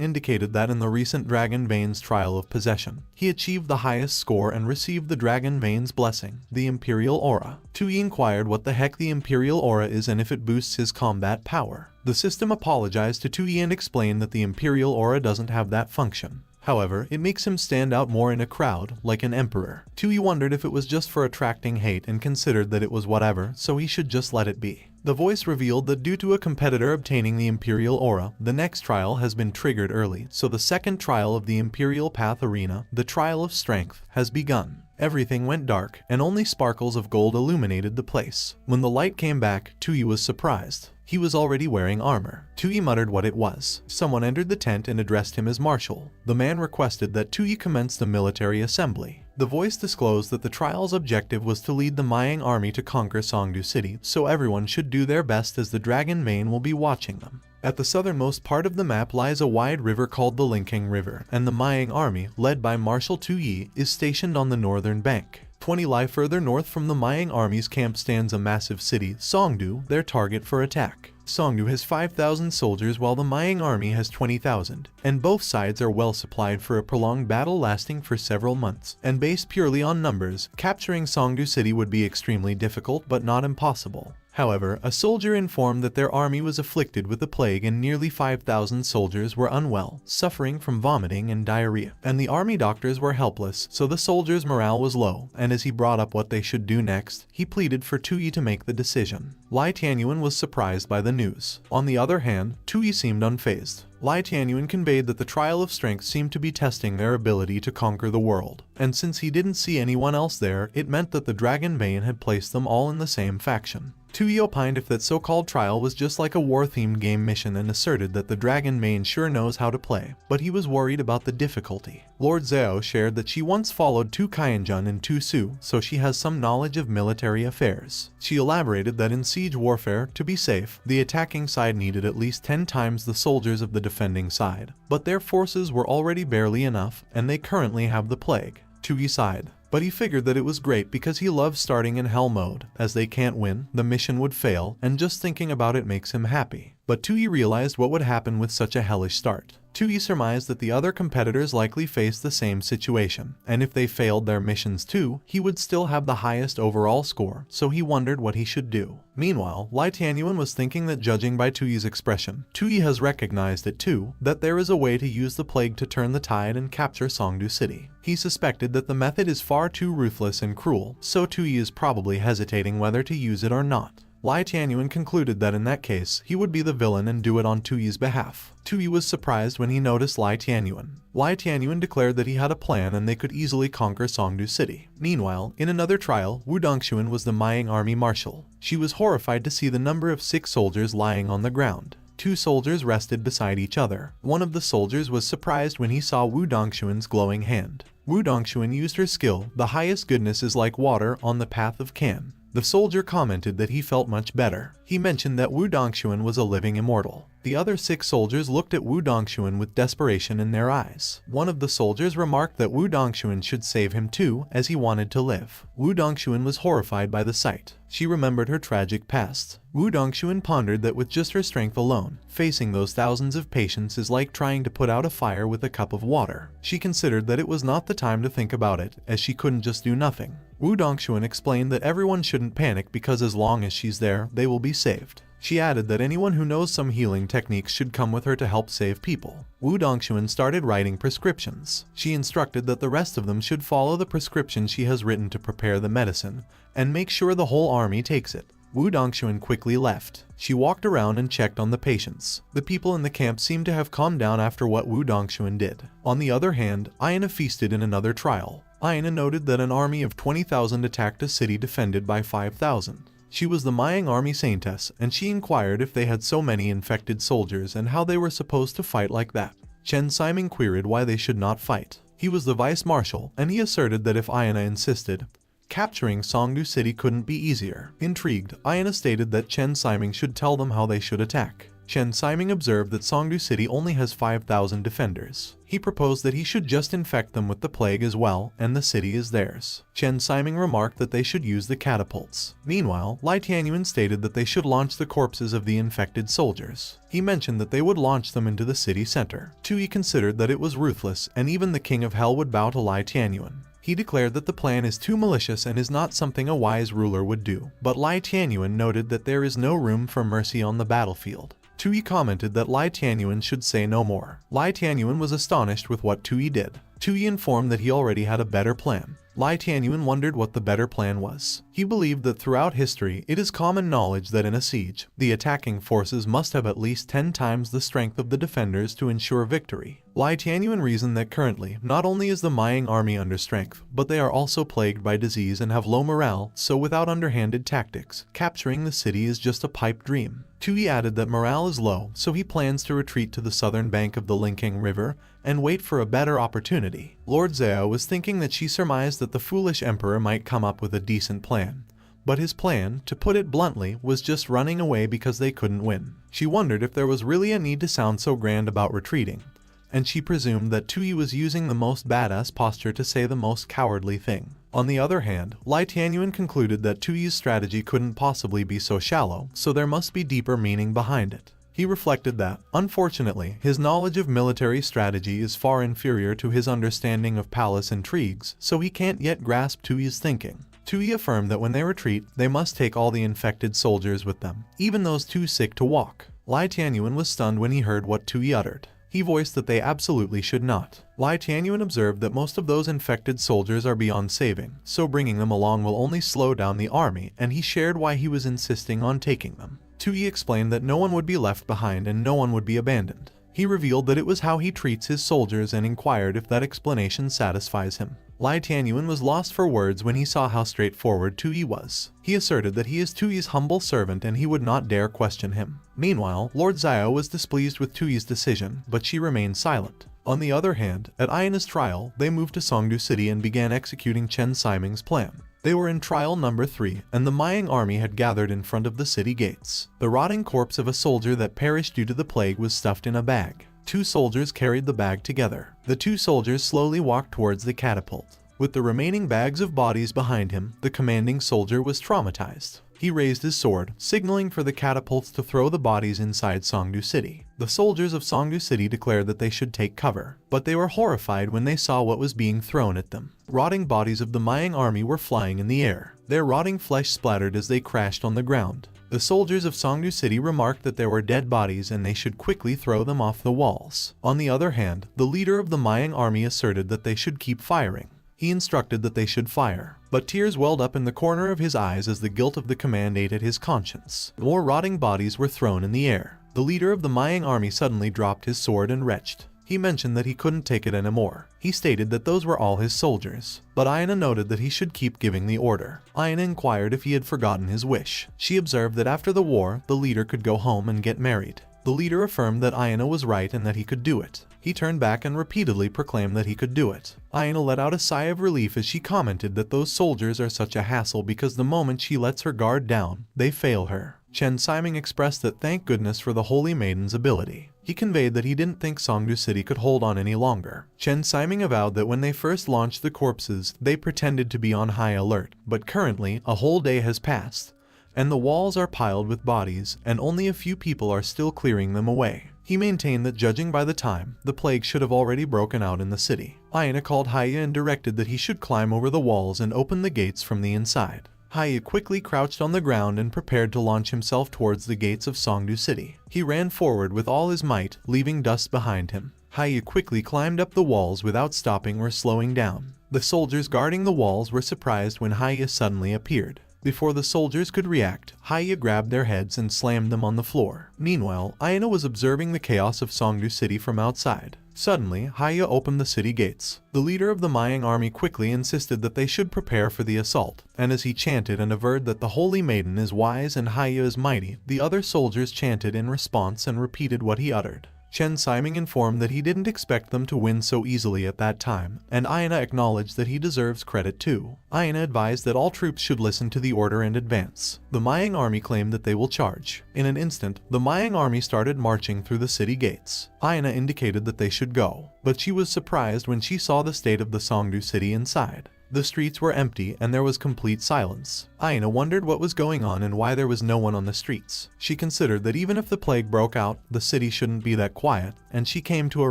indicated that in the recent Dragon Veins trial of possession, he achieved the highest score and received the Dragon Veins blessing, the Imperial Aura. Tui inquired what the heck the Imperial Aura is and if it boosts his combat power. The system apologized to Tui and explained that the Imperial Aura doesn't have that function. However, it makes him stand out more in a crowd, like an emperor. Tui wondered if it was just for attracting hate and considered that it was whatever, so he should just let it be. The voice revealed that due to a competitor obtaining the Imperial Aura, the next trial has been triggered early, so the second trial of the Imperial Path Arena, the Trial of Strength, has begun. Everything went dark, and only sparkles of gold illuminated the place. When the light came back, Tui was surprised. He was already wearing armor. Tui muttered what it was. Someone entered the tent and addressed him as Marshal. The man requested that Tui commence the military assembly. The voice disclosed that the trial's objective was to lead the Mayang army to conquer Songdu City, so everyone should do their best as the Dragon Vein will be watching them. At the southernmost part of the map lies a wide river called the Linking River, and the Mayang army, led by Marshal Tui, is stationed on the northern bank. 20 li further north from the Mayang army's camp stands a massive city, Songdu, their target for attack. Songdu has 5,000 soldiers while the Mayang army has 20,000, and both sides are well supplied for a prolonged battle lasting for several months. And based purely on numbers, capturing Songdu City would be extremely difficult but not impossible. However, a soldier informed that their army was afflicted with the plague and nearly 5,000 soldiers were unwell, suffering from vomiting and diarrhea. And the army doctors were helpless, so the soldiers' morale was low, and as he brought up what they should do next, he pleaded for Tui to make the decision. Lai Tianyuan was surprised by the news. On the other hand, Tui seemed unfazed. Lai Tianyuan conveyed that the trial of strength seemed to be testing their ability to conquer the world, and since he didn't see anyone else there, it meant that the Dragon Vein had placed them all in the same faction. Tui opined if that so-called trial was just like a war-themed game mission and asserted that the Dragon Vein sure knows how to play, but he was worried about the difficulty. Lord Zhao shared that she once followed 2 Kaienjun and 2 Su, so she has some knowledge of military affairs. She elaborated that in siege warfare, to be safe, the attacking side needed at least 10 times the soldiers of the defending side, but their forces were already barely enough, and they currently have the plague. Tui sighed. But he figured that it was great because he loves starting in hell mode. As they can't win, the mission would fail, and just thinking about it makes him happy. But Tui realized what would happen with such a hellish start. Tui surmised that the other competitors likely faced the same situation, and if they failed their missions too, he would still have the highest overall score, so he wondered what he should do. Meanwhile, Lai Tianyuan was thinking that judging by Tui's expression, Tui has recognized it too, that there is a way to use the plague to turn the tide and capture Songdu City. He suspected that the method is far too ruthless and cruel, so Tui is probably hesitating whether to use it or not. Lai Tianyuan concluded that in that case, he would be the villain and do it on Tui's behalf. Tui was surprised when he noticed Lai Tianyuan. Lai Tianyuan declared that he had a plan and they could easily conquer Songdu City. Meanwhile, in another trial, Wu Dongshuan was the Mayang army marshal. She was horrified to see the number of sick soldiers lying on the ground. 2 soldiers rested beside each other. One of the soldiers was surprised when he saw Wu Dongshuan's glowing hand. Wu Dongshuan used her skill, the highest goodness is like water on the path of Kan. The soldier commented that he felt much better. He mentioned that Wu Dongshuan was a living immortal. The other 6 soldiers looked at Wu Dongshuan with desperation in their eyes. One of the soldiers remarked that Wu Dongshuan should save him too, as he wanted to live. Wu Dongshuan was horrified by the sight. She remembered her tragic past. Wu Dongshuan pondered that with just her strength alone, facing those thousands of patients is like trying to put out a fire with a cup of water. She considered that it was not the time to think about it, as she couldn't just do nothing. Wu Dongxuan explained that everyone shouldn't panic because as long as she's there, they will be saved. She added that anyone who knows some healing techniques should come with her to help save people. Wu Dongxuan started writing prescriptions. She instructed that the rest of them should follow the prescription she has written to prepare the medicine, and make sure the whole army takes it. Wu Dongxuan quickly left. She walked around and checked on the patients. The people in the camp seemed to have calmed down after what Wu Dongxuan did. On the other hand, Aina feasted in another trial. Aina noted that an army of 20,000 attacked a city defended by 5,000. She was the Mayang army saintess, and she inquired if they had so many infected soldiers and how they were supposed to fight like that. Chen Siming queried why they should not fight. He was the vice marshal, and he asserted that if Aina insisted, capturing Songdu City couldn't be easier. Intrigued, Aina stated that Chen Siming should tell them how they should attack. Chen Siming observed that Songdu City only has 5,000 defenders. He proposed that he should just infect them with the plague as well, and the city is theirs. Chen Siming remarked that they should use the catapults. Meanwhile, Lai Tianyuan stated that they should launch the corpses of the infected soldiers. He mentioned that they would launch them into the city center. Tui considered that it was ruthless, and even the king of hell would bow to Lai Tianyuan. He declared that the plan is too malicious and is not something a wise ruler would do. But Lai Tianyuan noted that there is no room for mercy on the battlefield. Tui commented that Lai Tianyuan should say no more. Lai Tianyuan was astonished with what Tui did. Tui informed that he already had a better plan. Lai Tianyuan wondered what the better plan was. He believed that throughout history, it is common knowledge that in a siege, the attacking forces must have at least 10 times the strength of the defenders to ensure victory. Lai Tianyuan reasoned that currently, not only is the Mayang army under strength, but they are also plagued by disease and have low morale, so without underhanded tactics, capturing the city is just a pipe dream. Tui added that morale is low, so he plans to retreat to the southern bank of the Linking River and wait for a better opportunity. Lord Zhao was thinking that she surmised that the foolish emperor might come up with a decent plan. But his plan, to put it bluntly, was just running away because they couldn't win. She wondered if there was really a need to sound so grand about retreating, and she presumed that Tui was using the most badass posture to say the most cowardly thing. On the other hand, Lai Tianyuan concluded that Tui's strategy couldn't possibly be so shallow, so there must be deeper meaning behind it. He reflected that, unfortunately, his knowledge of military strategy is far inferior to his understanding of palace intrigues, so he can't yet grasp Tui's thinking. Tui affirmed that when they retreat, they must take all the infected soldiers with them, even those too sick to walk. Lai Tianyuan was stunned when he heard what Tui uttered. He voiced that they absolutely should not. Lai Tianyuan observed that most of those infected soldiers are beyond saving, so bringing them along will only slow down the army, and he shared why he was insisting on taking them. Tui explained that no one would be left behind and no one would be abandoned. He revealed that it was how he treats his soldiers and inquired if that explanation satisfies him. Lai Tianyuan was lost for words when he saw how straightforward Tui was. He asserted that he is Tui's humble servant and he would not dare question him. Meanwhile, Lord Zhao was displeased with Tui's decision, but she remained silent. On the other hand, at Aina's trial, they moved to Songdu City and began executing Chen Siming's plan. They were in trial number 3, and the Mayang army had gathered in front of the city gates. The rotting corpse of a soldier that perished due to the plague was stuffed in a bag. 2 soldiers carried the bag together. The 2 soldiers slowly walked towards the catapult. With the remaining bags of bodies behind him, the commanding soldier was traumatized. He raised his sword, signaling for the catapults to throw the bodies inside Songdu City. The soldiers of Songdu City declared that they should take cover, but they were horrified when they saw what was being thrown at them. Rotting bodies of the Mayang army were flying in the air. Their rotting flesh splattered as they crashed on the ground. The soldiers of Songdu City remarked that there were dead bodies and they should quickly throw them off the walls. On the other hand, the leader of the Mayang army asserted that they should keep firing. He instructed that they should fire, but tears welled up in the corner of his eyes as the guilt of the command ate at his conscience. More rotting bodies were thrown in the air. The leader of the Mayang army suddenly dropped his sword and retched. He mentioned that he couldn't take it anymore. He stated that those were all his soldiers, but Aina noted that he should keep giving the order. Aina inquired if he had forgotten his wish. She observed that after the war, the leader could go home and get married. The leader affirmed that Aina was right and that he could do it. He turned back and repeatedly proclaimed that he could do it. Aina let out a sigh of relief as she commented that those soldiers are such a hassle because the moment she lets her guard down, they fail her. Chen Siming expressed that thank goodness for the Holy Maiden's ability. He conveyed that he didn't think Songdu City could hold on any longer. Chen Siming avowed that when they first launched the corpses, they pretended to be on high alert, but currently, a whole day has passed, and the walls are piled with bodies, and only a few people are still clearing them away. He maintained that judging by the time, the plague should have already broken out in the city. Aina called Haya and directed that he should climb over the walls and open the gates from the inside. Haya quickly crouched on the ground and prepared to launch himself towards the gates of Songdu City. He ran forward with all his might, leaving dust behind him. Haya quickly climbed up the walls without stopping or slowing down. The soldiers guarding the walls were surprised when Haya suddenly appeared. Before the soldiers could react, Haya grabbed their heads and slammed them on the floor. Meanwhile, Aina was observing the chaos of Songdu City from outside. Suddenly, Haya opened the city gates. The leader of the Mayang army quickly insisted that they should prepare for the assault, and as he chanted and averred that the Holy Maiden is wise and Haya is mighty, the other soldiers chanted in response and repeated what he uttered. Chen Siming informed that he didn't expect them to win so easily at that time, and Aina acknowledged that he deserves credit too. Aina advised that all troops should listen to the order and advance. The Mayang army claimed that they will charge. In an instant, the Mayang army started marching through the city gates. Aina indicated that they should go, but she was surprised when she saw the state of the Songdu city inside. The streets were empty and there was complete silence. Aina wondered what was going on and why there was no one on the streets. She considered that even if the plague broke out, the city shouldn't be that quiet, and she came to a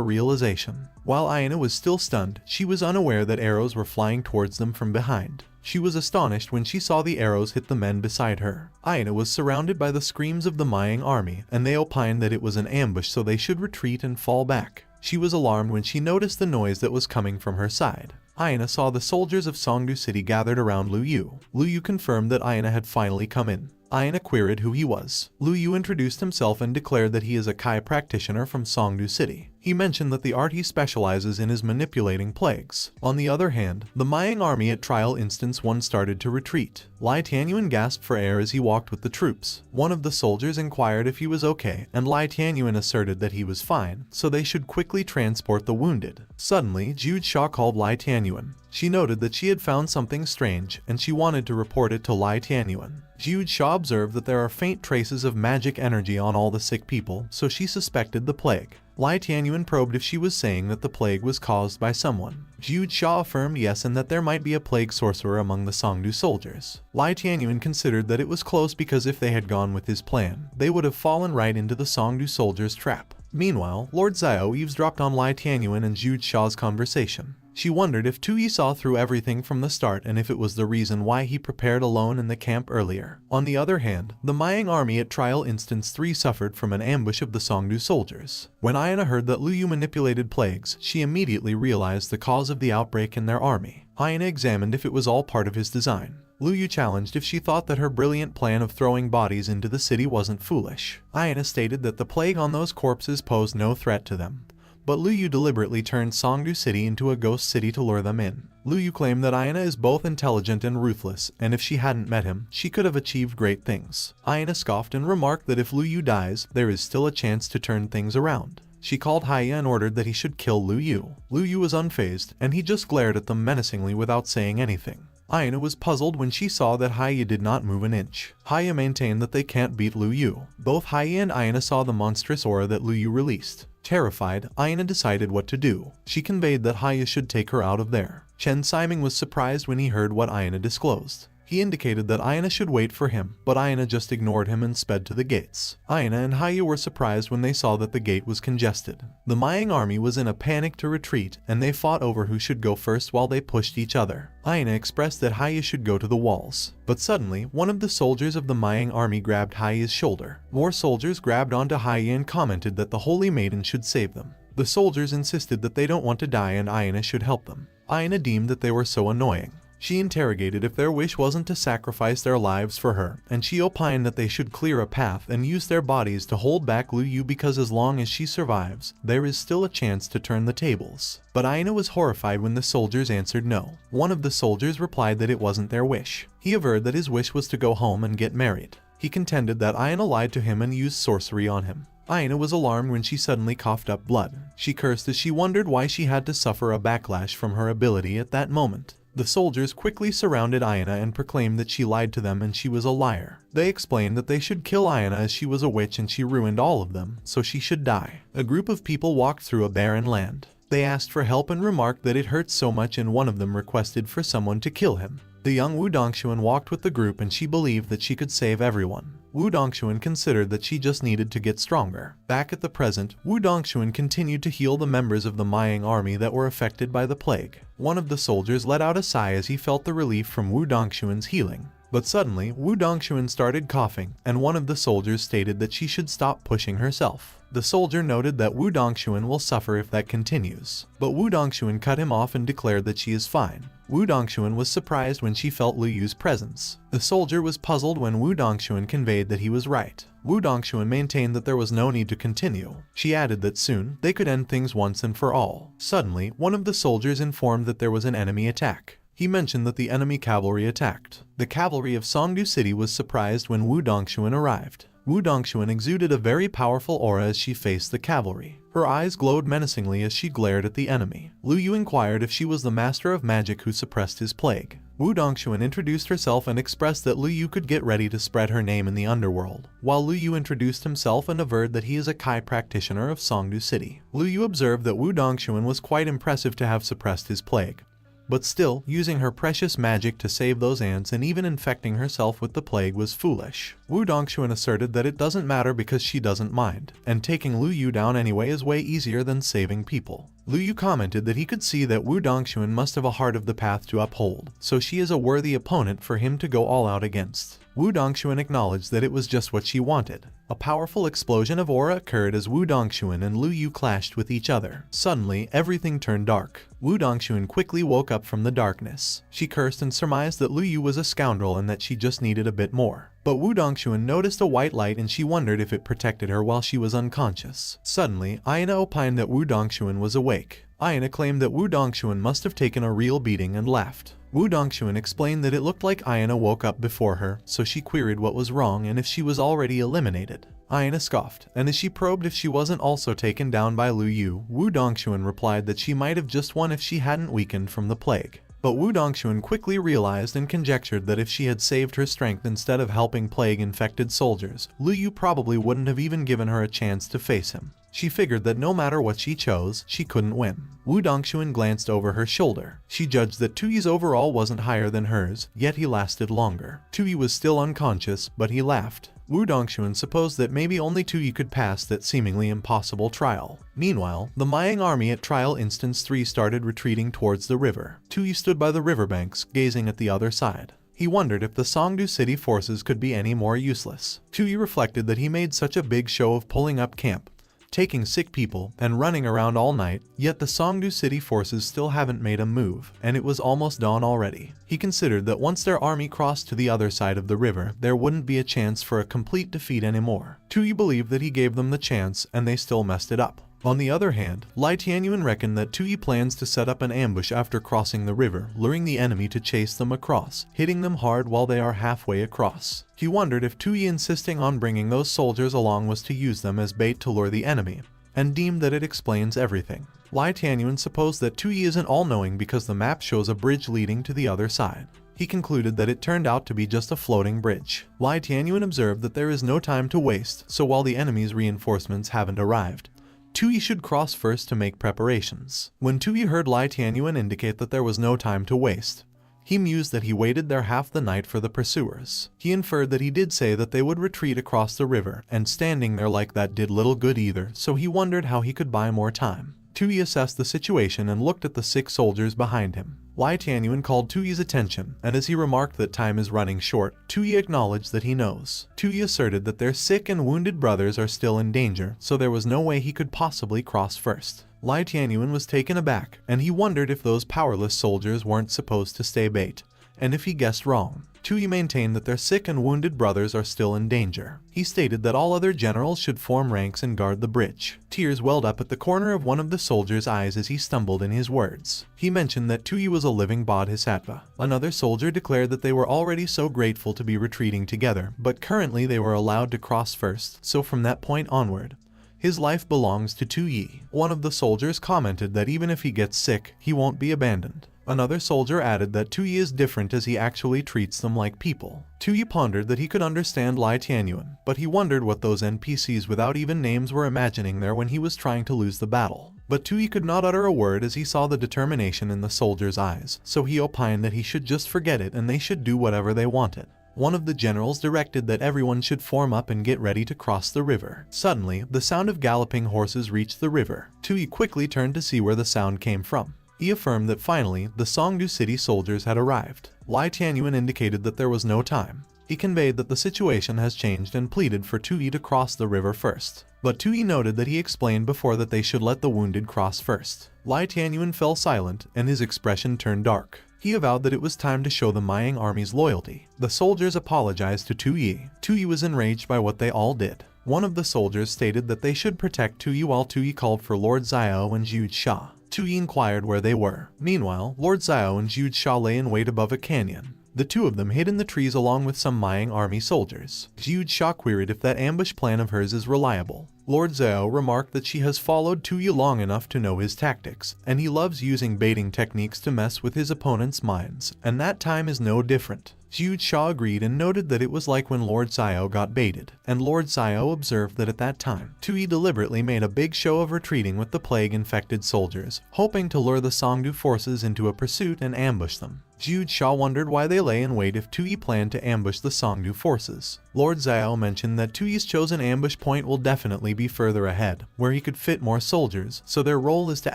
realization. While Aina was still stunned, she was unaware that arrows were flying towards them from behind. She was astonished when she saw the arrows hit the men beside her. Aina was surrounded by the screams of the Mayang army, and they opined that it was an ambush so they should retreat and fall back. She was alarmed when she noticed the noise that was coming from her side. Aina saw the soldiers of Songdu City gathered around Lu Yu. Lu Yu confirmed that Aina had finally come in. Aina queried who he was. Lu Yu introduced himself and declared that he is a Kai practitioner from Songdu City. He mentioned that the art he specializes in is manipulating plagues. On the other hand, the Mayang army at Trial Instance 1 started to retreat. Lai Tianyuan gasped for air as he walked with the troops. One of the soldiers inquired if he was okay, and Lai Tianyuan asserted that he was fine, so they should quickly transport the wounded. Suddenly, Jude Shaw called Lai Tianyuan. She noted that she had found something strange, and she wanted to report it to Lai Tianyuan. Jude Shaw observed that there are faint traces of magic energy on all the sick people, so she suspected the plague. Lai Tianyuan probed if she was saying that the plague was caused by someone. Jude Shaw affirmed yes and that there might be a plague sorcerer among the Songdu soldiers. Lai Tianyuan considered that it was close because if they had gone with his plan, they would have fallen right into the Songdu soldiers' trap. Meanwhile, Lord Xiao eavesdropped on Lai Tianyuan and Jude Shaw's conversation. She wondered if Tu Yi saw through everything from the start and if it was the reason why he prepared alone in the camp earlier. On the other hand, the Mayang army at Trial Instance 3 suffered from an ambush of the Songdu soldiers. When Aina heard that Lu Yu manipulated plagues, she immediately realized the cause of the outbreak in their army. Aina examined if it was all part of his design. Lu Yu challenged if she thought that her brilliant plan of throwing bodies into the city wasn't foolish. Aina stated that the plague on those corpses posed no threat to them. But Lu Yu deliberately turned Songdu City into a ghost city to lure them in. Lu Yu claimed that Aina is both intelligent and ruthless, and if she hadn't met him, she could have achieved great things. Aina scoffed and remarked that if Lu Yu dies, there is still a chance to turn things around. She called Haya and ordered that he should kill Lu Yu. Lu Yu was unfazed, and he just glared at them menacingly without saying anything. Aina was puzzled when she saw that Haya did not move an inch. Haya maintained that they can't beat Lu Yu. Both Haya and Aina saw the monstrous aura that Lu Yu released. Terrified, Aina decided what to do. She conveyed that Haya should take her out of there. Chen Siming was surprised when he heard what Aina disclosed. He indicated that Aina should wait for him, but Aina just ignored him and sped to the gates. Aina and Haya were surprised when they saw that the gate was congested. The Mayang army was in a panic to retreat, and they fought over who should go first while they pushed each other. Aina expressed that Haya should go to the walls. But suddenly, one of the soldiers of the Mayang army grabbed Haya's shoulder. More soldiers grabbed onto Haya and commented that the Holy Maiden should save them. The soldiers insisted that they don't want to die and Aina should help them. Aina deemed that they were so annoying. She interrogated if their wish wasn't to sacrifice their lives for her, and she opined that they should clear a path and use their bodies to hold back Lu Yu because as long as she survives, there is still a chance to turn the tables. But Aina was horrified when the soldiers answered no. One of the soldiers replied that it wasn't their wish. He averred that his wish was to go home and get married. He contended that Aina lied to him and used sorcery on him. Aina was alarmed when she suddenly coughed up blood. She cursed as she wondered why she had to suffer a backlash from her ability at that moment. The soldiers quickly surrounded Aina and proclaimed that she lied to them and she was a liar. They explained that they should kill Aina as she was a witch and she ruined all of them, so she should die. A group of people walked through a barren land. They asked for help and remarked that it hurt so much, and one of them requested for someone to kill him. The young Wu Dongshuan walked with the group and she believed that she could save everyone. Wu Dongxuan considered that she just needed to get stronger. Back at the present, Wu Dongxuan continued to heal the members of the Mayang army that were affected by the plague. One of the soldiers let out a sigh as he felt the relief from Wu Dongxuan's healing. But suddenly, Wu Dongxuan started coughing, and one of the soldiers stated that she should stop pushing herself. The soldier noted that Wu Dongxuan will suffer if that continues, but Wu Dongxuan cut him off and declared that she is fine. Wu Dongxuan was surprised when she felt Lu Yu's presence. The soldier was puzzled when Wu Dongxuan conveyed that he was right. Wu Dongxuan maintained that there was no need to continue. She added that soon, they could end things once and for all. Suddenly, one of the soldiers informed that there was an enemy attack. He mentioned that the enemy cavalry attacked. The cavalry of Songdu City was surprised when Wu Dongxuan arrived. Wu Dongxuan exuded a very powerful aura as she faced the cavalry. Her eyes glowed menacingly as she glared at the enemy. Lu Yu inquired if she was the master of magic who suppressed his plague. Wu Dongxuan introduced herself and expressed that Lu Yu could get ready to spread her name in the underworld, while Lu Yu introduced himself and averred that he is a Kai practitioner of Songdu City. Lu Yu observed that Wu Dongxuan was quite impressive to have suppressed his plague. But still, using her precious magic to save those ants and even infecting herself with the plague was foolish. Wu Dongxuan asserted that it doesn't matter because she doesn't mind, and taking Lu Yu down anyway is way easier than saving people. Lu Yu commented that he could see that Wu Dongxuan must have a heart of the path to uphold, so she is a worthy opponent for him to go all out against. Wu Dongxuan acknowledged that it was just what she wanted. A powerful explosion of aura occurred as Wu Dongxuan and Lu Yu clashed with each other. Suddenly, everything turned dark. Wu Dongxuan quickly woke up from the darkness. She cursed and surmised that Lu Yu was a scoundrel and that she just needed a bit more. But Wu Dongxuan noticed a white light and she wondered if it protected her while she was unconscious. Suddenly, Ayana opined that Wu Dongxuan was awake. Ayana claimed that Wu Dongxuan must have taken a real beating and laughed. Wu Dongxuan explained that it looked like Ayana woke up before her, so she queried what was wrong and if she was already eliminated. Ayana scoffed, and as she probed if she wasn't also taken down by Lu Yu, Wu Dongxuan replied that she might have just won if she hadn't weakened from the plague. But Wu Dongxuan quickly realized and conjectured that if she had saved her strength instead of helping plague-infected soldiers, Lu Yu probably wouldn't have even given her a chance to face him. She figured that no matter what she chose, she couldn't win. Wu Dongxuan glanced over her shoulder. She judged that Tuyi's overall wasn't higher than hers, yet he lasted longer. Tuyi was still unconscious, but he laughed. Wu Dongxuan supposed that maybe only Tuyi could pass that seemingly impossible trial. Meanwhile, the Mayang army at Trial Instance 3 started retreating towards the river. Tuyi stood by the riverbanks, gazing at the other side. He wondered if the Songdu City forces could be any more useless. Tuyi reflected that he made such a big show of pulling up camp, taking sick people, and running around all night, yet the Songdu City forces still haven't made a move, and it was almost dawn already. He considered that once their army crossed to the other side of the river, there wouldn't be a chance for a complete defeat anymore. Tuyi believed that he gave them the chance, and they still messed it up. On the other hand, Lai Tianyuan reckoned that Tuyi plans to set up an ambush after crossing the river, luring the enemy to chase them across, hitting them hard while they are halfway across. He wondered if Tuyi insisting on bringing those soldiers along was to use them as bait to lure the enemy, and deemed that it explains everything. Lai Tianyuan supposed that Tuyi isn't all-knowing because the map shows a bridge leading to the other side. He concluded that it turned out to be just a floating bridge. Lai Tianyuan observed that there is no time to waste, so while the enemy's reinforcements haven't arrived, Tuyi should cross first to make preparations. When Tuyi heard Lai Tianyuan indicate that there was no time to waste, he mused that he waited there half the night for the pursuers. He inferred that he did say that they would retreat across the river, and standing there like that did little good either, so he wondered how he could buy more time. Tuyi assessed the situation and looked at the sick soldiers behind him. Lai Tianyuan called Tuyi's attention, and as he remarked that time is running short, Tuyi acknowledged that he knows. Tuyi asserted that their sick and wounded brothers are still in danger, so there was no way he could possibly cross first. Lai Tianyuan was taken aback, and he wondered if those powerless soldiers weren't supposed to stay bait, and if he guessed wrong. Tuyi maintained that their sick and wounded brothers are still in danger. He stated that all other generals should form ranks and guard the bridge. Tears welled up at the corner of one of the soldiers' eyes as he stumbled in his words. He mentioned that Tuyi was a living bodhisattva. Another soldier declared that they were already so grateful to be retreating together, but currently they were allowed to cross first, so from that point onward, his life belongs to Tuyi. One of the soldiers commented that even if he gets sick, he won't be abandoned. Another soldier added that Tuyi is different as he actually treats them like people. Tuyi pondered that he could understand Lai Tianyuan, but he wondered what those NPCs without even names were imagining there when he was trying to lose the battle. But Tuyi could not utter a word as he saw the determination in the soldier's eyes, so he opined that he should just forget it and they should do whatever they wanted. one of the generals directed that everyone should form up and get ready to cross the river. Suddenly, the sound of galloping horses reached the river. Tui quickly turned to see where the sound came from. He affirmed that finally, the Songdu city soldiers had arrived. Lai Tianyuan indicated that there was no time. He conveyed that the situation has changed and pleaded for Tui to cross the river first. But Tui noted that he explained before that they should let the wounded cross first. Lai Tianyuan fell silent, and his expression turned dark. He avowed that it was time to show the Maiyang army's loyalty. The soldiers apologized to Tui. Tui was enraged by what they all did. One of the soldiers stated that they should protect Tui while Tui called for Lord Xiao and Zhu Sha. Tui inquired where they were. Meanwhile, Lord Xiao and Zhu Sha lay in wait above a canyon. The two of them hid in the trees along with some Maiyang army soldiers. Zhu Sha queried if that ambush plan of hers is reliable. Lord Xiao remarked that she has followed Tui long enough to know his tactics, and he loves using baiting techniques to mess with his opponent's minds, and that time is no different. Zhu Sha agreed and noted that it was like when Lord Xiao got baited, and Lord Xiao observed that at that time, Tui deliberately made a big show of retreating with the plague-infected soldiers, hoping to lure the Songdu forces into a pursuit and ambush them. Zhu Sha wondered why they lay in wait if Tui planned to ambush the Songdu forces. Lord Xiao mentioned that Tui's chosen ambush point will definitely be further ahead, where he could fit more soldiers, so their role is to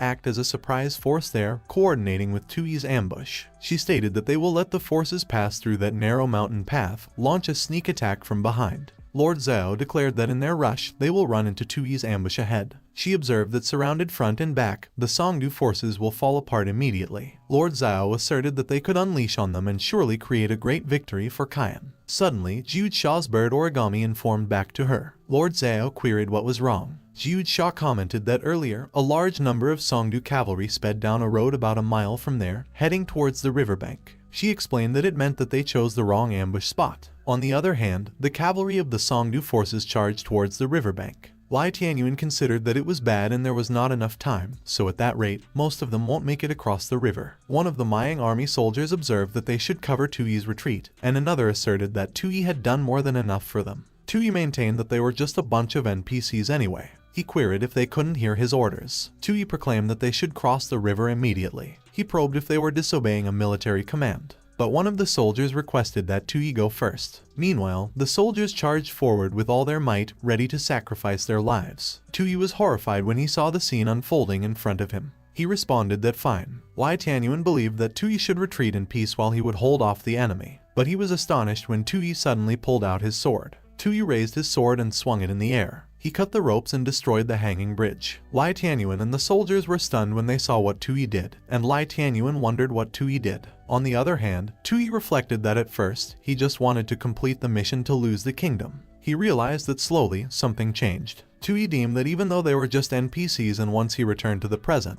act as a surprise force there, coordinating with Tui's ambush. She stated that they will let the forces pass through that narrow mountain path, launch a sneak attack from behind. Lord Xiao declared that in their rush, they will run into Tui's ambush ahead. She observed that surrounded front and back, the Songdu forces will fall apart immediately. Lord Xiao asserted that they could unleash on them and surely create a great victory for Kayan. Suddenly, Zhu Sha's bird origami informed back to her. Lord Xiao queried what was wrong. Zhu Sha commented that earlier, a large number of Songdu cavalry sped down a road about a mile from there, heading towards the riverbank. She explained that it meant that they chose the wrong ambush spot. On the other hand, the cavalry of the Songdu forces charged towards the riverbank. Lai Tianyuan considered that it was bad and there was not enough time, so at that rate, most of them won't make it across the river. One of the Maiyang army soldiers observed that they should cover Tui's retreat, and another asserted that Tui had done more than enough for them. Tui maintained that they were just a bunch of NPCs anyway. He queried if they couldn't hear his orders. Tui proclaimed that they should cross the river immediately. He probed if they were disobeying a military command. But one of the soldiers requested that Tui go first. Meanwhile, the soldiers charged forward with all their might, ready to sacrifice their lives. Tui was horrified when he saw the scene unfolding in front of him. He responded that fine. Lai Tianyuan believed that Tui should retreat in peace while he would hold off the enemy. But he was astonished when Tui suddenly pulled out his sword. Tui raised his sword and swung it in the air. He cut the ropes and destroyed the hanging bridge. Lai Tianyuan and the soldiers were stunned when they saw what Tui did, and Lai Tianyuan wondered what Tui did. On the other hand, Tui reflected that at first, he just wanted to complete the mission to lose the kingdom. He realized that slowly, something changed. Tui deemed that even though they were just NPCs and once he returned to the present,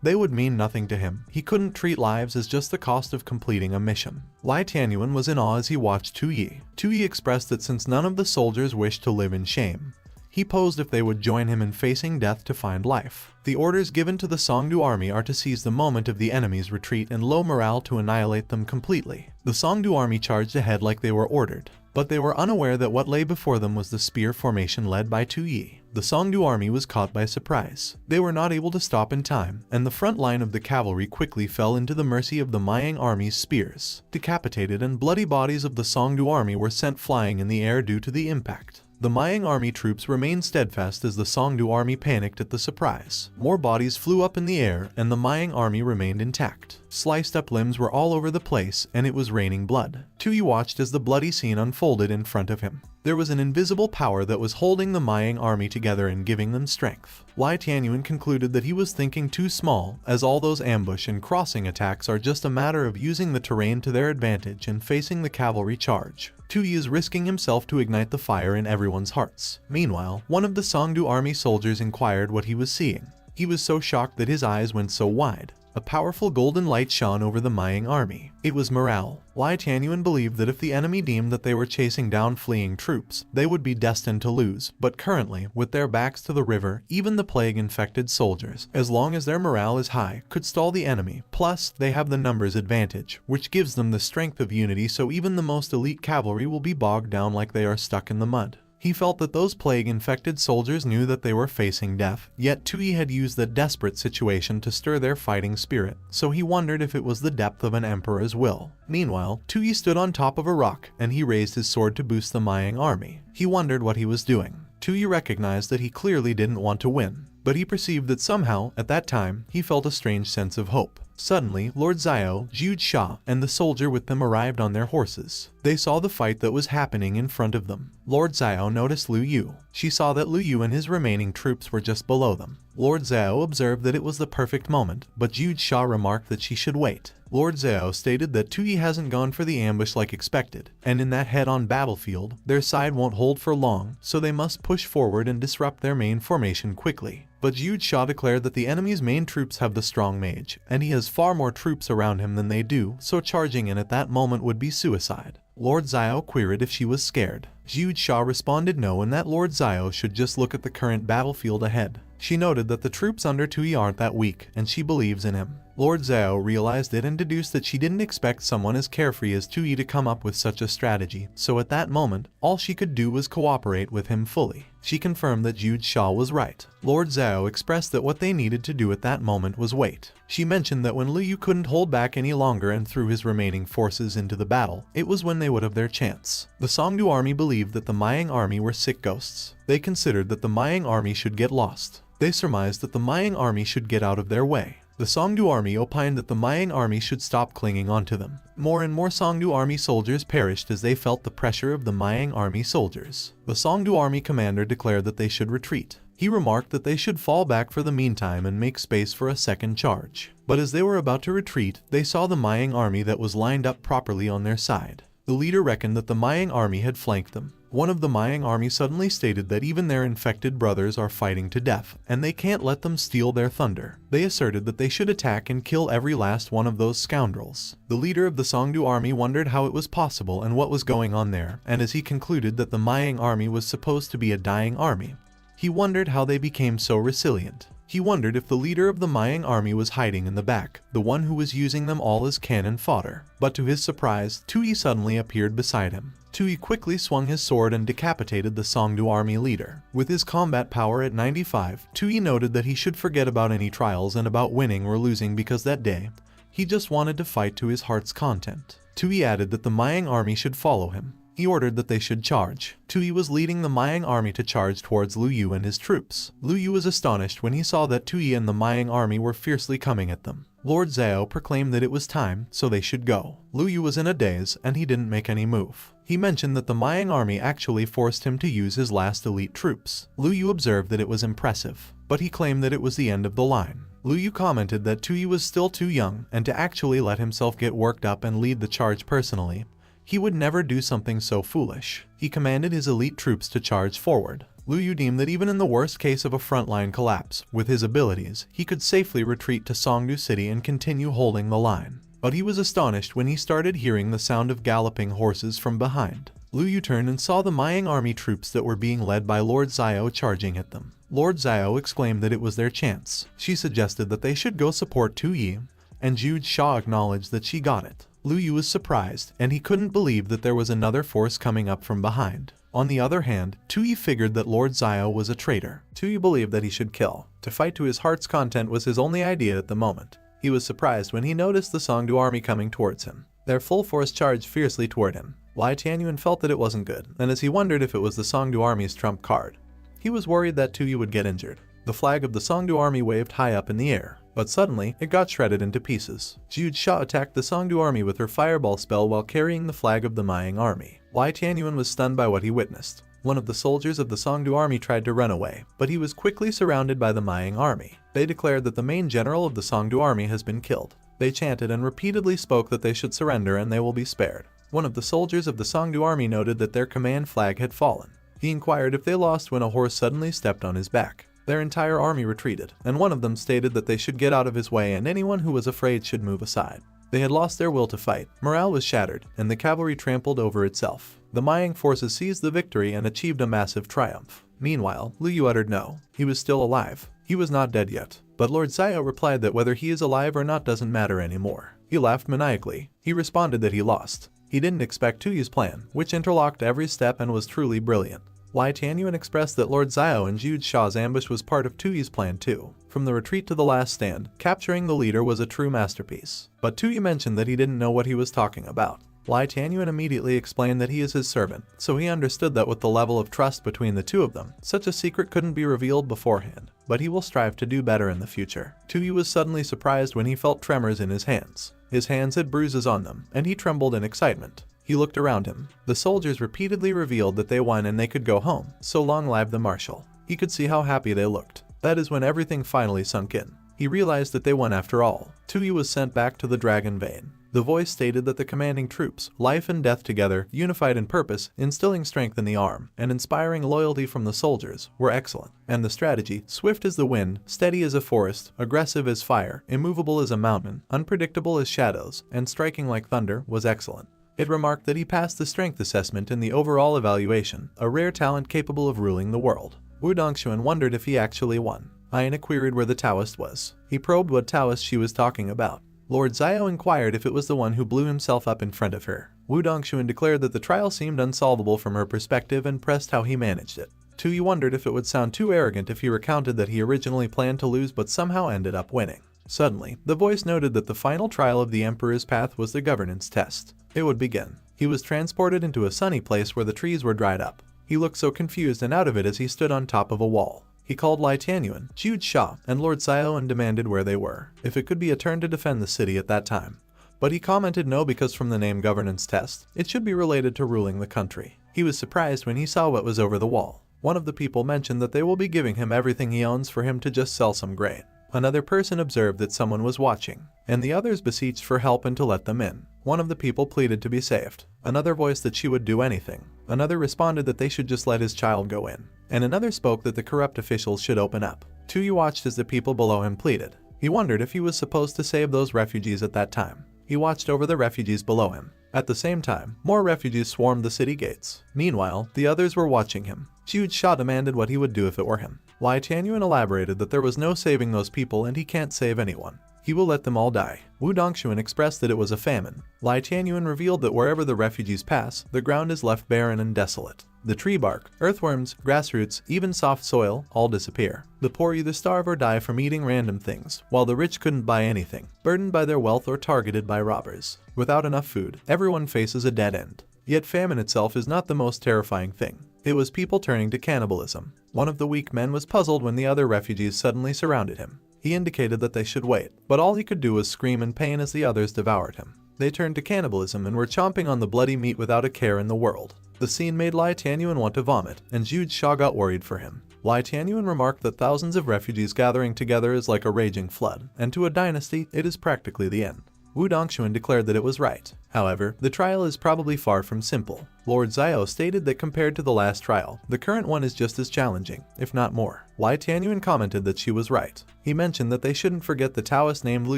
they would mean nothing to him. He couldn't treat lives as just the cost of completing a mission. Lai Tianyuan was in awe as he watched Tui. Tui expressed that since none of the soldiers wished to live in shame, he posed if they would join him in facing death to find life. The orders given to the Songdu army are to seize the moment of the enemy's retreat and low morale to annihilate them completely. The Songdu army charged ahead like they were ordered, but they were unaware that what lay before them was the spear formation led by Tui. The Songdu army was caught by surprise. They were not able to stop in time, and the front line of the cavalry quickly fell into the mercy of the Maiyang army's spears. Decapitated and bloody bodies of the Songdu army were sent flying in the air due to the impact. The Maiyang army troops remained steadfast as the Songdu army panicked at the surprise. More bodies flew up in the air, and the Maiyang army remained intact. Sliced up limbs were all over the place, and it was raining blood. Tui watched as the bloody scene unfolded in front of him. There was an invisible power that was holding the Maiyang army together and giving them strength. Lai Tianyuan concluded that he was thinking too small, as all those ambush and crossing attacks are just a matter of using the terrain to their advantage and facing the cavalry charge. Tui is risking himself to ignite the fire in everyone's hearts. Meanwhile, one of the Songdu army soldiers inquired what he was seeing. He was so shocked that his eyes went so wide. A powerful golden light shone over the Maiyang army. It was morale. Lai Tianyuan believed that if the enemy deemed that they were chasing down fleeing troops, they would be destined to lose. But currently, with their backs to the river, even the plague-infected soldiers, as long as their morale is high, could stall the enemy. Plus, they have the numbers advantage, which gives them the strength of unity, so even the most elite cavalry will be bogged down like they are stuck in the mud. He felt that those plague-infected soldiers knew that they were facing death, yet Tui had used the desperate situation to stir their fighting spirit, so he wondered if it was the depth of an emperor's will. Meanwhile, Tui stood on top of a rock, and he raised his sword to boost the Mayan army. He wondered what he was doing. Tui recognized that he clearly didn't want to win, but he perceived that somehow, at that time, he felt a strange sense of hope. Suddenly, Lord Xiao, Jude Sha, and the soldier with them arrived on their horses. They saw the fight that was happening in front of them. Lord Xiao noticed Lu Yu. She saw that Lu Yu and his remaining troops were just below them. Lord Xiao observed that it was the perfect moment, but Jude Sha remarked that she should wait. Lord Xiao stated that Tui hasn't gone for the ambush like expected, and in that head-on battlefield, their side won't hold for long, so they must push forward and disrupt their main formation quickly. But Jude Sha declared that the enemy's main troops have the strong mage, and he has far more troops around him than they do, so charging in at that moment would be suicide. Lord Xiao queried if she was scared. Jude Sha responded no, and that Lord Xiao should just look at the current battlefield ahead. She noted that the troops under Tui aren't that weak, and she believes in him. Lord Xiao realized it and deduced that she didn't expect someone as carefree as Tui to come up with such a strategy, so at that moment, all she could do was cooperate with him fully. She confirmed that Jude Sha was right. Lord Xiao expressed that what they needed to do at that moment was wait. She mentioned that when Lu Yu couldn't hold back any longer and threw his remaining forces into the battle, it was when they would have their chance. The Songdu army believed that the Mayan army were sick ghosts. They considered that the Mayan army should get lost. They surmised that the Mayan army should get out of their way. The Songdu army opined that the Mayan army should stop clinging onto them. More and more Songdu army soldiers perished as they felt the pressure of the Mayan army soldiers. The Songdu army commander declared that they should retreat. He remarked that they should fall back for the meantime and make space for a second charge. But as they were about to retreat, they saw the Mayan army that was lined up properly on their side. The leader reckoned that the Mayan army had flanked them. One of the Mayan army suddenly stated that even their infected brothers are fighting to death, and they can't let them steal their thunder. They asserted that they should attack and kill every last one of those scoundrels. The leader of the Songdu army wondered how it was possible and what was going on there, and as he concluded that the Mayan army was supposed to be a dying army, he wondered how they became so resilient. He wondered if the leader of the Mayan army was hiding in the back, the one who was using them all as cannon fodder. But to his surprise, Tui suddenly appeared beside him. Tui quickly swung his sword and decapitated the Songdu army leader. With his combat power at 95, Tui noted that he should forget about any trials and about winning or losing because that day, he just wanted to fight to his heart's content. Tui added that the Mayan army should follow him. He ordered that they should charge. Tui was leading the Mayan army to charge towards Lu Yu and his troops. Lu Yu was astonished when he saw that Tui and the Mayan army were fiercely coming at them. Lord Xiao proclaimed that it was time, so they should go. Lu Yu was in a daze, and he didn't make any move. He mentioned that the Mayan army actually forced him to use his last elite troops. Lu Yu observed that it was impressive, but he claimed that it was the end of the line. Lu Yu commented that Tui was still too young, and to actually let himself get worked up and lead the charge personally, he would never do something so foolish. He commanded his elite troops to charge forward. Lu Yu deemed that even in the worst case of a frontline collapse, with his abilities, he could safely retreat to Songdu City and continue holding the line. But he was astonished when he started hearing the sound of galloping horses from behind. Lu Yu turned and saw the Mayan army troops that were being led by Lord Xiao charging at them. Lord Xiao exclaimed that it was their chance. She suggested that they should go support Tui, and Jude Sha acknowledged that she got it. Lu Yu was surprised, and he couldn't believe that there was another force coming up from behind. On the other hand, Tui figured that Lord Xiao was a traitor. Tui believed that he should kill. To fight to his heart's content was his only idea at the moment. He was surprised when he noticed the Songdu army coming towards him. Their full force charged fiercely toward him. Lai Tianyuan felt that it wasn't good, and as he wondered if it was the Songdu army's trump card, he was worried that Tui would get injured. The flag of the Songdu army waved high up in the air, but suddenly, it got shredded into pieces. Jude Sha attacked the Songdu army with her fireball spell while carrying the flag of the Mayan army. Lai Tianyuan was stunned by what he witnessed. One of the soldiers of the Songdu army tried to run away, but he was quickly surrounded by the Mayan army. They declared that the main general of the Songdu army has been killed. They chanted and repeatedly spoke that they should surrender and they will be spared. One of the soldiers of the Songdu army noted that their command flag had fallen. He inquired if they lost when a horse suddenly stepped on his back. Their entire army retreated, and one of them stated that they should get out of his way and anyone who was afraid should move aside. They had lost their will to fight, morale was shattered, and the cavalry trampled over itself. The Mayan forces seized the victory and achieved a massive triumph. Meanwhile, Lu Yu uttered no. He was still alive. He was not dead yet. But Lord Xiao replied that whether he is alive or not doesn't matter anymore. He laughed maniacally. He responded that he lost. He didn't expect Tui's plan, which interlocked every step and was truly brilliant. Lai Tianyuan expressed that Lord Xiao and Jude Shaw's ambush was part of Tuyi's plan too. From the retreat to the last stand, capturing the leader was a true masterpiece. But Tuyi mentioned that he didn't know what he was talking about. Lai Tianyuan immediately explained that he is his servant, so he understood that with the level of trust between the two of them, such a secret couldn't be revealed beforehand, but he will strive to do better in the future. Tuyi was suddenly surprised when he felt tremors in his hands. His hands had bruises on them, and he trembled in excitement. He looked around him. The soldiers repeatedly revealed that they won and they could go home, so long live the marshal. He could see how happy they looked. That is when everything finally sunk in. He realized that they won after all. Tuyi was sent back to the Dragon Vein. The voice stated that the commanding troops, life and death together, unified in purpose, instilling strength in the arm, and inspiring loyalty from the soldiers, were excellent. And the strategy, swift as the wind, steady as a forest, aggressive as fire, immovable as a mountain, unpredictable as shadows, and striking like thunder, was excellent. It remarked that he passed the strength assessment in the overall evaluation, a rare talent capable of ruling the world. Wu Dongxuan wondered if he actually won. Aina queried where the Taoist was. He probed what Taoist she was talking about. Lord Xiao inquired if it was the one who blew himself up in front of her. Wu Dongxuan declared that the trial seemed unsolvable from her perspective and pressed how he managed it. Tuyi wondered if it would sound too arrogant if he recounted that he originally planned to lose but somehow ended up winning. Suddenly, the voice noted that the final trial of the Emperor's path was the governance test. It would begin. He was transported into a sunny place where the trees were dried up. He looked so confused and out of it as he stood on top of a wall. He called Lai Tianyuan, Jude Shaw, and Lord Xiao and demanded where they were, if it could be a turn to defend the city at that time. But he commented no because from the name governance test, it should be related to ruling the country. He was surprised when he saw what was over the wall. One of the people mentioned that they will be giving him everything he owns for him to just sell some grain. Another person observed that someone was watching, and the others beseeched for help and to let them in. One of the people pleaded to be saved. Another voiced that she would do anything. Another responded that they should just let his child go in. And another spoke that the corrupt officials should open up. Tuyi watched as the people below him pleaded. He wondered if he was supposed to save those refugees at that time. He watched over the refugees below him. At the same time, more refugees swarmed the city gates. Meanwhile, the others were watching him. Jude Shaw demanded what he would do if it were him. Lai Tianyuan elaborated that there was no saving those people and he can't save anyone. He will let them all die. Wu Dongxuan expressed that it was a famine. Lai Tianyuan revealed that wherever the refugees pass, the ground is left barren and desolate. The tree bark, earthworms, grassroots, even soft soil, all disappear. The poor either starve or die from eating random things, while the rich couldn't buy anything, burdened by their wealth or targeted by robbers. Without enough food, everyone faces a dead end. Yet famine itself is not the most terrifying thing. It was people turning to cannibalism. One of the weak men was puzzled when the other refugees suddenly surrounded him. He indicated that they should wait, but all he could do was scream in pain as the others devoured him. They turned to cannibalism and were chomping on the bloody meat without a care in the world. The scene made Lai Tianyuan want to vomit, and Jude Shaw got worried for him. Lai Tianyuan remarked that thousands of refugees gathering together is like a raging flood, and to a dynasty, it is practically the end. Wu Dongxuan declared that it was right. However, the trial is probably far from simple. Lord Xiao stated that compared to the last trial, the current one is just as challenging, if not more. Lai Tianyuan commented that she was right. He mentioned that they shouldn't forget the Taoist named Lu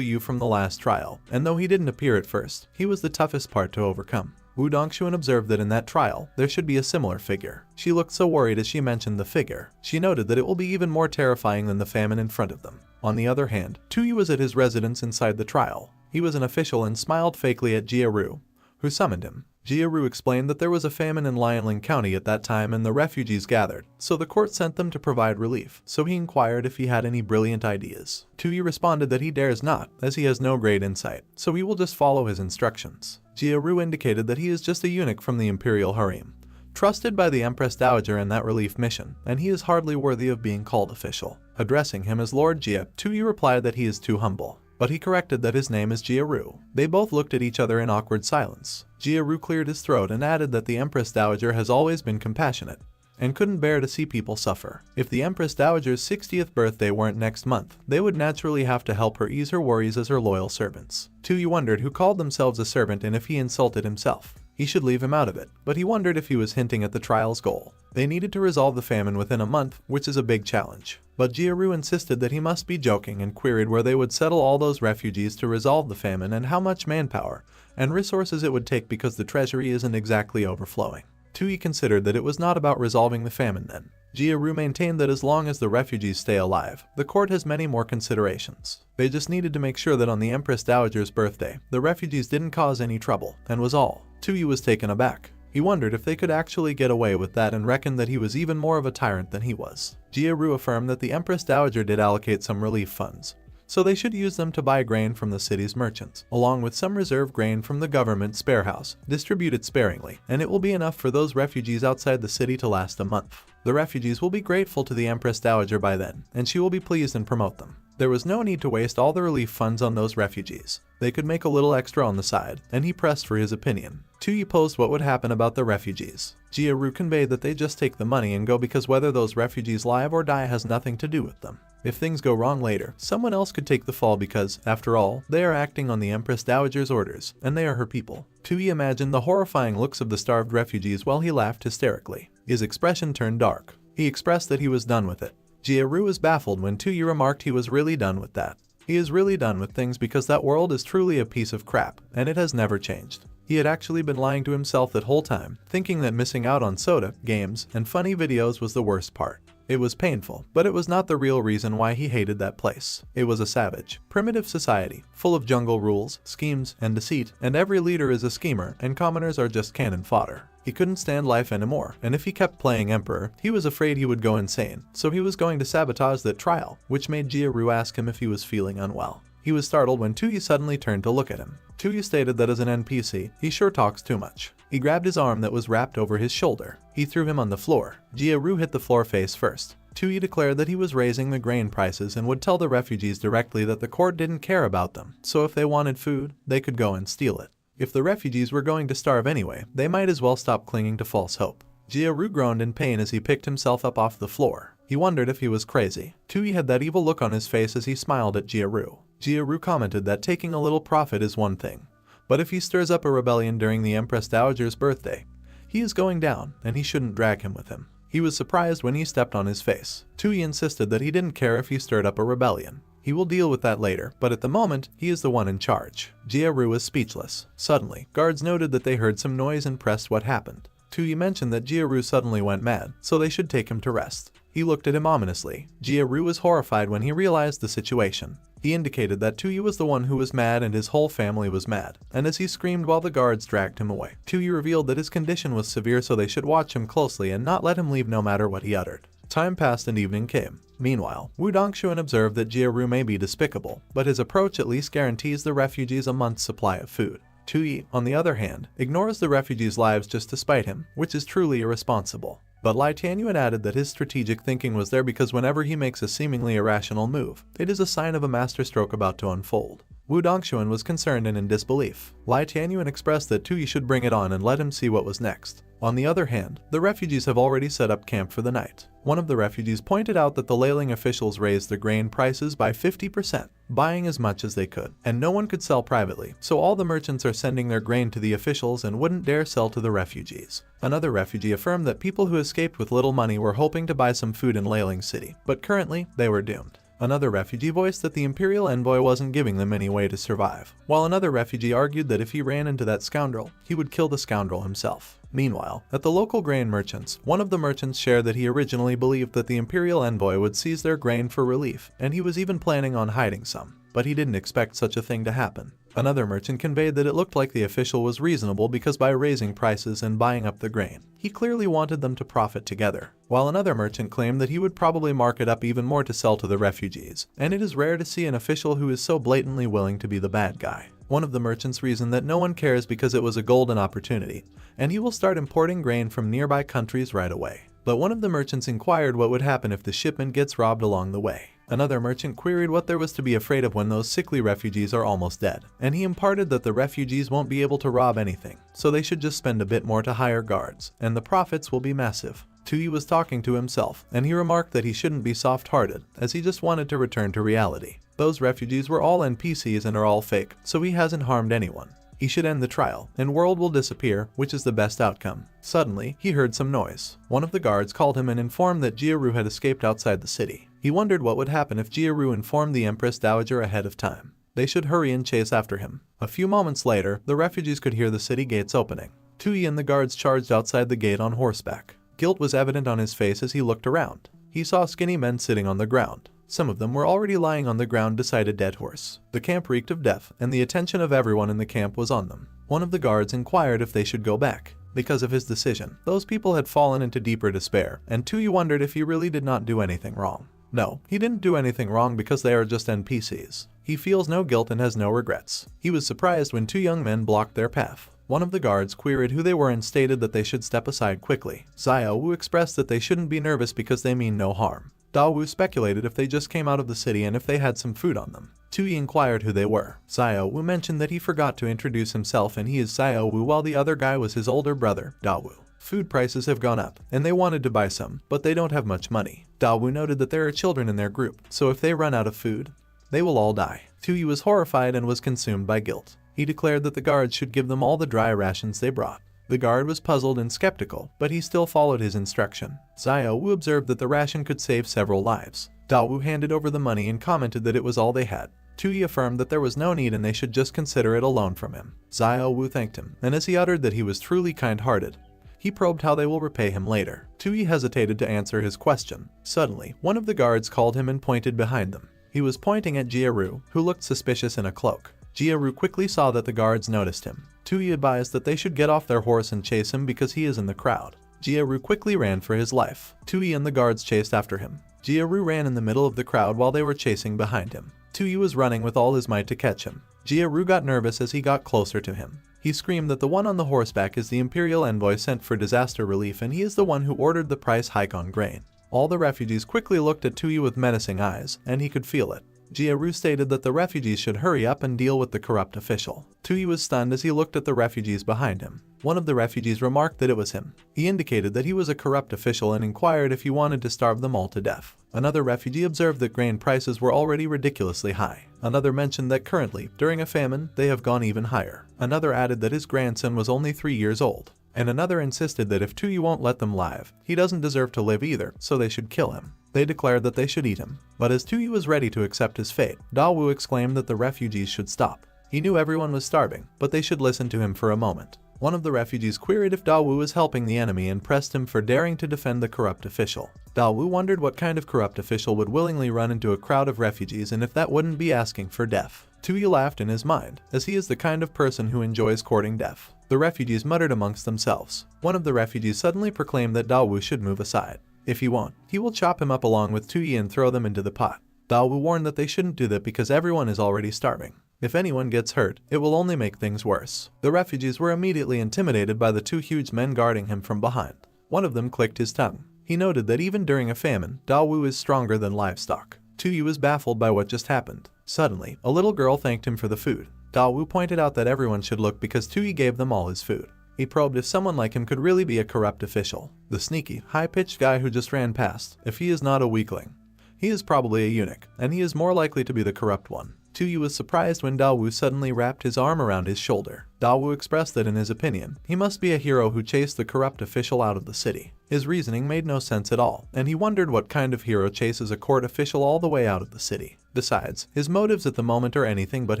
Yu from the last trial, and though he didn't appear at first, he was the toughest part to overcome. Wu Dongxuan observed that in that trial, there should be a similar figure. She looked so worried as she mentioned the figure. She noted that it will be even more terrifying than the famine in front of them. On the other hand, Tuyi was at his residence inside the trial. He was an official and smiled fakely at Jia, who summoned him. Jia explained that there was a famine in Lianling County at that time and the refugees gathered, so the court sent them to provide relief, so he inquired if he had any brilliant ideas. Tuyi responded that he dares not, as he has no great insight, so he will just follow his instructions. Jia indicated that he is just a eunuch from the imperial harem, trusted by the Empress Dowager in that relief mission, and he is hardly worthy of being called official. Addressing him as Lord Jia, Tuyi replied that he is too humble. But he corrected that his name is Jia. They both looked at each other in awkward silence. Jia cleared his throat and added that the Empress Dowager has always been compassionate and couldn't bear to see people suffer. If the Empress Dowager's 60th birthday weren't next month, they would naturally have to help her ease her worries as her loyal servants. Tuyi wondered who called themselves a servant and if he insulted himself. He should leave him out of it, but he wondered if he was hinting at the trial's goal. They needed to resolve the famine within a month, which is a big challenge. But Jia insisted that he must be joking and queried where they would settle all those refugees to resolve the famine and how much manpower and resources it would take because the treasury isn't exactly overflowing. Tuyi considered that it was not about resolving the famine then. Jia maintained that as long as the refugees stay alive, the court has many more considerations. They just needed to make sure that on the Empress Dowager's birthday, the refugees didn't cause any trouble, and was all. Tuyi was taken aback. He wondered if they could actually get away with that and reckoned that he was even more of a tyrant than he was. Jia-Ru affirmed that the Empress Dowager did allocate some relief funds, so they should use them to buy grain from the city's merchants, along with some reserve grain from the government sparehouse, distributed sparingly, and it will be enough for those refugees outside the city to last a month. The refugees will be grateful to the Empress Dowager by then, and she will be pleased and promote them. There was no need to waste all the relief funds on those refugees. They could make a little extra on the side, and he pressed for his opinion. Tuyi posed what would happen about the refugees. Jia-Ru conveyed that they just take the money and go because whether those refugees live or die has nothing to do with them. If things go wrong later, someone else could take the fall because, after all, they are acting on the Empress Dowager's orders, and they are her people. Tuyi imagined the horrifying looks of the starved refugees while he laughed hysterically. His expression turned dark. He expressed that he was done with it. Jia-Ru was baffled when Tuyi remarked he was really done with that. He is really done with things because that world is truly a piece of crap, and it has never changed. He had actually been lying to himself that whole time, thinking that missing out on soda, games, and funny videos was the worst part. It was painful, but it was not the real reason why he hated that place. It was a savage, primitive society, full of jungle rules, schemes, and deceit, and every leader is a schemer, and commoners are just cannon fodder. He couldn't stand life anymore, and if he kept playing Emperor, he was afraid he would go insane, so he was going to sabotage that trial, which made Jia-Ru ask him if he was feeling unwell. He was startled when Tuyi suddenly turned to look at him. Tuyi stated that as an NPC, he sure talks too much. He grabbed his arm that was wrapped over his shoulder. He threw him on the floor. Jia-Ru hit the floor face first. Tuyi declared that he was raising the grain prices and would tell the refugees directly that the court didn't care about them, so if they wanted food, they could go and steal it. If the refugees were going to starve anyway, they might as well stop clinging to false hope. Jia-Ru groaned in pain as he picked himself up off the floor. He wondered if he was crazy. Tuyi had that evil look on his face as he smiled at Jia-Ru. Jia-Ru commented that taking a little profit is one thing, but if he stirs up a rebellion during the Empress Dowager's birthday, he is going down, and he shouldn't drag him with him. He was surprised when he stepped on his face. Tuyi insisted that he didn't care if he stirred up a rebellion. He will deal with that later, but at the moment, he is the one in charge. Jia-Ru was speechless. Suddenly, guards noted that they heard some noise and pressed what happened. Tuyi mentioned that Jia-Ru suddenly went mad, so they should take him to rest. He looked at him ominously. Jia-Ru was horrified when he realized the situation. He indicated that Tuyi was the one who was mad and his whole family was mad, and as he screamed while the guards dragged him away, Tuyi revealed that his condition was severe so they should watch him closely and not let him leave no matter what he uttered. Time passed and evening came. Meanwhile, Wu Dongshuan observed that Jia-Ru may be despicable, but his approach at least guarantees the refugees a month's supply of food. Tuyi, on the other hand, ignores the refugees' lives just to spite him, which is truly irresponsible. But Lai Tianyuan added that his strategic thinking was there because whenever he makes a seemingly irrational move, it is a sign of a masterstroke about to unfold. Wu Dongshuan was concerned and in disbelief. Lai Tianyuan expressed that Tuyi should bring it on and let him see what was next. On the other hand, the refugees have already set up camp for the night. One of the refugees pointed out that the Leiling officials raised the grain prices by 50%, buying as much as they could, and no one could sell privately, so all the merchants are sending their grain to the officials and wouldn't dare sell to the refugees. Another refugee affirmed that people who escaped with little money were hoping to buy some food in Leiling City, but currently they were doomed. Another refugee voiced that the Imperial envoy wasn't giving them any way to survive, while another refugee argued that if he ran into that scoundrel, he would kill the scoundrel himself. Meanwhile, at the local grain merchants, one of the merchants shared that he originally believed that the Imperial envoy would seize their grain for relief, and he was even planning on hiding some, but he didn't expect such a thing to happen. Another merchant conveyed that it looked like the official was reasonable because by raising prices and buying up the grain, he clearly wanted them to profit together, while another merchant claimed that he would probably mark it up even more to sell to the refugees, and it is rare to see an official who is so blatantly willing to be the bad guy. One of the merchants reasoned that no one cares because it was a golden opportunity, and he will start importing grain from nearby countries right away. But one of the merchants inquired what would happen if the shipment gets robbed along the way. Another merchant queried what there was to be afraid of when those sickly refugees are almost dead, and he imparted that the refugees won't be able to rob anything, so they should just spend a bit more to hire guards, and the profits will be massive. Tuyi was talking to himself, and he remarked that he shouldn't be soft-hearted, as he just wanted to return to reality. Those refugees were all NPCs and are all fake, so he hasn't harmed anyone. He should end the trial, and world will disappear, which is the best outcome. Suddenly, he heard some noise. One of the guards called him and informed that Jia-Ru had escaped outside the city. He wondered what would happen if Jia-Ru informed the Empress Dowager ahead of time. They should hurry and chase after him. A few moments later, the refugees could hear the city gates opening. Tuyi and the guards charged outside the gate on horseback. Guilt was evident on his face as he looked around. He saw skinny men sitting on the ground. Some of them were already lying on the ground beside a dead horse. The camp reeked of death, and the attention of everyone in the camp was on them. One of the guards inquired if they should go back. Because of his decision, those people had fallen into deeper despair, and Tuyi wondered if he really did not do anything wrong. No, he didn't do anything wrong because they are just NPCs. He feels no guilt and has no regrets. He was surprised when two young men blocked their path. One of the guards queried who they were and stated that they should step aside quickly. Xiao Wu expressed that they shouldn't be nervous because they mean no harm. Dao Wu speculated if they just came out of the city and if they had some food on them. Tuyi inquired who they were. Xiao Wu mentioned that he forgot to introduce himself and he is Xiao Wu while the other guy was his older brother, Dao Wu. Food prices have gone up, and they wanted to buy some, but they don't have much money. Dao Wu noted that there are children in their group, so if they run out of food, they will all die. Tuyi was horrified and was consumed by guilt. He declared that the guards should give them all the dry rations they brought. The guard was puzzled and skeptical, but he still followed his instruction. Xiao Wu observed that the ration could save several lives. Dao Wu handed over the money and commented that it was all they had. Tuyi affirmed that there was no need and they should just consider it a loan from him. Xiao Wu thanked him, and as he uttered that he was truly kind-hearted, he probed how they will repay him later. Tuyi hesitated to answer his question. Suddenly, one of the guards called him and pointed behind them. He was pointing at Jia-Ru, who looked suspicious in a cloak. Jia-Ru quickly saw that the guards noticed him. Tuyi advised that they should get off their horse and chase him because he is in the crowd. Jia-Ru quickly ran for his life. Tuyi and the guards chased after him. Jia-Ru ran in the middle of the crowd while they were chasing behind him. Tuyi was running with all his might to catch him. Jia-Ru got nervous as he got closer to him. He screamed that the one on the horseback is the imperial envoy sent for disaster relief and he is the one who ordered the price hike on grain. All the refugees quickly looked at Tuyi with menacing eyes, and he could feel it. Jia-Ru stated that the refugees should hurry up and deal with the corrupt official. Tuyi was stunned as he looked at the refugees behind him. One of the refugees remarked that it was him. He indicated that he was a corrupt official and inquired if he wanted to starve them all to death. Another refugee observed that grain prices were already ridiculously high. Another mentioned that currently, during a famine, they have gone even higher. Another added that his grandson was only 3 years old. And another insisted that if Tuyi won't let them live, he doesn't deserve to live either, so they should kill him. They declared that they should eat him. But as Tuyi was ready to accept his fate, Dao Wu exclaimed that the refugees should stop. He knew everyone was starving, but they should listen to him for a moment. One of the refugees queried if Dao Wu was helping the enemy and pressed him for daring to defend the corrupt official. Dao Wu wondered what kind of corrupt official would willingly run into a crowd of refugees and if that wouldn't be asking for death. Tuyi laughed in his mind, as he is the kind of person who enjoys courting death. The refugees muttered amongst themselves. One of the refugees suddenly proclaimed that Dao Wu should move aside. If he won't, he will chop him up along with Tuyi and throw them into the pot. Dao Wu warned that they shouldn't do that because everyone is already starving. If anyone gets hurt, it will only make things worse. The refugees were immediately intimidated by the two huge men guarding him from behind. One of them clicked his tongue. He noted that even during a famine, Dao Wu is stronger than livestock. Tuyi was baffled by what just happened. Suddenly, a little girl thanked him for the food. Dao Wu pointed out that everyone should look because Tuyi gave them all his food. He probed if someone like him could really be a corrupt official. The sneaky, high-pitched guy who just ran past, if he is not a weakling, he is probably a eunuch, and he is more likely to be the corrupt one. Tuyi was surprised when Dao Wu suddenly wrapped his arm around his shoulder. Dao Wu expressed that in his opinion, he must be a hero who chased the corrupt official out of the city. His reasoning made no sense at all, and he wondered what kind of hero chases a court official all the way out of the city. Besides, his motives at the moment are anything but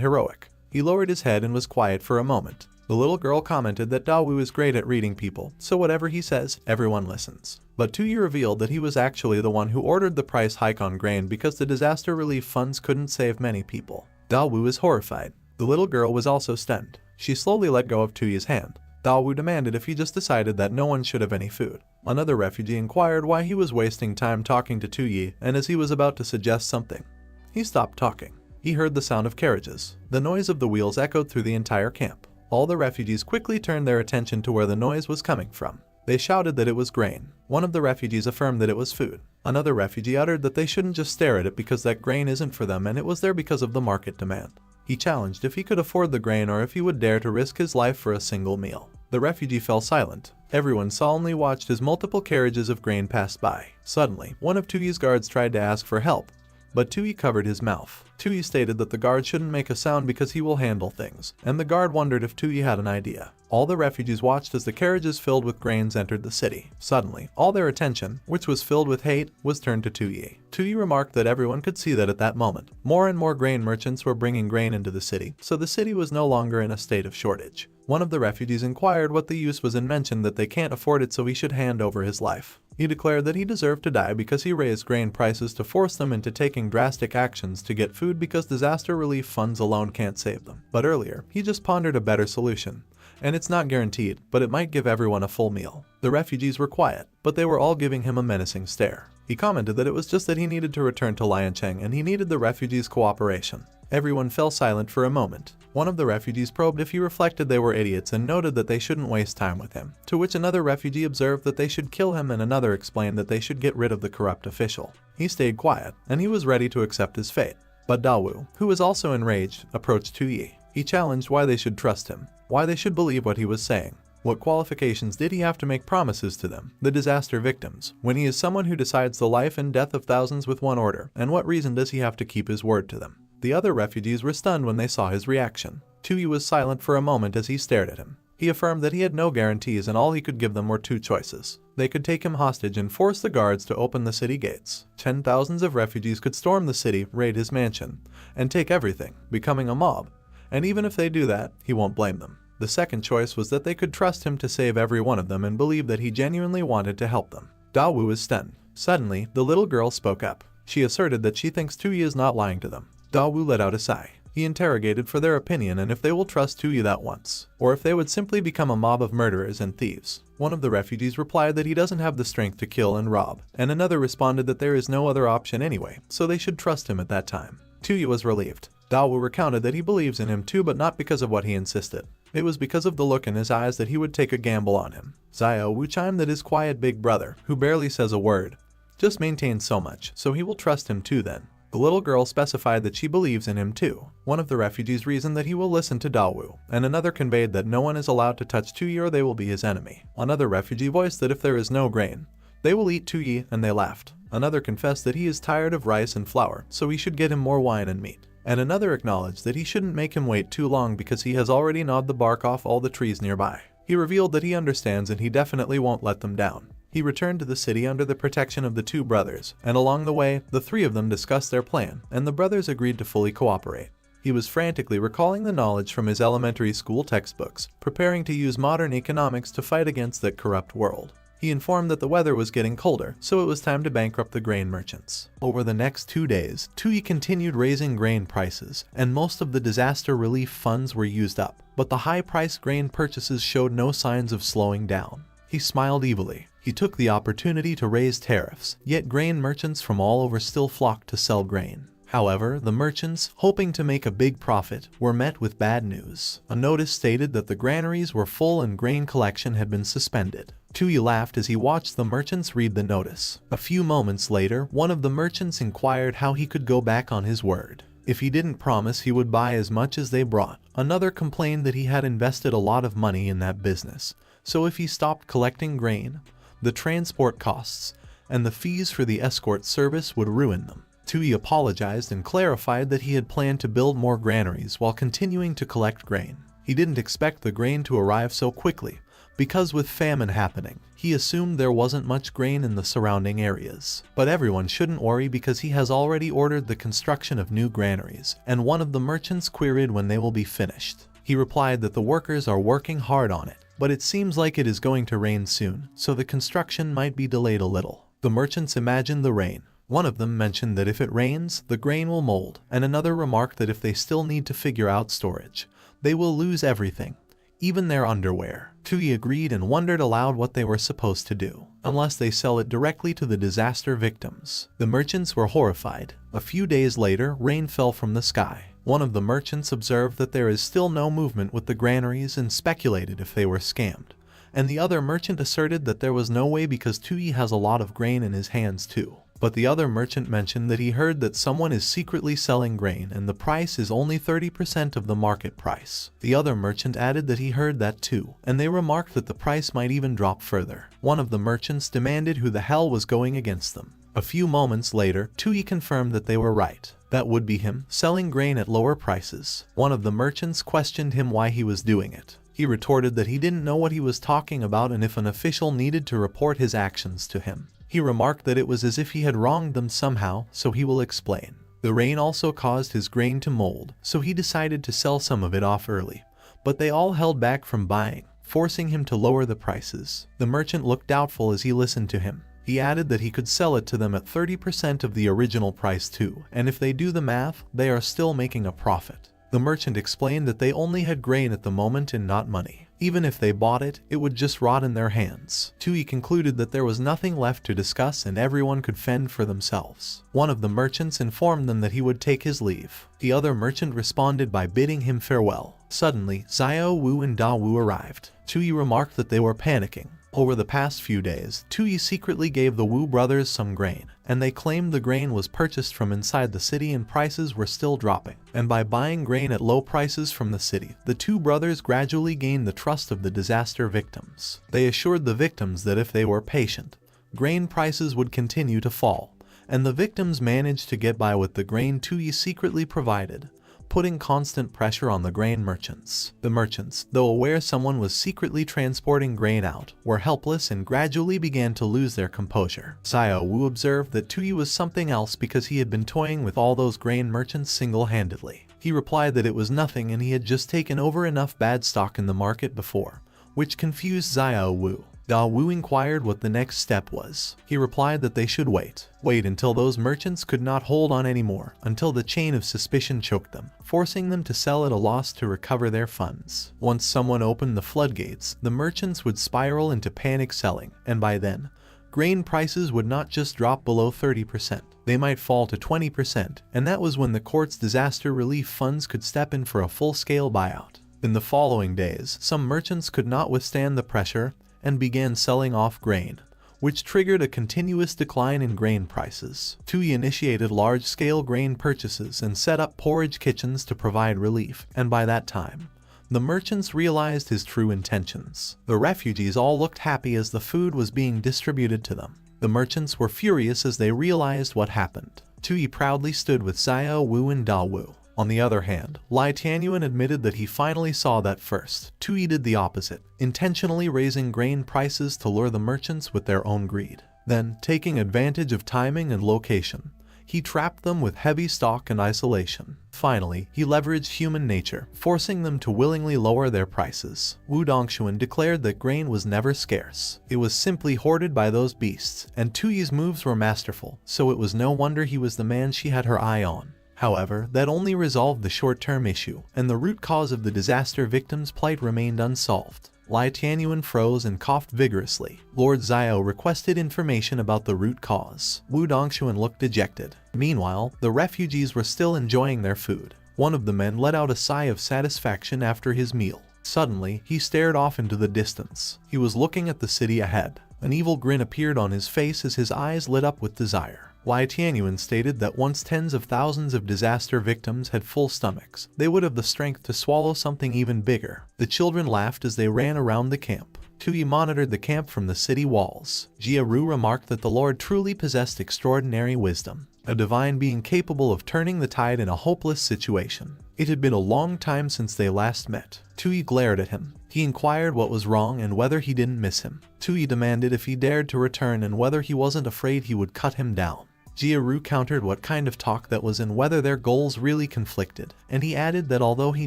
heroic. He lowered his head and was quiet for a moment. The little girl commented that Dao Wu is great at reading people, so whatever he says, everyone listens. But Tuyi revealed that he was actually the one who ordered the price hike on grain because the disaster relief funds couldn't save many people. Dao Wu is horrified. The little girl was also stunned. She slowly let go of Tuyi's hand. Dao Wu demanded if he just decided that no one should have any food. Another refugee inquired why he was wasting time talking to Tuyi, and as he was about to suggest something, he stopped talking. He heard the sound of carriages. The noise of the wheels echoed through the entire camp. All the refugees quickly turned their attention to where the noise was coming from. They shouted that it was grain. One of the refugees affirmed that it was food. Another refugee uttered that they shouldn't just stare at it because that grain isn't for them and it was there because of the market demand. He challenged if he could afford the grain or if he would dare to risk his life for a single meal. The refugee fell silent. Everyone solemnly watched as multiple carriages of grain passed by. Suddenly, one of Tuyi's guards tried to ask for help, but Tuyi covered his mouth. Tuyi stated that the guard shouldn't make a sound because he will handle things, and the guard wondered if Tuyi had an idea. All the refugees watched as the carriages filled with grains entered the city. Suddenly, all their attention, which was filled with hate, was turned to Tuyi. Tuyi remarked that everyone could see that at that moment, more and more grain merchants were bringing grain into the city, so the city was no longer in a state of shortage. One of the refugees inquired what the use was and mentioned that they can't afford it so he should hand over his life. He declared that he deserved to die because he raised grain prices to force them into taking drastic actions to get food because disaster relief funds alone can't save them. But earlier, he just pondered a better solution. and it's not guaranteed, but it might give everyone a full meal. The refugees were quiet, but they were all giving him a menacing stare. He commented that it was just that he needed to return to Liancheng and he needed the refugees' cooperation. Everyone fell silent for a moment. One of the refugees probed if he reflected they were idiots and noted that they shouldn't waste time with him, to which another refugee observed that they should kill him and another explained that they should get rid of the corrupt official. He stayed quiet, and he was ready to accept his fate. But Dawu, who was also enraged, approached Tu Yi. He challenged why they should trust him, why they should believe what he was saying. What qualifications did he have to make promises to them, the disaster victims, when he is someone who decides the life and death of thousands with one order, and what reason does he have to keep his word to them? The other refugees were stunned when they saw his reaction. Tu Yi was silent for a moment as he stared at him. He affirmed that he had no guarantees and all he could give them were two choices. They could take him hostage and force the guards to open the city gates. 10,000s of refugees could storm the city, raid his mansion, and take everything, becoming a mob. And even if they do that, he won't blame them. The second choice was that they could trust him to save every one of them and believe that he genuinely wanted to help them. Dawu was stunned. Suddenly, the little girl spoke up. She asserted that she thinks Tu Yi is not lying to them. Dawu let out a sigh. He interrogated for their opinion and if they will trust Tu Yi that once, or if they would simply become a mob of murderers and thieves. One of the refugees replied that he doesn't have the strength to kill and rob, and another responded that there is no other option anyway, so they should trust him at that time. Tu Yi was relieved. Dawu recounted that he believes in him too, but not because of what he insisted. It was because of the look in his eyes that he would take a gamble on him. Xiao Wu chimed that his quiet big brother, who barely says a word, just maintains so much, so he will trust him too then. The little girl specified that she believes in him too. One of the refugees reasoned that he will listen to Dawu, and another conveyed that no one is allowed to touch Tu Yi or they will be his enemy. Another refugee voiced that if there is no grain, they will eat Tu Yi, and they laughed. Another confessed that he is tired of rice and flour, so he should get him more wine and meat. And another acknowledged that he shouldn't make him wait too long because he has already gnawed the bark off all the trees nearby. He revealed that he understands and he definitely won't let them down. He returned to the city under the protection of the two brothers, and along the way, the three of them discussed their plan, and the brothers agreed to fully cooperate. He was frantically recalling the knowledge from his elementary school textbooks, preparing to use modern economics to fight against that corrupt world. He informed that the weather was getting colder, so it was time to bankrupt the grain merchants. Over the next 2 days, Tu Yi continued raising grain prices, and most of the disaster relief funds were used up, but the high-priced grain purchases showed no signs of slowing down. He smiled evilly. He took the opportunity to raise tariffs, yet grain merchants from all over still flocked to sell grain. However, the merchants, hoping to make a big profit, were met with bad news. A notice stated that the granaries were full and grain collection had been suspended. Tu Yi laughed as he watched the merchants read the notice. A few moments later, one of the merchants inquired how he could go back on his word. If he didn't promise he would buy as much as they brought. Another complained that he had invested a lot of money in that business, so if he stopped collecting grain, the transport costs and the fees for the escort service would ruin them. Tu Yi apologized and clarified that he had planned to build more granaries while continuing to collect grain. He didn't expect the grain to arrive so quickly, because with famine happening, he assumed there wasn't much grain in the surrounding areas. But everyone shouldn't worry because he has already ordered the construction of new granaries, and one of the merchants queried when they will be finished. He replied that the workers are working hard on it, but it seems like it is going to rain soon, so the construction might be delayed a little. The merchants imagined the rain. One of them mentioned that if it rains, the grain will mold, and another remarked that if they still need to figure out storage, they will lose everything, even their underwear. Tu Yi agreed and wondered aloud what they were supposed to do, unless they sell it directly to the disaster victims. The merchants were horrified. A few days later, rain fell from the sky. One of the merchants observed that there is still no movement with the granaries and speculated if they were scammed. And the other merchant asserted that there was no way because Tu Yi has a lot of grain in his hands too. But the other merchant mentioned that he heard that someone is secretly selling grain and the price is only 30% of the market price. The other merchant added that he heard that too, and they remarked that the price might even drop further. One of the merchants demanded who the hell was going against them. A few moments later, Tu Yi confirmed that they were right. That would be him, selling grain at lower prices. One of the merchants questioned him why he was doing it. He retorted that he didn't know what he was talking about and if an official needed to report his actions to him. He remarked that it was as if he had wronged them somehow, so he will explain. The rain also caused his grain to mold, so he decided to sell some of it off early. But they all held back from buying, forcing him to lower the prices. The merchant looked doubtful as he listened to him. He added that he could sell it to them at 30% of the original price too, and if they do the math, they are still making a profit. The merchant explained that they only had grain at the moment and not money. Even if they bought it, it would just rot in their hands. Tui concluded that there was nothing left to discuss and everyone could fend for themselves. One of the merchants informed them that he would take his leave. The other merchant responded by bidding him farewell. Suddenly, Xiao Wu and Da Wu arrived. Tui remarked that they were panicking. Over the past few days, Tui secretly gave the Wu brothers some grain, and they claimed the grain was purchased from inside the city and prices were still dropping. And by buying grain at low prices from the city, the two brothers gradually gained the trust of the disaster victims. They assured the victims that if they were patient, grain prices would continue to fall, and the victims managed to get by with the grain Tui secretly provided, putting constant pressure on the grain merchants. The merchants, though aware someone was secretly transporting grain out, were helpless and gradually began to lose their composure. Xiao Wu observed that Tui was something else because he had been toying with all those grain merchants single-handedly. He replied that it was nothing and he had just taken over enough bad stock in the market before, which confused Xiao Wu. Da Wu inquired what the next step was. He replied that they should wait until those merchants could not hold on anymore, until the chain of suspicion choked them, forcing them to sell at a loss to recover their funds. Once someone opened the floodgates, the merchants would spiral into panic selling, and by then, grain prices would not just drop below 30%, they might fall to 20%, and that was when the court's disaster relief funds could step in for a full-scale buyout. In the following days, some merchants could not withstand the pressure and began selling off grain, which triggered a continuous decline in grain prices. Tui initiated large-scale grain purchases and set up porridge kitchens to provide relief, and by that time, the merchants realized his true intentions. The refugees all looked happy as the food was being distributed to them. The merchants were furious as they realized what happened. Tui proudly stood with Xiao Wu and Da Wu. On the other hand, Lai Tianyuan admitted that he finally saw that first. Tui did the opposite, intentionally raising grain prices to lure the merchants with their own greed. Then, taking advantage of timing and location, he trapped them with heavy stock and isolation. Finally, he leveraged human nature, forcing them to willingly lower their prices. Wu Dongshuan declared that grain was never scarce. It was simply hoarded by those beasts, and Tui's moves were masterful, so it was no wonder he was the man she had her eye on. However, that only resolved the short-term issue, and the root cause of the disaster victims' plight remained unsolved. Lai Tianyuan froze and coughed vigorously. Lord Xiao requested information about the root cause. Wu Dongshuan looked dejected. Meanwhile, the refugees were still enjoying their food. One of the men let out a sigh of satisfaction after his meal. Suddenly, he stared off into the distance. He was looking at the city ahead. An evil grin appeared on his face as his eyes lit up with desire. Lai Tianyuan stated that once tens of thousands of disaster victims had full stomachs, they would have the strength to swallow something even bigger. The children laughed as they ran around the camp. Tui monitored the camp from the city walls. Jia Ru remarked that the Lord truly possessed extraordinary wisdom, a divine being capable of turning the tide in a hopeless situation. It had been a long time since they last met. Tui glared at him. He inquired what was wrong and whether he didn't miss him. Tui demanded if he dared to return and whether he wasn't afraid he would cut him down. Jia Ru countered what kind of talk that was and whether their goals really conflicted, and he added that although he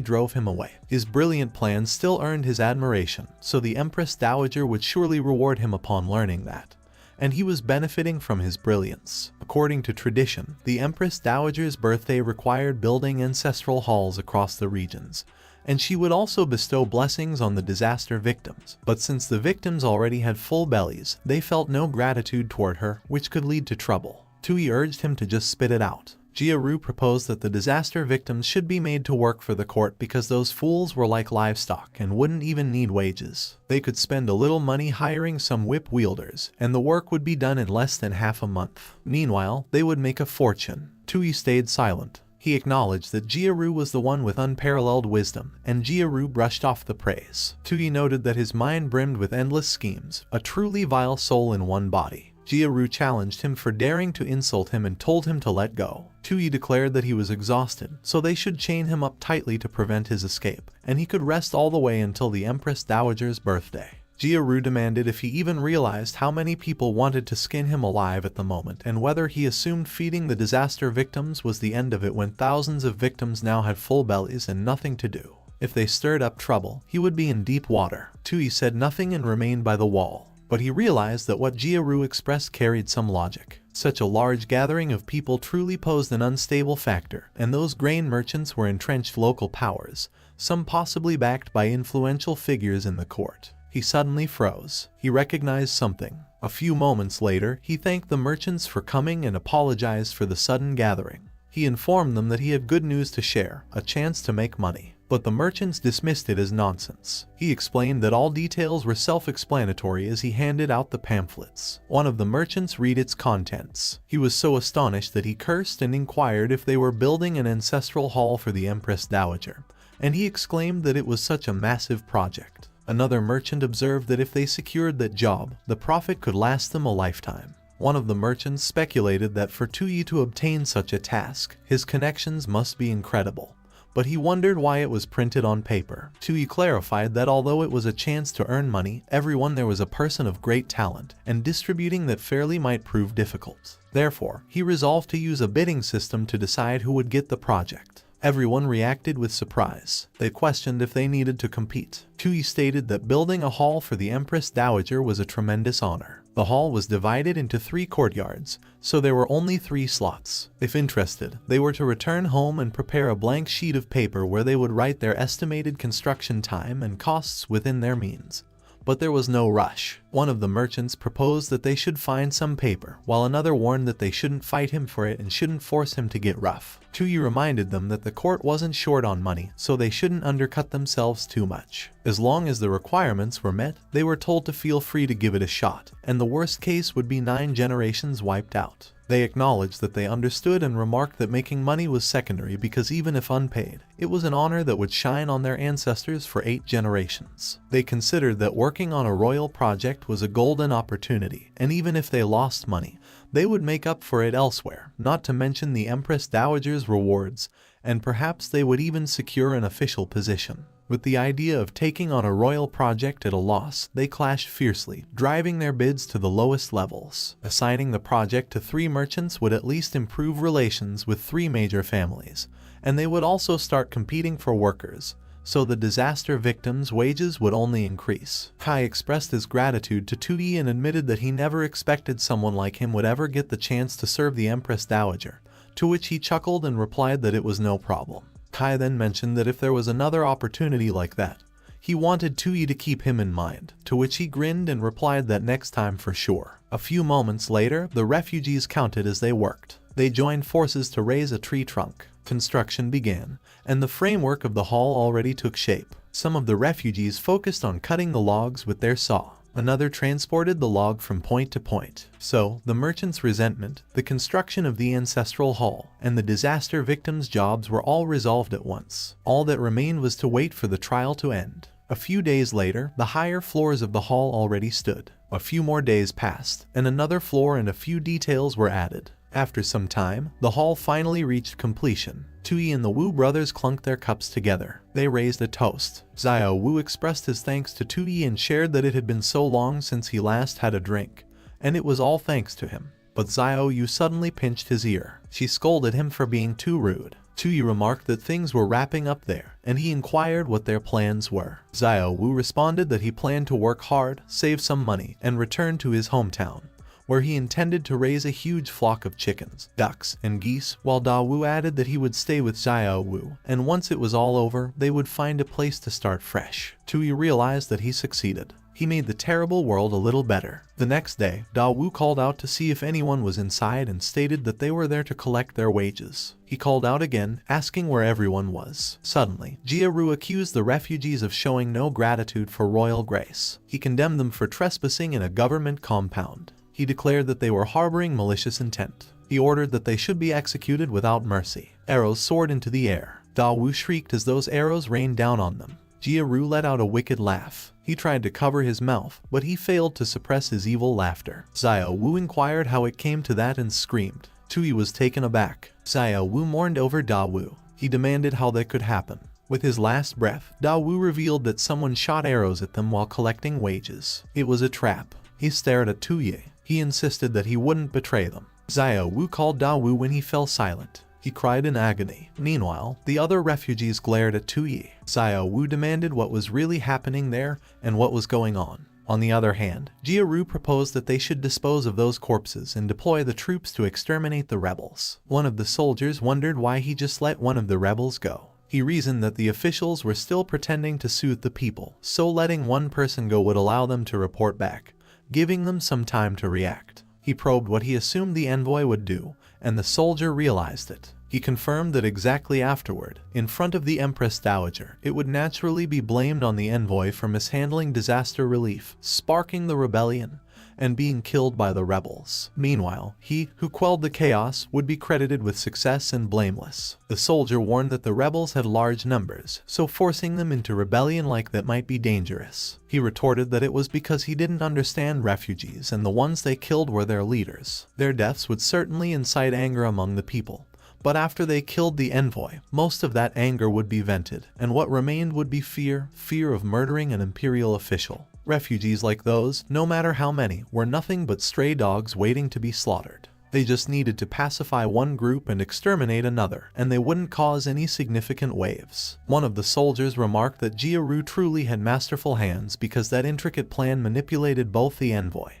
drove him away, his brilliant plans still earned his admiration, so the Empress Dowager would surely reward him upon learning that. And he was benefiting from his brilliance. According to tradition, the Empress Dowager's birthday required building ancestral halls across the regions, and she would also bestow blessings on the disaster victims. But since the victims already had full bellies, they felt no gratitude toward her, which could lead to trouble. Tui urged him to just spit it out. Jia Ru proposed that the disaster victims should be made to work for the court because those fools were like livestock and wouldn't even need wages. They could spend a little money hiring some whip wielders, and the work would be done in less than half a month. Meanwhile, they would make a fortune. Tui stayed silent. He acknowledged that Jia Ru was the one with unparalleled wisdom, and Jia Ru brushed off the praise. Tui noted that his mind brimmed with endless schemes, a truly vile soul in one body. Jia Ru challenged him for daring to insult him and told him to let go. Tui declared that he was exhausted, so they should chain him up tightly to prevent his escape, and he could rest all the way until the Empress Dowager's birthday. Jia Ru demanded if he even realized how many people wanted to skin him alive at the moment and whether he assumed feeding the disaster victims was the end of it when thousands of victims now had full bellies and nothing to do. If they stirred up trouble, he would be in deep water. Tui said nothing and remained by the wall. but he realized that what Jia-Ru expressed carried some logic. Such a large gathering of people truly posed an unstable factor, and those grain merchants were entrenched local powers, some possibly backed by influential figures in the court. He suddenly froze. He recognized something. A few moments later, he thanked the merchants for coming and apologized for the sudden gathering. He informed them that he had good news to share, a chance to make money. But the merchants dismissed it as nonsense. He explained that all details were self-explanatory as he handed out the pamphlets. One of the merchants read its contents. He was so astonished that he cursed and inquired if they were building an ancestral hall for the Empress Dowager, and he exclaimed that it was such a massive project. Another merchant observed that if they secured that job, the profit could last them a lifetime. One of the merchants speculated that for Tuyi to obtain such a task, his connections must be incredible. But he wondered why it was printed on paper. Tuyi clarified that although it was a chance to earn money, everyone there was a person of great talent, and distributing that fairly might prove difficult. Therefore, he resolved to use a bidding system to decide who would get the project. Everyone reacted with surprise. They questioned if they needed to compete. Tuyi stated that building a hall for the Empress Dowager was a tremendous honor. The hall was divided into 3 courtyards, so there were only 3 slots. If interested, they were to return home and prepare a blank sheet of paper where they would write their estimated construction time and costs within their means. But there was no rush. One of the merchants proposed that they should find some paper, while another warned that they shouldn't fight him for it and shouldn't force him to get rough. Tuyi reminded them that the court wasn't short on money, so they shouldn't undercut themselves too much. As long as the requirements were met, they were told to feel free to give it a shot, and the worst case would be 9 generations wiped out. They acknowledged that they understood and remarked that making money was secondary because even if unpaid, it was an honor that would shine on their ancestors for 8 generations. They considered that working on a royal project was a golden opportunity, and even if they lost money, they would make up for it elsewhere, not to mention the Empress Dowager's rewards, and perhaps they would even secure an official position. With the idea of taking on a royal project at a loss, they clashed fiercely, driving their bids to the lowest levels. Assigning the project to 3 merchants would at least improve relations with 3 major families, and they would also start competing for workers, so the disaster victims' wages would only increase. Kai expressed his gratitude to Tuyi and admitted that he never expected someone like him would ever get the chance to serve the Empress Dowager, to which he chuckled and replied that it was no problem. Kai then mentioned that if there was another opportunity like that, he wanted Tuyi to keep him in mind, to which he grinned and replied that next time for sure. A few moments later, the refugees counted as they worked. They joined forces to raise a tree trunk. Construction began, and the framework of the hall already took shape. Some of the refugees focused on cutting the logs with their saw. Another transported the log from point to point. So, the merchant's resentment, the construction of the ancestral hall, and the disaster victims' jobs were all resolved at once. All that remained was to wait for the trial to end. A few days later, the higher floors of the hall already stood. A few more days passed, and another floor and a few details were added. After some time, the hall finally reached completion. Tuyi and the Wu brothers clunked their cups together. They raised a toast. Xiao Wu expressed his thanks to Tuyi and shared that it had been so long since he last had a drink, and it was all thanks to him. But Xiao Yu suddenly pinched his ear. She scolded him for being too rude. Tuyi remarked that things were wrapping up there, and he inquired what their plans were. Xiao Wu responded that he planned to work hard, save some money, and return to his hometown, where he intended to raise a huge flock of chickens, ducks, and geese, while Da Wu added that he would stay with Xiao Wu, and once it was all over, they would find a place to start fresh. Tuyi realized that he succeeded. He made the terrible world a little better. The next day, Da Wu called out to see if anyone was inside and stated that they were there to collect their wages. He called out again, asking where everyone was. Suddenly, Jia-Ru accused the refugees of showing no gratitude for royal grace. He condemned them for trespassing in a government compound. He declared that they were harboring malicious intent. He ordered that they should be executed without mercy. Arrows soared into the air. Da Wu shrieked as those arrows rained down on them. Jia-Ru let out a wicked laugh. He tried to cover his mouth, but he failed to suppress his evil laughter. Xiao Wu inquired how it came to that and screamed. Tuyi was taken aback. Xiao Wu mourned over Da Wu. He demanded how that could happen. With his last breath, Da Wu revealed that someone shot arrows at them while collecting wages. It was a trap. He stared at Tuyi. He insisted that he wouldn't betray them. Xiao Wu called Da Wu when he fell silent. He cried in agony. Meanwhile, the other refugees glared at Tuyi. Xiao Wu demanded what was really happening there and what was going on. On the other hand, Jia-Ru proposed that they should dispose of those corpses and deploy the troops to exterminate the rebels. One of the soldiers wondered why he just let one of the rebels go. He reasoned that the officials were still pretending to soothe the people, so letting one person go would allow them to report back, giving them some time to react. He probed what he assumed the envoy would do, and the soldier realized it. He confirmed that exactly afterward, in front of the Empress Dowager, it would naturally be blamed on the envoy for mishandling disaster relief, sparking the rebellion, and being killed by the rebels. Meanwhile, he who quelled the chaos would be credited with success and blameless. The soldier warned that the rebels had large numbers, so forcing them into rebellion like that might be dangerous. He retorted that it was because he didn't understand refugees and the ones they killed were their leaders. Their deaths would certainly incite anger among the people. But after they killed the envoy, most of that anger would be vented, and what remained would be fear of murdering an imperial official. Refugees like those, no matter how many, were nothing but stray dogs waiting to be slaughtered. They just needed to pacify one group and exterminate another, and they wouldn't cause any significant waves. One of the soldiers remarked that Jia-Ru truly had masterful hands because that intricate plan manipulated both the envoy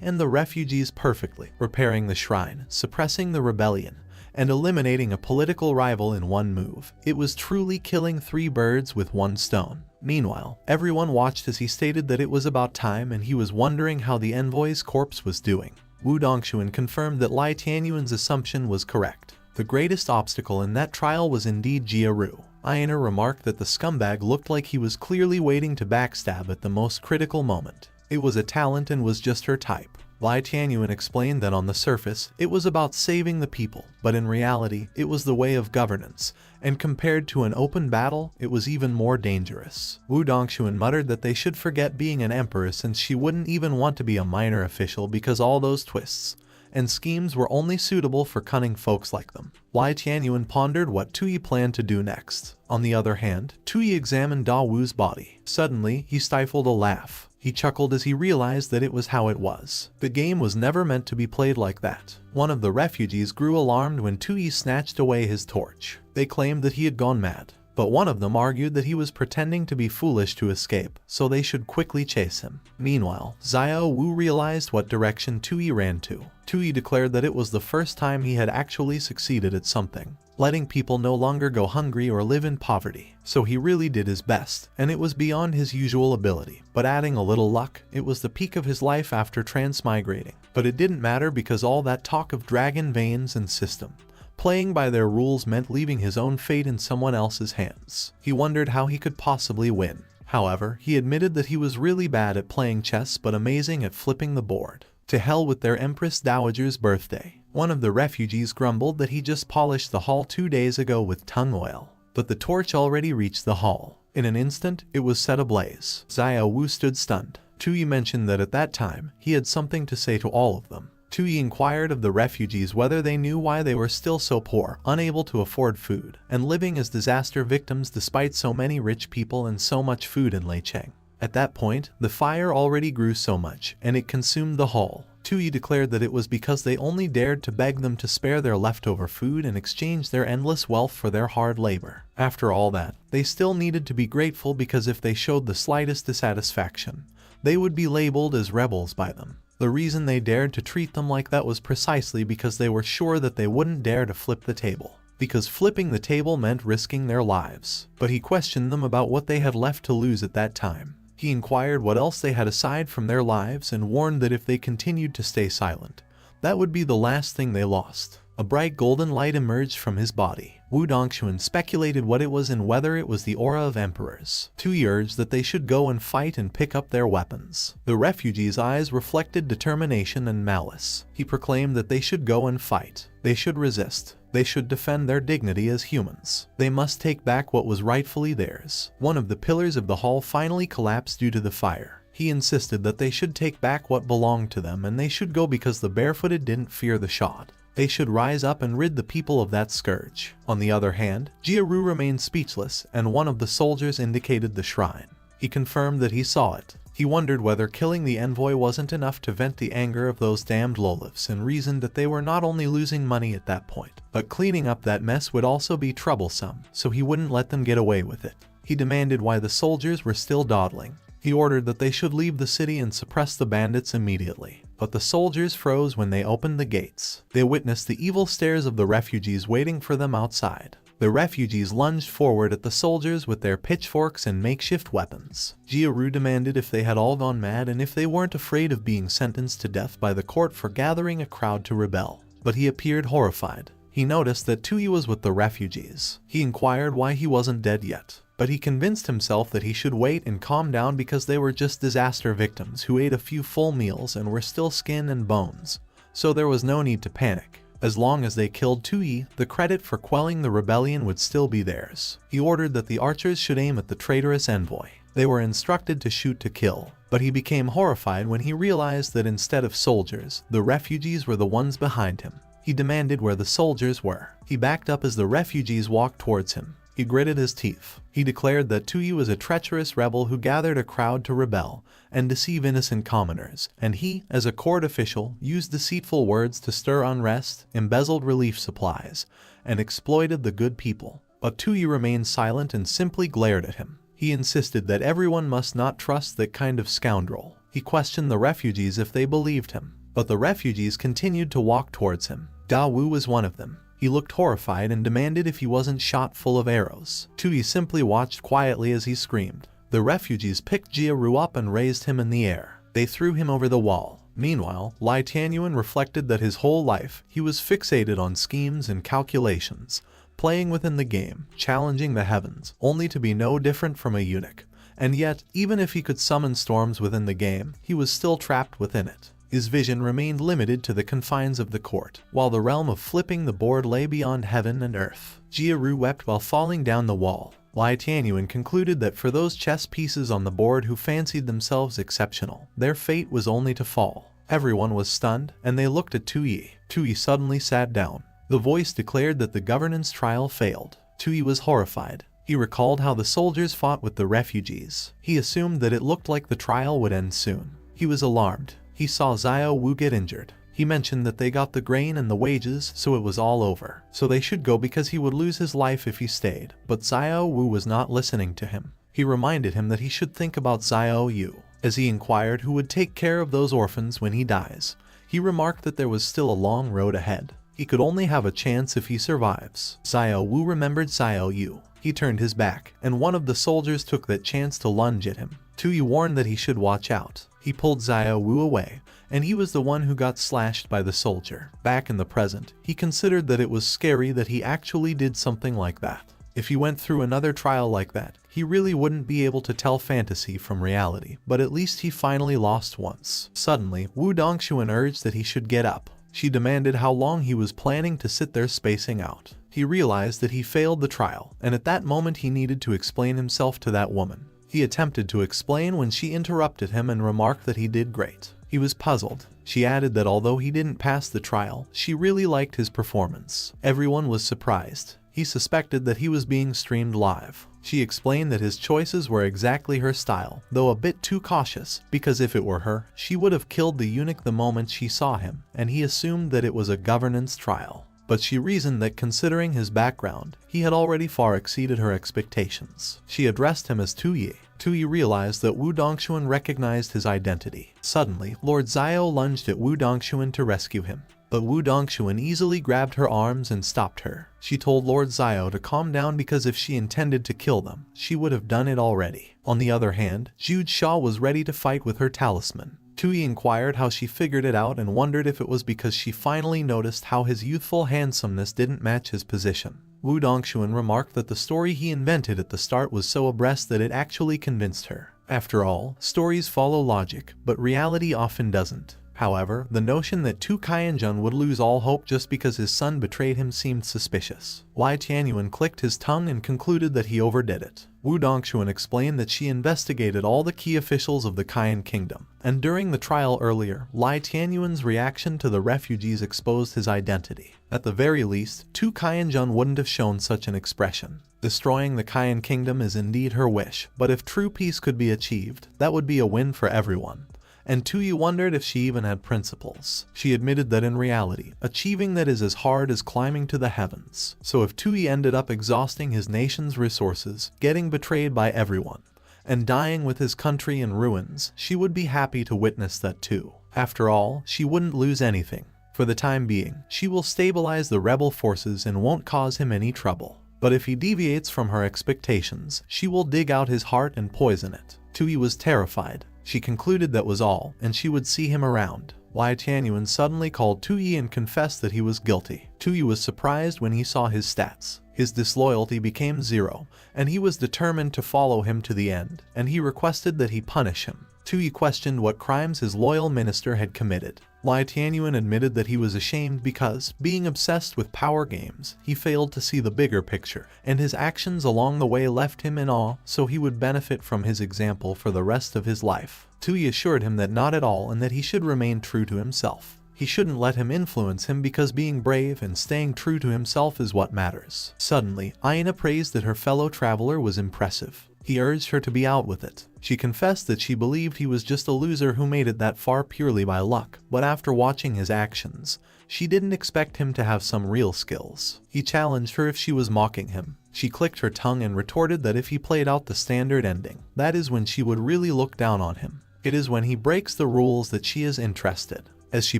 and the refugees perfectly, repairing the shrine, suppressing the rebellion, and eliminating a political rival in one move. It was truly killing 3 birds with 1 stone. Meanwhile, everyone watched as he stated that it was about time and he was wondering how the envoy's corpse was doing. Wu Dongshuan confirmed that Lai Tianyuan's assumption was correct. The greatest obstacle in that trial was indeed Jia-Ru. Aina remarked that the scumbag looked like he was clearly waiting to backstab at the most critical moment. It was a talent and was just her type. Lai Tianyuan explained that on the surface, it was about saving the people, but in reality, it was the way of governance, and compared to an open battle, it was even more dangerous. Wu Dongshuan muttered that they should forget being an emperor since she wouldn't even want to be a minor official because all those twists and schemes were only suitable for cunning folks like them. Lai Tianyuan pondered what Tuyi planned to do next. On the other hand, Tuyi examined Da Wu's body. Suddenly, he stifled a laugh. He chuckled as he realized that it was how it was. The game was never meant to be played like that. One of the refugees grew alarmed when Tuyi snatched away his torch. They claimed that he had gone mad, but one of them argued that he was pretending to be foolish to escape, so they should quickly chase him. Meanwhile, Xiao Wu realized what direction Tuyi ran to. Tuyi declared that it was the first time he had actually succeeded at something, letting people no longer go hungry or live in poverty. So he really did his best, and it was beyond his usual ability. But adding a little luck, it was the peak of his life after transmigrating. But it didn't matter because all that talk of dragon veins and system playing by their rules meant leaving his own fate in someone else's hands. He wondered how he could possibly win. However, he admitted that he was really bad at playing chess but amazing at flipping the board. To hell with their Empress Dowager's birthday. One of the refugees grumbled that he just polished the hall 2 days ago with tung oil. But the torch already reached the hall. In an instant, it was set ablaze. Xiao Wu stood stunned. Tuyi mentioned that at that time, he had something to say to all of them. Tuyi inquired of the refugees whether they knew why they were still so poor, unable to afford food, and living as disaster victims despite so many rich people and so much food in Leicheng. At that point, the fire already grew so much, and it consumed the hall. Tuyi declared that it was because they only dared to beg them to spare their leftover food and exchange their endless wealth for their hard labor. After all that, they still needed to be grateful because if they showed the slightest dissatisfaction, they would be labeled as rebels by them. The reason they dared to treat them like that was precisely because they were sure that they wouldn't dare to flip the table. Because flipping the table meant risking their lives. But he questioned them about what they had left to lose at that time. He inquired what else they had aside from their lives and warned that if they continued to stay silent, that would be the last thing they lost. A bright golden light emerged from his body. Wu Dongshuan speculated what it was and whether it was the aura of emperors. Tuyi urged that they should go and fight and pick up their weapons. The refugees' eyes reflected determination and malice. He proclaimed that they should go and fight. They should resist. They should defend their dignity as humans. They must take back what was rightfully theirs. One of the pillars of the hall finally collapsed due to the fire. He insisted that they should take back what belonged to them and they should go because the barefooted didn't fear the shot. They should rise up and rid the people of that scourge. On the other hand, Jia-Ru remained speechless and one of the soldiers indicated the shrine. He confirmed that he saw it. He wondered whether killing the envoy wasn't enough to vent the anger of those damned lowlifts and reasoned that they were not only losing money at that point, but cleaning up that mess would also be troublesome, so he wouldn't let them get away with it. He demanded why the soldiers were still dawdling. He ordered that they should leave the city and suppress the bandits immediately. But the soldiers froze when they opened the gates. They witnessed the evil stares of the refugees waiting for them outside. The refugees lunged forward at the soldiers with their pitchforks and makeshift weapons. Jiaru demanded if they had all gone mad and if they weren't afraid of being sentenced to death by the court for gathering a crowd to rebel. But he appeared horrified. He noticed that Tui was with the refugees. He inquired why he wasn't dead yet. But he convinced himself that he should wait and calm down because they were just disaster victims who ate a few full meals and were still skin and bones. So there was no need to panic. As long as they killed Tui, the credit for quelling the rebellion would still be theirs. He ordered that the archers should aim at the traitorous envoy. They were instructed to shoot to kill. But he became horrified when he realized that instead of soldiers, the refugees were the ones behind him. He demanded where the soldiers were. He backed up as the refugees walked towards him. He gritted his teeth. He declared that Tui was a treacherous rebel who gathered a crowd to rebel and deceive innocent commoners, and he, as a court official, used deceitful words to stir unrest, embezzled relief supplies, and exploited the good people. But Tui remained silent and simply glared at him. He insisted that everyone must not trust that kind of scoundrel. He questioned the refugees if they believed him, but the refugees continued to walk towards him. Da Wu was one of them. He looked horrified and demanded if he wasn't shot full of arrows. Tui simply watched quietly as he screamed. The refugees picked Jiaru up and raised him in the air. They threw him over the wall. Meanwhile, Lai Tianyuan reflected that his whole life he was fixated on schemes and calculations, playing within the game, challenging the heavens, only to be no different from a eunuch. And yet, even if he could summon storms within the game, he was still trapped within it. His vision remained limited to the confines of the court, while the realm of flipping the board lay beyond heaven and earth. Jiaru wept while falling down the wall. Lai Tianyuan concluded that for those chess pieces on the board who fancied themselves exceptional, their fate was only to fall. Everyone was stunned, and they looked at Tui. Tui suddenly sat down. The voice declared that the governance trial failed. Tui was horrified. He recalled how the soldiers fought with the refugees. He assumed that it looked like the trial would end soon. He was alarmed. He saw Xiao Wu get injured. He mentioned that they got the grain and the wages, so it was all over. So they should go because he would lose his life if he stayed. But Xiao Wu was not listening to him. He reminded him that he should think about Xiao Yu. As he inquired who would take care of those orphans when he dies, he remarked that there was still a long road ahead. He could only have a chance if he survives. Xiao Wu remembered Xiao Yu. He turned his back, and one of the soldiers took that chance to lunge at him. Tui warned that he should watch out. He pulled Xiao Wu away, and he was the one who got slashed by the soldier. Back in the present, he considered that it was scary that he actually did something like that. If he went through another trial like that, he really wouldn't be able to tell fantasy from reality, but at least he finally lost once. Suddenly, Wu Dongshuan urged that he should get up. She demanded how long he was planning to sit there spacing out. He realized that he failed the trial, and at that moment he needed to explain himself to that woman. He attempted to explain when she interrupted him and remarked that he did great. He was puzzled. She added that although he didn't pass the trial, she really liked his performance. Everyone was surprised. He suspected that he was being streamed live. She explained that his choices were exactly her style, though a bit too cautious, because if it were her, she would have killed the eunuch the moment she saw him, and he assumed that it was a governance trial. But she reasoned that considering his background, he had already far exceeded her expectations. She addressed him as Tui. Tui realized that Wu Dongshuan recognized his identity. Suddenly, Lord Xiao lunged at Wu Dongshuan to rescue him. But Wu Dongshuan easily grabbed her arms and stopped her. She told Lord Xiao to calm down because if she intended to kill them, she would have done it already. On the other hand, Jude Shaw was ready to fight with her talisman. Tui inquired how she figured it out and wondered if it was because she finally noticed how his youthful handsomeness didn't match his position. Wu Dongshuan remarked that the story he invented at the start was so abreast that it actually convinced her. After all, stories follow logic, but reality often doesn't. However, the notion that Tu Kaiyanjun would lose all hope just because his son betrayed him seemed suspicious. Lai Tianyuan clicked his tongue and concluded that he overdid it. Wu Dongshuan explained that she investigated all the key officials of the Kaiyan kingdom, and during the trial earlier, Lai Tianyuan's reaction to the refugees exposed his identity. At the very least, Tu Kaiyanjun wouldn't have shown such an expression. Destroying the Kaiyan kingdom is indeed her wish, but if true peace could be achieved, that would be a win for everyone. And Tui wondered if she even had principles. She admitted that in reality, achieving that is as hard as climbing to the heavens. So if Tui ended up exhausting his nation's resources, getting betrayed by everyone, and dying with his country in ruins, she would be happy to witness that too. After all, she wouldn't lose anything. For the time being, she will stabilize the rebel forces and won't cause him any trouble. But if he deviates from her expectations, she will dig out his heart and poison it. Tui was terrified. She concluded that was all, and she would see him around. Lai Tianyuan suddenly called Tui and confessed that he was guilty. Tui was surprised when he saw his stats. His disloyalty became 0, and he was determined to follow him to the end, and he requested that he punish him. Tui questioned what crimes his loyal minister had committed. Lai Tianyuan admitted that he was ashamed because, being obsessed with power games, he failed to see the bigger picture, and his actions along the way left him in awe, so he would benefit from his example for the rest of his life. Tui assured him that not at all, and that he should remain true to himself. He shouldn't let him influence him because being brave and staying true to himself is what matters. Suddenly, Aina praised that her fellow traveler was impressive. He urged her to be out with it. She confessed that she believed he was just a loser who made it that far purely by luck, but after watching his actions, she didn't expect him to have some real skills. He challenged her if she was mocking him. She clicked her tongue and retorted that if he played out the standard ending, that is when she would really look down on him. It is when he breaks the rules that she is interested. As she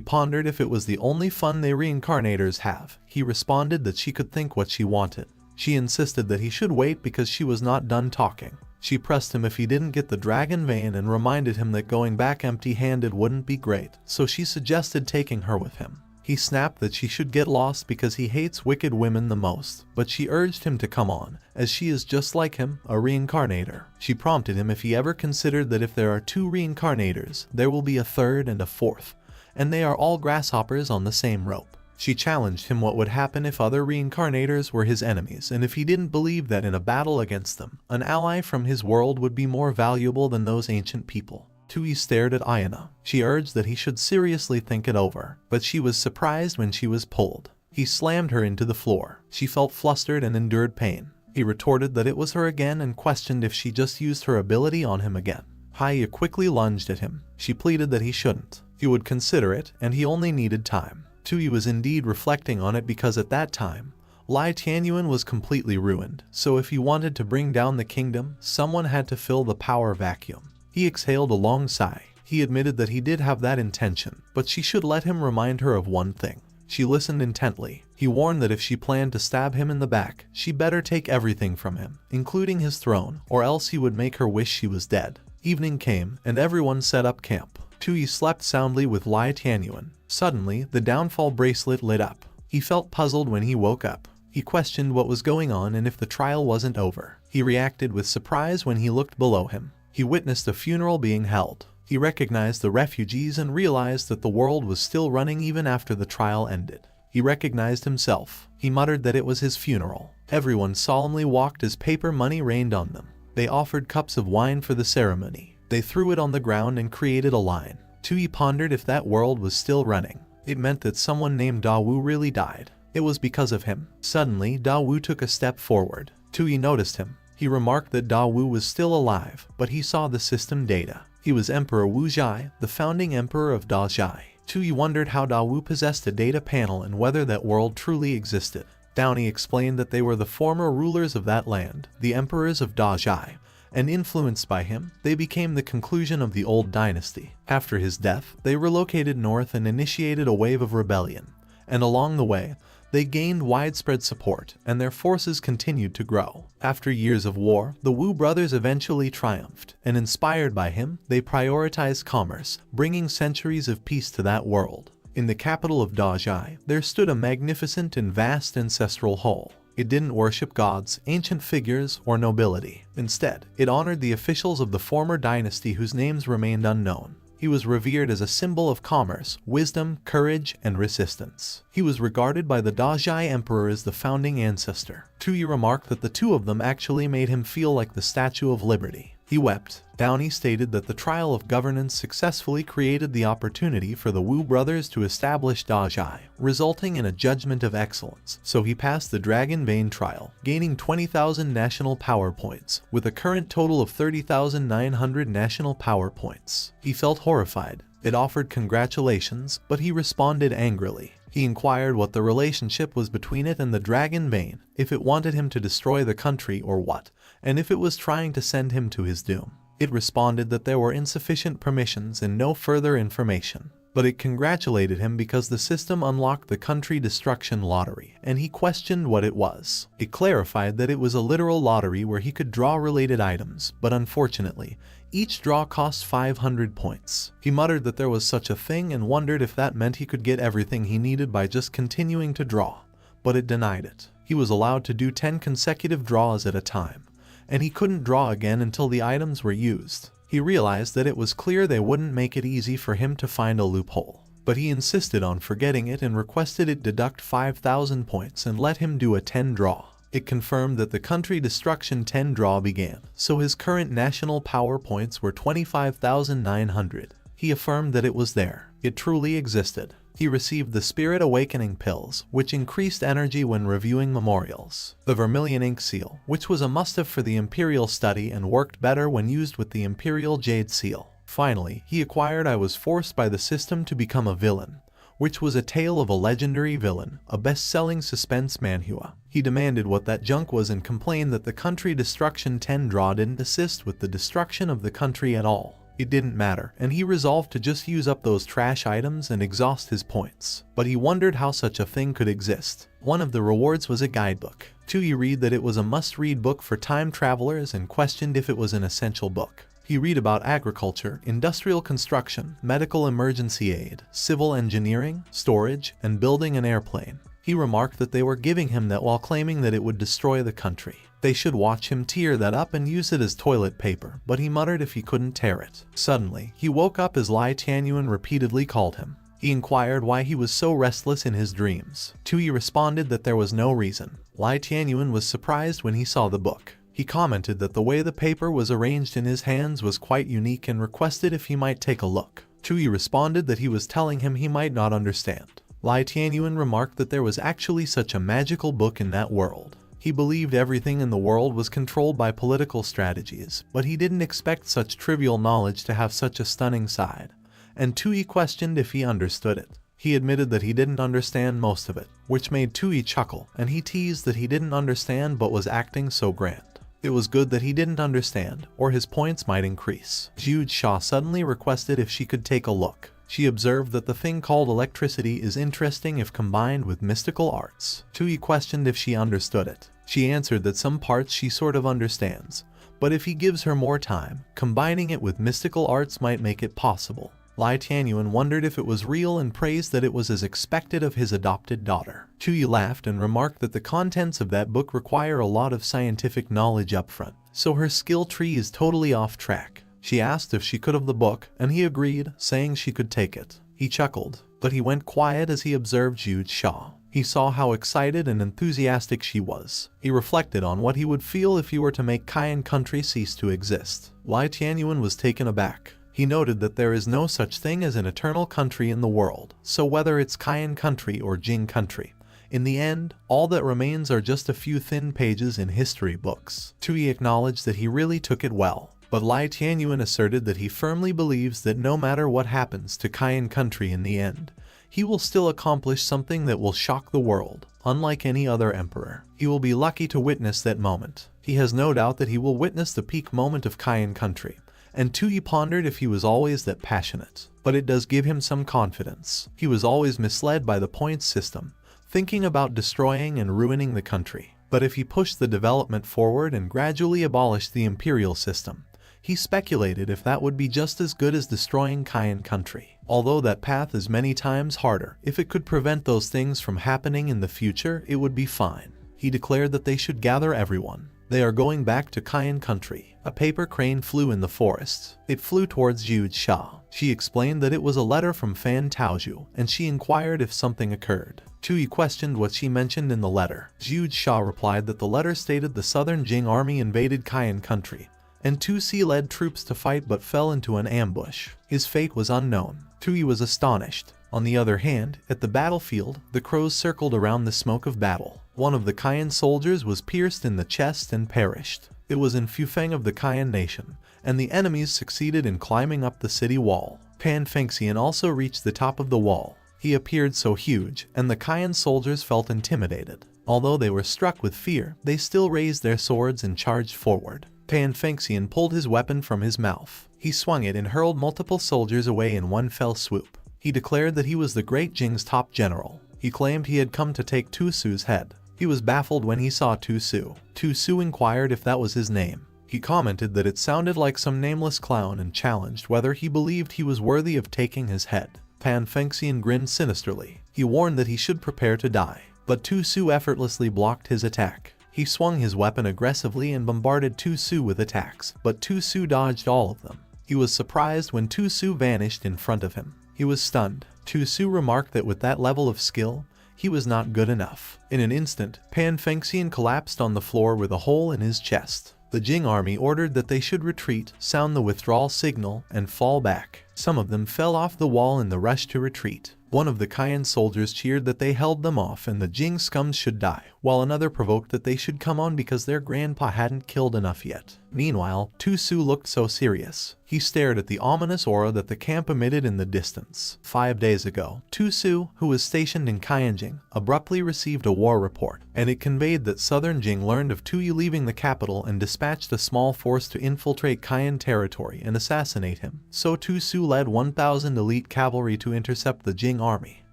pondered if it was the only fun they reincarnators have, he responded that she could think what she wanted. She insisted that he should wait because she was not done talking. She pressed him if he didn't get the dragon vein and reminded him that going back empty-handed wouldn't be great, so she suggested taking her with him. He snapped that she should get lost because he hates wicked women the most, but she urged him to come on, as she is just like him, a reincarnator. She prompted him if he ever considered that if there are 2 reincarnators, there will be a 3rd and a 4th, and they are all grasshoppers on the same rope. She challenged him what would happen if other reincarnators were his enemies, and if he didn't believe that in a battle against them, an ally from his world would be more valuable than those ancient people. Tui stared at Aina. She urged that he should seriously think it over, but she was surprised when she was pulled. He slammed her into the floor. She felt flustered and endured pain. He retorted that it was her again and questioned if she just used her ability on him again. Haya quickly lunged at him. She pleaded that he shouldn't. He would consider it, and he only needed time. Tui was indeed reflecting on it because at that time, Lai Tianyuan was completely ruined, so if he wanted to bring down the kingdom, someone had to fill the power vacuum. He exhaled a long sigh. He admitted that he did have that intention, but she should let him remind her of one thing. She listened intently. He warned that if she planned to stab him in the back, she better take everything from him, including his throne, or else he would make her wish she was dead. Evening came, and everyone set up camp. Tui slept soundly with Lai Tianyuan. Suddenly, the downfall bracelet lit up. He felt puzzled when he woke up. He questioned what was going on and if the trial wasn't over. He reacted with surprise when he looked below him. He witnessed a funeral being held. He recognized the refugees and realized that the world was still running even after the trial ended. He recognized himself. He muttered that it was his funeral. Everyone solemnly walked as paper money rained on them. They offered cups of wine for the ceremony. They threw it on the ground and created a line. Tui pondered if that world was still running. It meant that someone named Dawu really died. It was because of him. Suddenly, Dawu took a step forward. Tui noticed him. He remarked that Dawu was still alive, but he saw the system data. He was Emperor Wu Zhai, the founding emperor of Da Zhai. Tui wondered how Dawu possessed a data panel and whether that world truly existed. Downey explained that they were the former rulers of that land, the emperors of Da Zhai, and influenced by him, they became the conclusion of the old dynasty. After his death, they relocated north and initiated a wave of rebellion, and along the way, they gained widespread support, and their forces continued to grow. After years of war, the Wu brothers eventually triumphed, and inspired by him, they prioritized commerce, bringing centuries of peace to that world. In the capital of Da Zhai, there stood a magnificent and vast ancestral hall. It didn't worship gods, ancient figures, or nobility. Instead, it honored the officials of the former dynasty whose names remained unknown. He was revered as a symbol of commerce, wisdom, courage, and resistance. He was regarded by the Da Zhai emperor as the founding ancestor. Tui remarked that the two of them actually made him feel like the Statue of Liberty. He wept. Downey stated that the trial of governance successfully created the opportunity for the Wu brothers to establish Da Zhai, resulting in a judgment of excellence. So he passed the Dragon Vein trial, gaining 20,000 national power points, with a current total of 30,900 national power points. He felt horrified. It offered congratulations, but he responded angrily. He inquired what the relationship was between it and the dragon Bane, if it wanted him to destroy the country or what, and if it was trying to send him to his doom. It responded that there were insufficient permissions and no further information. But it congratulated him because the system unlocked the country destruction lottery, and he questioned what it was. It clarified that it was a literal lottery where he could draw related items, but unfortunately, each draw cost 500 points. He muttered that there was such a thing and wondered if that meant he could get everything he needed by just continuing to draw, but it denied it. He was allowed to do 10 consecutive draws at a time, and he couldn't draw again until the items were used. He realized that it was clear they wouldn't make it easy for him to find a loophole, but he insisted on forgetting it and requested it deduct 5,000 points and let him do a 10 draw. It confirmed that the country destruction 10 draw began, so his current national power points were 25,900. He affirmed that it was there. It truly existed. He received the Spirit Awakening pills, which increased energy when reviewing memorials. The Vermilion Ink Seal, which was a must-have for the Imperial study and worked better when used with the Imperial Jade Seal. Finally, he acquired I Was Forced by the System to Become a Villain, which was a tale of a legendary villain, a best-selling suspense manhua. He demanded what that junk was and complained that the country destruction 10 draw didn't assist with the destruction of the country at all. It didn't matter, and he resolved to just use up those trash items and exhaust his points. But he wondered how such a thing could exist. One of the rewards was a guidebook. 2. He read that it was a must-read book for time travelers and questioned if it was an essential book. He read about agriculture, industrial construction, medical emergency aid, civil engineering, storage, and building an airplane. He remarked that they were giving him that while claiming that it would destroy the country. They should watch him tear that up and use it as toilet paper, but he muttered if he couldn't tear it. Suddenly, he woke up as Lai Tianyuan repeatedly called him. He inquired why he was so restless in his dreams. Tui responded that there was no reason. Lai Tianyuan was surprised when he saw the book. He commented that the way the paper was arranged in his hands was quite unique and requested if he might take a look. Tui responded that he was telling him he might not understand. Lai Tianyuan remarked that there was actually such a magical book in that world. He believed everything in the world was controlled by political strategies, but he didn't expect such trivial knowledge to have such a stunning side. And Tui questioned if he understood it. He admitted that he didn't understand most of it, which made Tui chuckle, and he teased that he didn't understand but was acting so grand. It was good that he didn't understand, or his points might increase. Jude Shaw suddenly requested if she could take a look. She observed that the thing called electricity is interesting if combined with mystical arts. Tui questioned if she understood it. She answered that some parts she sort of understands, but if he gives her more time, combining it with mystical arts might make it possible. Lai Tianyuan wondered if it was real and praised that it was as expected of his adopted daughter. Tui laughed and remarked that the contents of that book require a lot of scientific knowledge upfront, so her skill tree is totally off track. She asked if she could have the book, and he agreed, saying she could take it. He chuckled, but he went quiet as he observed Jude Shaw. He saw how excited and enthusiastic she was. He reflected on what he would feel if he were to make Cayenne country cease to exist. Lai Tianyuan was taken aback. He noted that there is no such thing as an eternal country in the world, so whether it's Cayenne country or Jing country, in the end, all that remains are just a few thin pages in history books. Tui acknowledged that he really took it well. But Lai Tianyuan asserted that he firmly believes that no matter what happens to Cayenne country in the end, he will still accomplish something that will shock the world. Unlike any other emperor, he will be lucky to witness that moment. He has no doubt that he will witness the peak moment of Cayenne country, and Tui pondered if he was always that passionate. But it does give him some confidence. He was always misled by the points system, thinking about destroying and ruining the country. But if he pushed the development forward and gradually abolished the imperial system, he speculated if that would be just as good as destroying Cayenne country. Although that path is many times harder, if it could prevent those things from happening in the future, it would be fine. He declared that they should gather everyone. They are going back to Cayenne country. A paper crane flew in the forest. It flew towards Jude Shaw. She explained that it was a letter from Fan Taoju, and she inquired if something occurred. Tui questioned what she mentioned in the letter. Jude Shaw replied that the letter stated the southern Jing army invaded Cayenne country, and Tusi led troops to fight but fell into an ambush. His fate was unknown. Tui was astonished. On the other hand, at the battlefield, the crows circled around the smoke of battle. One of the Cayenne soldiers was pierced in the chest and perished. It was in Fufeng of the Cayenne nation, and the enemies succeeded in climbing up the city wall. Pan Fengxian also reached the top of the wall. He appeared so huge, and the Kayan soldiers felt intimidated. Although they were struck with fear, they still raised their swords and charged forward. Pan Fengxian pulled his weapon from his mouth. He swung it and hurled multiple soldiers away in one fell swoop. He declared that he was the great Jing's top general. He claimed he had come to take Tu Su's head. He was baffled when he saw Tu Su. Tu Su inquired if that was his name. He commented that it sounded like some nameless clown and challenged whether he believed he was worthy of taking his head. Pan Fengxian grinned sinisterly. He warned that he should prepare to die, but Tu Su effortlessly blocked his attack. He swung his weapon aggressively and bombarded Tu Su with attacks, but Tu Su dodged all of them. He was surprised when Tu Su vanished in front of him. He was stunned. Tu Su remarked that with that level of skill, he was not good enough. In an instant, Pan Fengxian collapsed on the floor with a hole in his chest. The Jing army ordered that they should retreat, sound the withdrawal signal, and fall back. Some of them fell off the wall in the rush to retreat. One of the Kayan soldiers cheered that they held them off and the Jing scums should die, while another provoked that they should come on because their grandpa hadn't killed enough yet. Meanwhile, Tu Su looked so serious. He stared at the ominous aura that the camp emitted in the distance. 5 days ago, Tu Su, who was stationed in Kayanjing, abruptly received a war report, and it conveyed that southern Jing learned of Tu Yi leaving the capital and dispatched a small force to infiltrate Kayan territory and assassinate him. So Tu Su led 1,000 elite cavalry to intercept the Jing army,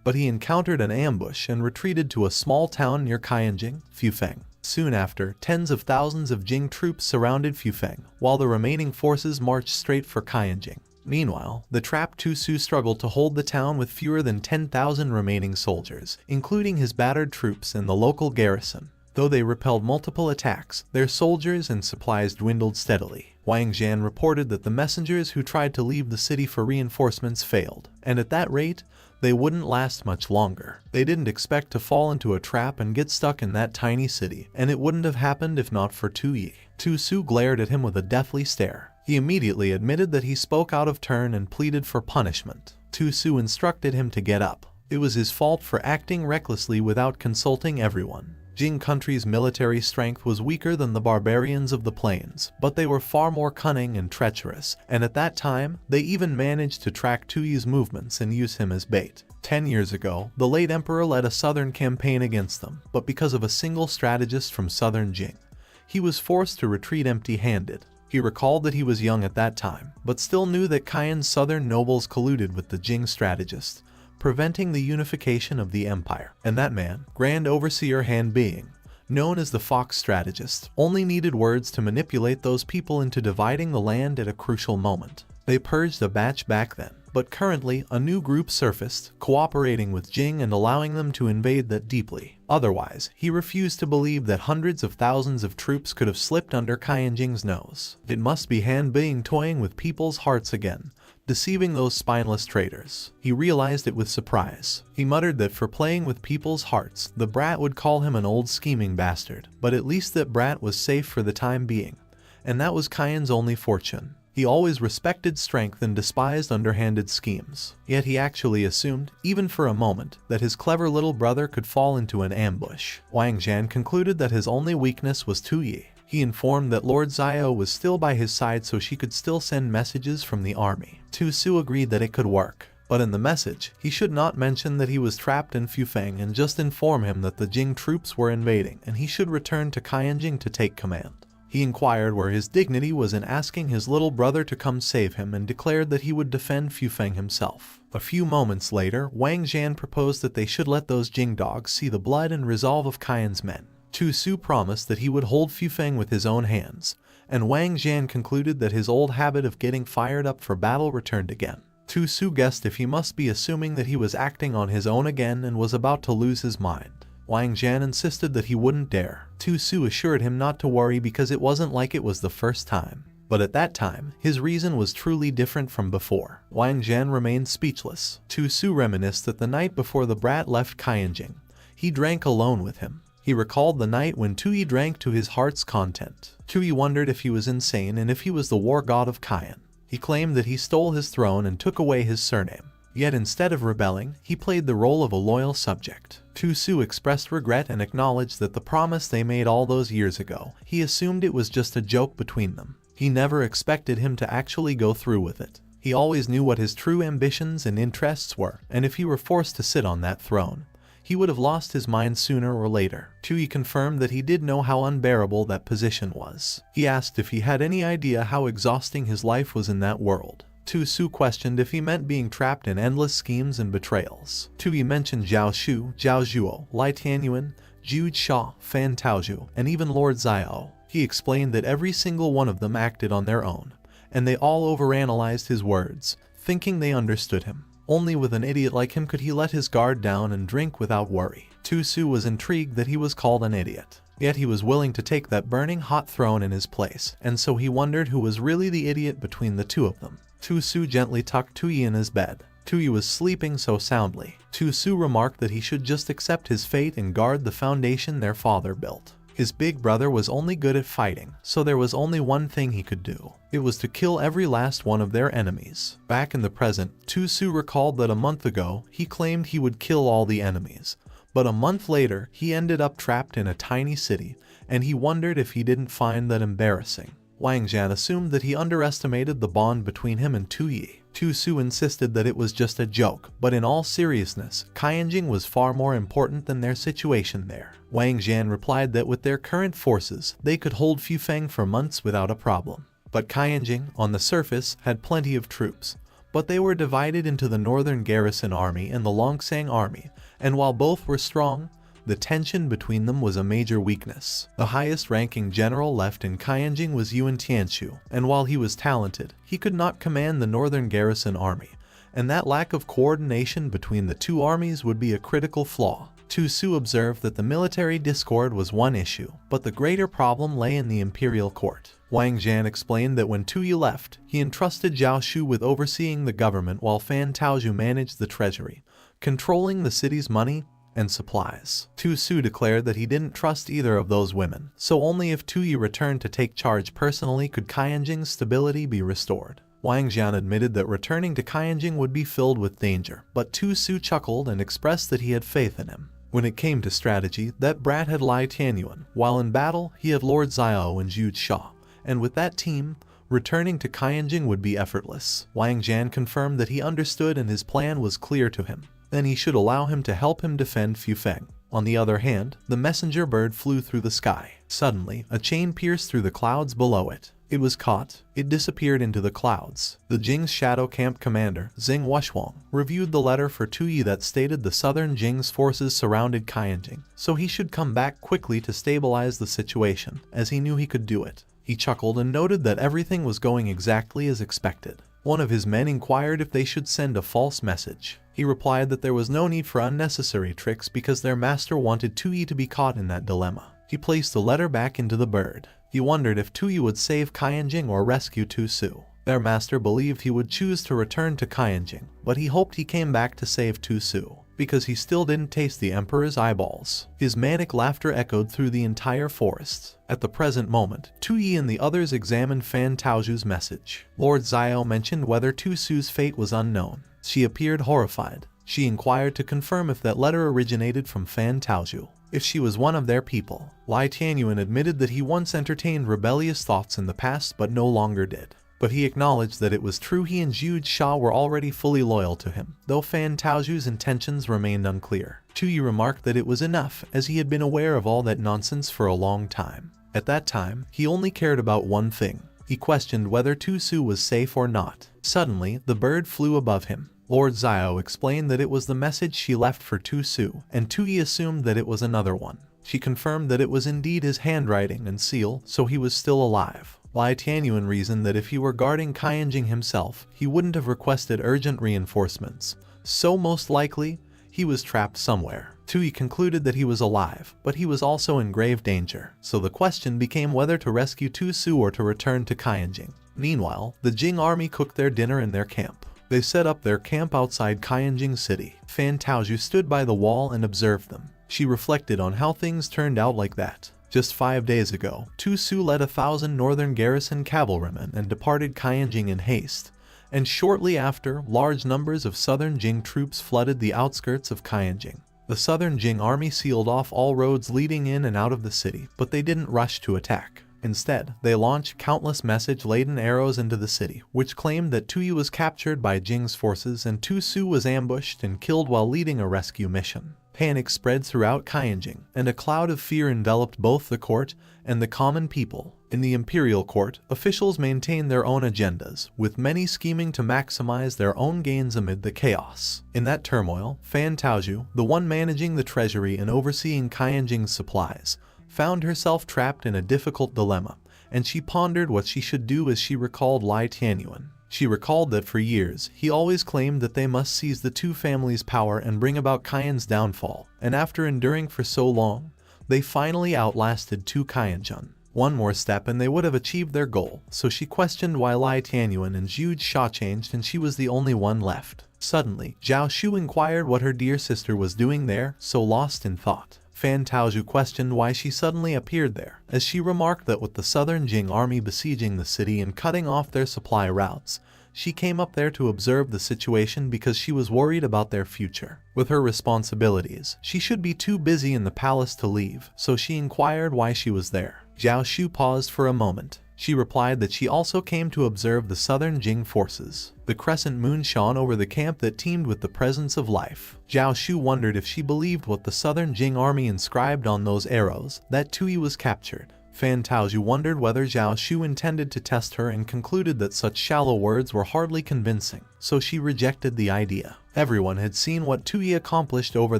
but he encountered an ambush and retreated to a small town near Kayanjing, Fufeng. Soon after, tens of thousands of Jing troops surrounded Fufeng, while the remaining forces marched straight for Kayanjing. Meanwhile, the trapped Tu Su struggled to hold the town with fewer than 10,000 remaining soldiers, including his battered troops and the local garrison. Though they repelled multiple attacks, their soldiers and supplies dwindled steadily. Wang Zhan reported that the messengers who tried to leave the city for reinforcements failed, and at that rate, they wouldn't last much longer. They didn't expect to fall into a trap and get stuck in that tiny city, and it wouldn't have happened if not for Tu Yi. Tu Su glared at him with a deathly stare. He immediately admitted that he spoke out of turn and pleaded for punishment. Tu Su instructed him to get up. It was his fault for acting recklessly without consulting everyone. Jing country's military strength was weaker than the barbarians of the plains, but they were far more cunning and treacherous, and at that time, they even managed to track Tu Yi's movements and use him as bait. 10 years ago, the late emperor led a southern campaign against them, but because of a single strategist from southern Jing, he was forced to retreat empty-handed. He recalled that he was young at that time, but still knew that Kayan's southern nobles colluded with the Jing strategist, preventing the unification of the empire. And that man, Grand Overseer Han Being, known as the Fox Strategist, only needed words to manipulate those people into dividing the land at a crucial moment. They purged a batch back then, but currently a new group surfaced, cooperating with Jing and allowing them to invade that deeply. Otherwise, he refused to believe that hundreds of thousands of troops could have slipped under Kayanjing's nose. It must be Han Being toying with people's hearts again, deceiving those spineless traitors. He realized it with surprise. He muttered that for playing with people's hearts, the brat would call him an old scheming bastard, but at least that brat was safe for the time being, and that was Kayan's only fortune. He always respected strength and despised underhanded schemes. Yet he actually assumed, even for a moment, that his clever little brother could fall into an ambush. Wang Zhan concluded that his only weakness was Tu Yi. He informed that Lord Zio was still by his side so she could still send messages from the army. Tu Su agreed that it could work, but in the message, he should not mention that he was trapped in Fufeng and just inform him that the Jing troops were invading and he should return to Kayanjing to take command. He inquired where his dignity was in asking his little brother to come save him and declared that he would defend Fufeng himself. A few moments later, Wang Zhan proposed that they should let those Jing dogs see the blood and resolve of Kayan's men. Tu Su promised that he would hold Fufeng with his own hands, and Wang Zhan concluded that his old habit of getting fired up for battle returned again. Tu Su guessed if he must be assuming that he was acting on his own again and was about to lose his mind. Wang Zhan insisted that he wouldn't dare. Tu Su assured him not to worry because it wasn't like it was the first time. But at that time, his reason was truly different from before. Wang Zhan remained speechless. Tu Su reminisced that the night before the brat left Kayanjing, he drank alone with him. He recalled the night when Tu Yi drank to his heart's content. Tu Yi wondered if he was insane and if he was the war god of Kayan. He claimed that he stole his throne and took away his surname. Yet instead of rebelling, he played the role of a loyal subject. Tu Su expressed regret and acknowledged that the promise they made all those years ago, he assumed it was just a joke between them. He never expected him to actually go through with it. He He always knew what his true ambitions and interests were, and if he were forced to sit on that throne, he would have lost his mind sooner or later. Tui confirmed that he did know how unbearable that position was. He asked if he had any idea how exhausting his life was in that world. Su questioned if he meant being trapped in endless schemes and betrayals. Tui mentioned Zhao Shu, Zhao Zhuo, Lai Tianyuan, Zhu Sha, Fan Taozhu, and even Lord Xiao. He explained that every single one of them acted on their own, and they all overanalyzed his words, thinking they understood him. Only with an idiot like him could he let his guard down and drink without worry. Su was intrigued that he was called an idiot. Yet he was willing to take that burning hot throne in his place, and so he wondered who was really the idiot between the two of them. Su gently tucked Tui in his bed. Tui was sleeping so soundly. Su remarked that he should just accept his fate and guard the foundation their father built. His big brother was only good at fighting, so there was only one thing he could do. It was to kill every last one of their enemies. Back in the present, Su recalled that a month ago, he claimed he would kill all the enemies. But a month later, he ended up trapped in a tiny city, and he wondered if he didn't find that embarrassing. Wang Zhan assumed that he underestimated the bond between him and Tu Yi. Su insisted that it was just a joke, but in all seriousness, Kaianjing was far more important than their situation there. Wang Zhan replied that with their current forces, they could hold Fufeng for months without a problem. But Kaianjing, on the surface, had plenty of troops. But they were divided into the Northern Garrison Army and the Longsang Army, and while both were strong, the tension between them was a major weakness. The highest-ranking general left in Kaianjing was Yuan Tianshu, and while he was talented, he could not command the Northern Garrison Army, and that lack of coordination between the two armies would be a critical flaw. Su observed that the military discord was one issue, but the greater problem lay in the imperial court. Wang Zhan explained that when Tu Yi left, he entrusted Zhao Shu with overseeing the government while Fan Taozhu managed the treasury, controlling the city's money and supplies. Su declared that he didn't trust either of those women, so only if Tu Yi returned to take charge personally could Kaianjing's stability be restored. Wang Zhan admitted that returning to Kaianjing would be filled with danger, but Su chuckled and expressed that he had faith in him. When it came to strategy, that brat had Lai Tianyuan, while in battle, he had Lord Xiao and Zhu Sha, and with that team, returning to Kaianjing would be effortless. Wang Zhan confirmed that he understood and his plan was clear to him. Then he should allow him to help him defend Fufeng. On the other hand, the messenger bird flew through the sky. Suddenly, a chain pierced through the clouds below it. It was caught. It disappeared into the clouds. The Jing's shadow camp commander, Xing Wushuang, reviewed the letter for Tu Yi that stated the southern Jing's forces surrounded Kaianjing, so he should come back quickly to stabilize the situation, as he knew he could do it. He chuckled and noted that everything was going exactly as expected. One of his men inquired if they should send a false message. He replied that there was no need for unnecessary tricks because their master wanted Tu Yi to be caught in that dilemma. He placed the letter back into the bird. He wondered if Tu Yi would save Kaianjing or rescue Su. Their master believed he would choose to return to Kaianjing, but he hoped he came back to save Su, because he still didn't taste the emperor's eyeballs. His manic laughter echoed through the entire forest. At the present moment, Tu Yi and the others examined Fan Taozhu's message. Lord Xiao mentioned whether Su's fate was unknown. She appeared horrified. She inquired to confirm if that letter originated from Fan Taozhu, if she was one of their people. Lai Tianyuan admitted that he once entertained rebellious thoughts in the past but no longer did. But he acknowledged that it was true he and Zhu Sha were already fully loyal to him, though Fan Taozhu's intentions remained unclear. Tu Yi remarked that it was enough, as he had been aware of all that nonsense for a long time. At that time, he only cared about one thing. He questioned whether Su was safe or not. Suddenly, the bird flew above him. Lord Xiao explained that it was the message she left for Su, and Tu Yi assumed that it was another one. She confirmed that it was indeed his handwriting and seal, so he was still alive. Lai Tianyuan reasoned that if he were guarding Kaianjing himself, he wouldn't have requested urgent reinforcements, so most likely, he was trapped somewhere. Tu Yi concluded that he was alive, but he was also in grave danger, so the question became whether to rescue Su or to return to Kaianjing. Meanwhile, the Jing army cooked their dinner in their camp. They set up their camp outside Kaianjing City. Fan Taozhu stood by the wall and observed them. She reflected on how things turned out like that. Just 5 days ago, Su led 1,000 northern garrison cavalrymen and departed Kaianjing in haste, and shortly after, large numbers of southern Jing troops flooded the outskirts of Kaianjing. The southern Jing army sealed off all roads leading in and out of the city, but they didn't rush to attack. Instead, they launched countless message-laden arrows into the city, which claimed that Tuyi was captured by Jing's forces and Tu Su was ambushed and killed while leading a rescue mission. Panic spread throughout Kaiyuan, and a cloud of fear enveloped both the court and the common people. In the imperial court, officials maintained their own agendas, with many scheming to maximize their own gains amid the chaos. In that turmoil, Fan Taozhu, the one managing the treasury and overseeing Kaiyuan's supplies, found herself trapped in a difficult dilemma, and she pondered what she should do as she recalled Lai Tianyuan. She recalled that for years, he always claimed that they must seize the two families' power and bring about Kaiyuan's downfall, and after enduring for so long, they finally outlasted Tu Kaiyuan. One more step and they would have achieved their goal, so she questioned why Lai Tianyuan and Zhu Sha changed and she was the only one left. Suddenly, Zhao Shu inquired what her dear sister was doing there, so lost in thought. Fan Taozhu questioned why she suddenly appeared there, as she remarked that with the southern Jing army besieging the city and cutting off their supply routes, she came up there to observe the situation because she was worried about their future. With her responsibilities, she should be too busy in the palace to leave, so she inquired why she was there. Zhao Shu paused for a moment. She replied that she also came to observe the southern Jing forces. The crescent moon shone over the camp that teemed with the presence of life. Zhao Shu wondered if she believed what the southern Jing army inscribed on those arrows, that Tuyi was captured. Fan Taozhu wondered whether Zhao Shu intended to test her and concluded that such shallow words were hardly convincing, so she rejected the idea. Everyone had seen what Tuyi accomplished over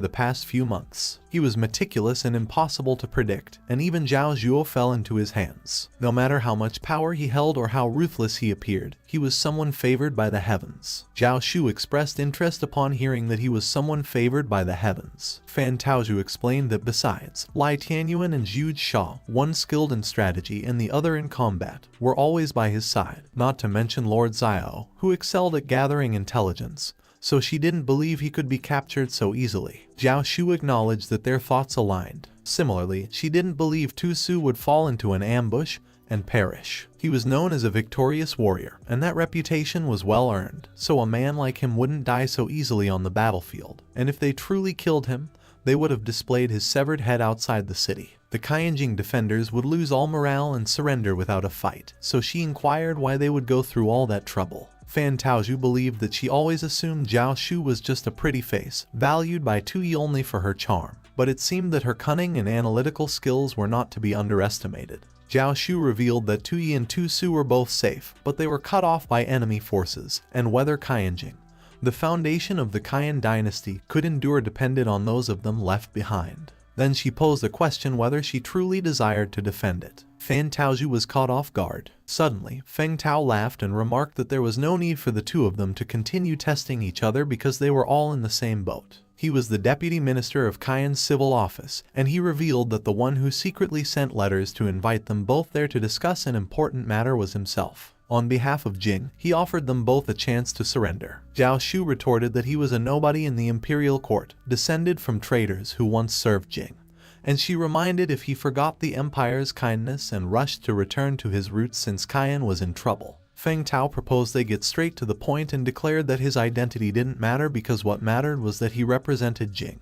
the past few months. He was meticulous and impossible to predict, and even Zhao Zhuo fell into his hands. No matter how much power he held or how ruthless he appeared, he was someone favored by the heavens. Zhao Shu expressed interest upon hearing that he was someone favored by the heavens. Fan Taozhu explained that besides, Lai Tianyuan and Zhu Sha, one skilled in strategy and the other in combat, were always by his side, not to mention Lord Xiao, who excelled at gathering intelligence, so she didn't believe he could be captured so easily. Zhao Shu acknowledged that their thoughts aligned. Similarly, she didn't believe Tu Su would fall into an ambush and perish. He was known as a victorious warrior, and that reputation was well earned, so a man like him wouldn't die so easily on the battlefield, and if they truly killed him, they would have displayed his severed head outside the city. The Kaiyuan defenders would lose all morale and surrender without a fight, so she inquired why they would go through all that trouble. Fan Taozhu believed that she always assumed Zhao Shu was just a pretty face, valued by Tuyi only for her charm, but it seemed that her cunning and analytical skills were not to be underestimated. Zhao Shu revealed that Tuyi and Tu Su were both safe, but they were cut off by enemy forces, and whether Kaiyuan, the foundation of the Kaiyuan dynasty, could endure depended on those of them left behind. Then she posed a question whether she truly desired to defend it. Fan Taozhu was caught off guard. Suddenly, Feng Tao laughed and remarked that there was no need for the two of them to continue testing each other because they were all in the same boat. He was the deputy minister of Kaiyuan's civil office, and he revealed that the one who secretly sent letters to invite them both there to discuss an important matter was himself. On behalf of Jing, he offered them both a chance to surrender. Zhao Shu retorted that he was a nobody in the imperial court, descended from traders who once served Jing, and she reminded if he forgot the empire's kindness and rushed to return to his roots since Kaiyuan was in trouble. Feng Tao proposed they get straight to the point and declared that his identity didn't matter because what mattered was that he represented Jing,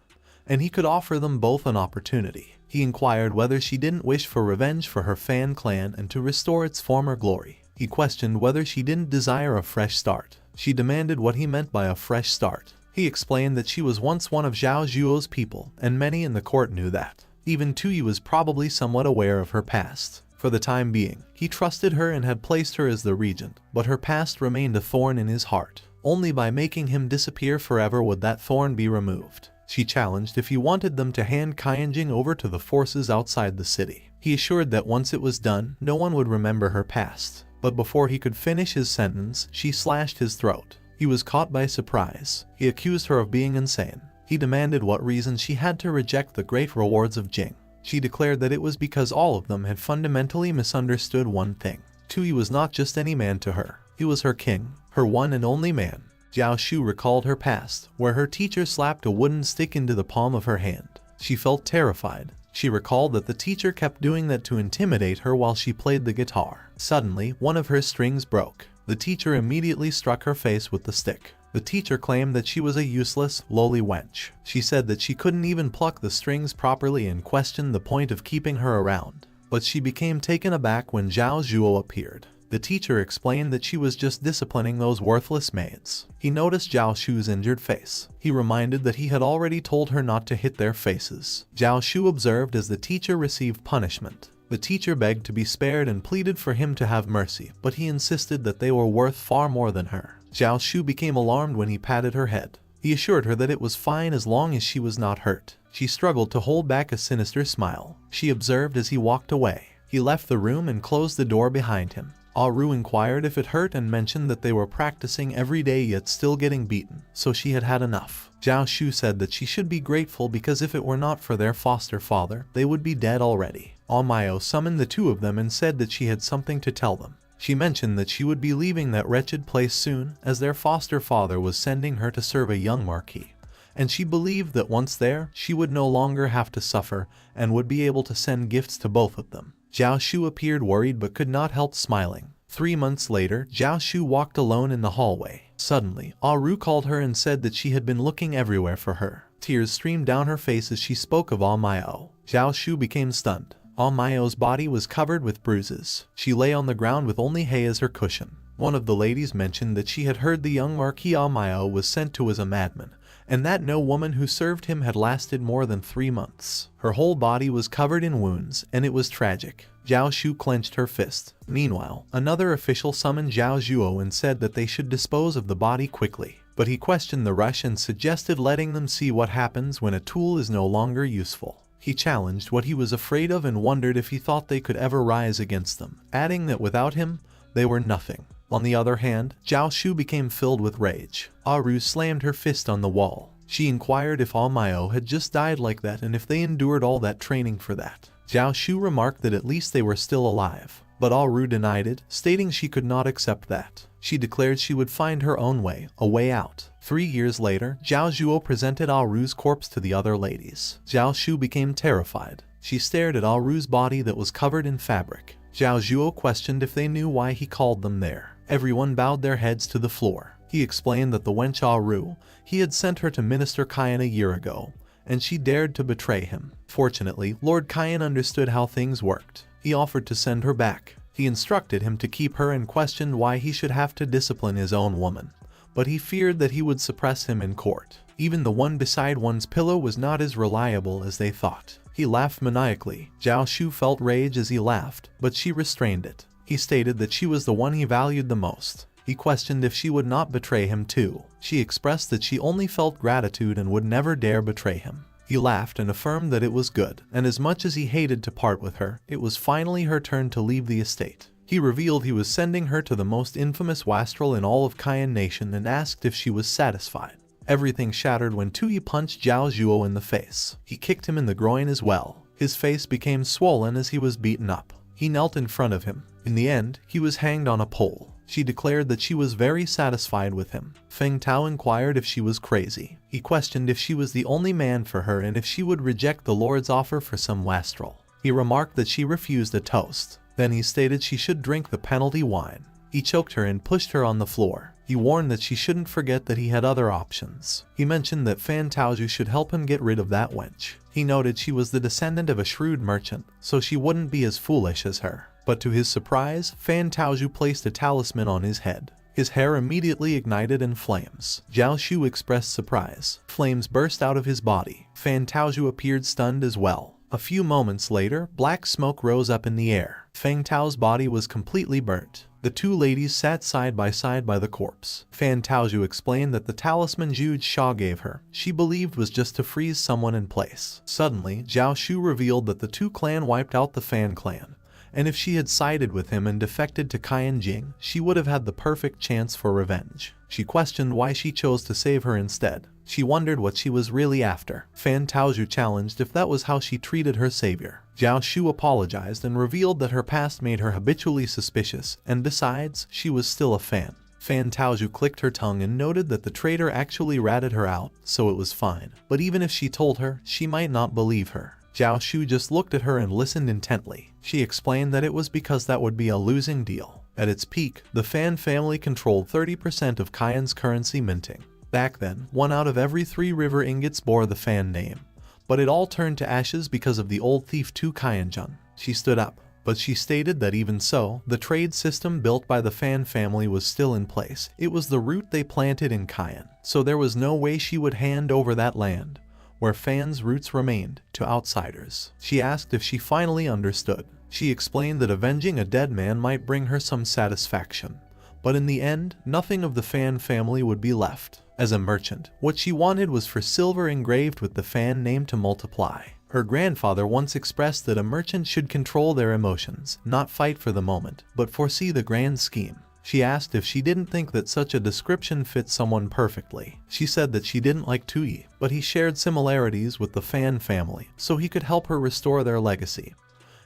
and he could offer them both an opportunity. He inquired whether she didn't wish for revenge for her Fan clan and to restore its former glory. He questioned whether she didn't desire a fresh start. She demanded what he meant by a fresh start. He explained that she was once one of Zhao Zhuo's people, and many in the court knew that. Even Tuyi was probably somewhat aware of her past. For the time being, he trusted her and had placed her as the regent, but her past remained a thorn in his heart. Only by making him disappear forever would that thorn be removed. She challenged if he wanted them to hand Kaiyuan over to the forces outside the city. He assured that once it was done, no one would remember her past. But before he could finish his sentence, she slashed his throat. He was caught by surprise. He accused her of being insane. He demanded what reason she had to reject the great rewards of Jing. She declared that it was because all of them had fundamentally misunderstood one thing. Tuyi was not just any man to her. He was her king, her one and only man. Zhao Shu recalled her past, where her teacher slapped a wooden stick into the palm of her hand. She felt terrified. She recalled that the teacher kept doing that to intimidate her while she played the guitar. Suddenly, one of her strings broke. The teacher immediately struck her face with the stick. The teacher claimed that she was a useless, lowly wench. She said that she couldn't even pluck the strings properly and questioned the point of keeping her around. but she became taken aback when Zhao Zhuo appeared. The teacher explained that she was just disciplining those worthless maids. He noticed Zhao Shu's injured face. He reminded that he had already told her not to hit their faces. Zhao Shu observed as the teacher received punishment. The teacher begged to be spared and pleaded for him to have mercy, but he insisted that they were worth far more than her. Zhao Shu became alarmed when he patted her head. He assured her that it was fine as long as she was not hurt. She struggled to hold back a sinister smile. She observed as he walked away. He left the room and closed the door behind him. Ru inquired if it hurt and mentioned that they were practicing every day yet still getting beaten, so she had had enough. Zhao Shu said that she should be grateful because if it were not for their foster father, they would be dead already. Maio summoned the two of them and said that she had something to tell them. She mentioned that she would be leaving that wretched place soon, as their foster father was sending her to serve a young marquis, and she believed that once there, she would no longer have to suffer and would be able to send gifts to both of them. Zhao Shu appeared worried but could not help smiling. 3 months later, Zhao Shu walked alone in the hallway. Suddenly, Ru called her and said that she had been looking everywhere for her. Tears streamed down her face as she spoke of Maio. Zhao Shu became stunned. Maio's body was covered with bruises. She lay on the ground with only hay as her cushion. One of the ladies mentioned that she had heard the young Marquis Maio was sent to as a madman, and that no woman who served him had lasted more than 3 months. Her whole body was covered in wounds, and it was tragic. Zhao Shu clenched her fist. Meanwhile, another official summoned Zhao Zhuo and said that they should dispose of the body quickly. But he questioned the rush and suggested letting them see what happens when a tool is no longer useful. He challenged what he was afraid of and wondered if he thought they could ever rise against them, adding that without him, they were nothing. On the other hand, Zhao Shu became filled with rage. Ru slammed her fist on the wall. She inquired if Maio had just died like that and if they endured all that training for that. Zhao Shu remarked that at least they were still alive, but Ru denied it, stating she could not accept that. She declared she would find her own way, a way out. 3 years later, Zhao Zhuo presented Ru's corpse to the other ladies. Zhao Shu became terrified. She stared at Ru's body that was covered in fabric. Zhao Zhuo questioned if they knew why he called them there. Everyone bowed their heads to the floor. He explained that the wench Ru, he had sent her to Minister Kyan a year ago, and she dared to betray him. Fortunately, Lord Kyan understood how things worked. He offered to send her back. He instructed him to keep her and questioned why he should have to discipline his own woman, but he feared that he would suppress him in court. Even the one beside one's pillow was not as reliable as they thought. He laughed maniacally. Zhao Shu felt rage as he laughed, but she restrained it. He stated that she was the one he valued the most. He questioned if she would not betray him too. She expressed that she only felt gratitude and would never dare betray him. He laughed and affirmed that it was good, and as much as he hated to part with her, it was finally her turn to leave the estate. He revealed he was sending her to the most infamous wastrel in all of Kyan Nation and asked if she was satisfied. Everything shattered when Tuyi punched Zhao Zhuo in the face. He kicked him in the groin as well. His face became swollen as he was beaten up. He knelt in front of him. In the end, he was hanged on a pole. She declared that she was very satisfied with him. Feng Tao inquired if she was crazy. He questioned if she was the only man for her and if she would reject the Lord's offer for some wastrel. He remarked that she refused a toast. Then he stated she should drink the penalty wine. He choked her and pushed her on the floor. He warned that she shouldn't forget that he had other options. He mentioned that Fan Taoju should help him get rid of that wench. He noted she was the descendant of a shrewd merchant, so she wouldn't be as foolish as her. But to his surprise, Fan Taoju placed a talisman on his head. His hair immediately ignited in flames. Zhao Shu expressed surprise. Flames burst out of his body. Fan Taoju appeared stunned as well. A few moments later, black smoke rose up in the air. Feng Tao's body was completely burnt. The two ladies sat side by the corpse. Fan Taoju explained that the talisman Zhu Sha gave her, she believed was just to freeze someone in place. Suddenly, Zhao Shu revealed that the two clan wiped out the Fan clan, and if she had sided with him and defected to Qianjing, she would have had the perfect chance for revenge. She questioned why she chose to save her instead. She wondered what she was really after. Fan Taoju challenged if that was how she treated her savior. Zhao Shu apologized and revealed that her past made her habitually suspicious, and besides, she was still a fan. Fan Taoju clicked her tongue and noted that the traitor actually ratted her out, so it was fine. But even if she told her, she might not believe her. Zhao Shu just looked at her and listened intently. She explained that it was because that would be a losing deal. At its peak, the Fan family controlled 30% of Qian's currency minting. Back then, 1 out of every 3 river ingots bore the Fan name, but it all turned to ashes because of the old thief Tu Qianjun. She stood up, but she stated that even so, the trade system built by the Fan family was still in place. It was the root they planted in Cayenne, so there was no way she would hand over that land, where Fan's roots remained, to outsiders. She asked if she finally understood. She explained that avenging a dead man might bring her some satisfaction, but in the end, nothing of the Fan family would be left. As a merchant, what she wanted was for silver engraved with the Fan name to multiply. Her grandfather once expressed that a merchant should control their emotions, not fight for the moment, but foresee the grand scheme. She asked if she didn't think that such a description fit someone perfectly. She said that she didn't like Tuyi, but he shared similarities with the Fan family, so he could help her restore their legacy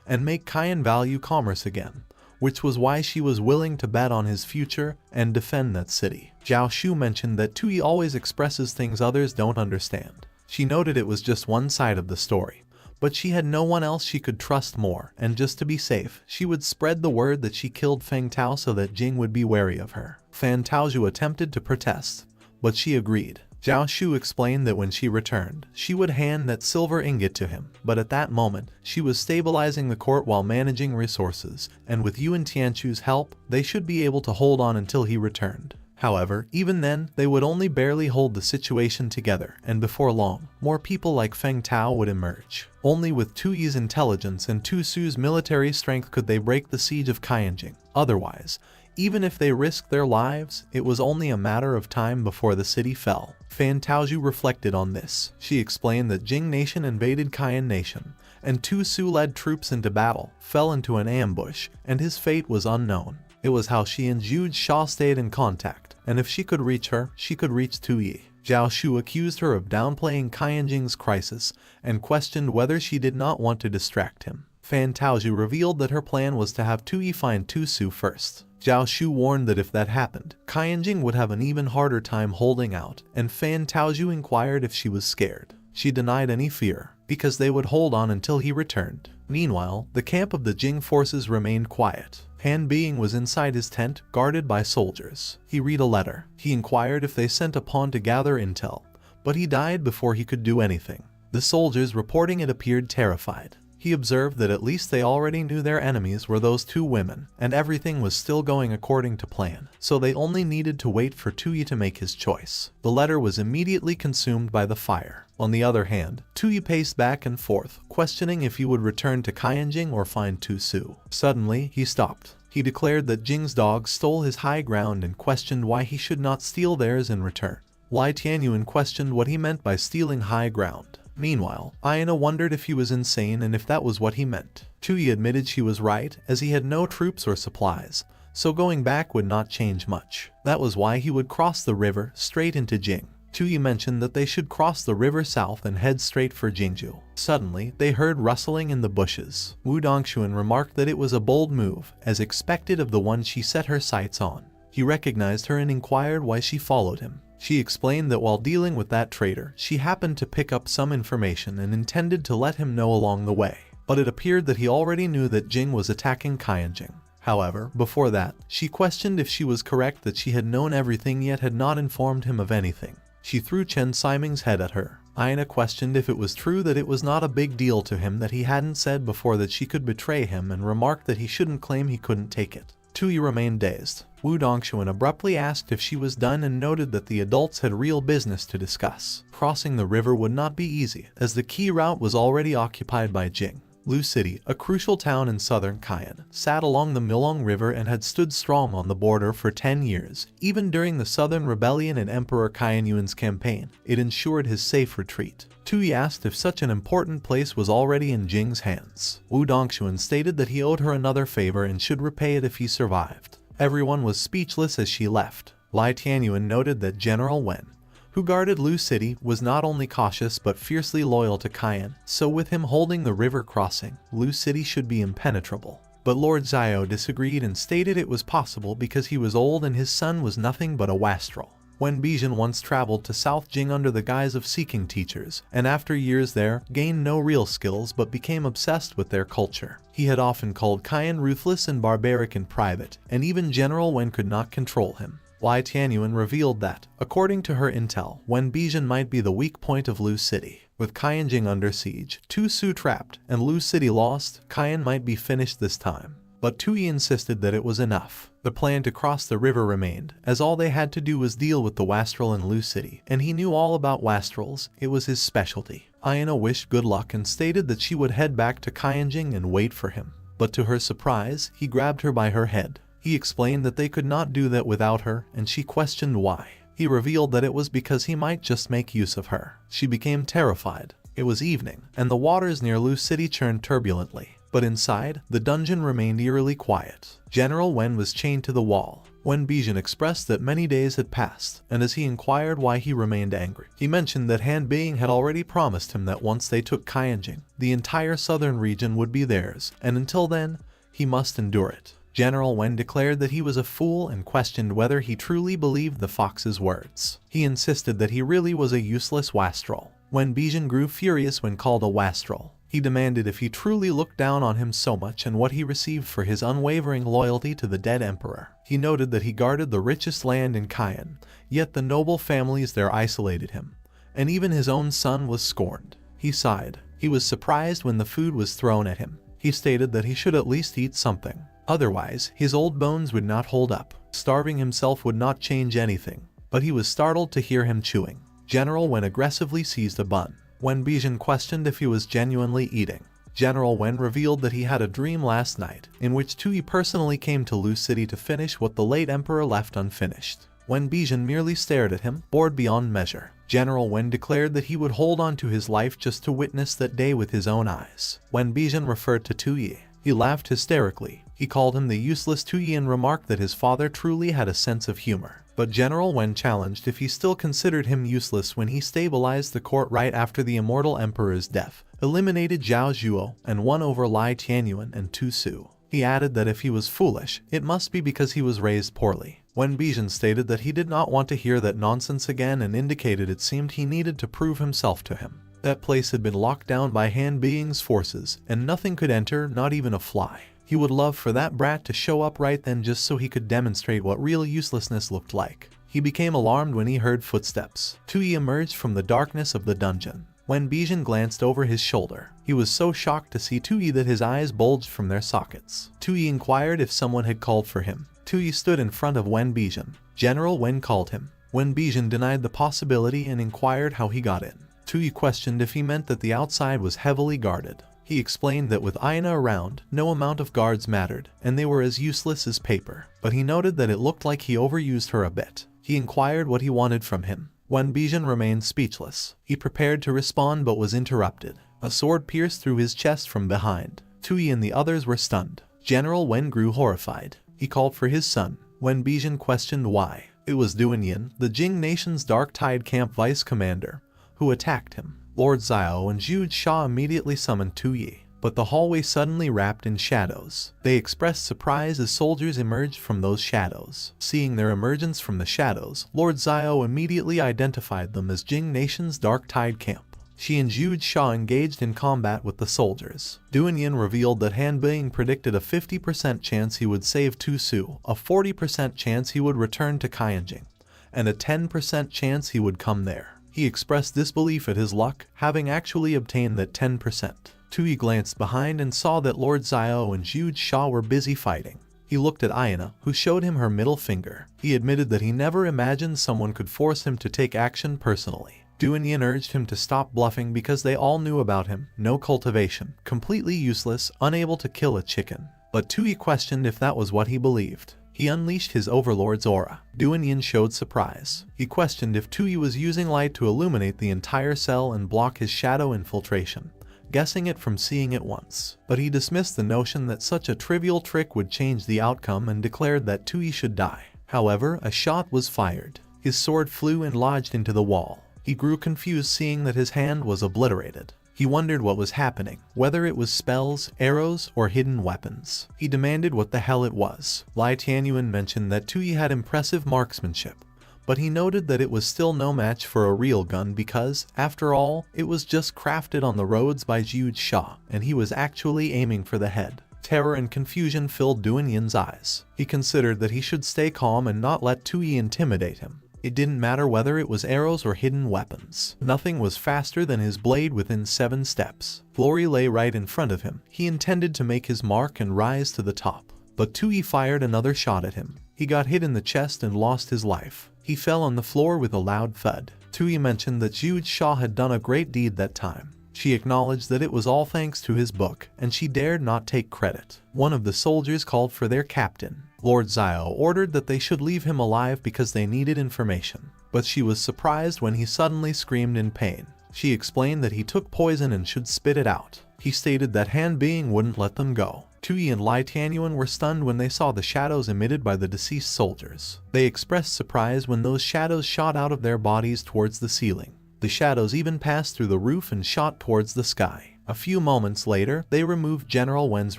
and make Cayenne value commerce again, which was why she was willing to bet on his future and defend that city. Zhao Shu mentioned that Tuyi always expresses things others don't understand. She noted it was just one side of the story, but she had no one else she could trust more, and just to be safe, she would spread the word that she killed Feng Tao so that Jing would be wary of her. Fan Taozhu attempted to protest, but she agreed. Zhao Shu explained that when she returned, she would hand that silver ingot to him, but at that moment, she was stabilizing the court while managing resources, and with Yuan Tianchu's help, they should be able to hold on until he returned. However, even then, they would only barely hold the situation together, and before long, more people like Feng Tao would emerge. Only with Tuyi's intelligence and Tu Su's military strength could they break the siege of Cayenjing. Otherwise, even if they risked their lives, it was only a matter of time before the city fell. Fan Taozhu reflected on this. She explained that Jing Nation invaded Cayenne Nation, and Tu Su led troops into battle, fell into an ambush, and his fate was unknown. It was how she and Zhu Sha stayed in contact, and if she could reach her, she could reach Tuyi. Zhao Shu accused her of downplaying Cayenjing's crisis and questioned whether she did not want to distract him. Fan Taozhu revealed that her plan was to have Tuyi find Tu Su first. Zhao Shu warned that if that happened, Cayenjing would have an even harder time holding out, and Fan Taozhu inquired if she was scared. She denied any fear, because they would hold on until he returned. Meanwhile, the camp of the Jing forces remained quiet. Han Being was inside his tent, guarded by soldiers. He read a letter. He inquired if they sent a pawn to gather intel, but he died before he could do anything. The soldiers reporting it appeared terrified. He observed that at least they already knew their enemies were those two women, and everything was still going according to plan, so they only needed to wait for Tuyi to make his choice. The letter was immediately consumed by the fire. On the other hand, Tuyi paced back and forth, questioning if he would return to Cayenjing or find Tu Su. Suddenly, he stopped. He declared that Jing's dog stole his high ground and questioned why he should not steal theirs in return. Lai Tianyuan questioned what he meant by stealing high ground. Meanwhile, Ayana wondered if he was insane and if that was what he meant. Tuyi admitted she was right, as he had no troops or supplies, so going back would not change much. That was why he would cross the river straight into Jing. Tuyi mentioned that they should cross the river south and head straight for Jingzhou. Suddenly, they heard rustling in the bushes. Wu Dongshuan remarked that it was a bold move, as expected of the one she set her sights on. He recognized her and inquired why she followed him. She explained that while dealing with that traitor, she happened to pick up some information and intended to let him know along the way. But it appeared that he already knew that Jing was attacking Cayenjing. However, before that, she questioned if she was correct that she had known everything yet had not informed him of anything. She threw Chen Siming's head at her. Aina questioned if it was true that it was not a big deal to him that he hadn't said before that she could betray him, and remarked that he shouldn't claim he couldn't take it. Tuyi remained dazed. Wu Dongshuan abruptly asked if she was done and noted that the adults had real business to discuss. Crossing the river would not be easy, as the key route was already occupied by Jing. Lu City, a crucial town in southern Cayenne, sat along the Milong River and had stood strong on the border for 10 years. Even during the Southern Rebellion and Emperor Cayennuan's campaign, it ensured his safe retreat. Tuyi asked if such an important place was already in Jing's hands. Wu Dongshuan stated that he owed her another favor and should repay it if he survived. Everyone was speechless as she left. Lai Tianyuan noted that General Wen, who guarded Lu City, was not only cautious but fiercely loyal to Cayenne, so with him holding the river crossing, Lu City should be impenetrable. But Lord Zhao disagreed and stated it was possible because he was old and his son was nothing but a wastrel. Wen Bijin once traveled to South Jing under the guise of seeking teachers, and after years there, gained no real skills but became obsessed with their culture. He had often called Cayenne ruthless and barbaric in private, and even General Wen could not control him. Lai Tianyuan revealed that, according to her intel, Wen Bijin might be the weak point of Lu City. With Kyanjing under siege, Tu Su trapped, and Lu City lost, Kyan might be finished this time. But Tui insisted that it was enough. The plan to cross the river remained, as all they had to do was deal with the Wastrel in Lu City, and he knew all about Wastrels. It was his specialty. Aina wished good luck and stated that she would head back to Kyanjing and wait for him. But to her surprise, he grabbed her by her head. He explained that they could not do that without her, and she questioned why. He revealed that it was because he might just make use of her. She became terrified. It was evening, and the waters near Lu City churned turbulently. But inside, the dungeon remained eerily quiet. General Wen was chained to the wall. Wen Bijin expressed that many days had passed, and as he inquired why he remained angry, he mentioned that Han Bing had already promised him that once they took Kyanjing, the entire southern region would be theirs, and until then, he must endure it. General Wen declared that he was a fool and questioned whether he truly believed the fox's words. He insisted that he really was a useless wastrel. Wen Bijin grew furious when called a wastrel. He demanded if he truly looked down on him so much and what he received for his unwavering loyalty to the dead emperor. He noted that he guarded the richest land in Kyan, yet the noble families there isolated him, and even his own son was scorned. He sighed. He was surprised when the food was thrown at him. He stated that he should at least eat something. Otherwise, his old bones would not hold up. Starving himself would not change anything. But he was startled to hear him chewing. General Wen aggressively seized a bun. Wen Bijin questioned if he was genuinely eating. General Wen revealed that he had a dream last night, in which Tui personally came to Lu City to finish what the late emperor left unfinished. Wen Bijin merely stared at him, bored beyond measure. General Wen declared that he would hold on to his life just to witness that day with his own eyes. Wen Bijin referred to Tui. He laughed hysterically. He called him the useless Tui and remarked that his father truly had a sense of humor. But General Wen challenged if he still considered him useless when he stabilized the court right after the immortal emperor's death, eliminated Zhao Zhuo, and won over Lai Tianyuan and Tu Su. He added that if he was foolish, it must be because he was raised poorly. Wen Bijin stated that he did not want to hear that nonsense again and indicated it seemed he needed to prove himself to him. That place had been locked down by Han Being's forces, and nothing could enter, not even a fly. He would love for that brat to show up right then just so he could demonstrate what real uselessness looked like. He became alarmed when he heard footsteps. Tui emerged from the darkness of the dungeon. Wen Bijin glanced over his shoulder. He was so shocked to see Tui that his eyes bulged from their sockets. Tui inquired if someone had called for him. Tui stood in front of Wen Bijin. General Wen called him. Wen Bijin denied the possibility and inquired how he got in. Tui questioned if he meant that the outside was heavily guarded. He explained that with Aina around, no amount of guards mattered, and they were as useless as paper. But he noted that it looked like he overused her a bit. He inquired what he wanted from him. Wen Bijin remained speechless. He prepared to respond but was interrupted. A sword pierced through his chest from behind. Tui and the others were stunned. General Wen grew horrified. He called for his son. Wen Bijin questioned why. It was Duanyin, the Jing Nation's Dark Tide Camp vice commander, who attacked him. Lord Xiao and Zhu Sha immediately summoned Tui, but the hallway suddenly wrapped in shadows. They expressed surprise as soldiers emerged from those shadows. Seeing their emergence from the shadows, Lord Xiao immediately identified them as Jing Nation's Dark Tide Camp. She and Zhu Sha engaged in combat with the soldiers. Duanyin revealed that Han Bing predicted a 50% chance he would save Tu Su, a 40% chance he would return to Kyanjing, and a 10% chance he would come there. He expressed disbelief at his luck, having actually obtained that 10%. Tui glanced behind and saw that Lord Xiao and Zhu Sha were busy fighting. He looked at Aina, who showed him her middle finger. He admitted that he never imagined someone could force him to take action personally. Duanyin urged him to stop bluffing because they all knew about him. No cultivation, completely useless, unable to kill a chicken. But Tui questioned if that was what he believed. He unleashed his overlord's aura. Duanyin showed surprise. He questioned if Tui was using light to illuminate the entire cell and block his shadow infiltration, guessing it from seeing it once. But he dismissed the notion that such a trivial trick would change the outcome and declared that Tui should die. However, a shot was fired. His sword flew and lodged into the wall. He grew confused seeing that his hand was obliterated. He wondered what was happening, whether it was spells, arrows, or hidden weapons. He demanded what the hell it was. Lai Tianyuan mentioned that Tui had impressive marksmanship, but he noted that it was still no match for a real gun because, after all, it was just crafted on the roads by Zhu Sha, and he was actually aiming for the head. Terror and confusion filled Duanyin's eyes. He considered that he should stay calm and not let Tui intimidate him. It didn't matter whether it was arrows or hidden weapons. Nothing was faster than his blade within 7 steps. Glory lay right in front of him. He intended to make his mark and rise to the top. But Tui fired another shot at him. He got hit in the chest and lost his life. He fell on the floor with a loud thud. Tui mentioned that Jude Shaw had done a great deed that time. She acknowledged that it was all thanks to his book, and she dared not take credit. One of the soldiers called for their captain. Lord Zio ordered that they should leave him alive because they needed information. But she was surprised when he suddenly screamed in pain. She explained that he took poison and should spit it out. He stated that Han Being wouldn't let them go. Tui and Lai Tianyuan were stunned when they saw the shadows emitted by the deceased soldiers. They expressed surprise when those shadows shot out of their bodies towards the ceiling. The shadows even passed through the roof and shot towards the sky. A few moments later, they removed General Wen's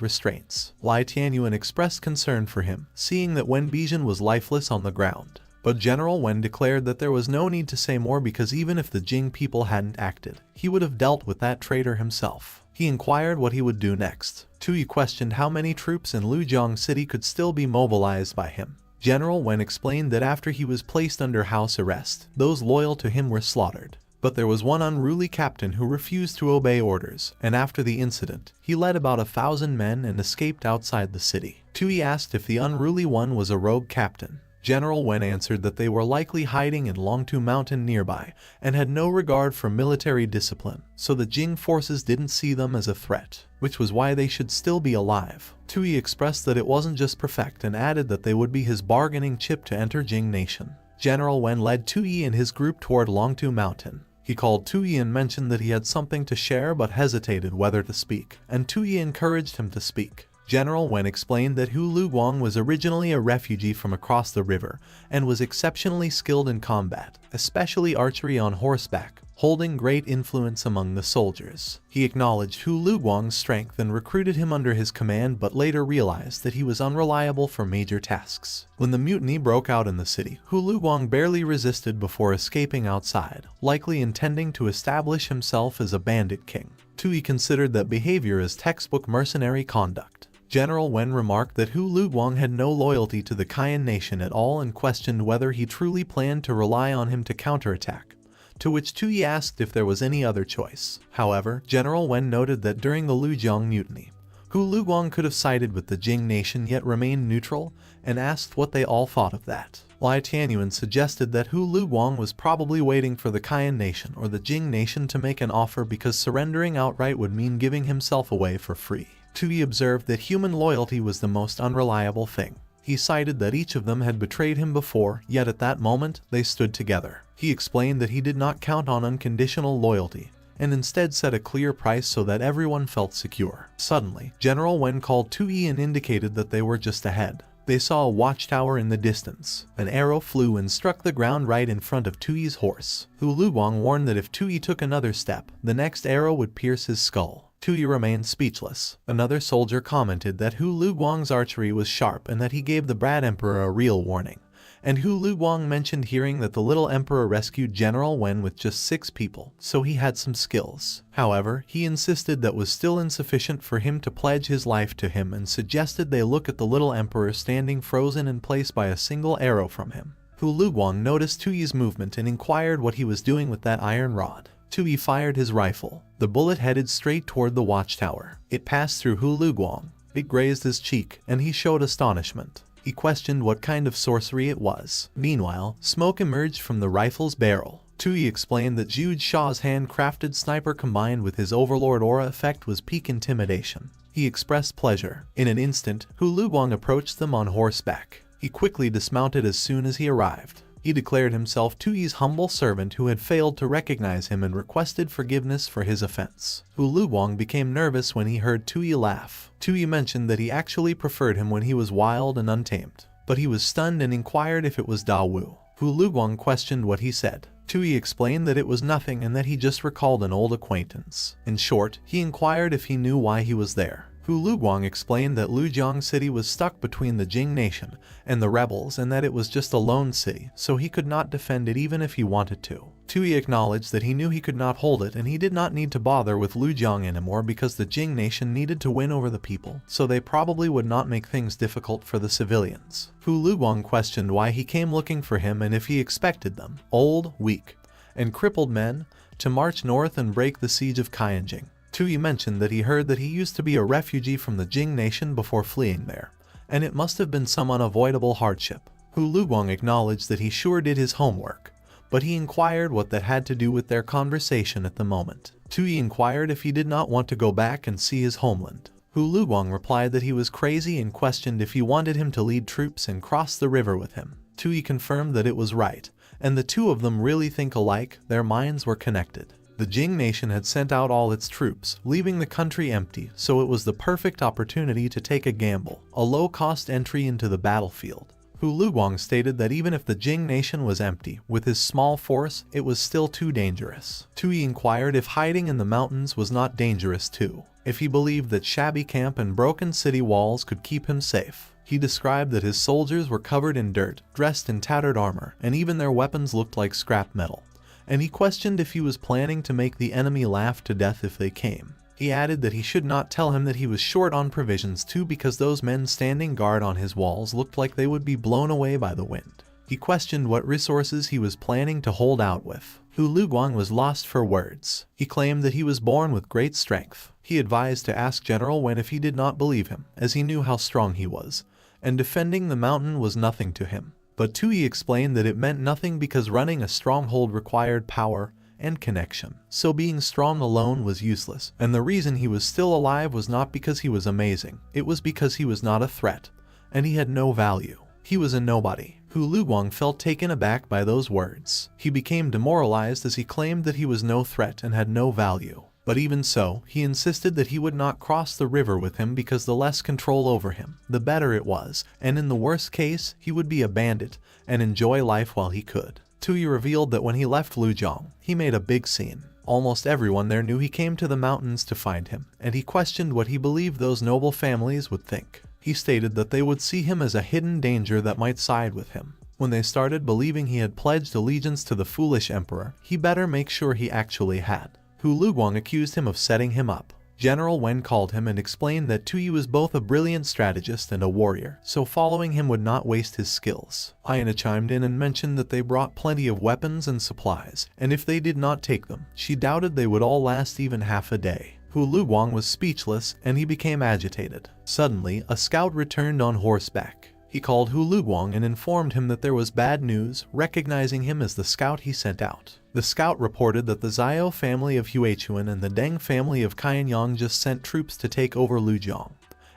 restraints. Lai Tianyuan expressed concern for him, seeing that Wen Bijan was lifeless on the ground. But General Wen declared that there was no need to say more because even if the Jing people hadn't acted, he would have dealt with that traitor himself. He inquired what he would do next. Tui questioned how many troops in Lujiang City could still be mobilized by him. General Wen explained that after he was placed under house arrest, those loyal to him were slaughtered. But there was one unruly captain who refused to obey orders, and after the incident, he led about 1,000 men and escaped outside the city. Tui asked if the unruly one was a rogue captain. General Wen answered that they were likely hiding in Longtu Mountain nearby and had no regard for military discipline, so the Jing forces didn't see them as a threat, which was why they should still be alive. Tui expressed that it wasn't just perfect and added that they would be his bargaining chip to enter Jing Nation. General Wen led Tui and his group toward Longtu Mountain. He called Tui and mentioned that he had something to share but hesitated whether to speak, and Tui encouraged him to speak. General Wen explained that Hu Luguang was originally a refugee from across the river and was exceptionally skilled in combat, especially archery on horseback, holding great influence among the soldiers. He acknowledged Hu Luguang's strength and recruited him under his command, but later realized that he was unreliable for major tasks. When the mutiny broke out in the city, Hu Luguang barely resisted before escaping outside, likely intending to establish himself as a bandit king. Tui considered that behavior as textbook mercenary conduct. General Wen remarked that Hu Luguang had no loyalty to the Kayan nation at all and questioned whether he truly planned to rely on him to counterattack, to which Tui asked if there was any other choice. However, General Wen noted that during the Lujiang mutiny, Hu Luguang could have sided with the Jing nation yet remained neutral, and asked what they all thought of that. Lai Tianyuan suggested that Hu Luguang was probably waiting for the Kayan nation or the Jing nation to make an offer because surrendering outright would mean giving himself away for free. Tui observed that human loyalty was the most unreliable thing. He cited that each of them had betrayed him before, yet at that moment, they stood together. He explained that he did not count on unconditional loyalty, and instead set a clear price so that everyone felt secure. Suddenly, General Wen called Tui and indicated that they were just ahead. They saw a watchtower in the distance. An arrow flew and struck the ground right in front of Tui's horse. Hu Luguang warned that if Tui took another step, the next arrow would pierce his skull. Tui remained speechless. Another soldier commented that Hu Luguang's archery was sharp and that he gave the Brad Emperor a real warning. And Hu Luguang mentioned hearing that the little emperor rescued General Wen with just 6 people, so he had some skills. However, he insisted that was still insufficient for him to pledge his life to him and suggested they look at the little emperor standing frozen in place by a single arrow from him. Hu Luguang noticed Tui's movement and inquired what he was doing with that iron rod. Tui fired his rifle. The bullet headed straight toward the watchtower. It passed through Hu Luguang. It grazed his cheek, and he showed astonishment. He questioned what kind of sorcery it was. Meanwhile, smoke emerged from the rifle's barrel. Tui explained that Jude Shaw's handcrafted sniper combined with his Overlord aura effect was peak intimidation. He expressed pleasure. In an instant, Hu Luguang approached them on horseback. He quickly dismounted as soon as he arrived. He declared himself Tui's humble servant who had failed to recognize him and requested forgiveness for his offense. Hu Luguang became nervous when he heard Tui laugh. Tui mentioned that he actually preferred him when he was wild and untamed, but he was stunned and inquired if it was Da Wu. Hu Luguang questioned what he said. Tui explained that it was nothing and that he just recalled an old acquaintance. In short, he inquired if he knew why he was there. Hu Luguang explained that Lujiang City was stuck between the Jing Nation and the rebels and that it was just a lone city, so he could not defend it even if he wanted to. Tui acknowledged that he knew he could not hold it and he did not need to bother with Lujiang anymore because the Jing Nation needed to win over the people, so they probably would not make things difficult for the civilians. Hu Luguang questioned why he came looking for him and if he expected them, old, weak, and crippled men, to march north and break the siege of Qianjing. Tui mentioned that he heard that he used to be a refugee from the Jing Nation before fleeing there, and it must have been some unavoidable hardship. Hu Luguang acknowledged that he sure did his homework, but he inquired what that had to do with their conversation at the moment. Tui inquired if he did not want to go back and see his homeland. Hu Luguang replied that he was crazy and questioned if he wanted him to lead troops and cross the river with him. Tui confirmed that it was right, and the two of them really think alike, their minds were connected. The Jing Nation had sent out all its troops, leaving the country empty, so it was the perfect opportunity to take a gamble, a low-cost entry into the battlefield. Hu Luguang stated that even if the Jing Nation was empty, with his small force, it was still too dangerous. Tui inquired if hiding in the mountains was not dangerous too, if he believed that shabby camp and broken city walls could keep him safe. He described that his soldiers were covered in dirt, dressed in tattered armor, and even their weapons looked like scrap metal. And he questioned if he was planning to make the enemy laugh to death if they came. He added that he should not tell him that he was short on provisions too because those men standing guard on his walls looked like they would be blown away by the wind. He questioned what resources he was planning to hold out with. Hu Luguang was lost for words. He claimed that he was born with great strength. He advised to ask General Wen if he did not believe him, as he knew how strong he was, and defending the mountain was nothing to him. But Tui explained that it meant nothing because running a stronghold required power and connection. So being strong alone was useless, and the reason he was still alive was not because he was amazing. It was because he was not a threat, and he had no value. He was a nobody. Hu Luguang felt taken aback by those words. He became demoralized as he claimed that he was no threat and had no value. But even so, he insisted that he would not cross the river with him because the less control over him, the better it was, and in the worst case, he would be a bandit and enjoy life while he could. Tui revealed that when he left Lujiang, he made a big scene. Almost everyone there knew he came to the mountains to find him, and he questioned what he believed those noble families would think. He stated that they would see him as a hidden danger that might side with him. When they started believing he had pledged allegiance to the foolish emperor, he better make sure he actually had. Hu Luguang accused him of setting him up. General Wen called him and explained that Tui was both a brilliant strategist and a warrior, so following him would not waste his skills. Aina chimed in and mentioned that they brought plenty of weapons and supplies, and if they did not take them, she doubted they would all last even half a day. Hu Luguang was speechless and he became agitated. Suddenly, a scout returned on horseback. He called Hu Luguang and informed him that there was bad news, recognizing him as the scout he sent out. The scout reported that the Zhao family of Huichuan and the Deng family of Qianyang just sent troops to take over Lujiang,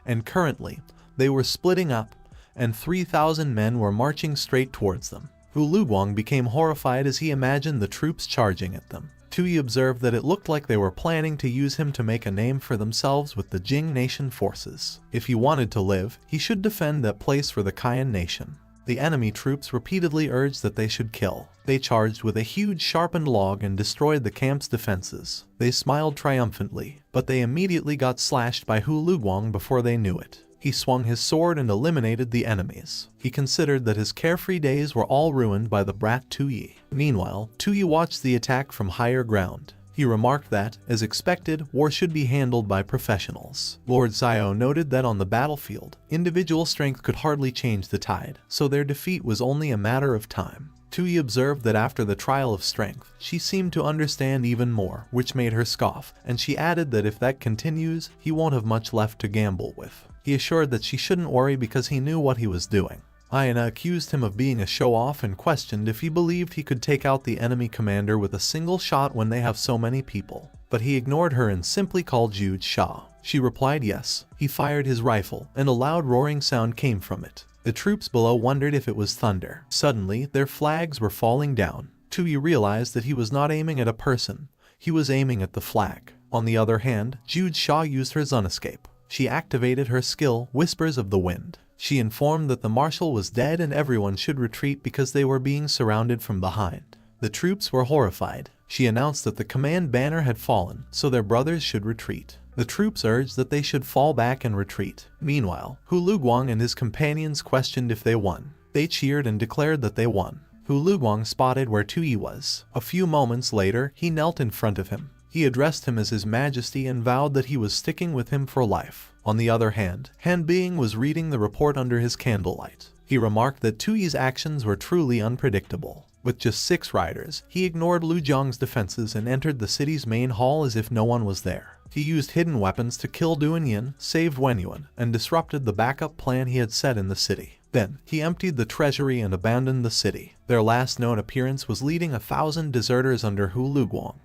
and currently, they were splitting up, and 3,000 men were marching straight towards them. Hu Luguang became horrified as he imagined the troops charging at them. Tui observed that it looked like they were planning to use him to make a name for themselves with the Jing Nation forces. If he wanted to live, he should defend that place for the Qian Nation. The enemy troops repeatedly urged that they should kill. They charged with a huge sharpened log and destroyed the camp's defenses. They smiled triumphantly, but they immediately got slashed by Hu Luguang before they knew it. He swung his sword and eliminated the enemies. He considered that his carefree days were all ruined by the brat Tui. Meanwhile, Tui watched the attack from higher ground. He remarked that, as expected, war should be handled by professionals. Lord Xiao noted that on the battlefield, individual strength could hardly change the tide, so their defeat was only a matter of time. Tui observed that after the trial of strength, she seemed to understand even more, which made her scoff, and she added that if that continues, he won't have much left to gamble with. He assured that she shouldn't worry because he knew what he was doing. Aina accused him of being a show-off and questioned if he believed he could take out the enemy commander with a single shot when they have so many people. But he ignored her and simply called Jude Shah. She replied yes. He fired his rifle, and a loud roaring sound came from it. The troops below wondered if it was thunder. Suddenly, their flags were falling down. Tui realized that he was not aiming at a person. He was aiming at the flag. On the other hand, Jude Shah used her Zun escape. She activated her skill, Whispers of the Wind. She informed that the marshal was dead and everyone should retreat because they were being surrounded from behind. The troops were horrified. She announced that the command banner had fallen, so their brothers should retreat. The troops urged that they should fall back and retreat. Meanwhile, Hu Luguang and his companions questioned if they won. They cheered and declared that they won. Hu Luguang spotted where Tui was. A few moments later, he knelt in front of him. He addressed him as His Majesty and vowed that he was sticking with him for life. On the other hand, Han Bing was reading the report under his candlelight. He remarked that Tui's actions were truly unpredictable. With just 6 riders, he ignored Lu Jiang's defenses and entered the city's main hall as if no one was there. He used hidden weapons to kill Duanyin, saved Wenyuan, and disrupted the backup plan he had set in the city. Then, he emptied the treasury and abandoned the city. Their last known appearance was leading 1,000 deserters under Hu Luguang,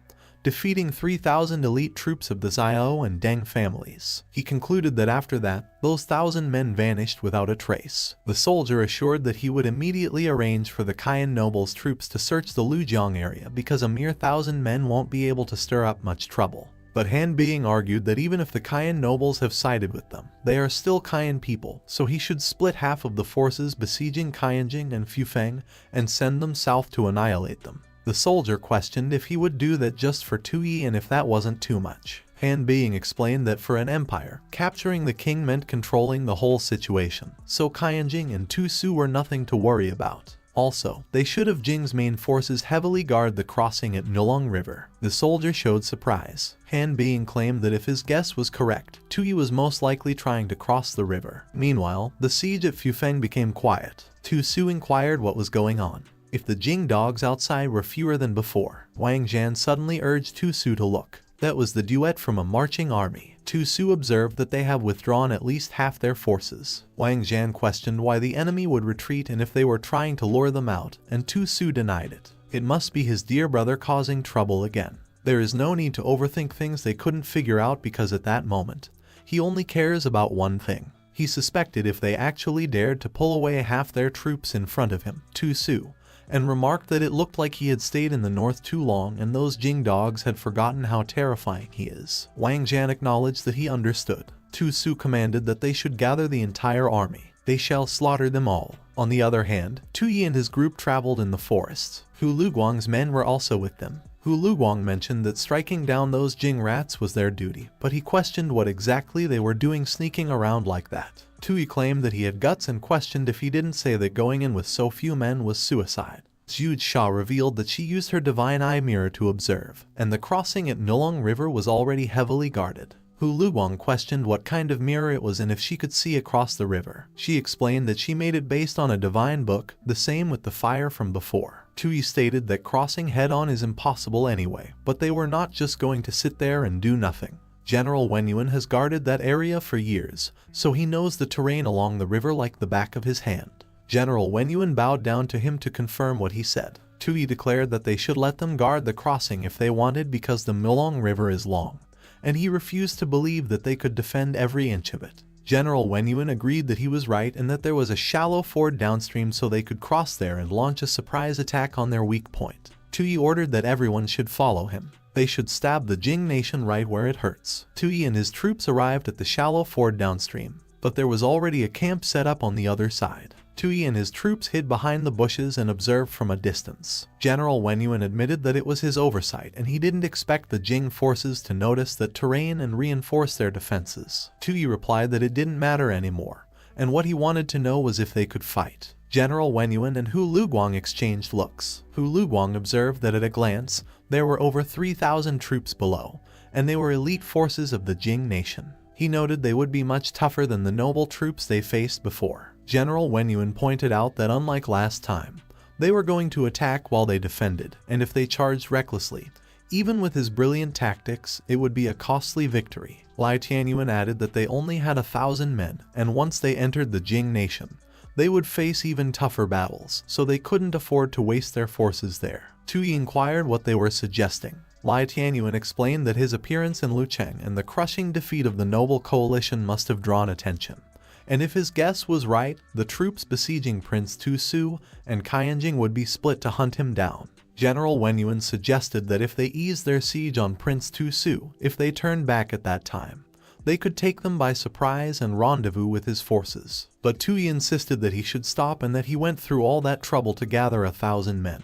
defeating 3,000 elite troops of the Xiao and Deng families. He concluded that after that, those 1,000 men vanished without a trace. The soldier assured that he would immediately arrange for the Cayenne nobles' troops to search the Lujiang area because a mere 1,000 men won't be able to stir up much trouble. But Han Bing argued that even if the Cayenne nobles have sided with them, they are still Cayenne people, so he should split half of the forces besieging Cayenjing and Fufeng and send them south to annihilate them. The soldier questioned if he would do that just for Tui and if that wasn't too much. Han Bing explained that for an empire, capturing the king meant controlling the whole situation, so Cayenjing and Tu Su were nothing to worry about. Also, they should have Jing's main forces heavily guard the crossing at Nulong River. The soldier showed surprise. Han Bing claimed that if his guess was correct, Tui was most likely trying to cross the river. Meanwhile, the siege at Fufeng became quiet. Tu Su inquired what was going on. If the Jing dogs outside were fewer than before, Wang Zhan suddenly urged Tu Su to look. That was the duet from a marching army. Tu Su observed that they have withdrawn at least half their forces. Wang Zhan questioned why the enemy would retreat and if they were trying to lure them out, and Tu Su denied it. It must be his dear brother causing trouble again. There is no need to overthink things they couldn't figure out because at that moment, he only cares about one thing. He suspected if they actually dared to pull away half their troops in front of him, Tu Su, and remarked that it looked like he had stayed in the north too long and those Jing dogs had forgotten how terrifying he is. Wang Zhan acknowledged that he understood. Tu Su commanded that they should gather the entire army. They shall slaughter them all. On the other hand, Tu Yi and his group traveled in the forests. Hu Luguang's men were also with them. Hu Luguang mentioned that striking down those Jing rats was their duty, but he questioned what exactly they were doing sneaking around like that. Tui claimed that he had guts and questioned if he didn't say that going in with so few men was suicide. Zhu Sha revealed that she used her divine eye mirror to observe, and the crossing at Nulong River was already heavily guarded. Hu Luguang questioned what kind of mirror it was and if she could see across the river. She explained that she made it based on a divine book, the same with the fire from before. Tui stated that crossing head-on is impossible anyway, but they were not just going to sit there and do nothing. General Wenyuan has guarded that area for years, so he knows the terrain along the river like the back of his hand. General Wenyuan bowed down to him to confirm what he said. Tui declared that they should let them guard the crossing if they wanted because the Nulong River is long, and he refused to believe that they could defend every inch of it. General Wenyuan agreed that he was right and that there was a shallow ford downstream so they could cross there and launch a surprise attack on their weak point. Tui ordered that everyone should follow him. They should stab the Jing nation right where it hurts. Tui and his troops arrived at the shallow ford downstream, but there was already a camp set up on the other side. Tui and his troops hid behind the bushes and observed from a distance. General Wenyuan admitted that it was his oversight and he didn't expect the Jing forces to notice that terrain and reinforce their defenses. Tui replied that it didn't matter anymore, and what he wanted to know was if they could fight. General Wenyuan and Hu Luguang exchanged looks. Hu Luguang observed that at a glance, there were over 3,000 troops below, and they were elite forces of the Jing nation. He noted they would be much tougher than the noble troops they faced before. General Wenyuan pointed out that unlike last time, they were going to attack while they defended, and if they charged recklessly, even with his brilliant tactics, it would be a costly victory. Lai Tianyuan added that they only had 1,000 men, and once they entered the Jing nation, they would face even tougher battles, so they couldn't afford to waste their forces there. Tui inquired what they were suggesting. Lai Tianyuan explained that his appearance in Lucheng and the crushing defeat of the noble coalition must have drawn attention. And if his guess was right, the troops besieging Prince Tu Su and Cayenjing would be split to hunt him down. General Wenyuan suggested that if they eased their siege on Prince Tu Su, if they turned back at that time, they could take them by surprise and rendezvous with his forces. But Tui insisted that he should stop and that he went through all that trouble to gather 1,000 men.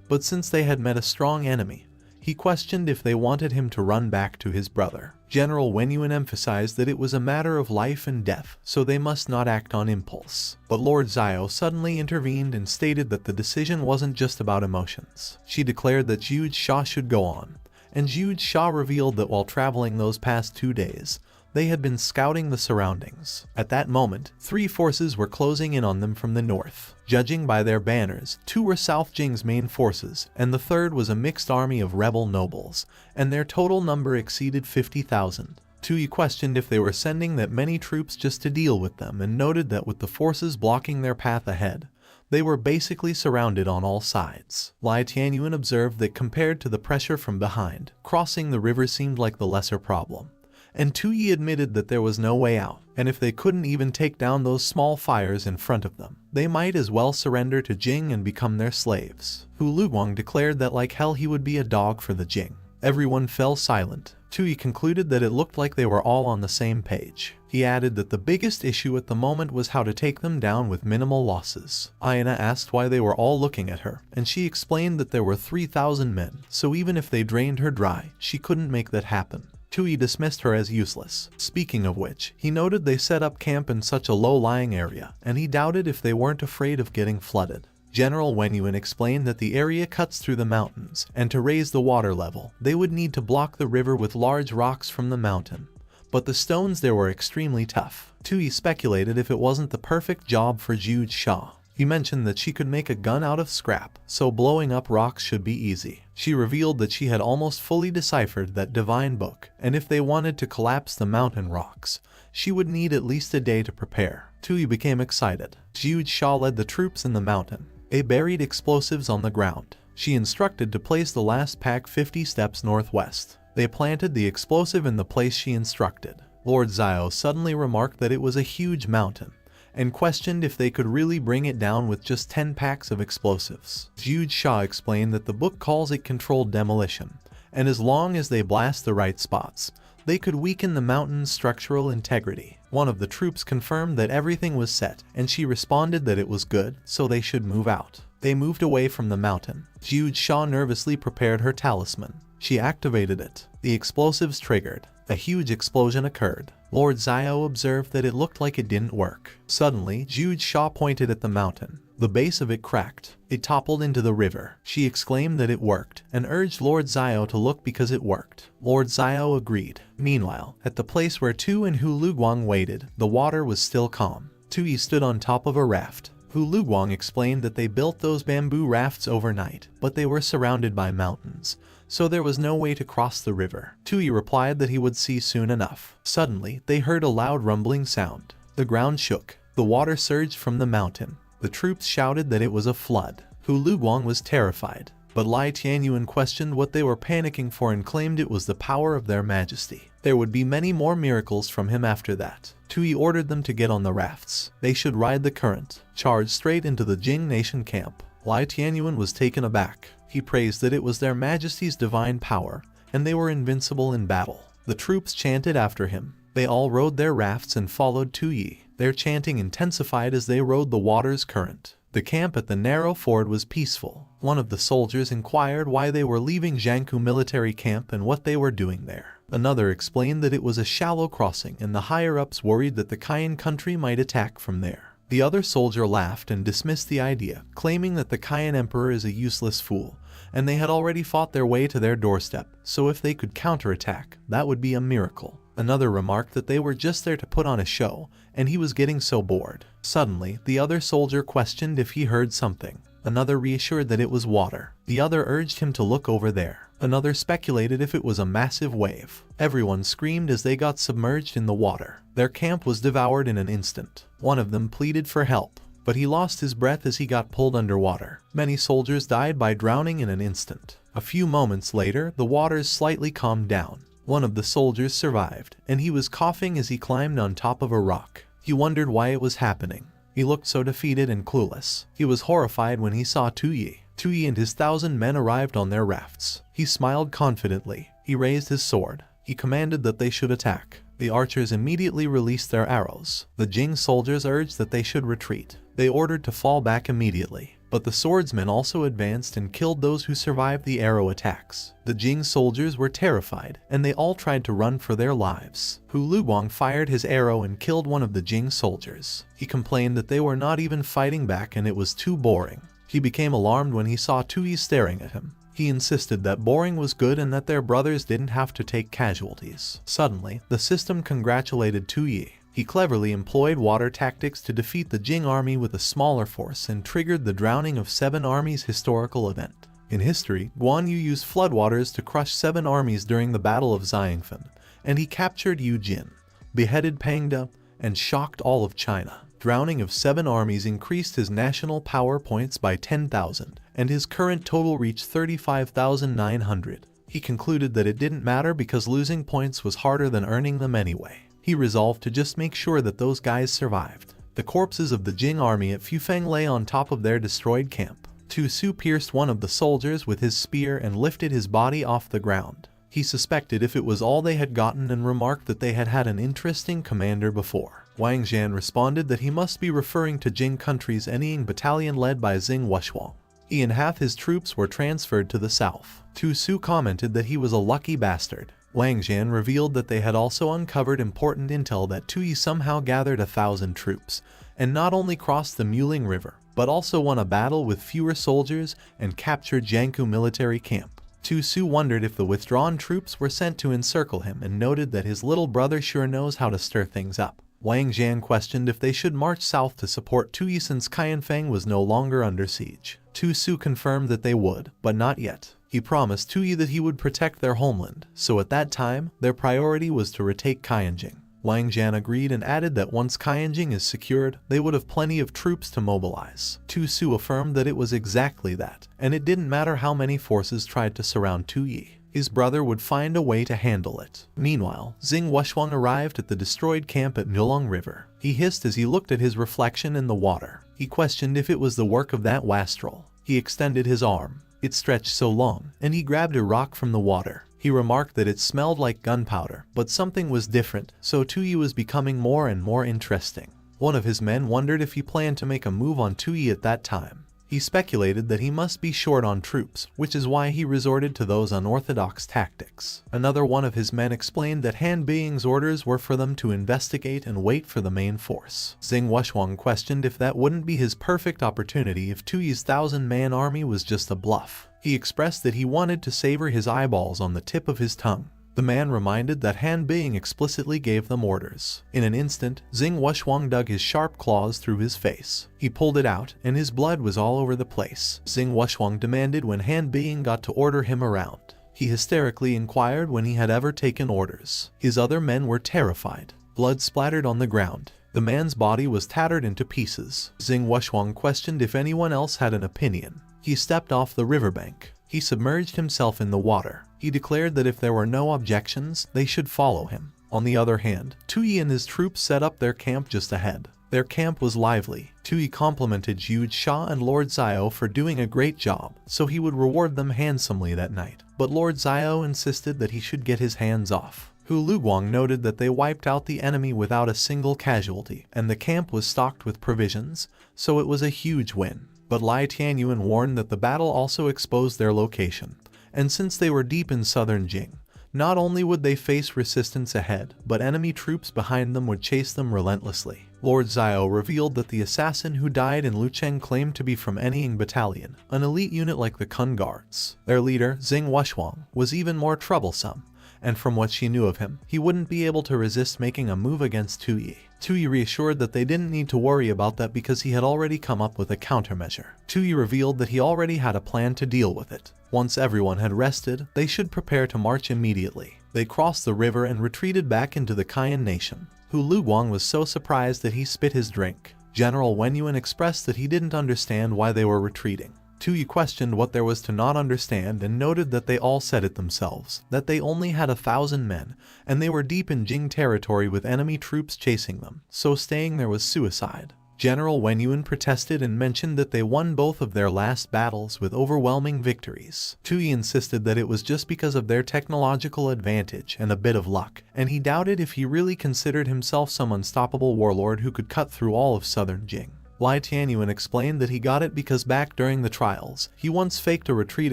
But since they had met a strong enemy, He questioned if they wanted him to run back to his brother. General Wenyuan emphasized that it was a matter of life and death, so they must not act on impulse. But Lord Zio suddenly intervened and stated that the decision wasn't just about emotions. She declared that Jude Shaw should go on, and Jude Shaw revealed that while traveling those past 2 days, they had been scouting the surroundings. At that moment, 3 forces were closing in on them from the north. Judging by their banners, 2 were South Jing's main forces, and the 3rd was a mixed army of rebel nobles, and their total number exceeded 50,000. Tui questioned if they were sending that many troops just to deal with them and noted that with the forces blocking their path ahead, they were basically surrounded on all sides. Lai Tianyuan observed that compared to the pressure from behind, crossing the river seemed like the lesser problem. And Tui admitted that there was no way out, and if they couldn't even take down those small fires in front of them, they might as well surrender to Jing and become their slaves. Hu Luguang declared that like hell he would be a dog for the Jing. Everyone fell silent. Tui concluded that it looked like they were all on the same page. He added that the biggest issue at the moment was how to take them down with minimal losses. Ayana asked why they were all looking at her, and she explained that there were 3,000 men, so even if they drained her dry, she couldn't make that happen. Tui dismissed her as useless. Speaking of which, he noted they set up camp in such a low-lying area, and he doubted if they weren't afraid of getting flooded. General Wenyuan explained that the area cuts through the mountains, and to raise the water level, they would need to block the river with large rocks from the mountain. But the stones there were extremely tough. Tui speculated if it wasn't the perfect job for Jude Shaw. He mentioned that she could make a gun out of scrap, so blowing up rocks should be easy. She revealed that she had almost fully deciphered that divine book, and if they wanted to collapse the mountain rocks, she would need at least a day to prepare. Tui became excited. Jude Shaw led the troops in the mountain. They buried explosives on the ground. She instructed to place the last pack 50 steps northwest. They planted the explosive in the place she instructed. Lord Zio suddenly remarked that it was a huge mountain, and questioned if they could really bring it down with just 10 packs of explosives. Jude Shaw explained that the book calls it controlled demolition, and as long as they blast the right spots, they could weaken the mountain's structural integrity. One of the troops confirmed that everything was set, and she responded that it was good, so they should move out. They moved away from the mountain. Jude Shaw nervously prepared her talisman. She activated it. The explosives triggered. A huge explosion occurred. Lord Zio observed that it looked like it didn't work. Suddenly, Jude Shaw pointed at the mountain. The base of it cracked. It toppled into the river. She exclaimed that it worked, and urged Lord Zio to look because it worked. Lord Zio agreed. Meanwhile, at the place where Tu and Hu Luguang waited, the water was still calm. Tui stood on top of a raft. Hu Luguang explained that they built those bamboo rafts overnight, but they were surrounded by mountains, so there was no way to cross the river. Tui replied that he would see soon enough. Suddenly, they heard a loud rumbling sound. The ground shook. The water surged from the mountain. The troops shouted that it was a flood. Hu Luguang was terrified, but Lai Tianyuan questioned what they were panicking for and claimed it was the power of their majesty. There would be many more miracles from him after that. Tui ordered them to get on the rafts. They should ride the current, charge straight into the Jing nation camp. Lai Tianyuan was taken aback. He praised that it was their majesty's divine power, and they were invincible in battle. The troops chanted after him. They all rode their rafts and followed Tui. Their chanting intensified as they rode the water's current. The camp at the narrow ford was peaceful. One of the soldiers inquired why they were leaving Jiangku military camp and what they were doing there. Another explained that it was a shallow crossing and the higher-ups worried that the Cayenne country might attack from there. The other soldier laughed and dismissed the idea, claiming that the Cayenne emperor is a useless fool, and they had already fought their way to their doorstep, so if they could counterattack, that would be a miracle. Another remarked that they were just there to put on a show, and he was getting so bored. Suddenly, the other soldier questioned if he heard something. Another reassured that it was water. The other urged him to look over there. Another speculated if it was a massive wave. Everyone screamed as they got submerged in the water. Their camp was devoured in an instant. One of them pleaded for help, but he lost his breath as he got pulled underwater. Many soldiers died by drowning in an instant. A few moments later, the waters slightly calmed down. One of the soldiers survived, and he was coughing as he climbed on top of a rock. He wondered why it was happening. He looked so defeated and clueless. He was horrified when he saw Tui. Tui and his 1,000 men arrived on their rafts. He smiled confidently. He raised his sword. He commanded that they should attack. The archers immediately released their arrows. The Jing soldiers urged that they should retreat. They ordered to fall back immediately. But the swordsmen also advanced and killed those who survived the arrow attacks. The Jing soldiers were terrified, and they all tried to run for their lives. Hu Luguang fired his arrow and killed one of the Jing soldiers. He complained that they were not even fighting back and it was too boring. He became alarmed when he saw Tu Yi staring at him. He insisted that boring was good and that their brothers didn't have to take casualties. Suddenly, the system congratulated Tu Yi. He cleverly employed water tactics to defeat the Jing army with a smaller force and triggered the drowning of 7 armies historical event. In history, Guan Yu used floodwaters to crush 7 armies during the Battle of Xiangfen, and he captured Yu Jin, beheaded Pang De, and shocked all of China. Drowning of 7 armies increased his national power points by 10,000, and his current total reached 35,900. He concluded that it didn't matter because losing points was harder than earning them anyway. He resolved to just make sure that those guys survived. The corpses of the Jing army at Fufeng lay on top of their destroyed camp. Tu Su pierced one of the soldiers with his spear and lifted his body off the ground. He suspected if it was all they had gotten and remarked that they had had an interesting commander before. Wang Zhan responded that he must be referring to Jing country's Anying battalion led by Xing Wushuang. He and half his troops were transferred to the south. Tu Su commented that he was a lucky bastard. Wang Zhan revealed that they had also uncovered important intel that Tu Yi somehow gathered 1,000 troops, and not only crossed the Muling River, but also won a battle with fewer soldiers and captured Jiangku military camp. Tu Su wondered if the withdrawn troops were sent to encircle him and noted that his little brother sure knows how to stir things up. Wang Zhan questioned if they should march south to support Tu Yi since Qianfeng was no longer under siege. Tu Su confirmed that they would, but not yet. He promised Tu Yi that he would protect their homeland, so at that time, their priority was to retake Qianjing. Wang Zhan agreed and added that once Qianjing is secured, they would have plenty of troops to mobilize. Tu Su affirmed that it was exactly that, and it didn't matter how many forces tried to surround Tu Yi. His brother would find a way to handle it. Meanwhile, Xing Wushuang arrived at the destroyed camp at Muling River. He hissed as he looked at his reflection in the water. He questioned if it was the work of that wastrel. He extended his arm. It stretched so long, and he grabbed a rock from the water. He remarked that it smelled like gunpowder, but something was different, so Tu Yi was becoming more and more interesting. One of his men wondered if he planned to make a move on Tu Yi at that time. He speculated that he must be short on troops, which is why he resorted to those unorthodox tactics. Another one of his men explained that Han Being's orders were for them to investigate and wait for the main force. Xing Wushuang questioned if that wouldn't be his perfect opportunity if Tu Yi's 1,000-man army was just a bluff. He expressed that he wanted to savor his eyeballs on the tip of his tongue. The man reminded that Han Being explicitly gave them orders. In an instant, Xing Wushuang dug his sharp claws through his face. He pulled it out, and his blood was all over the place. Xing Wushuang demanded when Han Being got to order him around. He hysterically inquired when he had ever taken orders. His other men were terrified. Blood splattered on the ground. The man's body was tattered into pieces. Xing Wushuang questioned if anyone else had an opinion. He stepped off the riverbank. He submerged himself in the water. He declared that if there were no objections, they should follow him. On the other hand, Tu Yi and his troops set up their camp just ahead. Their camp was lively. Tu Yi complimented Zhu Sha and Lord Xiao for doing a great job, so he would reward them handsomely that night. But Lord Xiao insisted that he should get his hands off. Hu Luguang noted that they wiped out the enemy without a single casualty, and the camp was stocked with provisions, so it was a huge win. But Lai Tianyuan warned that the battle also exposed their location, and since they were deep in southern Jing, not only would they face resistance ahead, but enemy troops behind them would chase them relentlessly. Lord Xiao revealed that the assassin who died in Lucheng claimed to be from Anying Battalion, an elite unit like the Kun Guards. Their leader, Xing Wushuang, was even more troublesome, and from what she knew of him, he wouldn't be able to resist making a move against Tu Yi. Tu Yi reassured that they didn't need to worry about that because he had already come up with a countermeasure. Tu Yi revealed that he already had a plan to deal with it. Once everyone had rested, they should prepare to march immediately. They crossed the river and retreated back into the Qian nation. Hu Luguang was so surprised that he spit his drink. General Wen Yuan expressed that he didn't understand why they were retreating. Tu Yi questioned what there was to not understand and noted that they all said it themselves, that they only had 1,000 men, and they were deep in Jing territory with enemy troops chasing them, so staying there was suicide. General Wen Yuan protested and mentioned that they won both of their last battles with overwhelming victories. Tu Yi insisted that it was just because of their technological advantage and a bit of luck, and he doubted if he really considered himself some unstoppable warlord who could cut through all of southern Jing. Lai Tianyuan explained that he got it because back during the trials, he once faked a retreat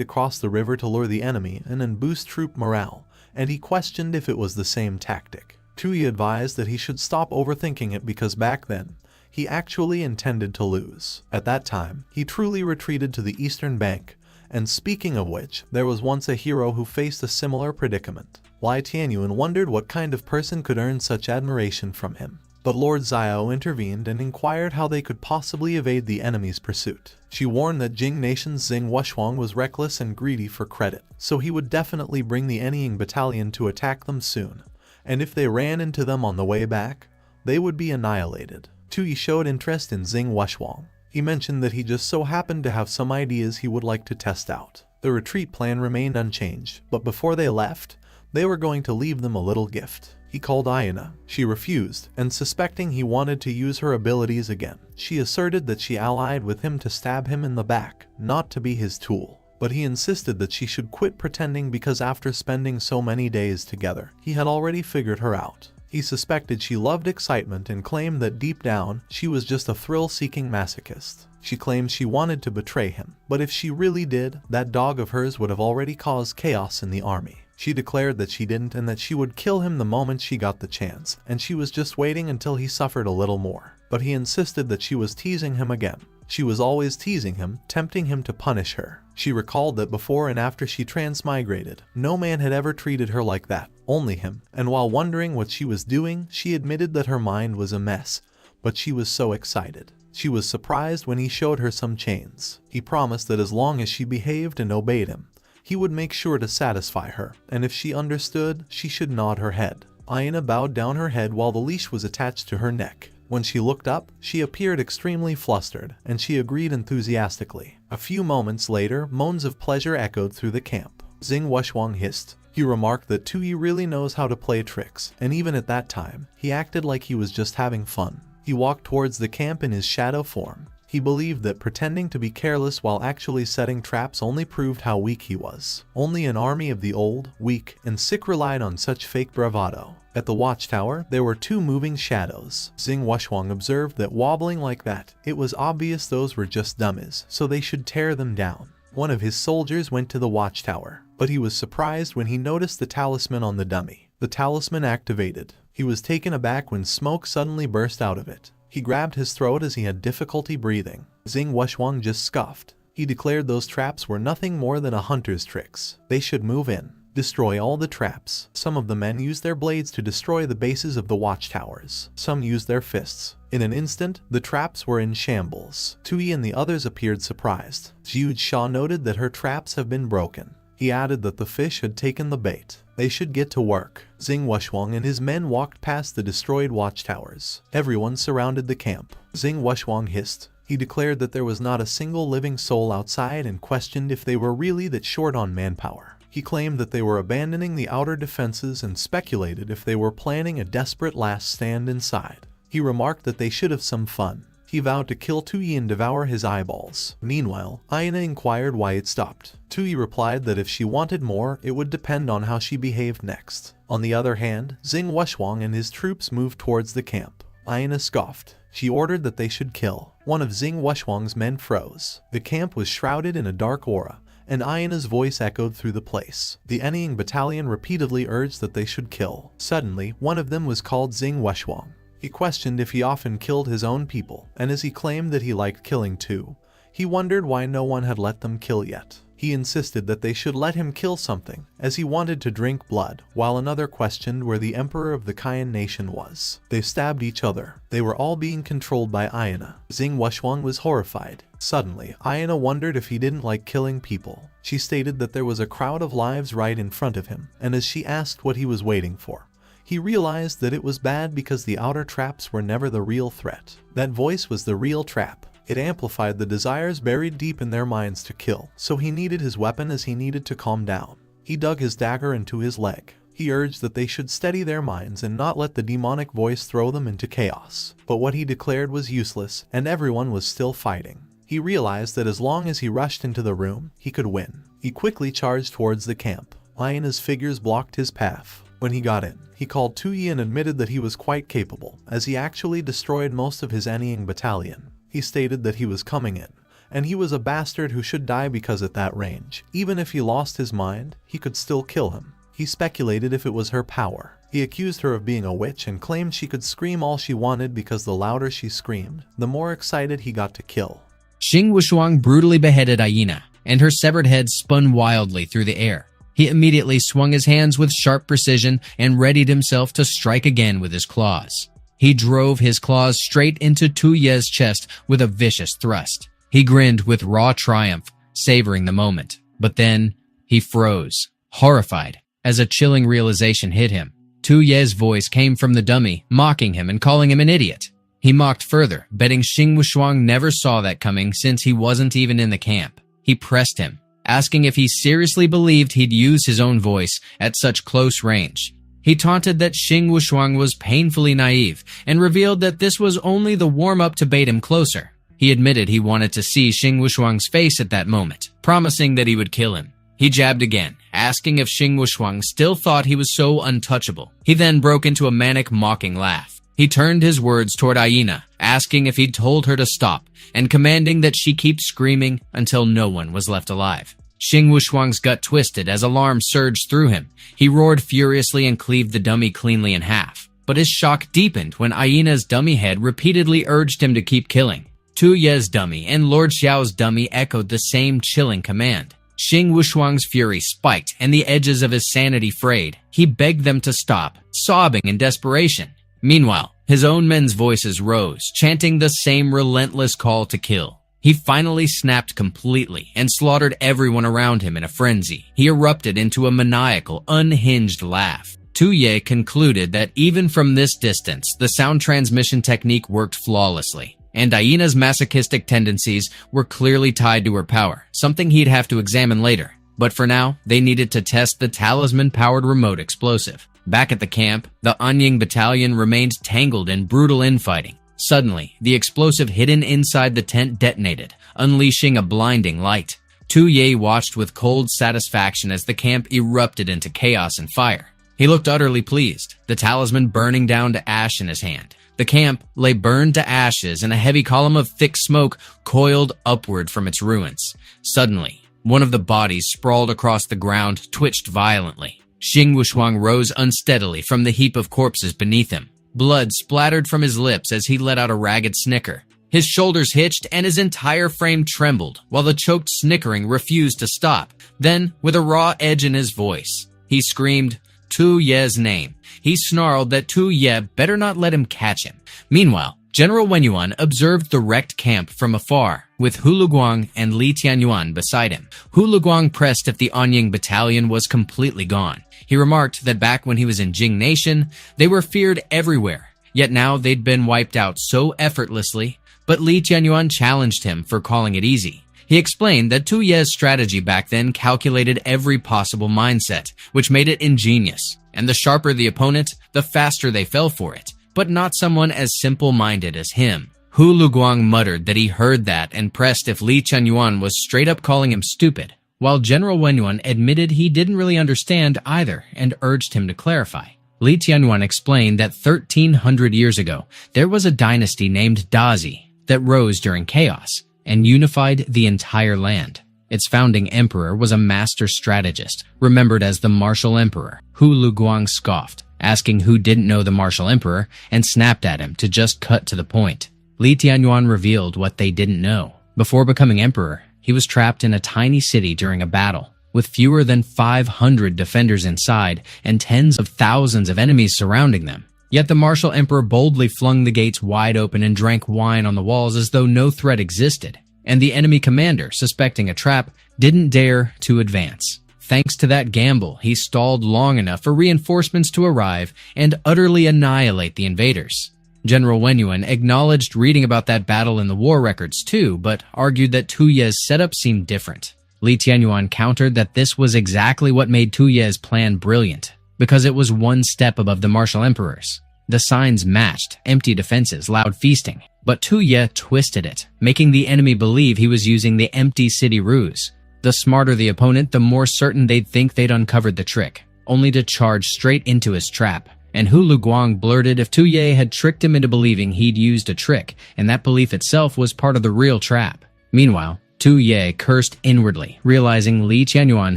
across the river to lure the enemy in and boost troop morale, and he questioned if it was the same tactic. Tui advised that he should stop overthinking it because back then, he actually intended to lose. At that time, he truly retreated to the eastern bank, and speaking of which, there was once a hero who faced a similar predicament. Lai Tianyuan wondered what kind of person could earn such admiration from him. But Lord Xiao intervened and inquired how they could possibly evade the enemy's pursuit. She warned that Jing Nation's Xing Wuxuang was reckless and greedy for credit, so he would definitely bring the Anying battalion to attack them soon, and if they ran into them on the way back, they would be annihilated. Tui showed interest in Xing Wuxuang. He mentioned that he just so happened to have some ideas he would like to test out. The retreat plan remained unchanged, but before they left, they were going to leave them a little gift. He called Ayana. She refused, and suspecting he wanted to use her abilities again, she asserted that she allied with him to stab him in the back, not to be his tool. But he insisted that she should quit pretending because after spending so many days together, he had already figured her out. He suspected she loved excitement and claimed that deep down, she was just a thrill-seeking masochist. She claimed she wanted to betray him, but if she really did, that dog of hers would have already caused chaos in the army. She declared that she didn't and that she would kill him the moment she got the chance, and she was just waiting until he suffered a little more. But he insisted that she was teasing him again. She was always teasing him, tempting him to punish her. She recalled that before and after she transmigrated, no man had ever treated her like that, only him, and while wondering what she was doing, she admitted that her mind was a mess, but she was so excited. She was surprised when he showed her some chains. He promised that as long as she behaved and obeyed him, he would make sure to satisfy her, and if she understood, she should nod her head. Ayana bowed down her head while the leash was attached to her neck. When she looked up, she appeared extremely flustered, and she agreed enthusiastically. A few moments later, moans of pleasure echoed through the camp. Xing Wuxuang hissed. He remarked that Tui really knows how to play tricks, and even at that time, he acted like he was just having fun. He walked towards the camp in his shadow form. He believed that pretending to be careless while actually setting traps only proved how weak he was. Only an army of the old, weak, and sick relied on such fake bravado. At the watchtower, there were two moving shadows. Xing Wuxuang observed that wobbling like that, it was obvious those were just dummies, so they should tear them down. One of his soldiers went to the watchtower, but he was surprised when he noticed the talisman on the dummy. The talisman activated. He was taken aback when smoke suddenly burst out of it. He grabbed his throat as he had difficulty breathing. Xing Wuxuang just scoffed. He declared those traps were nothing more than a hunter's tricks. They should move in. Destroy all the traps. Some of the men used their blades to destroy the bases of the watchtowers. Some used their fists. In an instant, the traps were in shambles. Tui and the others appeared surprised. Jiu Sha noted that her traps have been broken. He added that the fish had taken the bait. They should get to work. Xing Wuxuang and his men walked past the destroyed watchtowers. Everyone surrounded the camp. Xing Wuxuang hissed. He declared that there was not a single living soul outside and questioned if they were really that short on manpower. He claimed that they were abandoning the outer defenses and speculated if they were planning a desperate last stand inside. He remarked that they should have some fun. He vowed to kill Tui and devour his eyeballs. Meanwhile, Ayana inquired why it stopped. Tui replied that if she wanted more, it would depend on how she behaved next. On the other hand, Xing Wuxuang and his troops moved towards the camp. Ayana scoffed. She ordered that they should kill. One of Xing Wuxuang's men froze. The camp was shrouded in a dark aura, and Ayana's voice echoed through the place. The Anying battalion repeatedly urged that they should kill. Suddenly, one of them was called Xing Wuxuang. He questioned if he often killed his own people, and as he claimed that he liked killing too, he wondered why no one had let them kill yet. He insisted that they should let him kill something, as he wanted to drink blood, while another questioned where the emperor of the Kayan nation was. They stabbed each other. They were all being controlled by Ayana. Xing Wuxuang was horrified. Suddenly, Ayana wondered if he didn't like killing people. She stated that there was a crowd of lives right in front of him, and as she asked what he was waiting for, he realized that it was bad because the outer traps were never the real threat. That voice was the real trap. It amplified the desires buried deep in their minds to kill, so he needed his weapon as he needed to calm down. He dug his dagger into his leg. He urged that they should steady their minds and not let the demonic voice throw them into chaos. But what he declared was useless, and everyone was still fighting. He realized that as long as he rushed into the room, he could win. He quickly charged towards the camp. Ayana's figures blocked his path. When he got in, he called Tui and admitted that he was quite capable, as he actually destroyed most of his Anying battalion. He stated that he was coming in, and he was a bastard who should die because at that range, even if he lost his mind, he could still kill him. He speculated if it was her power. He accused her of being a witch and claimed she could scream all she wanted because the louder she screamed, the more excited he got to kill. Xing Wushuang brutally beheaded Aina, and her severed head spun wildly through the air. He immediately swung his hands with sharp precision and readied himself to strike again with his claws. He drove his claws straight into Tu Ye's chest with a vicious thrust. He grinned with raw triumph, savoring the moment. But then, he froze, horrified, as a chilling realization hit him. Tu Ye's voice came from the dummy, mocking him and calling him an idiot. He mocked further, betting Xing Wushuang never saw that coming since he wasn't even in the camp. He pressed him, asking if he seriously believed he'd use his own voice at such close range. He taunted that Xing Wushuang was painfully naive and revealed that this was only the warm-up to bait him closer. He admitted he wanted to see Xing Wushuang's face at that moment, promising that he would kill him. He jabbed again, asking if Xing Wushuang still thought he was so untouchable. He then broke into a manic, mocking laugh. He turned his words toward Aina, asking if he'd told her to stop, and commanding that she keep screaming until no one was left alive. Xing Wushuang's gut twisted as alarm surged through him. He roared furiously and cleaved the dummy cleanly in half. But his shock deepened when Aina's dummy head repeatedly urged him to keep killing. Tu Ye's dummy and Lord Xiao's dummy echoed the same chilling command. Xing Wushuang's fury spiked and the edges of his sanity frayed. He begged them to stop, sobbing in desperation. Meanwhile, his own men's voices rose, chanting the same relentless call to kill. He finally snapped completely and slaughtered everyone around him in a frenzy. He erupted into a maniacal, unhinged laugh. Tu Ye concluded that even from this distance, the sound transmission technique worked flawlessly, and Aina's masochistic tendencies were clearly tied to her power, something he'd have to examine later. But for now, they needed to test the talisman-powered remote explosive. Back at the camp, the Anying battalion remained tangled in brutal infighting. Suddenly, the explosive hidden inside the tent detonated, unleashing a blinding light. Tu Ye watched with cold satisfaction as the camp erupted into chaos and fire. He looked utterly pleased, the talisman burning down to ash in his hand. The camp lay burned to ashes and a heavy column of thick smoke coiled upward from its ruins. Suddenly, one of the bodies sprawled across the ground, twitched violently. Xing Wushuang rose unsteadily from the heap of corpses beneath him. Blood splattered from his lips as he let out a ragged snicker. His shoulders hitched and his entire frame trembled, while the choked snickering refused to stop. Then, with a raw edge in his voice, he screamed Tu Ye's name. He snarled that Tu Ye better not let him catch him. Meanwhile, General Wenyuan observed the wrecked camp from afar, with Hu Luguang and Li Tianyuan beside him. Hu Luguang pressed if the Anying battalion was completely gone. He remarked that back when he was in Jing Nation, they were feared everywhere, yet now they'd been wiped out so effortlessly. But Li Tianyuan challenged him for calling it easy. He explained that Tu Ye's strategy back then calculated every possible mindset, which made it ingenious, and the sharper the opponent, the faster they fell for it. But not someone as simple-minded as him. Hu Luguang muttered that he heard that and pressed if Li Tianyuan was straight up calling him stupid, while General Wenyuan admitted he didn't really understand either and urged him to clarify. Li Tianyuan explained that 1,300 years ago, there was a dynasty named Dazi that rose during chaos and unified the entire land. Its founding emperor was a master strategist, remembered as the Martial Emperor. Hu Luguang scoffed, asking who didn't know the Martial Emperor, and snapped at him to just cut to the point. Li Tianyuan revealed what they didn't know. Before becoming emperor, he was trapped in a tiny city during a battle, with fewer than 500 defenders inside and tens of thousands of enemies surrounding them. Yet the Martial Emperor boldly flung the gates wide open and drank wine on the walls as though no threat existed, and the enemy commander, suspecting a trap, didn't dare to advance. Thanks to that gamble, he stalled long enough for reinforcements to arrive and utterly annihilate the invaders. General Wenyuan acknowledged reading about that battle in the war records too, but argued that Tu Ye's setup seemed different. Li Tianyuan countered that this was exactly what made Tu Ye's plan brilliant, because it was one step above the Martial Emperor's. The signs matched: empty defenses, loud feasting. But Tu Ye twisted it, making the enemy believe he was using the empty city ruse. The smarter the opponent, the more certain they'd think they'd uncovered the trick, only to charge straight into his trap. and Hu Luguang blurted if Tu Ye had tricked him into believing he'd used a trick, and that belief itself was part of the real trap. Meanwhile, Tu Ye cursed inwardly, realizing Li Tianyuan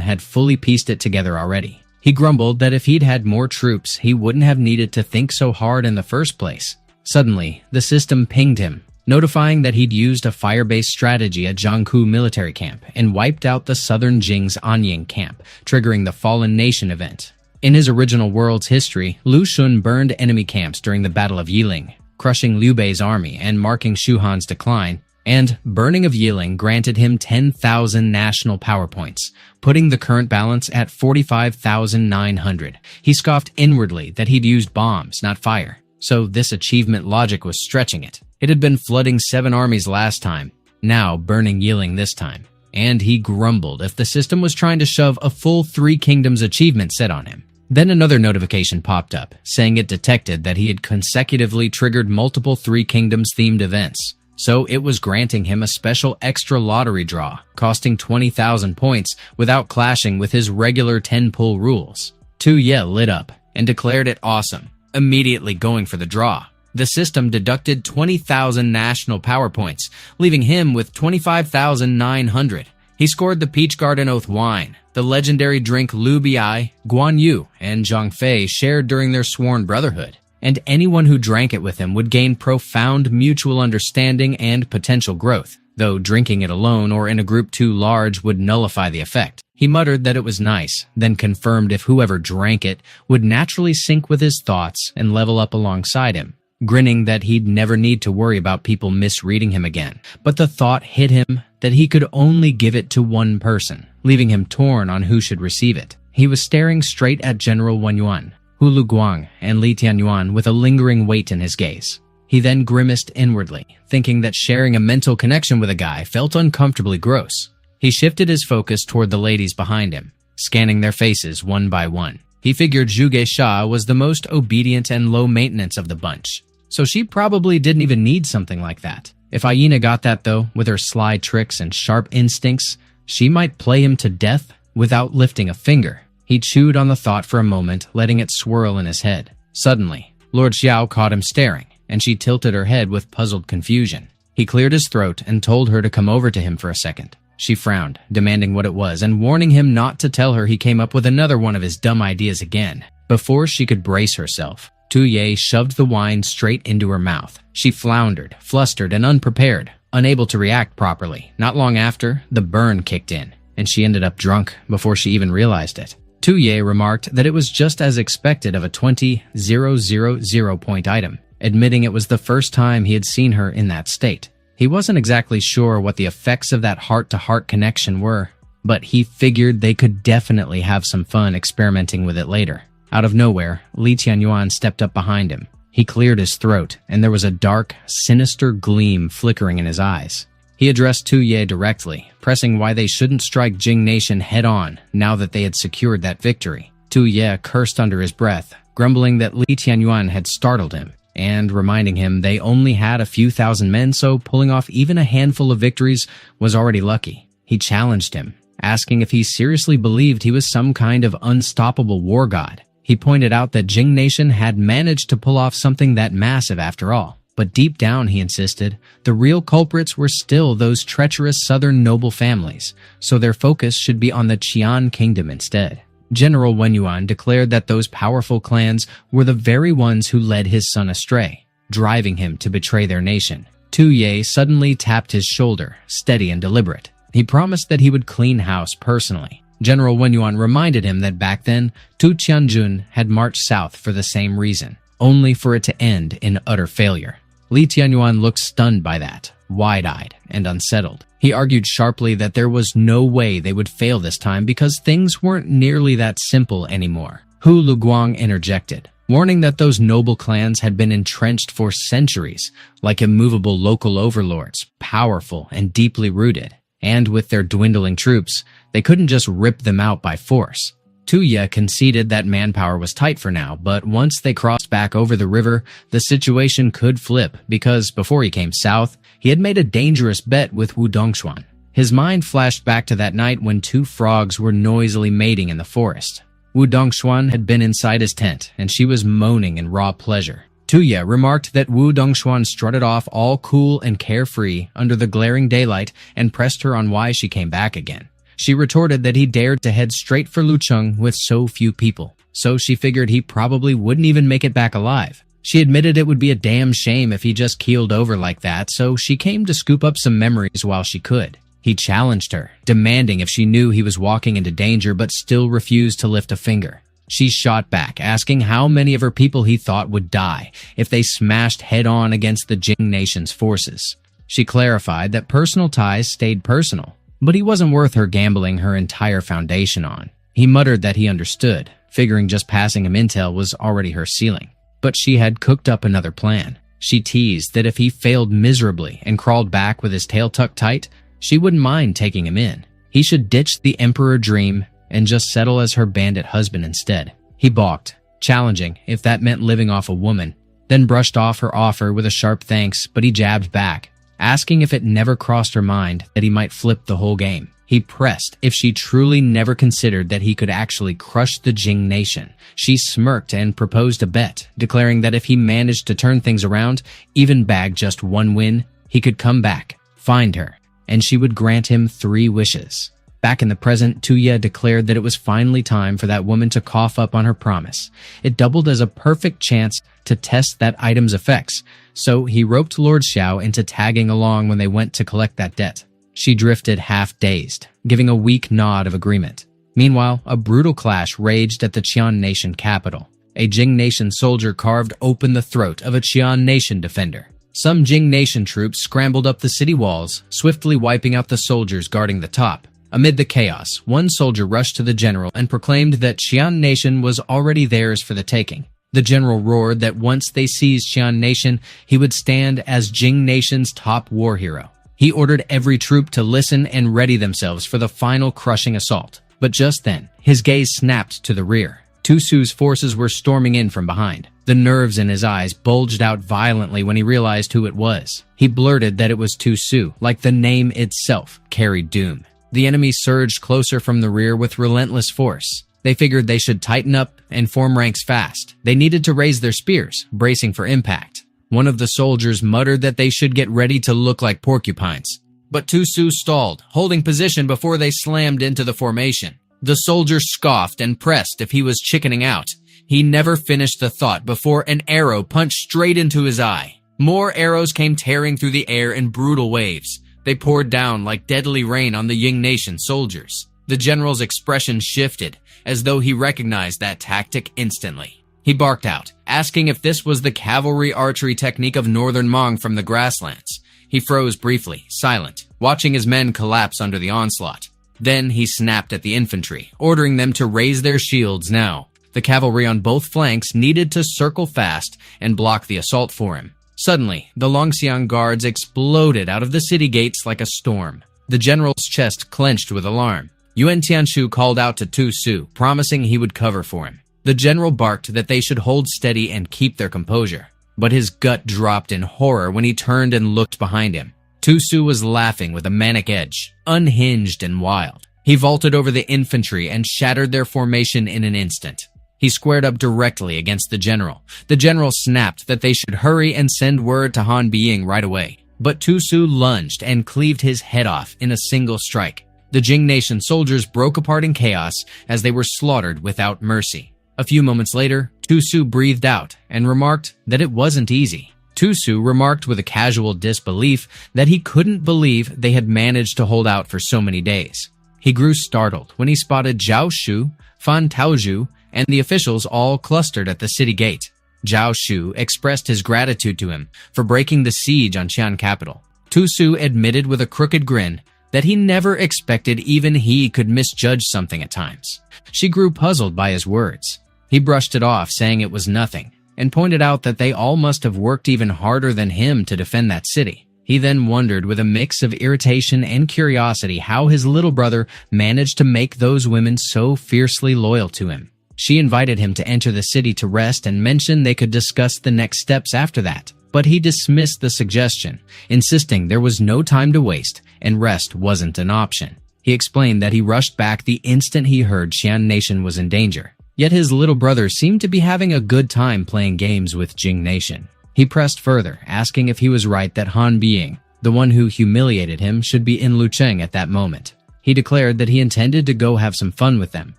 had fully pieced it together already. He grumbled that if he'd had more troops, he wouldn't have needed to think so hard in the first place. Suddenly, the system pinged him, notifying that he'd used a fire-based strategy at Jiangku military camp and wiped out the southern Jing's Anying camp, triggering the Fallen Nation event. In his original world's history, Lu Xun burned enemy camps during the Battle of Yiling, crushing Liu Bei's army and marking Shu Han's decline, and burning of Yiling granted him 10,000 national power points, putting the current balance at 45,900. He scoffed inwardly that he'd used bombs, not fire, so this achievement logic was stretching it. It had been flooding 7 armies last time, now burning Yiling this time, and he grumbled if the system was trying to shove a full 3 kingdoms achievement set on him. Then another notification popped up, saying it detected that he had consecutively triggered multiple 3 kingdoms themed events. So it was granting him a special extra lottery draw, costing 20,000 points without clashing with his regular 10-pull rules. Tu Ye lit up and declared it awesome, immediately going for the draw. The system deducted 20,000 national power points, leaving him with 25,900. He scored the Peach Garden Oath wine, the legendary drink Liu Bei, Guan Yu, and Zhang Fei shared during their sworn brotherhood, and anyone who drank it with him would gain profound mutual understanding and potential growth, though drinking it alone or in a group too large would nullify the effect. He muttered that it was nice, then confirmed if whoever drank it would naturally sync with his thoughts and level up alongside him, grinning that he'd never need to worry about people misreading him again. But the thought hit him that he could only give it to one person, leaving him torn on who should receive it. He was staring straight at General Wen Yuan, Hu Luguang, and Li Tianyuan with a lingering weight in his gaze. He then grimaced inwardly, thinking that sharing a mental connection with a guy felt uncomfortably gross. He shifted his focus toward the ladies behind him, scanning their faces one by one. He figured Zhuge Sha was the most obedient and low maintenance of the bunch, so she probably didn't even need something like that. If Aina got that though, with her sly tricks and sharp instincts, she might play him to death without lifting a finger. He chewed on the thought for a moment, letting it swirl in his head. Suddenly, Lord Xiao caught him staring, and she tilted her head with puzzled confusion. He cleared his throat and told her to come over to him for a second. She frowned, demanding what it was and warning him not to tell her he came up with another one of his dumb ideas again. Before she could brace herself, Tu Ye shoved the wine straight into her mouth. She floundered, flustered, and unprepared, unable to react properly. Not long after, the burn kicked in, and she ended up drunk before she even realized it. Tu Ye remarked that it was just as expected of a 20,000 point item, admitting it was the first time he had seen her in that state. He wasn't exactly sure what the effects of that heart-to-heart connection were, but he figured they could definitely have some fun experimenting with it later. Out of nowhere, Li Tianyuan stepped up behind him. He cleared his throat, and there was a dark, sinister gleam flickering in his eyes. He addressed Tu Ye directly, pressing why they shouldn't strike Jing Nation head-on now that they had secured that victory. Tu Ye cursed under his breath, grumbling that Li Tianyuan had startled him, and reminding him they only had a few thousand men, so pulling off even a handful of victories was already lucky. He challenged him, asking if he seriously believed he was some kind of unstoppable war god. He pointed out that Jing Nation had managed to pull off something that massive after all. But deep down, he insisted, the real culprits were still those treacherous southern noble families, so their focus should be on the Qian kingdom instead. General Wen Yuan declared that those powerful clans were the very ones who led his son astray, driving him to betray their nation. Tu Ye suddenly tapped his shoulder, steady and deliberate. He promised that he would clean house personally. General Wen Yuan reminded him that back then, Tu Tianjun had marched south for the same reason, only for it to end in utter failure. Li Tianyuan looked stunned by that, wide-eyed and unsettled. He argued sharply that there was no way they would fail this time because things weren't nearly that simple anymore. Hu Luguang interjected, warning that those noble clans had been entrenched for centuries, like immovable local overlords, powerful and deeply rooted. And with their dwindling troops, they couldn't just rip them out by force. Tu Ye conceded that manpower was tight for now, but once they crossed back over the river, the situation could flip because before he came south, he had made a dangerous bet with Wu Dongshuan. His mind flashed back to that night when 2 frogs were noisily mating in the forest. Wu Dongxuan had been inside his tent, and she was moaning in raw pleasure. Tuya remarked that Wu Dongxuan strutted off all cool and carefree under the glaring daylight and pressed her on why she came back again. She retorted that he dared to head straight for Lucheng with so few people, so she figured he probably wouldn't even make it back alive. She admitted it would be a damn shame if he just keeled over like that, so she came to scoop up some memories while she could. He challenged her, demanding if she knew he was walking into danger but still refused to lift a finger. She shot back, asking how many of her people he thought would die if they smashed head-on against the Jing Nation's forces. She clarified that personal ties stayed personal, but he wasn't worth her gambling her entire foundation on. He muttered that he understood, figuring just passing him intel was already her ceiling. But she had cooked up another plan. She teased that if he failed miserably and crawled back with his tail tucked tight, she wouldn't mind taking him in. He should ditch the Emperor dream and just settle as her bandit husband instead. He balked, challenging if that meant living off a woman, then brushed off her offer with a sharp thanks, but he jabbed back, asking if it never crossed her mind that he might flip the whole game. He pressed if she truly never considered that he could actually crush the Jing Nation. She smirked and proposed a bet, declaring that if he managed to turn things around, even bag just one win, he could come back, find her, and she would grant him 3 wishes. Back in the present, Tuya declared that it was finally time for that woman to cough up on her promise. It doubled as a perfect chance to test that item's effects, so he roped Lord Xiao into tagging along when they went to collect that debt. She drifted half-dazed, giving a weak nod of agreement. Meanwhile, a brutal clash raged at the Qian Nation capital. A Jing Nation soldier carved open the throat of a Qian Nation defender. Some Jing Nation troops scrambled up the city walls, swiftly wiping out the soldiers guarding the top. Amid the chaos, one soldier rushed to the general and proclaimed that Qian Nation was already theirs for the taking. The general roared that once they seized Qian Nation, he would stand as Jing Nation's top war hero. He ordered every troop to listen and ready themselves for the final crushing assault. But just then, his gaze snapped to the rear. Tu Su's forces were storming in from behind. The nerves in his eyes bulged out violently when he realized who it was. He blurted that it was Tu Su, like the name itself carried doom. The enemy surged closer from the rear with relentless force. They figured they should tighten up and form ranks fast. They needed to raise their spears, bracing for impact. One of the soldiers muttered that they should get ready to look like porcupines. But Tu Su stalled, holding position before they slammed into the formation. The soldier scoffed and pressed if he was chickening out. He never finished the thought before an arrow punched straight into his eye. More arrows came tearing through the air in brutal waves. They poured down like deadly rain on the Jing Nation soldiers. The general's expression shifted, as though he recognized that tactic instantly. He barked out, asking if this was the cavalry archery technique of Northern Mong from the grasslands. He froze briefly, silent, watching his men collapse under the onslaught. Then he snapped at the infantry, ordering them to raise their shields now. The cavalry on both flanks needed to circle fast and block the assault for him. Suddenly, the Longxiang guards exploded out of the city gates like a storm. The general's chest clenched with alarm. Yuan Tianshu called out to Tu Su, promising he would cover for him. The general barked that they should hold steady and keep their composure. But his gut dropped in horror when he turned and looked behind him. Tu Su was laughing with a manic edge, unhinged and wild. He vaulted over the infantry and shattered their formation in an instant. He squared up directly against the general. The general snapped that they should hurry and send word to Han Biying right away. But Tu Su lunged and cleaved his head off in a single strike. The Jing Nation soldiers broke apart in chaos as they were slaughtered without mercy. A few moments later, Tu Su breathed out and remarked that it wasn't easy. Tu Su remarked with a casual disbelief that he couldn't believe they had managed to hold out for so many days. He grew startled when he spotted Zhao Shu, Fan Taozhu, and the officials all clustered at the city gate. Zhao Shu expressed his gratitude to him for breaking the siege on Qian capital. Tu Su admitted with a crooked grin that he never expected even he could misjudge something at times. She grew puzzled by his words. He brushed it off, saying it was nothing, and pointed out that they all must have worked even harder than him to defend that city. He then wondered with a mix of irritation and curiosity how his little brother managed to make those women so fiercely loyal to him. She invited him to enter the city to rest and mentioned they could discuss the next steps after that. But he dismissed the suggestion, insisting there was no time to waste and rest wasn't an option. He explained that he rushed back the instant he heard Qian Nation was in danger. Yet his little brother seemed to be having a good time playing games with Jing Nation. He pressed further, asking if he was right that Han Biying, the one who humiliated him, should be in Lucheng at that moment. He declared that he intended to go have some fun with them.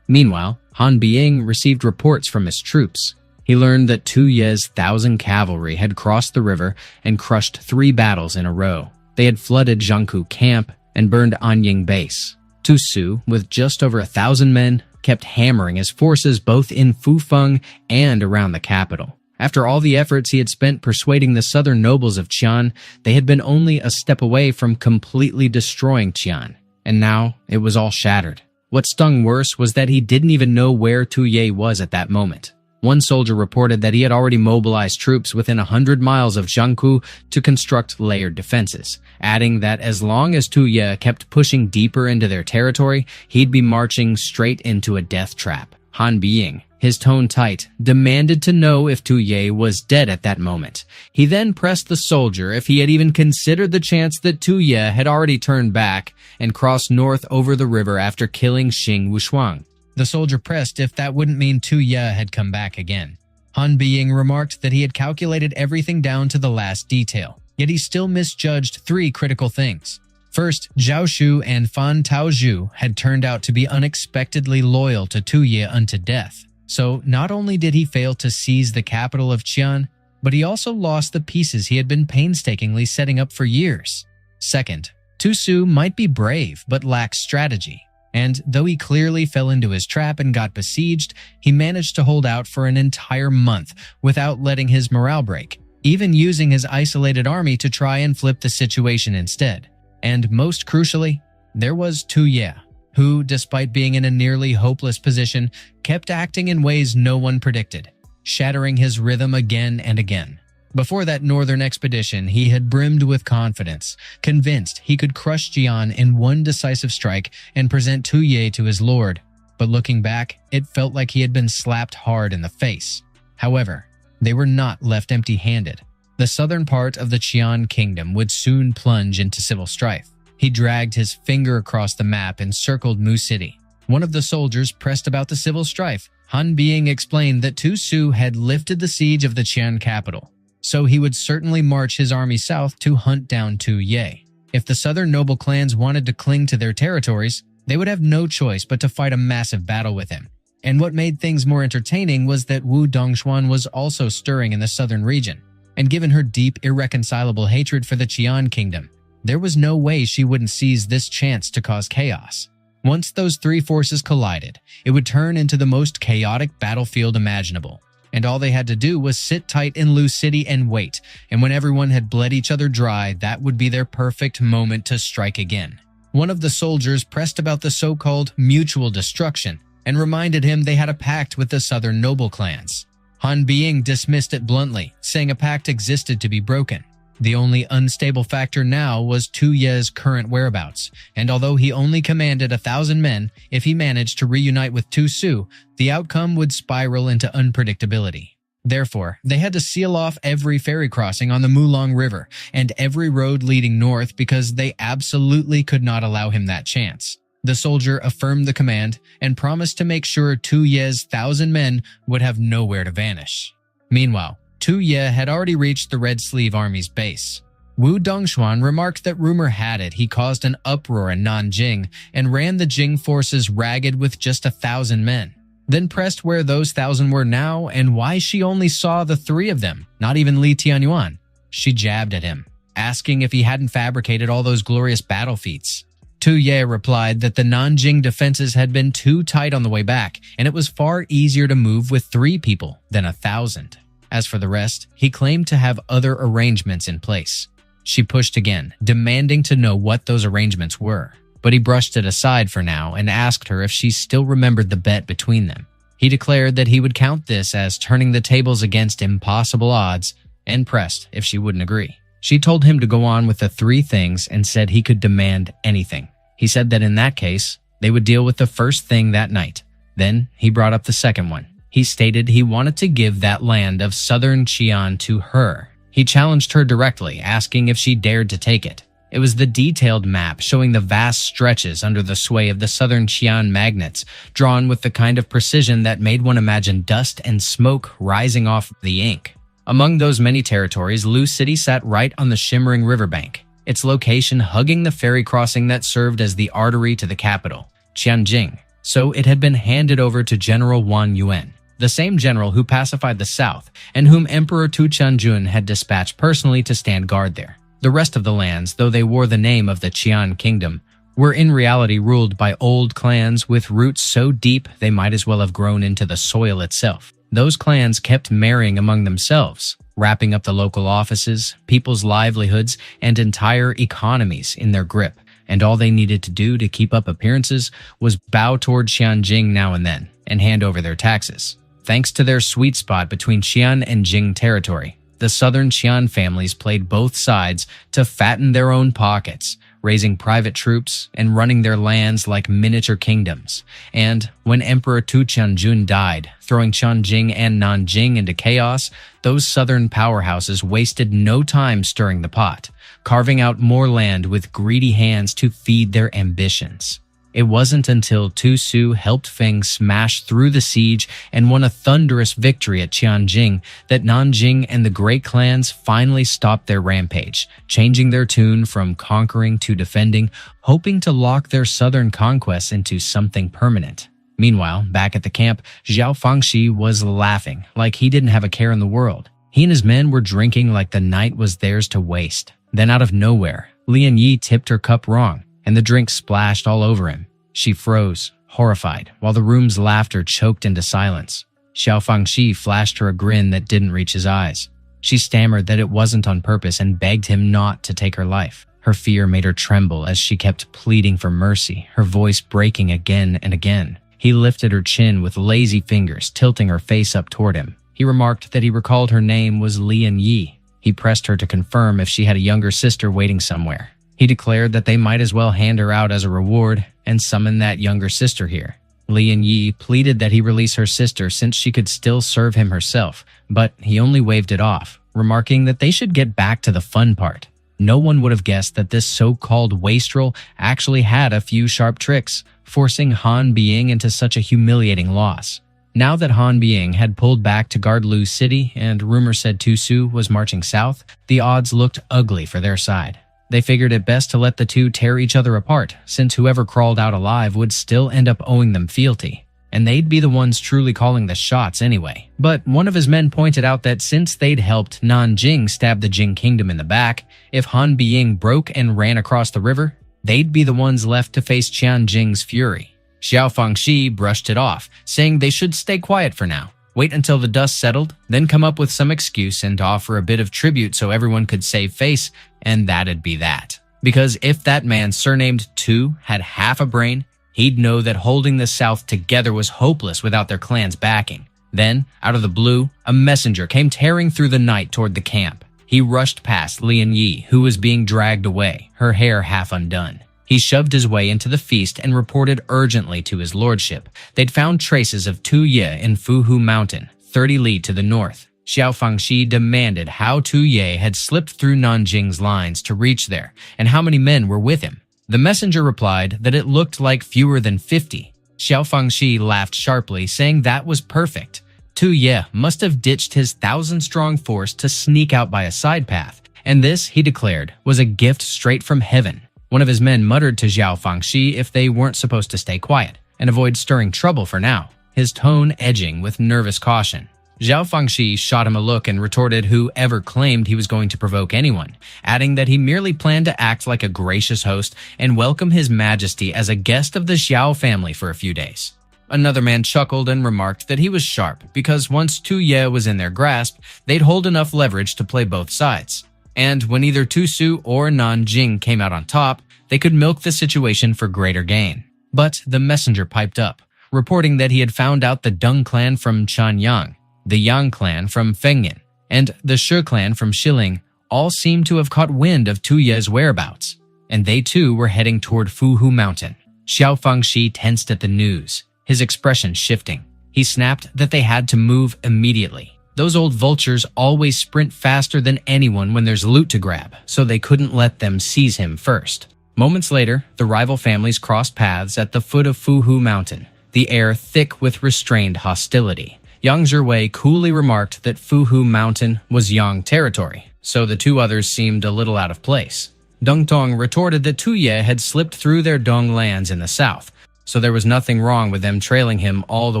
Meanwhile, Han Biying received reports from his troops. He learned that Tu Ye's 1,000 cavalry had crossed the river and crushed 3 battles in a row. They had flooded Jiangku camp and burned Anying base. Tu Su, with just over 1,000 men, kept hammering his forces both in Fufeng and around the capital. After all the efforts he had spent persuading the southern nobles of Qian, they had been only a step away from completely destroying Qian, and now it was all shattered. What stung worse was that he didn't even know where Tu Ye was at that moment. One soldier reported that he had already mobilized troops within 100 miles of Jiangku to construct layered defenses, adding that as long as Tu Ye kept pushing deeper into their territory, he'd be marching straight into a death trap. Han Biying, his tone tight, demanded to know if Tu Ye was dead at that moment. He then pressed the soldier if he had even considered the chance that Tu Ye had already turned back and crossed north over the river after killing Xing Wushuang. The soldier pressed if that wouldn't mean Tu Ye had come back again. Han Biying remarked that he had calculated everything down to the last detail, yet he still misjudged 3 critical things. First, Zhao Shu and Fan Taozhu had turned out to be unexpectedly loyal to Tu Ye unto death. So not only did he fail to seize the capital of Qian, but he also lost the pieces he had been painstakingly setting up for years. Second, Tu Su might be brave but lacks strategy. And though he clearly fell into his trap and got besieged, he managed to hold out for an entire month without letting his morale break, even using his isolated army to try and flip the situation instead. And most crucially, there was Tu Ye, who, despite being in a nearly hopeless position, kept acting in ways no one predicted, shattering his rhythm again and again. Before that northern expedition, he had brimmed with confidence, convinced he could crush Jian in one decisive strike and present Tu Ye to his lord. But looking back, it felt like he had been slapped hard in the face. However, they were not left empty-handed. The southern part of the Qian kingdom would soon plunge into civil strife. He dragged his finger across the map and circled Mu City. One of the soldiers pressed about the civil strife. Han Biying explained that Tu Su had lifted the siege of the Qian capital, so he would certainly march his army south to hunt down Tu Ye. If the southern noble clans wanted to cling to their territories, they would have no choice but to fight a massive battle with him. And what made things more entertaining was that Wu Dongxuan was also stirring in the southern region, and given her deep, irreconcilable hatred for the Qian kingdom, there was no way she wouldn't seize this chance to cause chaos. Once those 3 forces collided, it would turn into the most chaotic battlefield imaginable. And all they had to do was sit tight in Lu City and wait, and when everyone had bled each other dry, that would be their perfect moment to strike again. One of the soldiers pressed about the so-called mutual destruction and reminded him they had a pact with the southern noble clans. Han Biying dismissed it bluntly, saying a pact existed to be broken. The only unstable factor now was Tu Ye's current whereabouts, and although he only commanded 1,000 men, if he managed to reunite with Tu Su, the outcome would spiral into unpredictability. Therefore, they had to seal off every ferry crossing on the Mulong River and every road leading north because they absolutely could not allow him that chance. The soldier affirmed the command and promised to make sure Tu Ye's 1,000 men would have nowhere to vanish. Meanwhile, Tu Ye had already reached the Red Sleeve Army's base. Wu Dongxuan remarked that rumor had it he caused an uproar in Nanjing and ran the Jing forces ragged with just 1,000 men, then pressed where those 1,000 were now and why she only saw the 3 of them, not even Li Tianyuan. She jabbed at him, asking if he hadn't fabricated all those glorious battle feats. Tu Ye replied that the Nanjing defenses had been too tight on the way back, and it was far easier to move with 3 people than 1,000. As for the rest, he claimed to have other arrangements in place. She pushed again, demanding to know what those arrangements were, but he brushed it aside for now and asked her if she still remembered the bet between them. He declared that he would count this as turning the tables against impossible odds and pressed if she wouldn't agree. She told him to go on with the 3 things and said he could demand anything. He said that in that case, they would deal with the first thing that night. Then he brought up the second one. He stated he wanted to give that land of southern Qian to her. He challenged her directly, asking if she dared to take it. It was the detailed map showing the vast stretches under the sway of the southern Qian magnates, drawn with the kind of precision that made one imagine dust and smoke rising off the ink. Among those many territories, Lu City sat right on the shimmering riverbank, its location hugging the ferry crossing that served as the artery to the capital, Tianjin. So it had been handed over to General Wang Yuan, the same general who pacified the south and whom Emperor Tu Tianjun had dispatched personally to stand guard there. The rest of the lands, though they wore the name of the Qian Kingdom, were in reality ruled by old clans with roots so deep they might as well have grown into the soil itself. Those clans kept marrying among themselves, wrapping up the local offices, people's livelihoods, and entire economies in their grip, and all they needed to do to keep up appearances was bow toward Xianjing now and then and hand over their taxes. Thanks to their sweet spot between Qian and Jing territory, the southern Qian families played both sides to fatten their own pockets, raising private troops and running their lands like miniature kingdoms. And when Emperor Tu Tianjun died, throwing Tianjing and Nanjing into chaos, those southern powerhouses wasted no time stirring the pot, carving out more land with greedy hands to feed their ambitions. It wasn't until Tu Su helped Feng smash through the siege and won a thunderous victory at Tianjing that Nanjing and the great clans finally stopped their rampage, changing their tune from conquering to defending, hoping to lock their southern conquests into something permanent. Meanwhile, back at the camp, Zhao Fangxi was laughing like he didn't have a care in the world. He and his men were drinking like the night was theirs to waste. Then out of nowhere, Lian Yi tipped her cup wrong, and the drink splashed all over him. She froze, horrified, while the room's laughter choked into silence. Xiao Fangxi flashed her a grin that didn't reach his eyes. She stammered that it wasn't on purpose and begged him not to take her life. Her fear made her tremble as she kept pleading for mercy, her voice breaking again and again. He lifted her chin with lazy fingers, tilting her face up toward him. He remarked that he recalled her name was Lian Yi. He pressed her to confirm if she had a younger sister waiting somewhere. He declared that they might as well hand her out as a reward and summon that younger sister here. Lian Yi pleaded that he release her sister since she could still serve him herself, but he only waved it off, remarking that they should get back to the fun part. No one would have guessed that this so-called wastrel actually had a few sharp tricks, forcing Han Biying into such a humiliating loss. Now that Han Biying had pulled back to guard Lu City and rumor said Tu Su was marching south, the odds looked ugly for their side. They figured it best to let the two tear each other apart, since whoever crawled out alive would still end up owing them fealty, and they'd be the ones truly calling the shots anyway. But one of his men pointed out that since they'd helped Nanjing stab the Jing kingdom in the back, if Han Biying broke and ran across the river, they'd be the ones left to face Tianjing's fury. Xiao Fangxi brushed it off, saying they should stay quiet for now. Wait until the dust settled, then come up with some excuse and offer a bit of tribute so everyone could save face, and that'd be that. Because if that man surnamed Tu had half a brain, he'd know that holding the South together was hopeless without their clan's backing. Then, out of the blue, a messenger came tearing through the night toward the camp. He rushed past Lian Yi, who was being dragged away, her hair half undone. He shoved his way into the feast and reported urgently to his lordship. They'd found traces of Tu Ye in Fuhu Mountain, 30 li to the north. Xiao Fangxi demanded how Tu Ye had slipped through Nanjing's lines to reach there, and how many men were with him. The messenger replied that it looked like fewer than 50. Xiao Fangxi laughed sharply, saying that was perfect. Tu Ye must have ditched his 1,000-strong force to sneak out by a side path, and this, he declared, was a gift straight from heaven. One of his men muttered to Xiao Fangxi if they weren't supposed to stay quiet and avoid stirring trouble for now, his tone edging with nervous caution. Xiao Fangxi shot him a look and retorted whoever claimed he was going to provoke anyone, adding that he merely planned to act like a gracious host and welcome his majesty as a guest of the Xiao family for a few days. Another man chuckled and remarked that he was sharp because once Tu Ye was in their grasp, they'd hold enough leverage to play both sides. And when either Tu Su or Nanjing came out on top, they could milk the situation for greater gain. But the messenger piped up, reporting that he had found out the Deng clan from Chanyang, the Yang clan from Fengyan, and the Shi clan from Shiling all seemed to have caught wind of Tu Ye's whereabouts, and they too were heading toward Fuhu Mountain. Xiao Fangxi tensed at the news, his expression shifting. He snapped that they had to move immediately. Those old vultures always sprint faster than anyone when there's loot to grab, so they couldn't let them seize him first. Moments later, the rival families crossed paths at the foot of Fuhu Mountain, the air thick with restrained hostility. Yang Zhiwei coolly remarked that Fuhu Mountain was Yang territory, so the two others seemed a little out of place. Deng Tong retorted that Tu Ye had slipped through their Dong lands in the south, so there was nothing wrong with them trailing him all the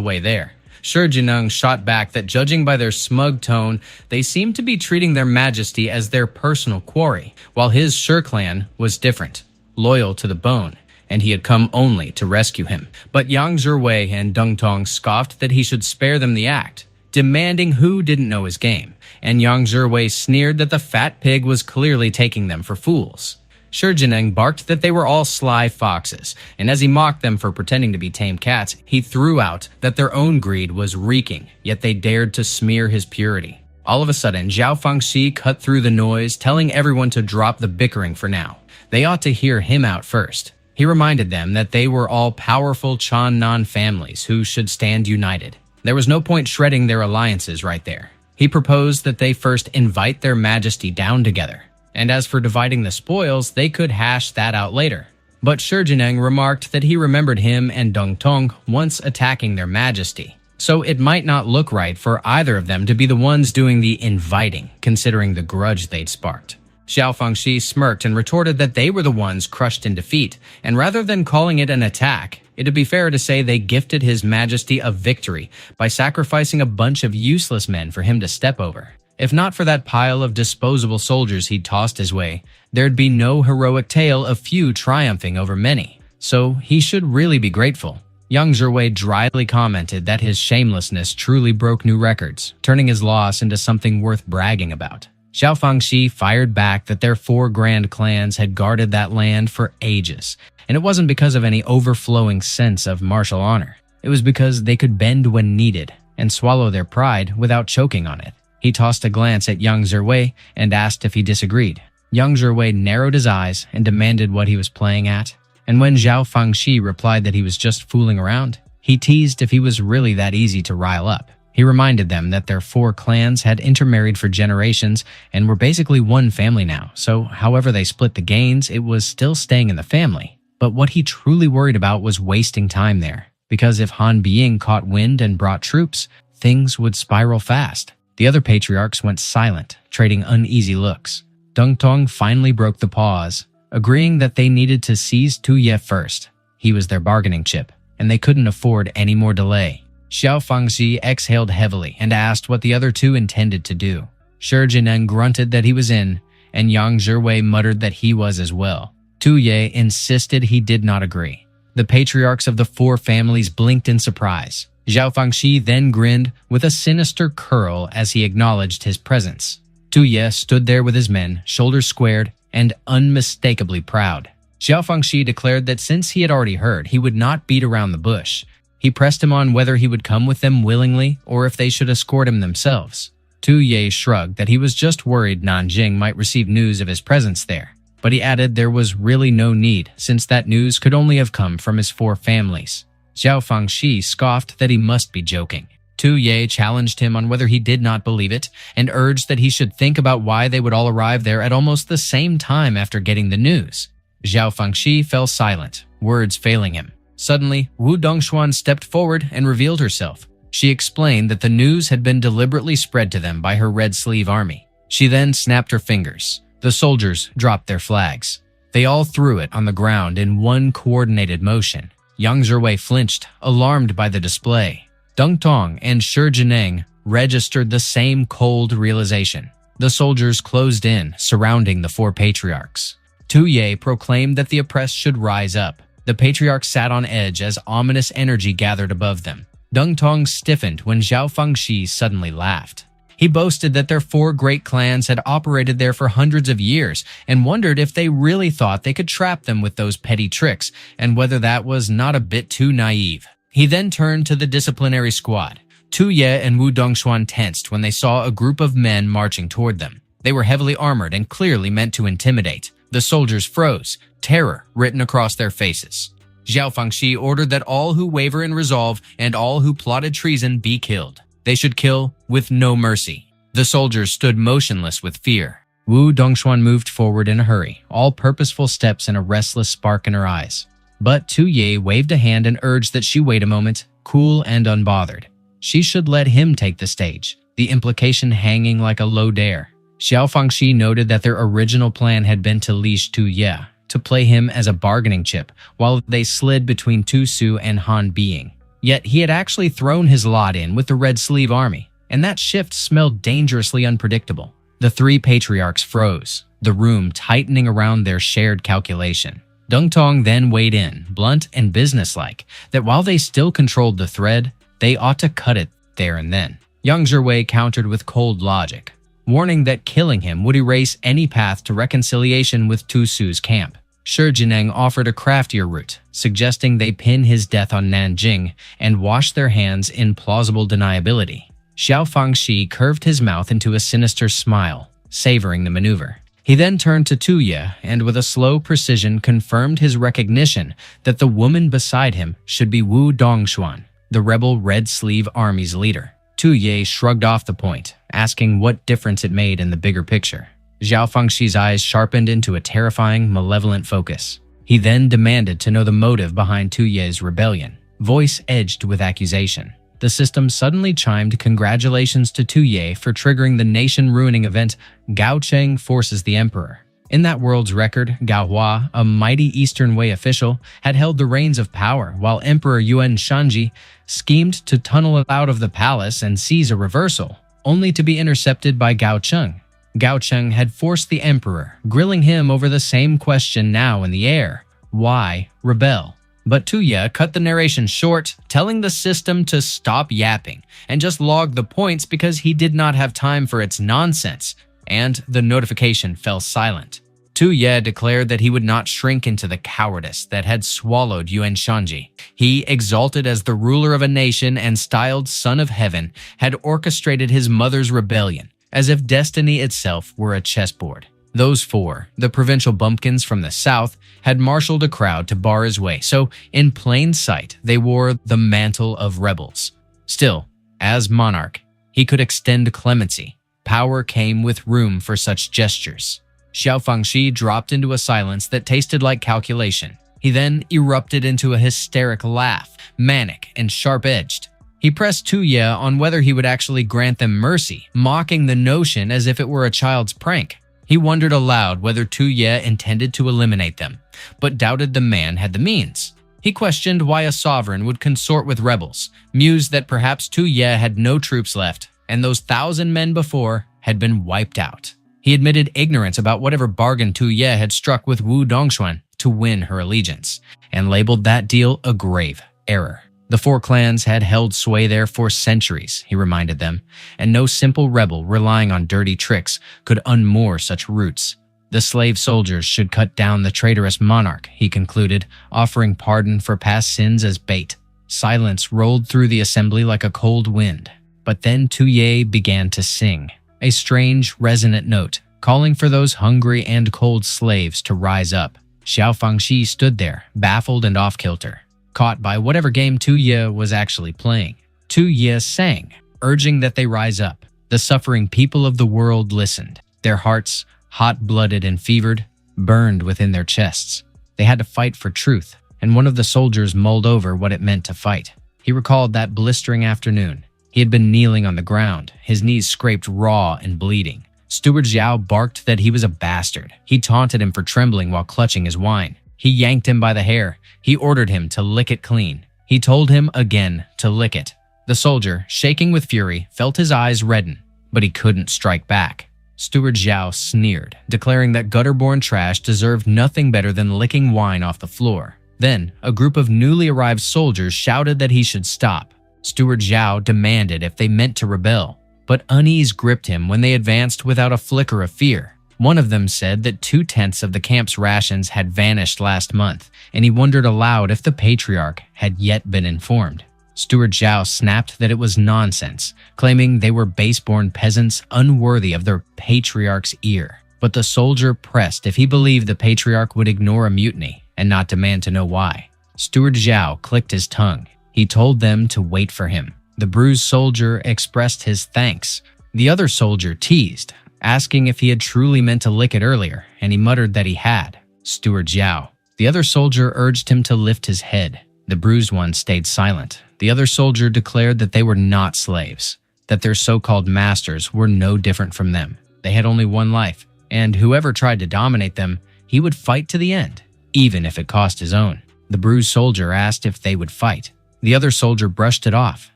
way there. Shi Jineng shot back that judging by their smug tone, they seemed to be treating their majesty as their personal quarry, while his Shi clan was different, loyal to the bone, and he had come only to rescue him. But Yang Zhiwei and Deng Tong scoffed that he should spare them the act, demanding who didn't know his game, and Yang Zhiwei sneered that the fat pig was clearly taking them for fools. Shi Jineng barked that they were all sly foxes, and as he mocked them for pretending to be tame cats, he threw out that their own greed was reeking, yet they dared to smear his purity. All of a sudden, Zhao Fangxi cut through the noise, telling everyone to drop the bickering for now. They ought to hear him out first. He reminded them that they were all powerful Chan Nan families who should stand united. There was no point shredding their alliances right there. He proposed that they first invite their majesty down together. And as for dividing the spoils, they could hash that out later. But Shi Jineng remarked that he remembered him and Deng Tong once attacking their majesty, so it might not look right for either of them to be the ones doing the inviting, considering the grudge they'd sparked. Xiao Fangxi smirked and retorted that they were the ones crushed in defeat, and rather than calling it an attack, it'd be fair to say they gifted his majesty a victory by sacrificing a bunch of useless men for him to step over. If not for that pile of disposable soldiers he'd tossed his way, there'd be no heroic tale of few triumphing over many. So he should really be grateful. Yang Zhiwei dryly commented that his shamelessness truly broke new records, turning his loss into something worth bragging about. Xiao Fangxi fired back that their 4 grand clans had guarded that land for ages, and it wasn't because of any overflowing sense of martial honor. It was because they could bend when needed and swallow their pride without choking on it. He tossed a glance at Yang Zhiwei and asked if he disagreed. Yang Zhiwei narrowed his eyes and demanded what he was playing at. And when Zhao Fangxi replied that he was just fooling around, he teased if he was really that easy to rile up. He reminded them that their 4 clans had intermarried for generations and were basically one family now, so however they split the gains, it was still staying in the family. But what he truly worried about was wasting time there, because if Han Biying caught wind and brought troops, things would spiral fast. The other patriarchs went silent, trading uneasy looks. Deng Tong finally broke the pause, agreeing that they needed to seize Tu Ye first. He was their bargaining chip, and they couldn't afford any more delay. Xiao Fangxi exhaled heavily and asked what the other 2 intended to do. Shi Jineng grunted that he was in, and Yang Zhiwei muttered that he was as well. Tu Ye insisted he did not agree. The patriarchs of the 4 families blinked in surprise. Zhao Fangxi then grinned with a sinister curl as he acknowledged his presence. Tu Ye stood there with his men, shoulders squared, and unmistakably proud. Zhao Fangxi declared that since he had already heard, he would not beat around the bush. He pressed him on whether he would come with them willingly or if they should escort him themselves. Tu Ye shrugged that he was just worried Nanjing might receive news of his presence there, but he added there was really no need since that news could only have come from his 4 families. Zhao Fangxi scoffed that he must be joking. Tu Ye challenged him on whether he did not believe it and urged that he should think about why they would all arrive there at almost the same time after getting the news. Zhao Fangxi fell silent, words failing him. Suddenly, Wu Dongshuan stepped forward and revealed herself. She explained that the news had been deliberately spread to them by her Red Sleeve army. She then snapped her fingers. The soldiers dropped their flags. They all threw it on the ground in one coordinated motion. Yang Zhiwei flinched, alarmed by the display. Deng Tong and Shi Jineng registered the same cold realization. The soldiers closed in, surrounding the 4 patriarchs. Tu Ye proclaimed that the oppressed should rise up. The patriarchs sat on edge as ominous energy gathered above them. Deng Tong stiffened when Zhao Fangxi suddenly laughed. He boasted that their 4 great clans had operated there for hundreds of years and wondered if they really thought they could trap them with those petty tricks and whether that was not a bit too naive. He then turned to the disciplinary squad. Tu Ye and Wu Dongshuan tensed when they saw a group of men marching toward them. They were heavily armored and clearly meant to intimidate. The soldiers froze, terror written across their faces. Zhao Fangxi ordered that all who waver in resolve and all who plotted treason be killed. They should kill with no mercy. The soldiers stood motionless with fear. Wu Dongxuan moved forward in a hurry, all purposeful steps and a restless spark in her eyes. But Tu Ye waved a hand and urged that she wait a moment, cool and unbothered. She should let him take the stage, the implication hanging like a low dare. Xiao Fangxi noted that their original plan had been to leash Tu Ye, to play him as a bargaining chip, while they slid between Tu Su and Han Biying. Yet he had actually thrown his lot in with the Red Sleeve Army, and that shift smelled dangerously unpredictable. The three patriarchs froze, the room tightening around their shared calculation. Deng Tong then weighed in, blunt and businesslike, that while they still controlled the thread, they ought to cut it there and then. Yang Zhiwei countered with cold logic, warning that killing him would erase any path to reconciliation with Tu Su's camp. Shi Jineng offered a craftier route, suggesting they pin his death on Nanjing and wash their hands in plausible deniability. Xiao Fangxi curved his mouth into a sinister smile, savoring the maneuver. He then turned to Tu Ye and with a slow precision confirmed his recognition that the woman beside him should be Wu Dongxuan, the rebel Red Sleeve Army's leader. Tu Ye shrugged off the point, asking what difference it made in the bigger picture. Xiao Fangxi's eyes sharpened into a terrifying, malevolent focus. He then demanded to know the motive behind Tu Ye's rebellion, voice edged with accusation. The system suddenly chimed congratulations to Tu Ye for triggering the nation-ruining event Gao Cheng forces the emperor. In that world's record, Gao Hua, a mighty Eastern Wei official, had held the reins of power while Emperor Yuan Shanji schemed to tunnel out of the palace and seize a reversal, only to be intercepted by Gao Cheng. Gao Cheng had forced the emperor, grilling him over the same question now in the air: why rebel? But Tu Ye cut the narration short, telling the system to stop yapping and just log the points because he did not have time for its nonsense, and the notification fell silent. Tu Ye declared that he would not shrink into the cowardice that had swallowed Yuan Shanji. He, exalted as the ruler of a nation and styled son of heaven, had orchestrated his mother's rebellion, as if destiny itself were a chessboard. Those four, the provincial bumpkins from the south, had marshaled a crowd to bar his way, so in plain sight they wore the mantle of rebels. Still, as monarch, he could extend clemency. Power came with room for such gestures. Xiao Fangxi dropped into a silence that tasted like calculation. He then erupted into a hysteric laugh, manic and sharp-edged. He pressed Tu Ye on whether he would actually grant them mercy, mocking the notion as if it were a child's prank. He wondered aloud whether Tu Ye intended to eliminate them, but doubted the man had the means. He questioned why a sovereign would consort with rebels, mused that perhaps Tu Ye had no troops left, and those 1,000 men before had been wiped out. He admitted ignorance about whatever bargain Tu Ye had struck with Wu Dongxuan to win her allegiance, and labeled that deal a grave error. The four clans had held sway there for centuries, he reminded them, and no simple rebel relying on dirty tricks could unmoor such roots. The slave soldiers should cut down the traitorous monarch, he concluded, offering pardon for past sins as bait. Silence rolled through the assembly like a cold wind. But then Tu Ye began to sing, a strange, resonant note, calling for those hungry and cold slaves to rise up. Xiao Fangxi stood there, baffled and off-kilter, caught by whatever game Tu Ye was actually playing. Tu Ye sang, urging that they rise up. The suffering people of the world listened. Their hearts, hot-blooded and fevered, burned within their chests. They had to fight for truth, and one of the soldiers mulled over what it meant to fight. He recalled that blistering afternoon. He had been kneeling on the ground, his knees scraped raw and bleeding. Steward Zhao barked that he was a bastard. He taunted him for trembling while clutching his wine. He yanked him by the hair. He ordered him to lick it clean. He told him again to lick it. The soldier, shaking with fury, felt his eyes redden, but he couldn't strike back. Steward Zhao sneered, declaring that gutter-born trash deserved nothing better than licking wine off the floor. Then, a group of newly arrived soldiers shouted that he should stop. Steward Zhao demanded if they meant to rebel, but unease gripped him when they advanced without a flicker of fear. One of them said that 2/10 of the camp's rations had vanished last month, and he wondered aloud if the patriarch had yet been informed. Steward Zhao snapped that it was nonsense, claiming they were base-born peasants unworthy of their patriarch's ear. But the soldier pressed if he believed the patriarch would ignore a mutiny and not demand to know why. Steward Zhao clicked his tongue. He told them to wait for him. The bruised soldier expressed his thanks. The other soldier teased, asking if he had truly meant to lick it earlier, and he muttered that he had. Steward Zhao. The other soldier urged him to lift his head. The bruised one stayed silent. The other soldier declared that they were not slaves, that their so-called masters were no different from them. They had only one life, and whoever tried to dominate them, he would fight to the end, even if it cost his own. The bruised soldier asked if they would fight. The other soldier brushed it off,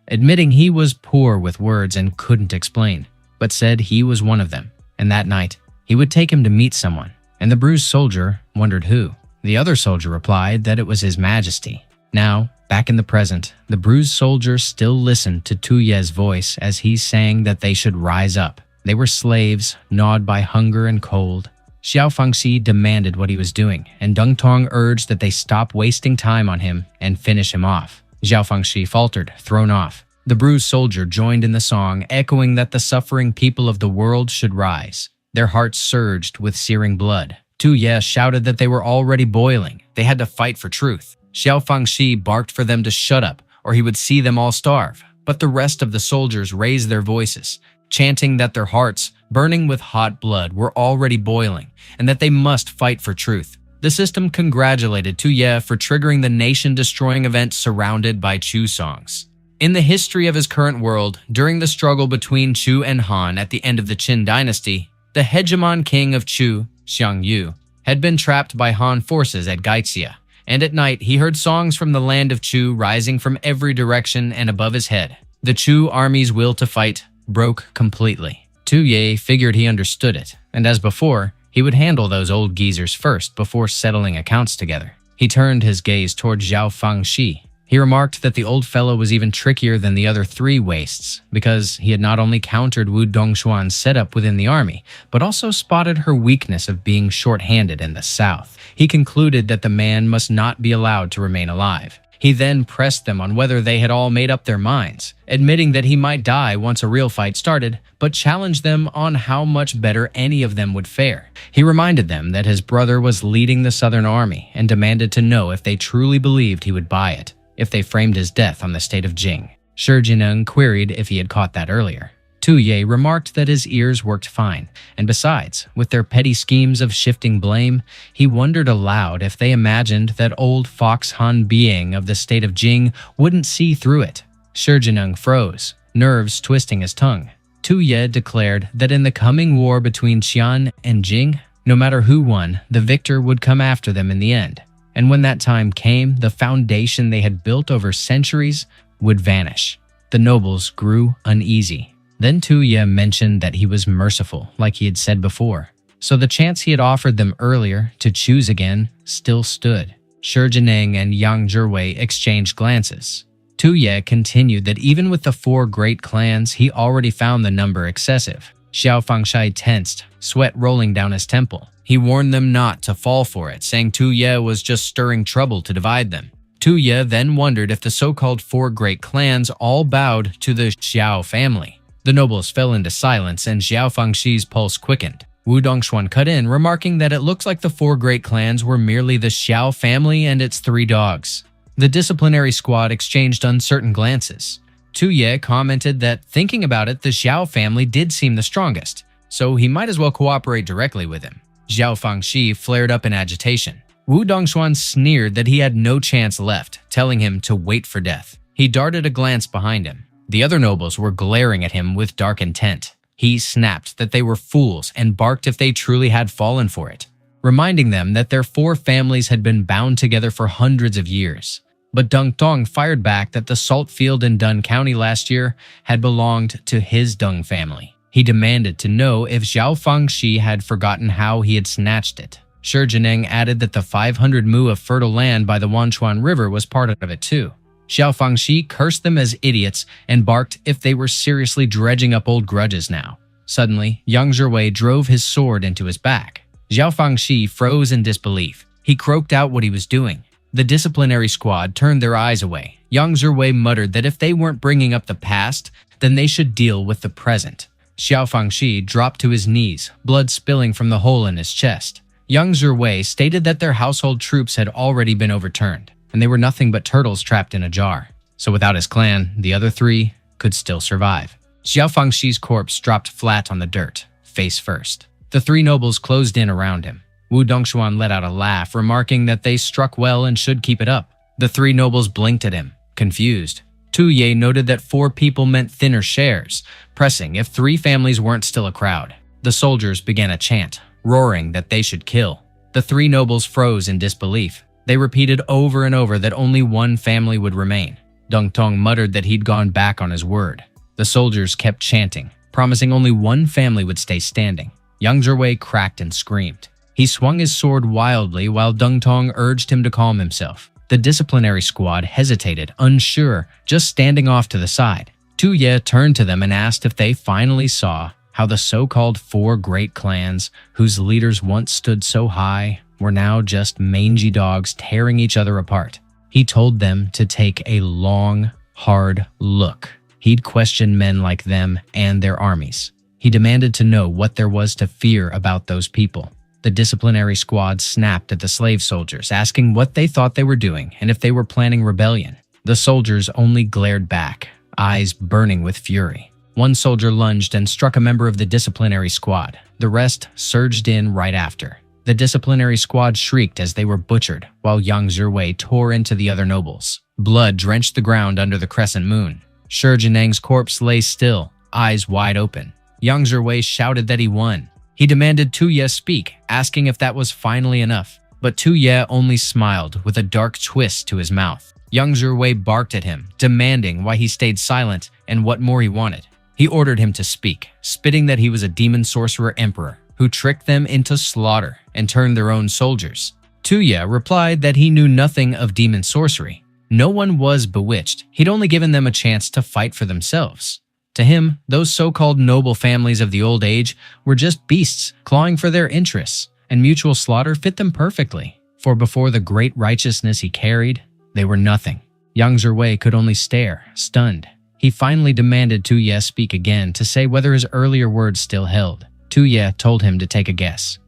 admitting he was poor with words and couldn't explain, but said he was one of them, and that night, he would take him to meet someone, and the bruised soldier wondered who. The other soldier replied that it was His Majesty. Now, back in the present, the bruised soldier still listened to Tu Ye's voice as he sang that they should rise up. They were slaves, gnawed by hunger and cold. Xiao Fangxi demanded what he was doing, and Deng Tong urged that they stop wasting time on him and finish him off. Xiao Fangxi faltered, thrown off. The bruised soldier joined in the song, echoing that the suffering people of the world should rise. Their hearts surged with searing blood. Tu Ye shouted that they were already boiling. They had to fight for truth. Xiao Fangxi barked for them to shut up, or he would see them all starve. But the rest of the soldiers raised their voices, chanting that their hearts, burning with hot blood, were already boiling, and that they must fight for truth. The system congratulated Tu Ye for triggering the nation-destroying event surrounded by Chu songs. In the history of his current world, during the struggle between Chu and Han at the end of the Qin dynasty, the hegemon king of Chu, Xiang Yu, had been trapped by Han forces at Gaixia, and at night he heard songs from the land of Chu rising from every direction and above his head. The Chu army's will to fight broke completely. Tu Ye figured he understood it, and as before, he would handle those old geezers first before settling accounts together. He turned his gaze toward Xiao Fangxi. He remarked that the old fellow was even trickier than the other three wastes, because he had not only countered Wu Dongshuan's setup within the army, but also spotted her weakness of being short-handed in the south. He concluded that the man must not be allowed to remain alive. He then pressed them on whether they had all made up their minds, admitting that he might die once a real fight started, but challenged them on how much better any of them would fare. He reminded them that his brother was leading the Southern Army and demanded to know if they truly believed he would buy it, if they framed his death on the state of Jing. Shi Jineng queried if he had caught that earlier. Tu Ye remarked that his ears worked fine, and besides, with their petty schemes of shifting blame, he wondered aloud if they imagined that old Fox Han being of the state of Jing wouldn't see through it. Shi Jineng froze, nerves twisting his tongue. Tu Ye declared that in the coming war between Qian and Jing, no matter who won, the victor would come after them in the end. And when that time came, the foundation they had built over centuries would vanish. The nobles grew uneasy. Then Tu Ye mentioned that he was merciful, like he had said before. So the chance he had offered them earlier to choose again still stood. Shi Jineng and Yang Zhiwei exchanged glances. Tu Ye continued that even with the 4 great clans, he already found the number excessive. Xiao Fangxi tensed, sweat rolling down his temple. He warned them not to fall for it, saying Tu Ye was just stirring trouble to divide them. Tu Ye then wondered if the so-called 4 great clans all bowed to the Xiao family. The nobles fell into silence and Xiao Fangxi's pulse quickened. Wu Dongshuan cut in, remarking that it looks like the 4 great clans were merely the Xiao family and its 3 dogs. The disciplinary squad exchanged uncertain glances. Tu Ye commented that, thinking about it, the Xiao family did seem the strongest, so he might as well cooperate directly with him. Xiao Fangxi flared up in agitation. Wu Dongshuan sneered that he had no chance left, telling him to wait for death. He darted a glance behind him. The other nobles were glaring at him with dark intent. He snapped that they were fools and barked if they truly had fallen for it, reminding them that their 4 families had been bound together for hundreds of years. But Deng Tong fired back that the salt field in Dun County last year had belonged to his Deng family. He demanded to know if Xiao Fangxi had forgotten how he had snatched it. Shi Jineng added that the 500 mu of fertile land by the Wanchuan River was part of it too. Xiao Fangxi cursed them as idiots and barked if they were seriously dredging up old grudges now. Suddenly, Yang Zhiwei drove his sword into his back. Xiao Fangxi froze in disbelief. He croaked out what he was doing. The disciplinary squad turned their eyes away. Yang Zhiwei muttered that if they weren't bringing up the past, then they should deal with the present. Xiao Fangxi dropped to his knees, blood spilling from the hole in his chest. Yang Zhiwei stated that their household troops had already been overturned, and they were nothing but turtles trapped in a jar. So without his clan, the other 3, could still survive. Xiao Fangxi's corpse dropped flat on the dirt, face first. The three nobles closed in around him. Wu Dongxuan let out a laugh, remarking that they struck well and should keep it up. The three nobles blinked at him, confused. Tu Ye noted that 4 people meant thinner shares, pressing if 3 families weren't still a crowd. The soldiers began a chant, roaring that they should kill. The 3 nobles froze in disbelief. They repeated over and over that only 1 family would remain. Deng Tong muttered that he'd gone back on his word. The soldiers kept chanting, promising only 1 family would stay standing. Yang Zhiwei cracked and screamed. He swung his sword wildly while Deng Tong urged him to calm himself. The disciplinary squad hesitated, unsure, just standing off to the side. Tu Ye turned to them and asked if they finally saw how the so-called 4 great clans, whose leaders once stood so high, were now just mangy dogs tearing each other apart. He told them to take a long, hard look. He'd question men like them and their armies. He demanded to know what there was to fear about those people. The disciplinary squad snapped at the slave soldiers, asking what they thought they were doing and if they were planning rebellion. The soldiers only glared back, eyes burning with fury. One soldier lunged and struck a member of the disciplinary squad. The rest surged in right after. The disciplinary squad shrieked as they were butchered, while Yang Zhiwei tore into the other nobles. Blood drenched the ground under the crescent moon. Shi Jineng's corpse lay still, eyes wide open. Yang Zhiwei shouted that he won. He demanded Tu Ye speak, asking if that was finally enough. But Tu Ye only smiled with a dark twist to his mouth. Yang Zhiwei barked at him, demanding why he stayed silent and what more he wanted. He ordered him to speak, spitting that he was a demon sorcerer emperor who tricked them into slaughter and turned their own soldiers. Tu Ye replied that he knew nothing of demon sorcery. No one was bewitched. He'd only given them a chance to fight for themselves. To him, those so-called noble families of the old age were just beasts clawing for their interests, and mutual slaughter fit them perfectly. For before the great righteousness he carried, they were nothing. Yang Zhiwei could only stare, stunned. He finally demanded Tu Ye speak again to say whether his earlier words still held. Tu Ye told him to take a guess.